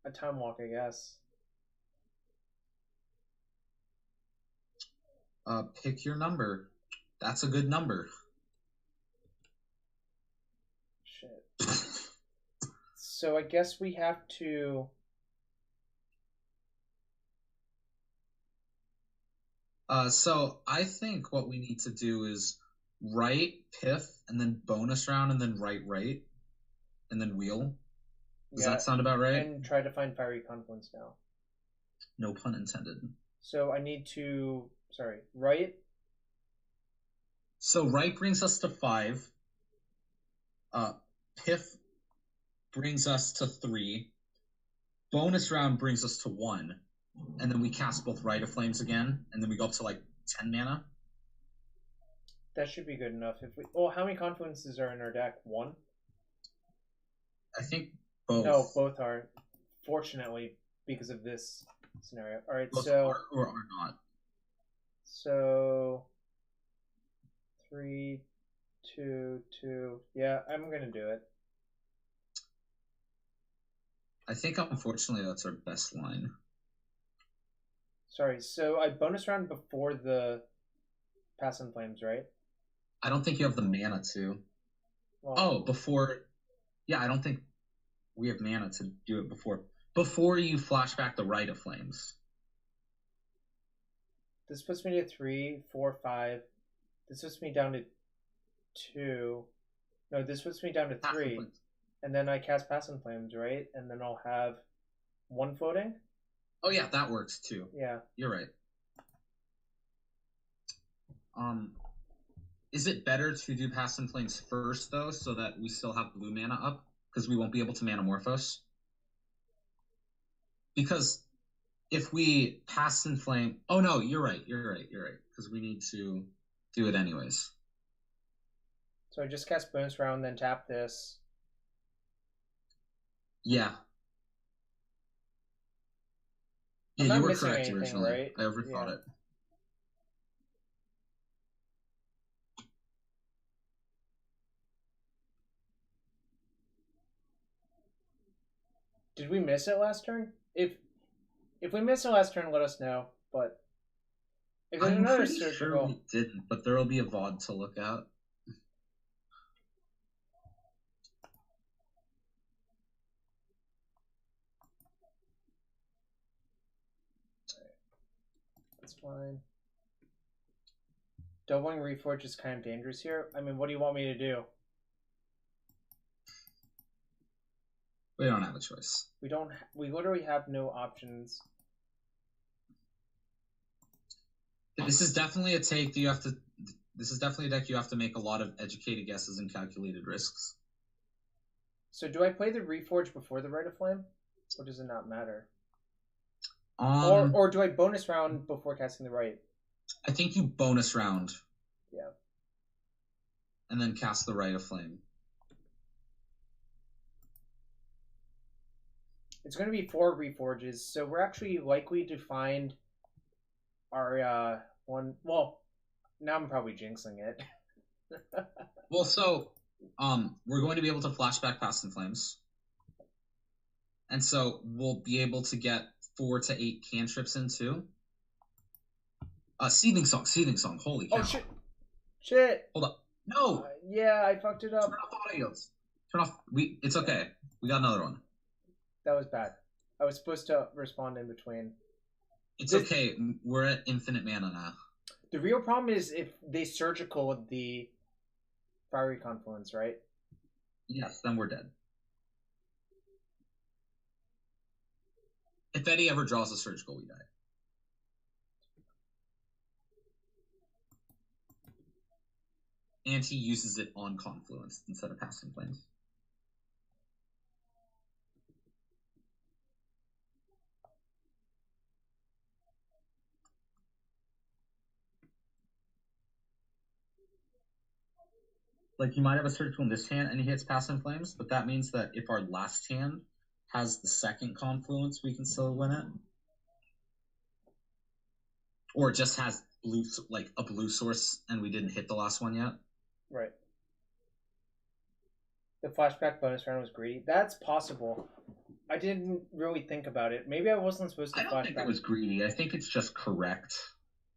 a time walk, I guess. Pick your number. That's a good number. Shit. So I guess we have to... So I think what we need to do is write Piff, and then bonus round, and then write, and then wheel. Does that sound about right? And try to find Fiery Confluence now. No pun intended. So I need to... Sorry, write. So write brings us to 5. Piff brings us to 3. Bonus round brings us to 1. And then we cast both Rite of Flames again, and then we go up to like 10 mana. That should be good enough. If we... Oh, how many Confluences are in our deck? 1? I think both. No, both are. Fortunately, because of this scenario. Alright, both so... are or are not. So... 3, 2, 2. Yeah, I'm gonna do it. I think, unfortunately, that's our best line. Sorry, so I bonus round before the Pass and Flames, right? I don't think you have the mana to. Well, Before... Yeah, I don't think we have mana to do it before. Before you flash back the Rite of Flames. This puts me to 3, 4, 5. This puts me down to 2. No, this puts me down to 3. And then I cast Pass and Flames, right? And then I'll have 1 floating? Oh yeah, that works too. Yeah. You're right. Is it better to do Pass and Flames first, though, so that we still have blue mana up? because we won't be able to Manamorphose. Because if we pass in flame, oh no, you're right, because we need to do it anyways. So I just cast bonus round, then tap this. Yeah. I'm Yeah, not you were missing correct anything, originally. right? I overthought it. Did we miss it last turn? If we missed it last turn, let us know. But if there's I'm another pretty sure surgical, we didn't, but there will be a VOD to look at. that's fine. Doubling Reforge is kind of dangerous here. I mean, what do you want me to do? We don't have a choice. We don't. We literally have no options. This is definitely a take. You have to. This is definitely a deck you have to make a lot of educated guesses and calculated risks. So do I play the Reforge before the Rite of Flame? Or does it not matter? Or do I bonus round before casting the Rite? I think you bonus round. Yeah. And then cast the Rite of Flame. It's going to be 4 Reforges, so we're actually likely to find our one... Well, now I'm probably jinxing it. Well, so we're going to be able to flashback Past in Flames. And so we'll be able to get 4 to 8 cantrips in too. Seething Song, holy cow. Oh, shit! Hold up. No! Yeah, I fucked it up. Turn off audios. Turn off... It's okay. We got another one. That was bad. I was supposed to respond in between. It's okay. We're at infinite mana now. The real problem is if they surgical the Fiery Confluence, right? Yes, then we're dead. If Eddie ever draws a surgical, we die. And he uses it on Confluence instead of Past in Flames. Like, he might have a surgical in this hand and he hits Past in Flames, but that means that if our last hand has the second Confluence, we can still win it. Or it just has blue, like a blue source, and we didn't hit the last one yet. Right. The flashback bonus round was greedy. That's possible. I didn't really think about it. Maybe I wasn't supposed to flashback. I don't think it was greedy. I think it's just correct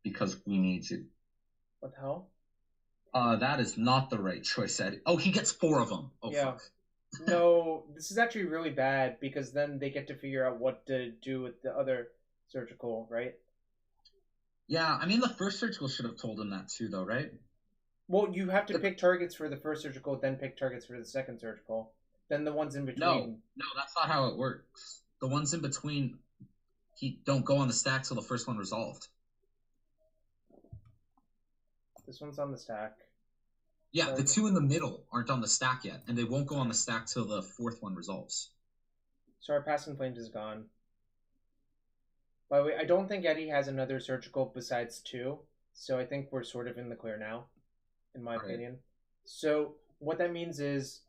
because we need to. What the hell? That is not the right choice, Eddie. Oh, he gets 4 of them. Oh, yeah. fuck. No, this is actually really bad because then they get to figure out what to do with the other surgical, right? Yeah, I mean, the first surgical should have told him that too, though, right? Well, you have to pick targets for the first surgical, then pick targets for the second surgical. Then the ones in between. No, that's not how it works. The ones in between, don't go on the stack till the first one resolved. This one's on the stack. Yeah, the 2 in the middle aren't on the stack yet, and they won't go on the stack till the 4th one resolves. So our Past in Flames is gone. By the way, I don't think Eddie has another surgical besides 2, so I think we're sort of in the clear now, in my opinion. So what that means is,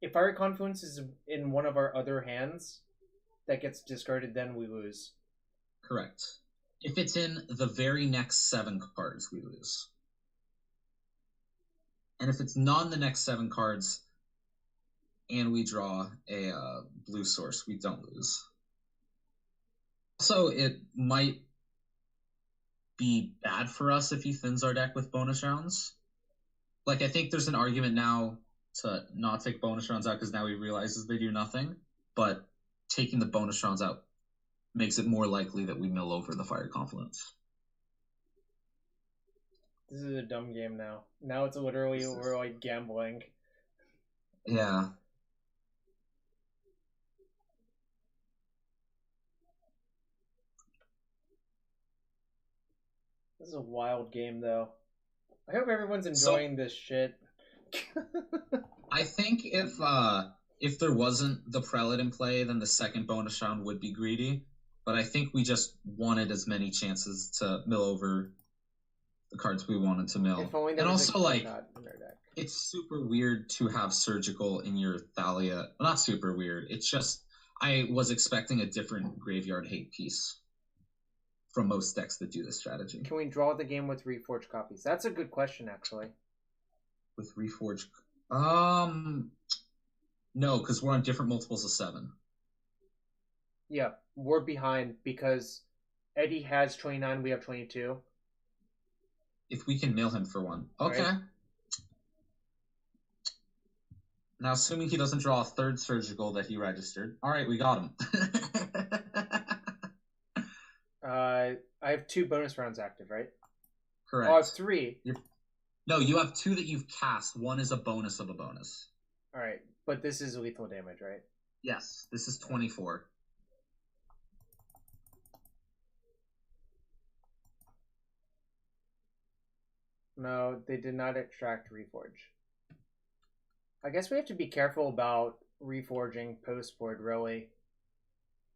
if Fiery Confluence is in one of our other hands, that gets discarded, then we lose. Correct. If it's in the very next 7 cards, we lose. And if it's not in the next 7 cards, and we draw a blue source, we don't lose. Also, it might be bad for us if he thins our deck with bonus rounds. Like, I think there's an argument now to not take bonus rounds out because now he realizes they do nothing. But taking the bonus rounds out makes it more likely that we mill over the Fiery Confluence. This is a dumb game now. Now it's literally we're like gambling. Yeah. This is a wild game, though. I hope everyone's enjoying this shit. I think if if there wasn't the prelate in play, then the second bonus round would be greedy. But I think we just wanted as many chances to mill over the cards we wanted to mill. If only there And was also, a like, shot in our deck. it's super weird to have Surgical in your Thalia. Well, not super weird. It's just I was expecting a different graveyard hate piece from most decks that do this strategy. Can we draw the game with Reforged copies? That's a good question, actually. With Reforged, no, because we're on different multiples of 7. Yeah, we're behind because Eddie has 29, we have 22. If we can mill him for one. Okay. Right. Now, assuming he doesn't draw a third Surgical that he registered. All right, we got him. I have 2 bonus rounds active, right? Correct. Oh, I have 3. No, you have 2 that you've cast. One is a bonus of a bonus. All right, but this is lethal damage, right? Yes, this is 24. No, they did not extract Reforge. I guess we have to be careful about reforging post-board, really,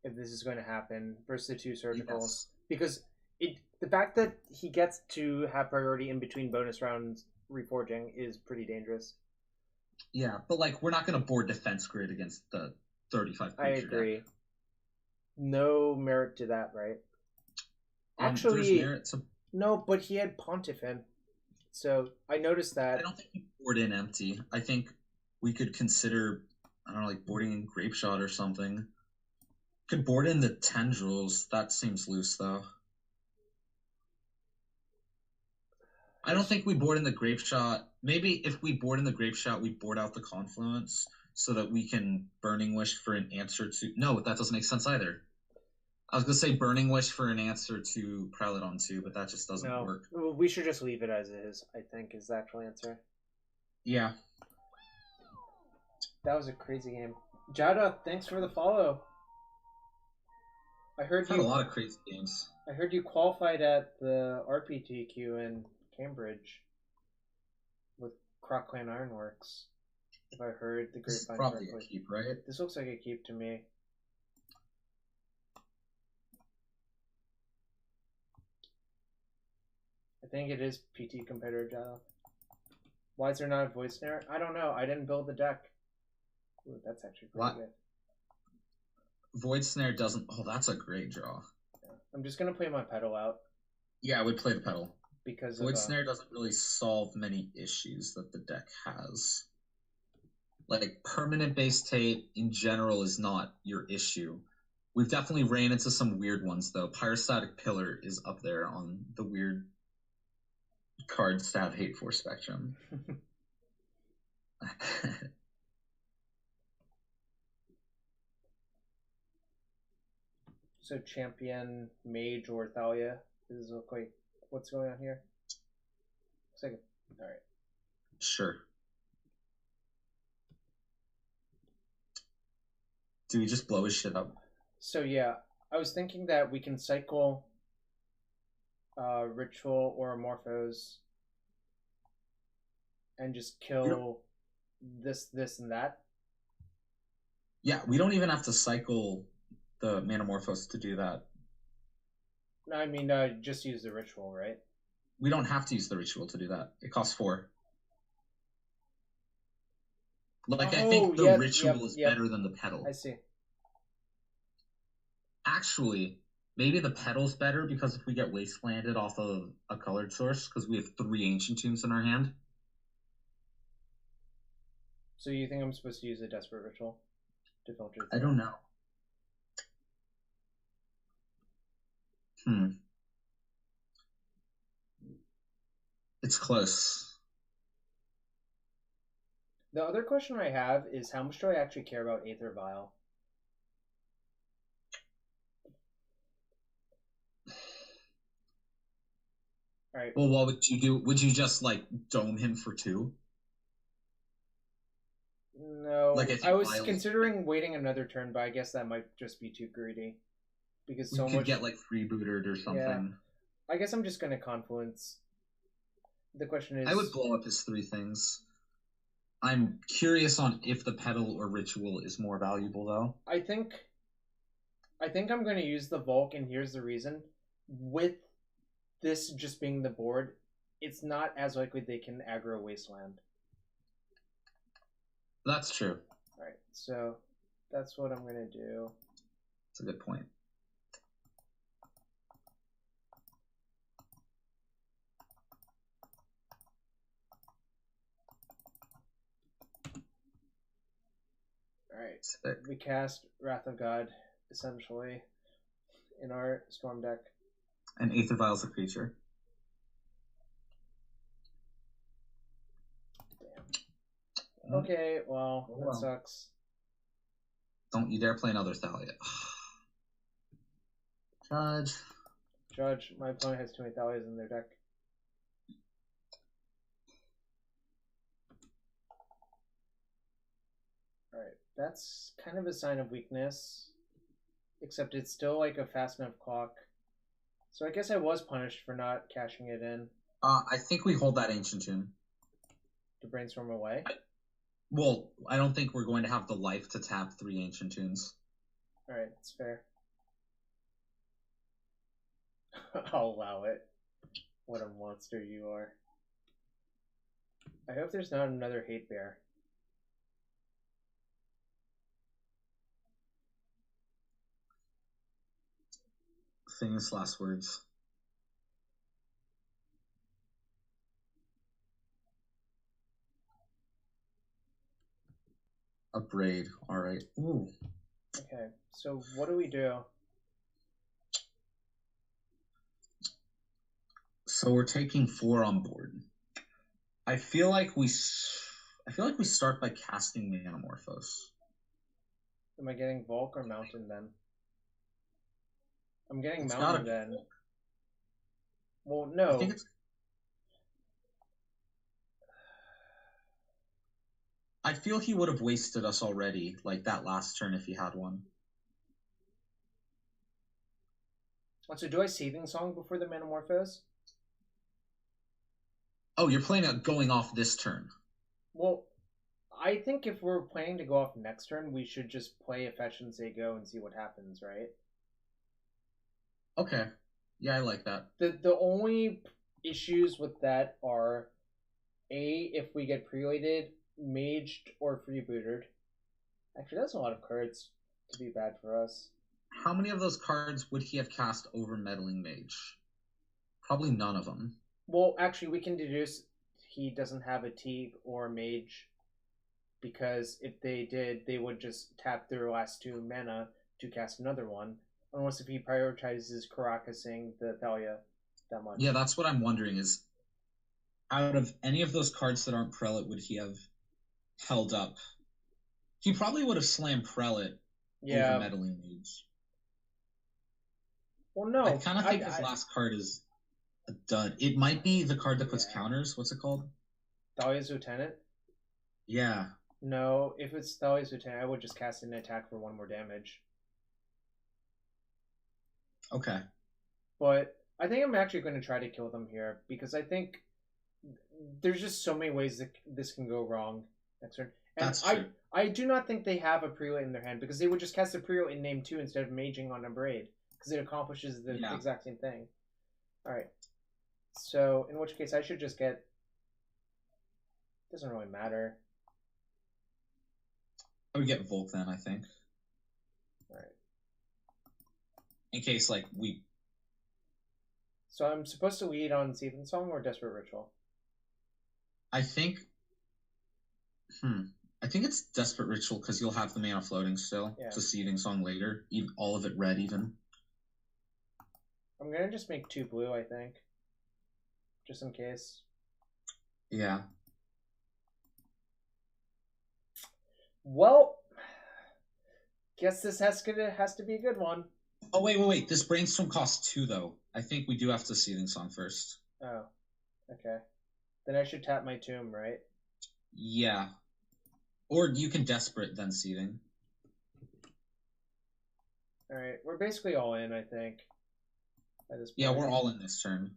if this is going to happen, versus the 2 surgicals. Yes. Because the fact that he gets to have priority in between bonus rounds reforging is pretty dangerous. Yeah, but like we're not going to board defense grid against the 35 I creature agree. deck. No merit to that, right? There's Actually, merit to... no, but he had Pontiff in. So I noticed that. I don't think we board in empty. I think we could consider, I don't know, like boarding in Grape Shot or something. Could board in the Tendrils. That seems loose, though. I don't think we board in the Grape Shot. Maybe if we board in the Grape Shot, we board out the Confluence so that we can Burning Wish for an answer to... No, that doesn't make sense either. I was going to say Burning Wish for an answer to Prelate on 2, but that just doesn't work. Well, we should just leave it as is, I think, is the actual answer. Yeah. That was a crazy game. Jada, thanks for the follow. I heard Had a lot of crazy games. I heard you qualified at the RPTQ in Cambridge with Croc Clan Ironworks. If I heard the This is grapevine probably correctly. a keep, right? This looks like a keep to me. I think it is PT competitor Jada. Why is there not a void snare? I don't know. I didn't build the deck. Ooh, that's actually pretty good. Void Snare doesn't... Oh, that's a great draw. Yeah. I'm just going to play my pedal out. Yeah, I would play the pedal. Because Void Snare doesn't really solve many issues that the deck has. Like, permanent base Tate in general is not your issue. We've definitely ran into some weird ones, though. Pyrostatic Pillar is up there on the weird card stab hate for spectrum. So champion, mage, or Thalia. Does this look like what's going on here? Looks like all right. Sure. Do we just blow his shit up? So yeah, I was thinking that we can cycle Ritual or Amorphos and just kill this, and that. Yeah, we don't even have to cycle the Manamorphos to do that. No, I mean, just use the Ritual, right? We don't have to use the Ritual to do that. It costs 4. Like, I think the Ritual is better than the Petal. I see. Actually, maybe the Petal's better because if we get Wastelanded off of a colored source, because we have 3 Ancient Tombs in our hand. So you think I'm supposed to use a Desperate Ritual to filter? I don't know. It's close. The other question I have is how much do I actually care about Aether Vial? All right. Well, what would you do? Would you just, like, dome him for 2? No. Like, I was considering waiting another turn, but I guess that might just be too greedy. Because we could get, like, freebooted or something. Yeah. I guess I'm just going to Confluence. The question is... I would blow up his 3 things. I'm curious on if the pedal or ritual is more valuable, though. I think I'm going to use the Volk, and here's the reason. With this just being the board, it's not as likely they can aggro Wasteland. That's true. Alright, so that's what I'm going to do. That's a good point. Alright, Sick. we cast Wrath of God, essentially, in our Storm deck. And Aether Vial's a creature. Damn. Okay, well, that sucks. Don't you dare play another Thalia. Judge, my opponent has too many Thalias in their deck. Alright, that's kind of a sign of weakness. Except it's still like a fast enough clock. So I guess I was punished for not cashing it in. I think we hold that Ancient Tomb. To brainstorm away? Well, I don't think we're going to have the life to tap 3 Ancient Tombs. Alright, that's fair. I'll allow it. What a monster you are. I hope there's not another Hate Bear. Famous last words. A braid. All right. Ooh. Okay, so what do we do? So we're taking 4 on board. I feel like we start by casting Manamorphose. Am I getting Volk or Mountain then? I'm getting It's Mountain gotta then. be Volk. Well, no. I think it's. I feel he would have wasted us already, like that last turn if he had one. So do I Seething Song before the Manamorphose? Oh, you're playing out going off this turn. Well, I think if we're planning to go off next turn, we should just play a Fetch and say go and see what happens, right? Okay. Yeah, I like that. The only issues with that are A, if we get prelated, maged, or freebooted. Actually, that's a lot of cards to be bad for us. How many of those cards would he have cast over Meddling Mage? Probably none of them. Well, actually, we can deduce he doesn't have a Teague or a Mage, because if they did, they would just tap their last 2 mana to cast another one, unless if he prioritizes Karakasing the Thalia that much. Yeah, that's what I'm wondering is, out of any of those cards that aren't Prelate, would he have held up? He probably would have slammed Prelate over Meddling Mage. Well, no. I kind of think his last card is a dud. It might be the card that puts counters. What's it called? Thalia's Lieutenant? Yeah. No, if it's Thalia's Lieutenant, I would just cast an attack for 1 more damage. Okay. But I think I'm actually going to try to kill them here, because I think there's just so many ways that this can go wrong next turn. And that's true. I do not think they have a prelate in their hand, because they would just cast a prelate in name 2 instead of maging on a braid, because it accomplishes the exact same thing. Alright. So, in which case I should just get... Doesn't really matter. I would get Volk then, I think. Alright. In case, like, we... So I'm supposed to lead on Seething Song or Desperate Ritual? I think... I think it's Desperate Ritual, because you'll have the mana floating still. Yeah. To Seething Song later. Even, all of it red, even. I'm going to just make 2 blue, I think. Just in case. Yeah. Well, guess this has to be a good one. Oh, wait. This Brainstorm costs 2, though. I think we do have to Seething Song first. Oh, okay. Then I should tap my Tomb, right? Yeah. Or you can Desperate, then Seething. Alright, we're basically all in, I think. At this point. Yeah, we're all in this turn.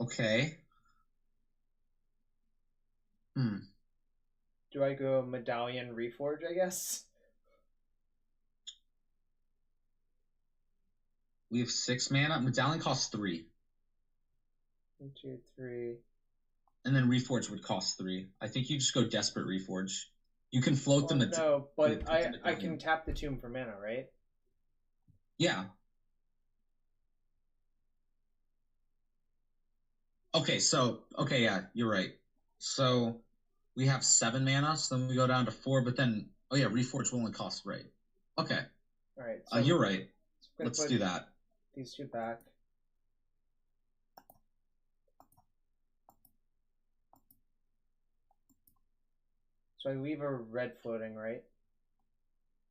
Okay. Do I go Medallion Reforge, I guess? We have 6 mana. Medallion costs 3. 1, 2, 3. And then Reforge would cost 3. I think you just go Desperate Reforge. You can float them. No, but I can tap the Tomb for mana, right? Yeah. Okay, yeah, you're right. So we have 7 mana, so then we go down to 4, but then Reforge will only cost right. Okay. All right. So you're right. So let's do that. These 2 back. So I leave a red floating, right?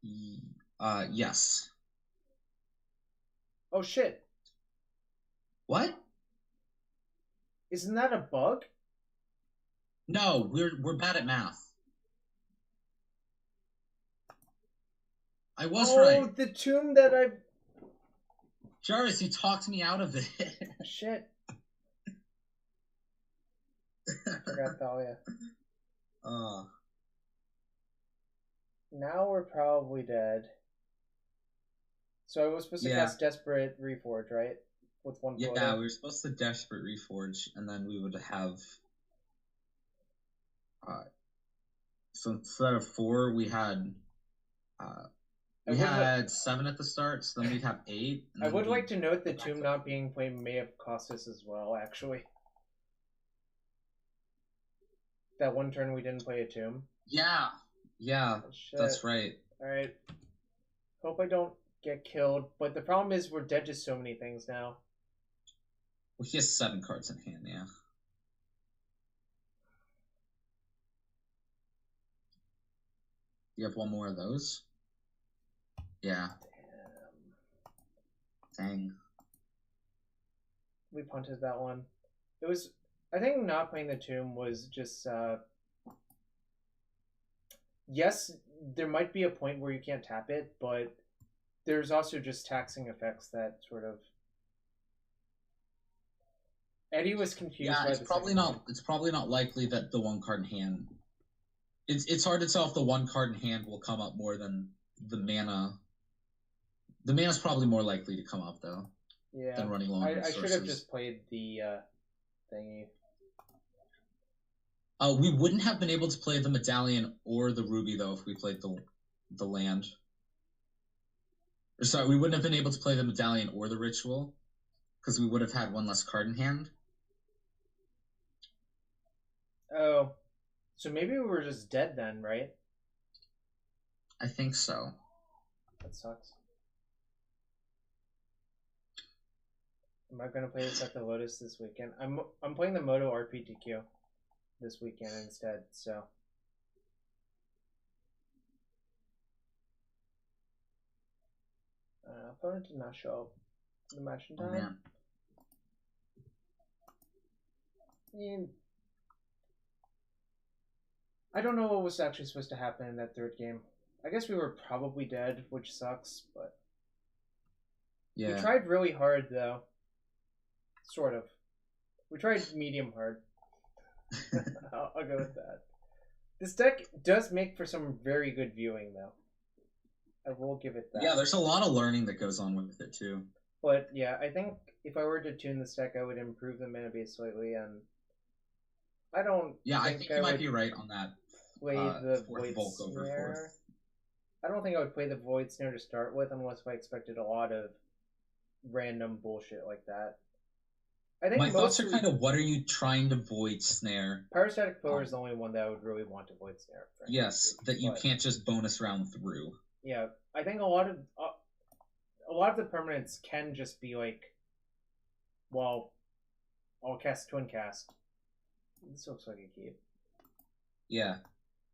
Yes. Oh shit! What? Isn't that a bug? No, we're bad at math. I was right. Oh, the tomb that I... Jarvis, you talked me out of it. Shit. Forgot Thalia. Now we're probably dead. So I was supposed to cast Desperate Reforge, right? With 1 floater. Yeah, we were supposed to Desperate Reforge, and then we would have... so instead of 4, we had... we had 7 at the start, so then we'd have 8. I would like to note the Tomb not being played may have cost us as well, actually. That one turn we didn't play a Tomb. Yeah, that's right. Alright. Hope I don't get killed, but the problem is we're dead to so many things now. Well, he has 7 cards in hand, yeah. You have 1 more of those? Yeah. Dang. We punted that one. It was... I think not playing the Tomb was just... yes, there might be a point where you can't tap it, but there's also just taxing effects that sort of... Eddie was confused by it's probably not likely that the 1 card in hand... It's hard to tell if the 1 card in hand will come up more than the mana. The mana's probably more likely to come up, though. Yeah. Than running long I should have just played the thingy. We wouldn't have been able to play the Medallion or the Ruby, though, if we played the land. Sorry, we wouldn't have been able to play the Medallion or the Ritual, because we would have had 1 less card in hand. Oh. So maybe we were just dead then, right? I think so. That sucks. Am I going to play this at the Lotus this weekend? I'm playing the Moto RPTQ this weekend instead, so... opponent did not show up the match in time. Man. I don't know what was actually supposed to happen in that 3rd game. I guess we were probably dead, which sucks, but... Yeah. We tried really hard, though. Sort of. We tried medium hard. I'll go with that. This deck does make for some very good viewing, though. I will give it that. Yeah, there's a lot of learning that goes on with it, too. But, yeah, I think if I were to tune this deck, I would improve the mana base slightly, and... I don't think you might be right on that. Play the Void bulk over Snare. 4th. I don't think I would play the Void Snare to start with unless I expected a lot of random bullshit like that. I think my thoughts are kind of, what are you trying to Void Snare? Pyrostatic Power is the only one that I would really want to Void Snare. Yes, that you can't just bonus round through. Yeah, I think a lot of the permanents can just be like, well, I'll cast Twin Cast. This looks like a keep. Yeah.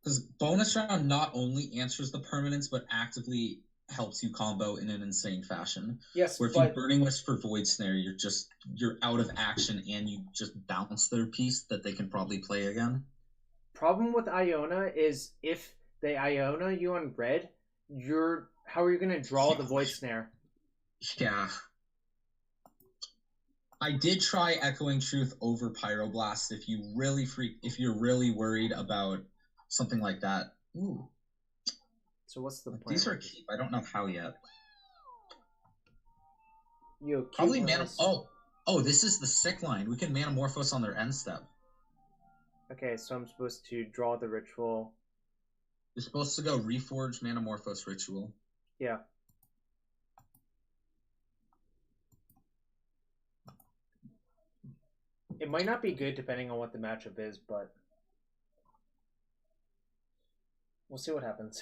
Because bonus round not only answers the permanents, but actively helps you combo in an insane fashion. Yes, where if you Burning Wish for Void Snare, you're out of action and you just bounce their piece that they can probably play again. Problem with Iona is if they Iona you on red, how are you going to draw the Void Snare? Yeah. I did try Echoing Truth over Pyroblast if you're really worried about something like that. Ooh. So what's the plan? These are cheap. I don't know how yet. Yo, Probably mana. Oh, this is the sick line. We can Manamorphose on their end step. Okay, so I'm supposed to draw the ritual. You're supposed to go Reforge Manamorphose Ritual. Yeah. It might not be good depending on what the matchup is, but we'll see what happens.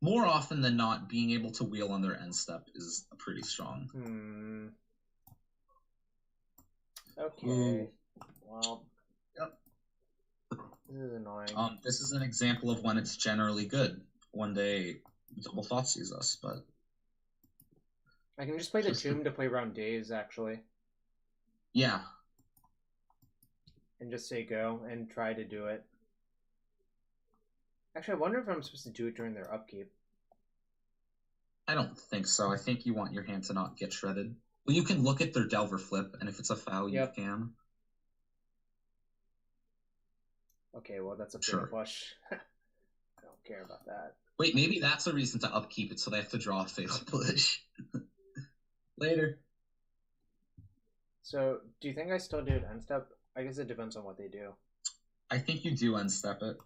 More often than not, being able to wheel on their end step is pretty strong. Okay. Ooh. Well. Yep. This is annoying. This is an example of when it's generally good. One day, Double Thought sees us, but I can just play the Tomb to play around Days, actually. Yeah. And just say go and try to do it. Actually, I wonder if I'm supposed to do it during their upkeep. I don't think so. I think you want your hand to not get shredded. Well, you can look at their Delver flip, and if it's a foul, you can. Okay, well, that's a fatal push. I don't care about that. Wait, maybe that's a reason to upkeep it, so they have to draw a fatal push. Later. So, do you think I still do it end step? I guess it depends on what they do. I think you do end step it.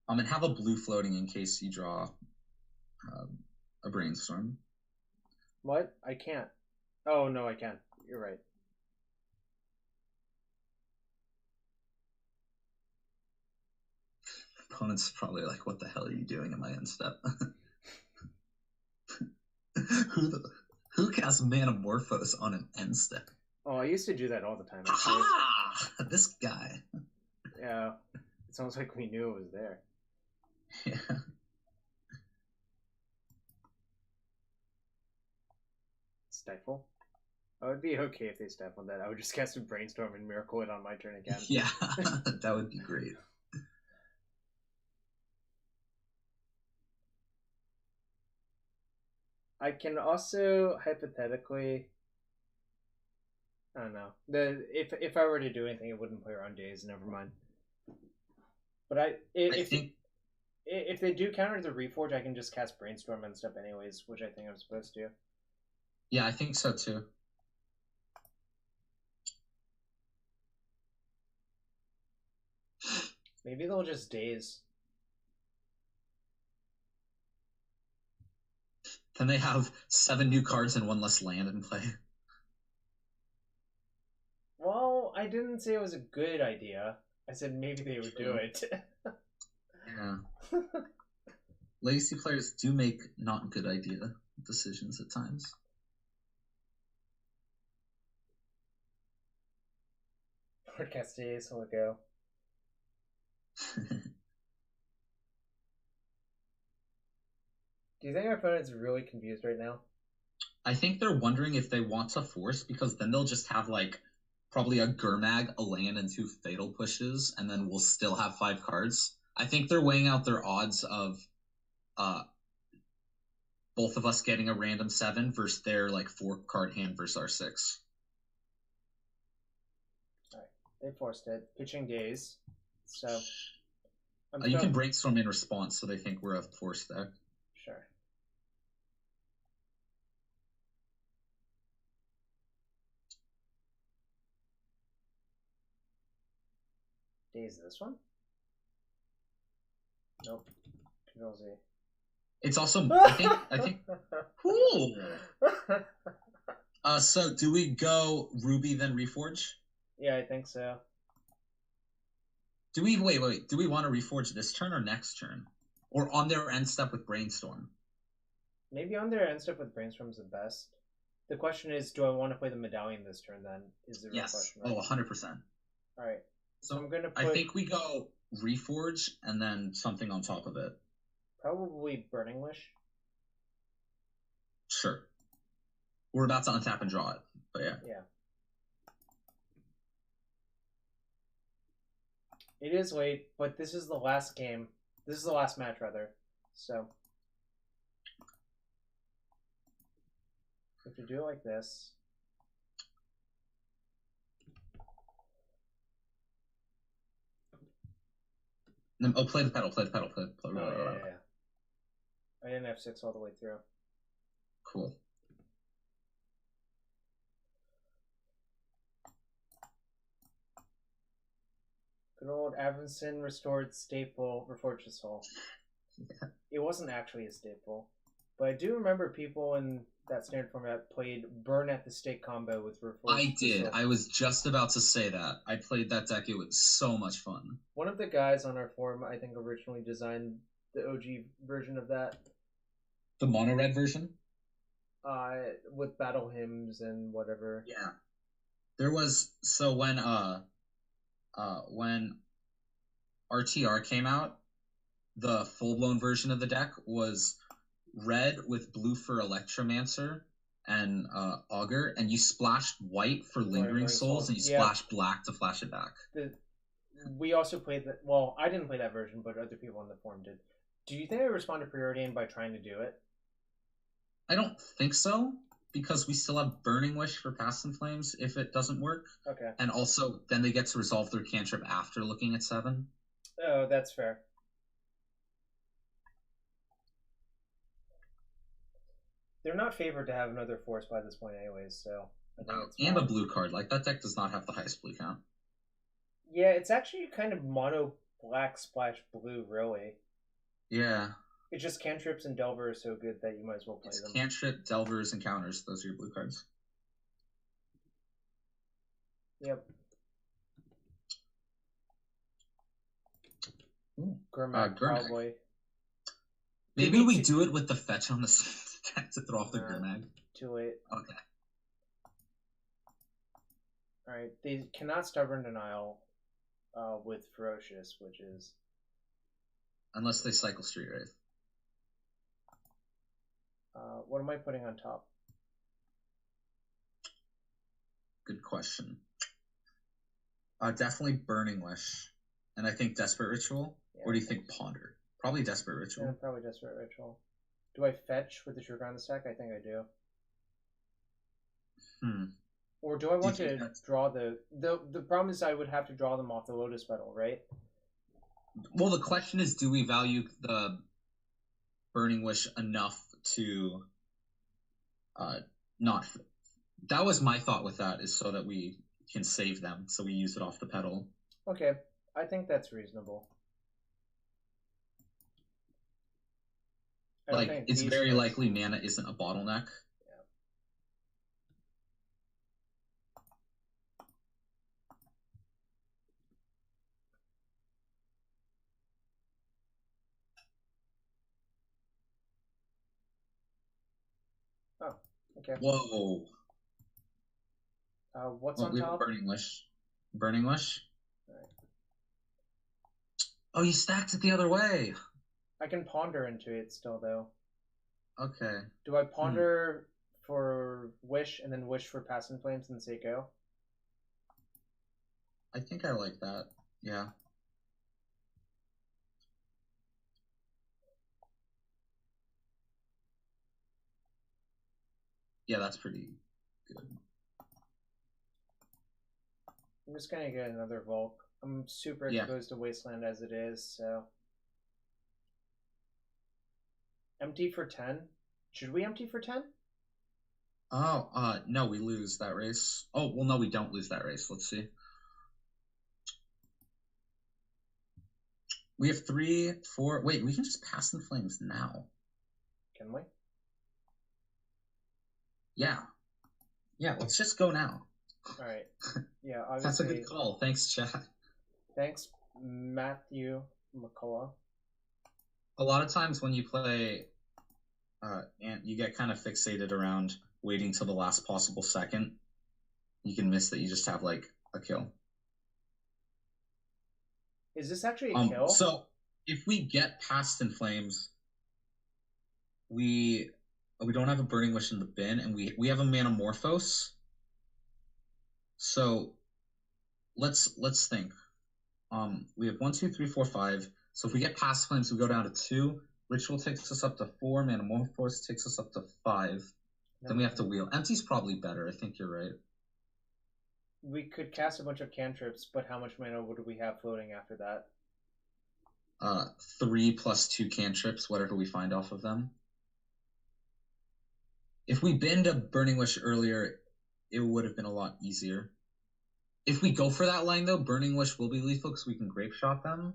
Right. And have a blue floating in case you draw a Brainstorm. What? I can't. Oh, no, I can. You're right. Opponent's probably like, what the hell are you doing in my end step? Who casts Manamorphose on an end step? Oh, I used to do that all the time. Ah, this guy. Yeah, it sounds like we knew it was there. Yeah. Stifle? I would be okay if they stifled that. I would just cast a Brainstorm and Miracle it on my turn again. Yeah, that would be great. I can also hypothetically, I don't know. If I were to do anything, it wouldn't play around Days. Never mind. But if they do counter the Reforge, I can just cast Brainstorm and stuff anyways, which I think I'm supposed to. Yeah, I think so too. Maybe they'll just Daze. Then they have 7 new cards and 1 less land in play. Well, I didn't say it was a good idea. I said maybe they would do it. Yeah. Legacy players do make not good idea decisions at times. Broadcast Days, will go. Do you think our opponent's really confused right now? I think they're wondering if they want to force, because then they'll just have like probably a Gurmag, a land, and 2 fatal pushes, and then we'll still have 5 cards. I think they're weighing out their odds of both of us getting a random 7 versus their like 4-card hand versus our 6. Alright, they forced it. Pitching Days. So you can Brainstorm in response, so they think we're a force deck. Sure. Days this one? Nope. Control Z. It's also I think cool. So do we go Ruby then Reforge? Yeah, I think so. Do we wait, do we want to Reforge this turn or next turn? Or on their end step with Brainstorm? Maybe on their end step with Brainstorm is the best. The question is, do I want to play the Medallion this turn then? Is the real question, right? Oh, 100%. Alright. So I'm gonna I think we go Reforge and then something on top of it. Probably Burning Wish. Sure. We're about to untap and draw it, but yeah. Yeah. It is late, but this is the last game. This is the last match, rather. So. If you do it like this. No, oh, play the pedal, play the pedal, play the pedal. Oh, yeah. I didn't have 6 all the way through. Cool. Good old Avinson restored staple Reforged Soul. Yeah. It wasn't actually a staple, but I do remember people in that standard format played Burn at the Stake combo with Reforged I did. Soul. I was just about to say that. I played that deck. It was so much fun. One of the guys on our forum, I think, originally designed the OG version of that. The mono red version? With battle hymns and whatever. Yeah. There was so when RTR came out, the full blown version of the deck was red with blue for Electromancer and Augur, and you splashed white for Lingering Souls, and you splashed black to flash it back. We also played that. Well, I didn't play that version, but other people on the forum did. Do you think I responded preordained by trying to do it? I don't think so, because we still have Burning Wish for Past in Flames if it doesn't work. Okay. And also, then they get to resolve their cantrip after looking at 7. Oh, that's fair. They're not favored to have another force by this point anyways, so I think it's fine. And a blue card. Like, that deck does not have the highest blue count. Yeah, it's actually kind of mono black splash blue, really. Yeah. It's just cantrips and Delver are so good that you might as well play them. Cantrip, Delvers, and counters. Those are your blue cards. Yep. Gurmag, probably. Maybe we do it with the fetch on the to throw off the Gurmag. Too late. Okay. Alright, they cannot Stubborn Denial with Ferocious, which is... Unless they cycle Street Wraith. What am I putting on top? Good question. Definitely Burning Wish. And I think Desperate Ritual. Yeah, or do you think Ponder? Probably Desperate Ritual. Yeah, probably Desperate Ritual. Do I fetch with the Trigger on the stack? I think I do. Or do I want to draw the problem is I would have to draw them off the Lotus Petal, right? Well, the question is, do we value the Burning Wish enough to not... That was my thought with that, is so that we can save them, so we use it off the pedal. Okay, I think that's reasonable. Like, it's very likely mana isn't a bottleneck. Yeah. Oh, okay. Whoa. What's on top? Burning Wish. Burning Wish? Right. Oh, you stacked it the other way. I can ponder into it still, though. Okay. Do I ponder for Wish and then Wish for Past in Flames and say go? I think I like that. Yeah. Yeah, that's pretty good. I'm just gonna get another Volk. I'm super exposed to Wasteland as it is, so... Empty for 10? Should we empty for 10? Oh, no, we lose that race. Oh, well, no, we don't lose that race. Let's see. We have 3, 4... Wait, we can just Pass in Flames now. Can we? Yeah. Yeah, let's just go now. Alright. Yeah, obviously... That's a good call. Thanks, chat. Thanks, Matthew McCullough. A lot of times when you play and you get kind of fixated around waiting till the last possible second, you can miss that you just have, like, a kill. Is this actually a kill? So, if we get Past in Flames, we don't have a Burning Wish in the bin, and we have a Manamorphose. So, let's think. We have 1, 2, 3, 4, 5. So if we get Past Flames, we go down to 2. Ritual takes us up to 4. Manamorphose takes us up to 5. Then we have to wheel. Empty's probably better. I think you're right. We could cast a bunch of cantrips, but how much mana would we have floating after that? 3 plus 2 cantrips, whatever we find off of them. If we binned a Burning Wish earlier, it would have been a lot easier. If we go for that line, though, Burning Wish will be lethal because we can Grape Shot them.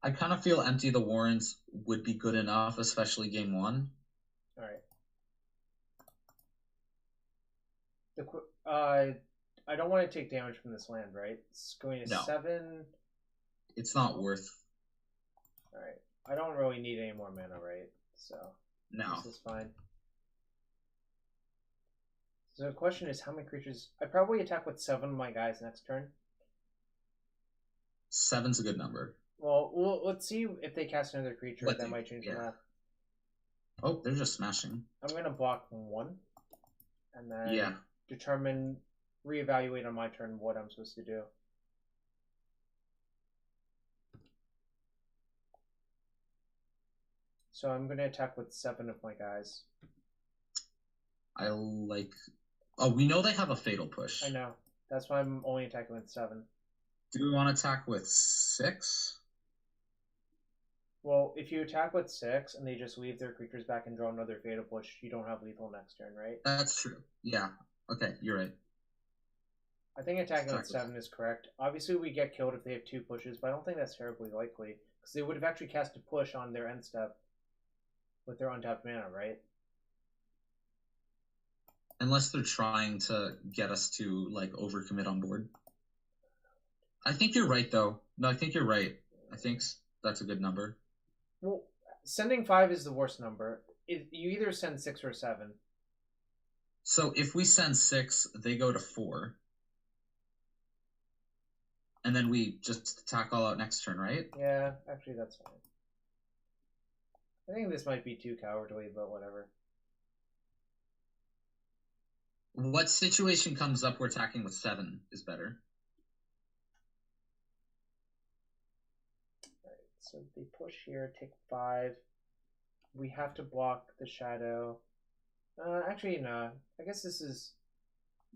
I kind of feel Empty the Warrens would be good enough, especially game 1. All right. I don't want to take damage from this land, right? It's going to 7. It's not worth. All right. I don't really need any more mana, right? So no, this is fine. So the question is, how many creatures? I probably attack with 7 of my guys next turn. 7's a good number. Well, let's see if they cast another creature. That might change the math. Oh, they're just smashing. I'm going to block 1. And then reevaluate on my turn what I'm supposed to do. So I'm going to attack with 7 of my guys. I like... Oh, we know they have a Fatal Push. I know. That's why I'm only attacking with 7. Do we want to attack with 6? Well, if you attack with 6 and they just leave their creatures back and draw another Fatal Push, you don't have lethal next turn, right? That's true. Yeah. Okay, you're right. I think attacking with 7 is correct. Obviously, we get killed if they have 2 pushes, but I don't think that's terribly likely. Because they would have actually cast a push on their end step with their untapped mana, right? Unless they're trying to get us to, like, overcommit on board. I think you're right, though. No, I think you're right. I think that's a good number. Well, sending 5 is the worst number. You either send 6 or 7. So if we send 6, they go to 4. And then we just attack all out next turn, right? Yeah, actually that's fine. I think this might be too cowardly, but whatever. What situation comes up where attacking with 7 is better? Alright, so they push here, take 5. We have to block the shadow. Actually, no. I guess this is...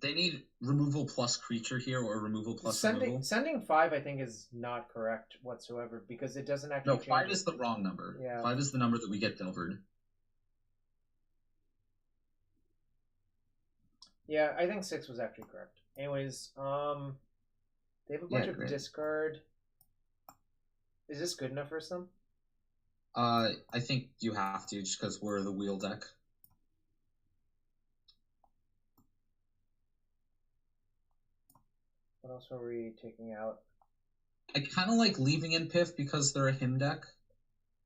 They need removal plus creature here, or removal plus removal. Sending 5, I think, is not correct whatsoever, because it doesn't actually change. No, 5 is the wrong number. Yeah. 5 is the number that we get Delvered. Yeah, I think 6 was actually correct. Anyways, they have a bunch of discard. Is this good enough for some? I think you have to, just because we're the wheel deck. What else are we taking out? I kind of like leaving in Piff because they're a him deck.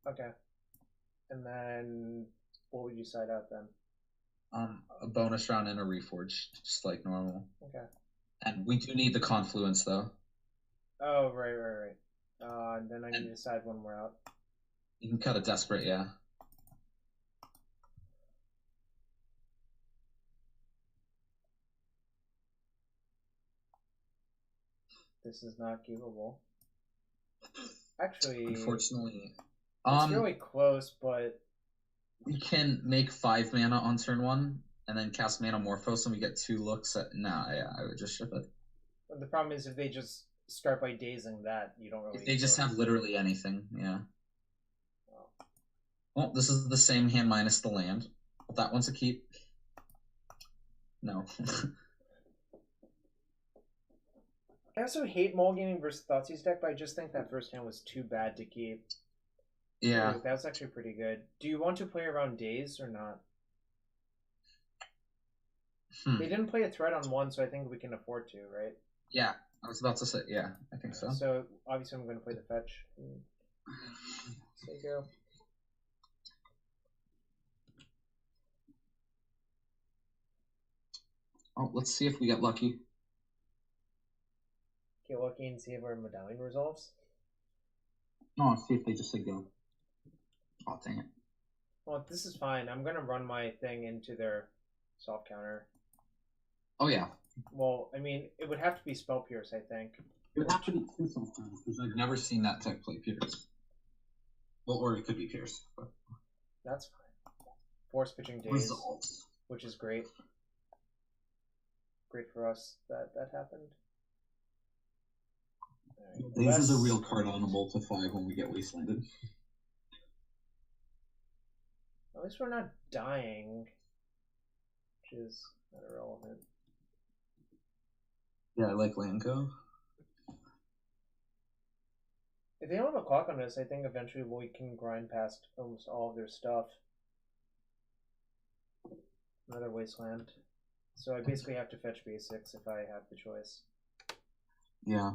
Okay. And then, what would you side out then? A bonus round and a Reforge, just like normal. Okay. And we do need the Confluence, though. Oh, right. And then I need to decide when we're out. You can cut a Desperate, yeah. This is not keepable. Actually, unfortunately, it's really close, but we can make 5 mana on turn 1 and then cast Manamorphose, and we get 2 looks at. I would just ship it. But the problem is if they just start by dazing that, you don't really. If they just have literally anything, yeah. Oh. Well, this is the same hand minus the land. Well, that one's a keep. No. I also hate Mulliganing versus Thoughtseize deck, but I just think that first hand was too bad to keep. Yeah. That was actually pretty good. Do you want to play around Daze or not? They didn't play a threat on 1, so I think we can afford to, right? Yeah, I was about to say, yeah, I think so. So, obviously I'm going to play the fetch. There you go. Oh, let's see if we get lucky. Get lucky and see if our medallion resolves? No, see if they just say go. Oh, dang it. Well, this is fine. I'm going to run my thing into their soft counter. Oh, yeah. Well, I mean, it would have to be Spell Pierce, I think. It would have to be 2 soft counters, because I've never seen that deck play Pierce. Well, or it could be Pierce. But... That's fine. Force pitching Daze. Results. which is great. Great for us that that happened. Right. Daze is a real card on a multi-5 when we get wastelanded. At least we're not dying, which is not irrelevant. Yeah, I like Lanco. If they don't have a clock on us, I think eventually we can grind past almost all of their stuff. Another wasteland. So I basically have to fetch basics if I have the choice. Yeah.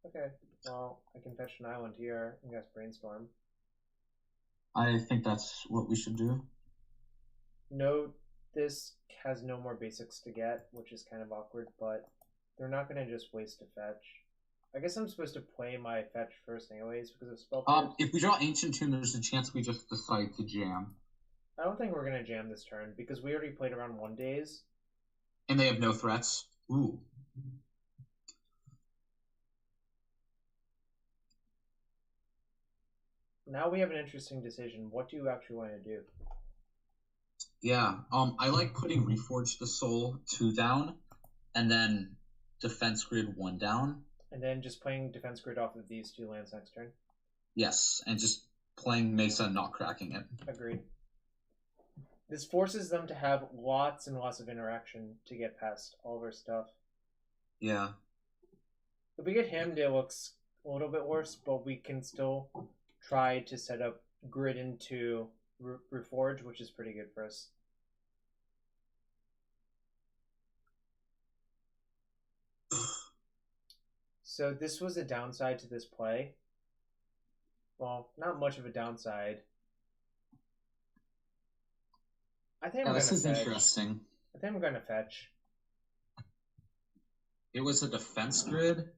Okay, well, I can fetch an island here and guess brainstorm. I think that's what we should do. Note this has no more basics to get, which is kind of awkward, but they're not going to just waste a fetch. I guess I'm supposed to play my fetch first anyways because of spell. If we draw Ancient Tomb, there's a chance we just decide to jam. I don't think we're going to jam this turn because we already played around 1 days. And they have no threats. Ooh. Now we have an interesting decision. What do you actually want to do? Yeah. I like putting Reforge the Soul 2 down, and then Defense Grid 1 down. And then just playing Defense Grid off of these 2 lands next turn? Yes, and just playing Mesa and not cracking it. Agreed. This forces them to have lots and lots of interaction to get past all of our stuff. Yeah. If we get him, it looks a little bit worse, but we can still try to set up grid into Reforge, which is pretty good for us. So this was a downside to this play. Well, not much of a downside. I think I'm this gonna is fetch. interesting. I think I'm gonna fetch. It was a Defense Grid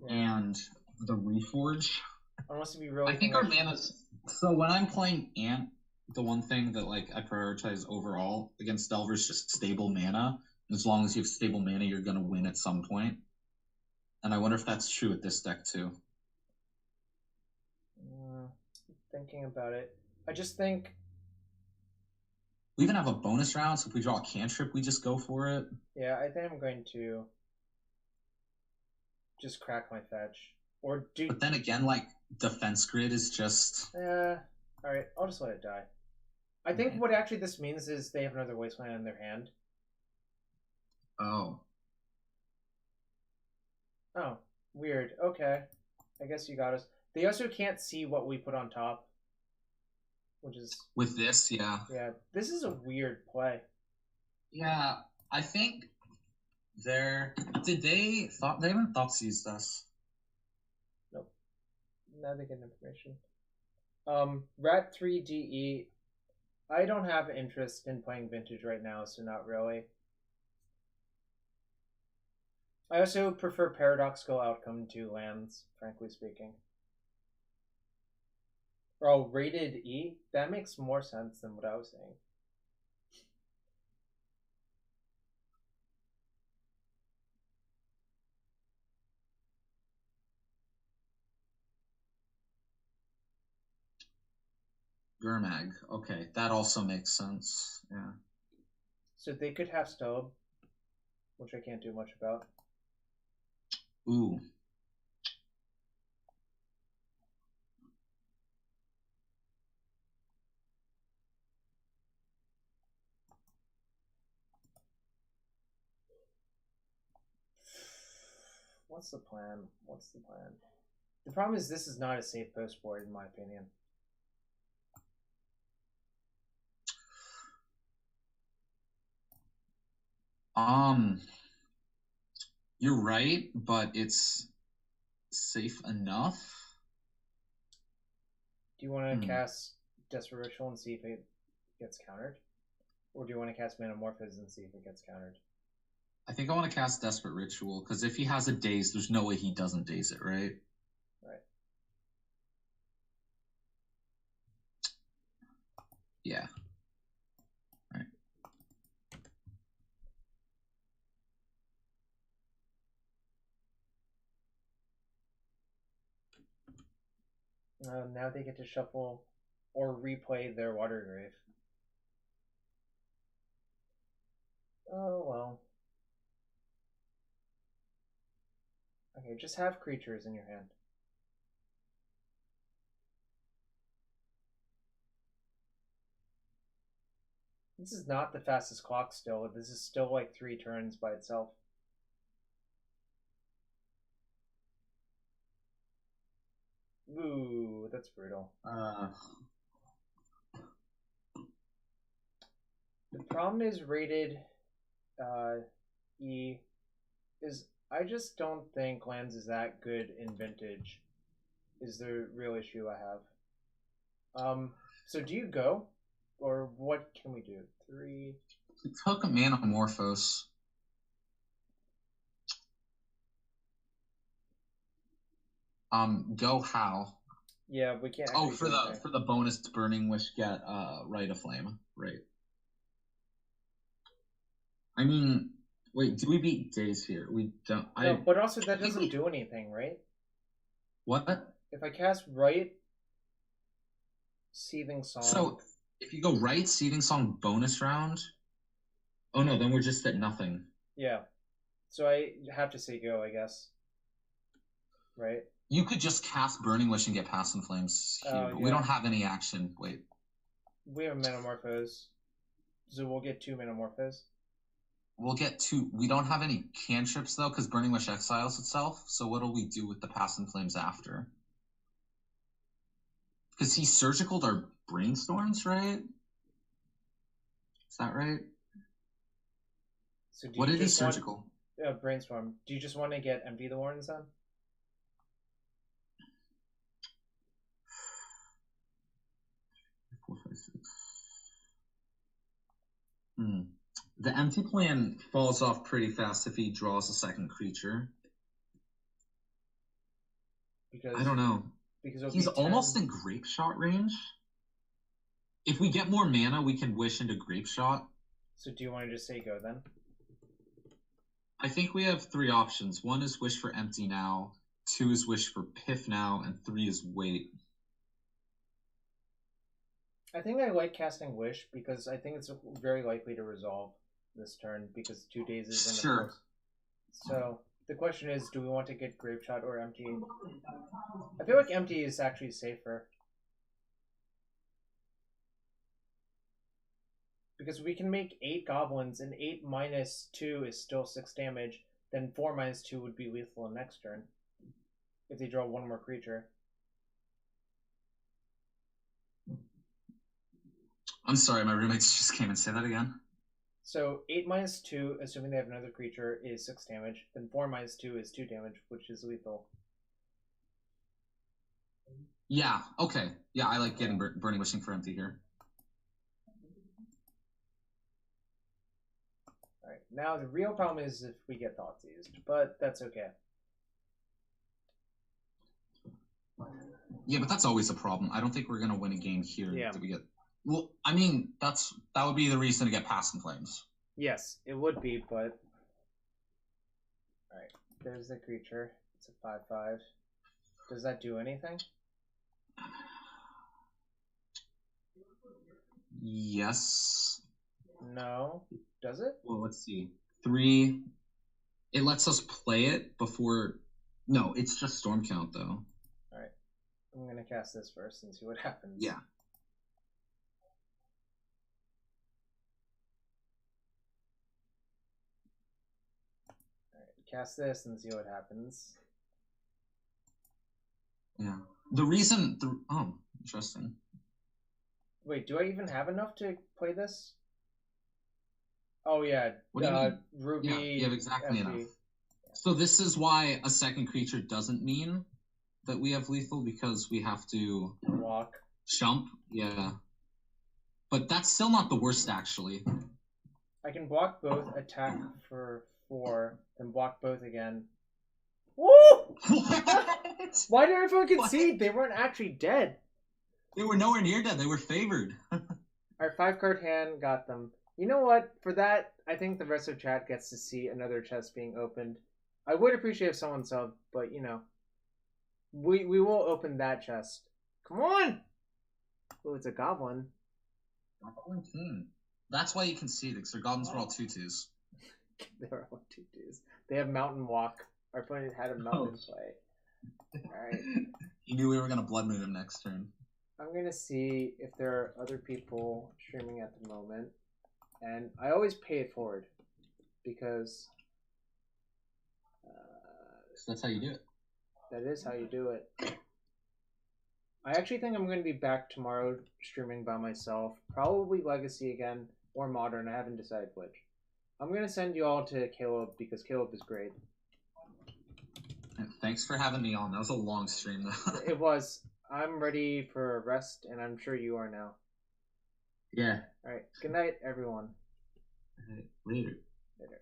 and the Reforge. Unless to be really. I think our mana's. So when I'm playing Ant, the one thing that like I prioritize overall against Delver is just stable mana. As long as you have stable mana, you're gonna win at some point. And I wonder if that's true with this deck too. Thinking about it, I just think we even have a bonus round, so if we draw a cantrip, we just go for it. Yeah, I think I'm going to just crack my fetch. Or do. But then again, like, Defense Grid is just. Alright, I'll just let it die. I think what actually this means is they have another wasteland in their hand. Oh. Oh, weird. Okay. I guess you got us. They also can't see what we put on top. Which is... With this, yeah. Yeah, this is a weird play. Yeah, I think they're... They haven't thought seized us. Nope. Now they get information. Rat 3DE. I don't have interest in playing Vintage right now, so not really. I also prefer Paradoxical Outcome to lands, frankly speaking. Oh, rated E? That makes more sense than what I was saying. Gurmag. Okay, that also makes sense. Yeah. So they could have Stub, which I can't do much about. Ooh. What's the plan? What's the plan? The problem is this is not a safe post board, in my opinion. You're right, but it's safe enough. Do you want to cast Desperate Ritual and see if it gets countered? Or do you want to cast Metamorphosis and see if it gets countered? I think I want to cast Desperate Ritual, because if he has a daze, there's no way he doesn't daze it, right? Right. Yeah. Right. Now they get to shuffle or replay their Watergrave. Here, just have creatures in your hand. This is not the fastest clock still. This is still like 3 turns by itself. Ooh, that's brutal. The problem is rated E is I just don't think lands is that good in Vintage. Is the real issue I have. So do you go? Or what can we do? 3. We took a Manamorphose. Go how? Yeah, we can't. Oh, for the bonus Burning Wish, get Rite of Flame, right? I mean, wait, do we beat Days here? We don't. No, but also that doesn't do anything, right? What? If I cast Rite, Seething Song. So if you go Rite, Seething Song bonus round. Oh no, then we're just at nothing. Yeah. So I have to say go, I guess. Right? You could just cast Burning Wish and get Past in Flames here, but we don't have any action. Wait. We have Manamorphose. So we'll get 2 Manamorphose. We'll get 2. We don't have any cantrips, though, because Burning Wish exiles itself. So what'll we do with the Past in Flames after? Because he surgicaled our Brainstorms, right? Is that right? So what did he surgical? Brainstorm. Do you just want to get Empty the Warrens then? The empty plan falls off pretty fast if he draws a second creature. Because I don't know. Because he's almost in Grape Shot range. If we get more mana, we can wish into Grape Shot. So do you want to just say go then? I think we have 3 options. 1 is wish for empty now, 2 is wish for piff now, and 3 is wait. I think I like casting Wish because I think it's very likely to resolve this turn because 2 days is in the Sure. post. So the question is, do we want to get Grape Shot or Empty? I feel like Empty is actually safer. Because we can make 8 goblins, and 8 minus 2 is still 6 damage. Then 4 minus 2 would be lethal next turn. If they draw 1 more creature. I'm sorry, my roommates just came and say that again. So 8 minus 2, assuming they have another creature, is 6 damage. Then 4 minus 2 is 2 damage, which is lethal. Yeah, okay. Yeah, I like getting Burning Wishing for empty here. Alright, now the real problem is if we get Thought Seized, but that's okay. Yeah, but that's always a problem. I don't think we're going to win a game here. Yeah. That we get... Well, I mean, that would be the reason to get Past in Flames. Yes, it would be, but... Alright, there's the creature. It's a 5/5. Does that do anything? Yes. No. Does it? Well, let's see. 3. It lets us play it before... No, it's just Storm Count, though. Alright. I'm going to cast this first and see what happens. Yeah. Cast this and see what happens. Yeah. The reason... Oh, interesting. Wait, do I even have enough to play this? Oh, yeah. What do you mean? Ruby... Yeah, you have exactly FB. enough. Yeah. So this is why a second creature doesn't mean that we have lethal, because we have to... Walk. Jump, yeah. But that's still not the worst, actually. I can block both, attack for 4, then block both again. Woo! What? Why did everyone concede? They weren't actually dead. They were nowhere near dead. They were favored. Our 5-card hand got them. You know what? For that, I think the rest of chat gets to see another chest being opened. I would appreciate if someone subbed, but you know. We will open that chest. Come on! Oh, it's a goblin. That's why you conceded, because their goblins were all 2/2s. They're all 2/2s. They have Mountain Walk. Our opponent had a mountain play. Alright. He knew we were gonna blood moon him next turn. I'm gonna see if there are other people streaming at the moment. And I always pay it forward. Because So that's how you do it. that is how you do it. I actually think I'm going to be back tomorrow streaming by myself. Probably Legacy again, or Modern. I haven't decided which. I'm going to send you all to Caleb because Caleb is great. And thanks for having me on. That was a long stream, though. It was. I'm ready for a rest, and I'm sure you are now. Yeah. Alright, good night, everyone. Later. Later.